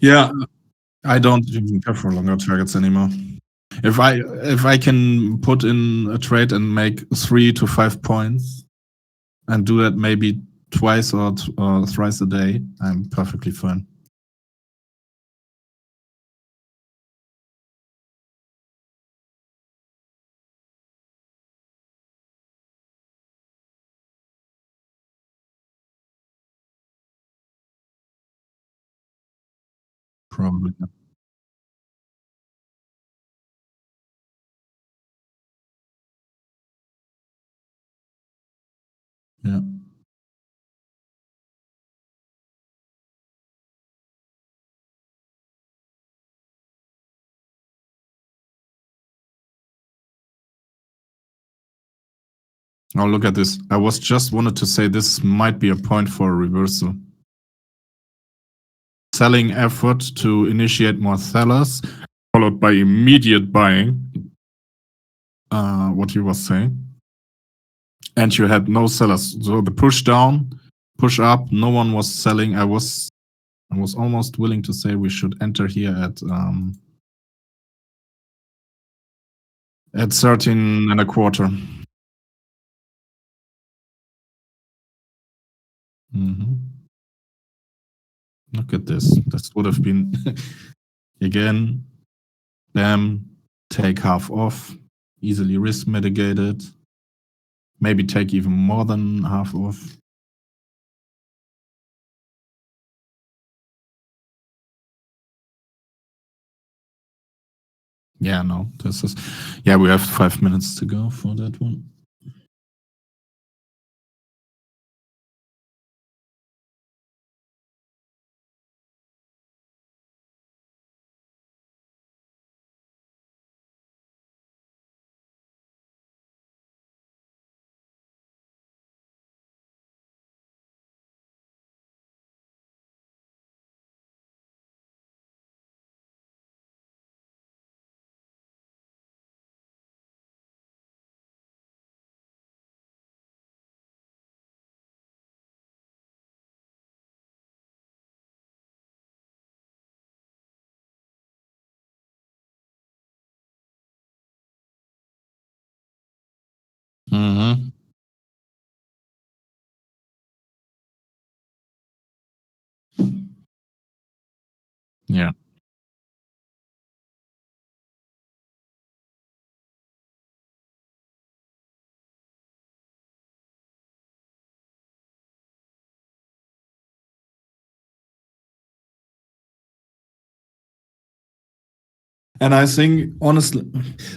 Yeah, I don't even care for longer targets anymore. If I can put in a trade and make 3 to 5 points and do that maybe twice or thrice a day, I'm perfectly fine. Probably. Yeah. Oh, look at this. I was just wanted to say this might be a point for a reversal. Selling effort to initiate more sellers, followed by immediate buying. What you was saying. And you had no sellers. So the push down, push up, no one was selling. I was almost willing to say we should enter here at 13 and a quarter. Look at this. This would have been again, bam, take half off, easily risk mitigated. Maybe take even more than half off. Yeah, no, this is, yeah, we have 5 minutes to go for that one. Yeah. And I think, honestly,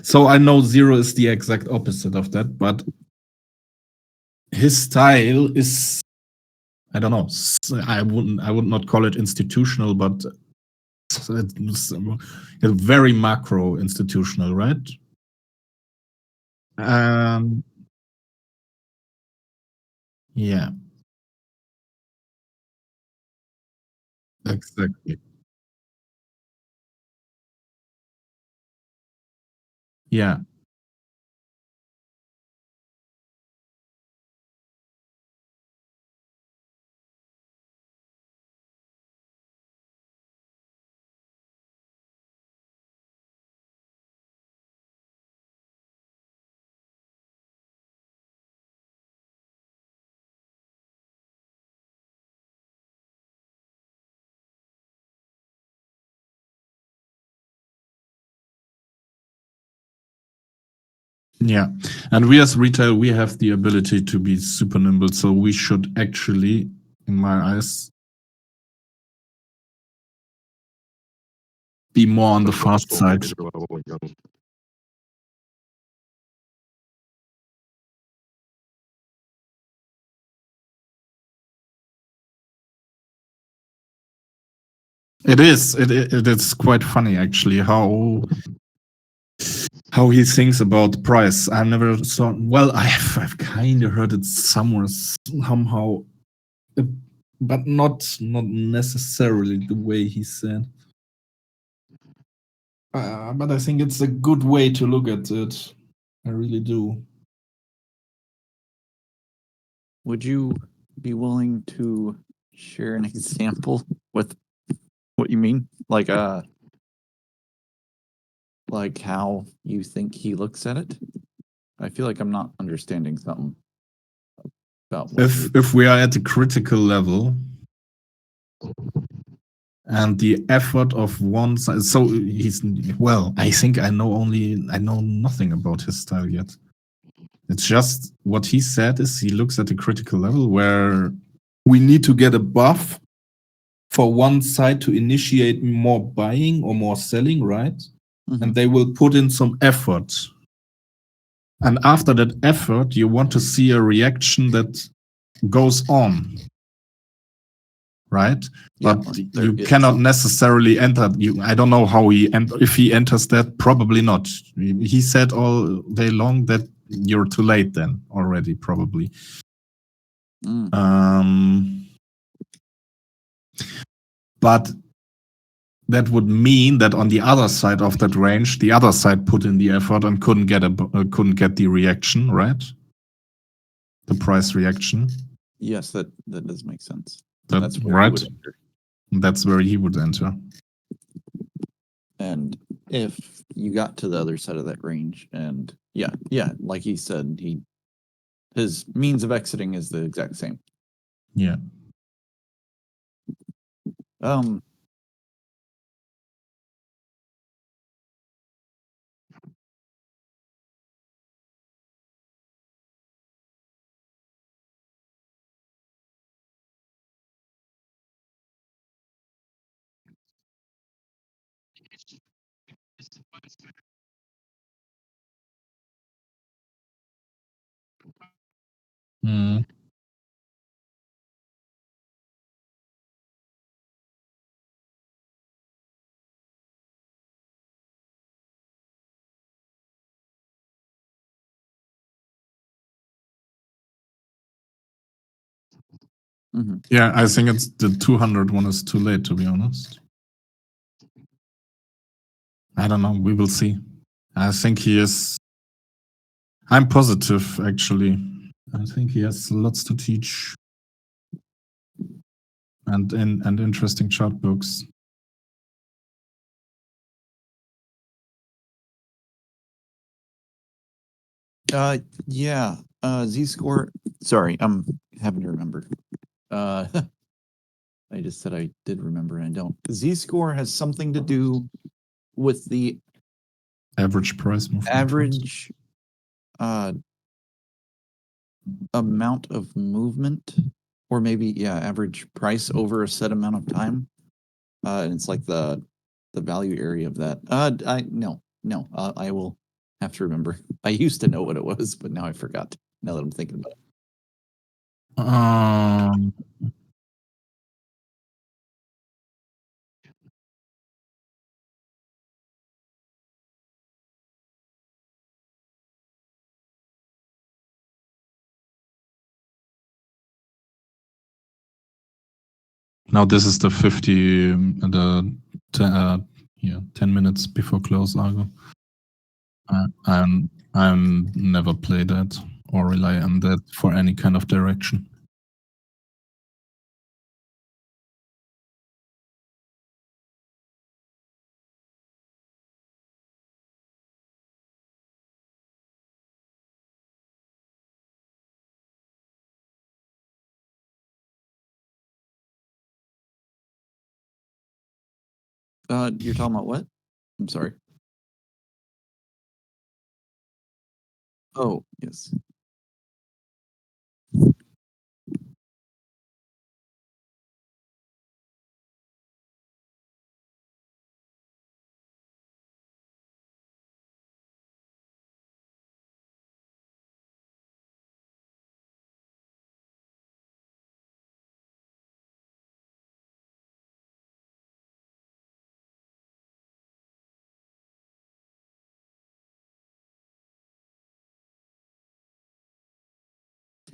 so I know Zero is the exact opposite of that, but his style is, I don't know, I would not call it institutional, but it's very macro institutional, right? Yeah, exactly. Yeah. Yeah. And we as retail, we have the ability to be super nimble. So we should actually, in my eyes, be more on the fast side. It is. It is quite funny actually how he thinks about the price. I never saw. Well, I've kind of heard it somewhere somehow, but not necessarily the way he said. But I think it's a good way to look at it. I really do. Would you be willing to share an example with what you mean? Like how you think he looks at it? I feel like I'm not understanding something about what If we are at a critical level and the effort of one side, so he's, well, I think I know nothing about his style yet. It's just what he said is he looks at a critical level where we need to get above for one side to initiate more buying or more selling, right? And they will put in some effort. And after that effort, you want to see a reaction that goes on, right? Yeah, But there you is. cannot necessarily enter. I don't know how if he enters that. Probably not. He said all day long that you're too late then already, probably. But that would mean that on the other side of that range, the other side put in the effort and couldn't get the reaction, right? The price reaction. Yes, that does make sense. That's where right. he would enter. That's where he would enter. And if you got to the other side of that range, and yeah, like he said, his means of exiting is the exact same. Yeah. Mm. Yeah, I think it's the 200 one is too late, to be honest. I don't know. We will see. I think he is. I'm positive, actually. I think he has lots to teach and interesting chart books. Yeah. Z-score. Sorry, I'm having to remember. I just said I did remember and I don't. Z-score has something to do with the Average price movement. average amount of movement, or maybe, yeah, average price over a set amount of time. And it's like the value area of that. I will have to remember. I used to know what it was, but now I forgot. Now that I'm thinking about it. Now this is the 50, 10 minutes before close Argo. I'm never play that or rely on that for any kind of direction. You're talking about what? I'm sorry. Oh, yes.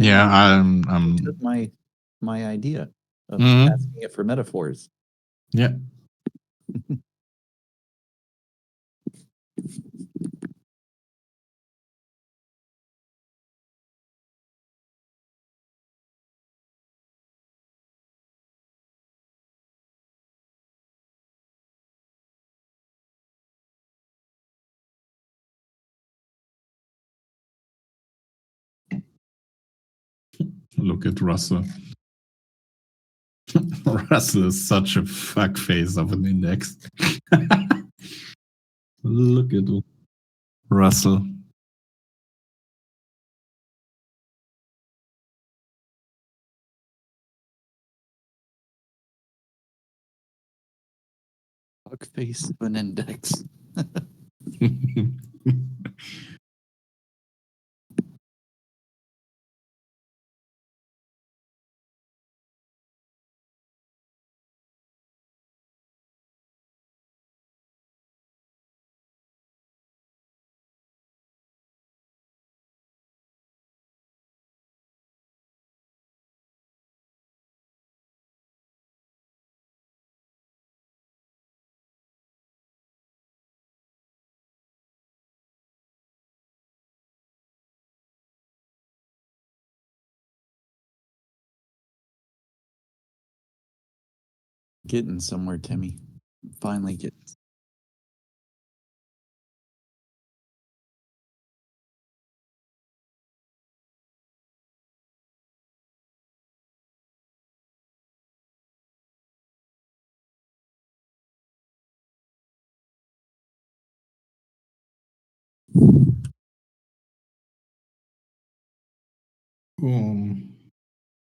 Yeah, I'm Took my idea of Mhm. asking it for metaphors. Yeah. Look at Russell. Russell is such a fuck face of an index. Look at Russell. Fuck face of an index. Getting somewhere, Timmy. Finally getting.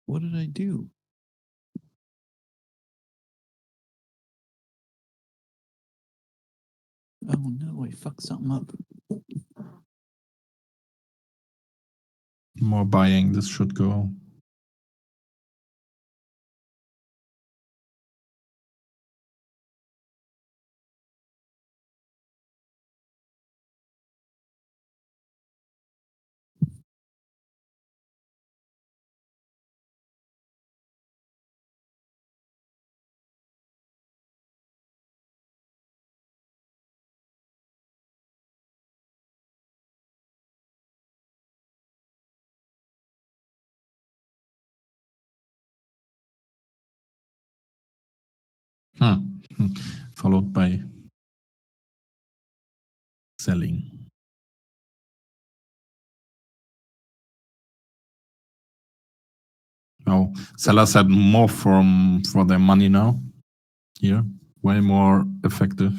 What did I do? Oh no, I fucked something up. More buying, this should go. Followed by selling. No, sellers had more for their money now. Here, way more effective.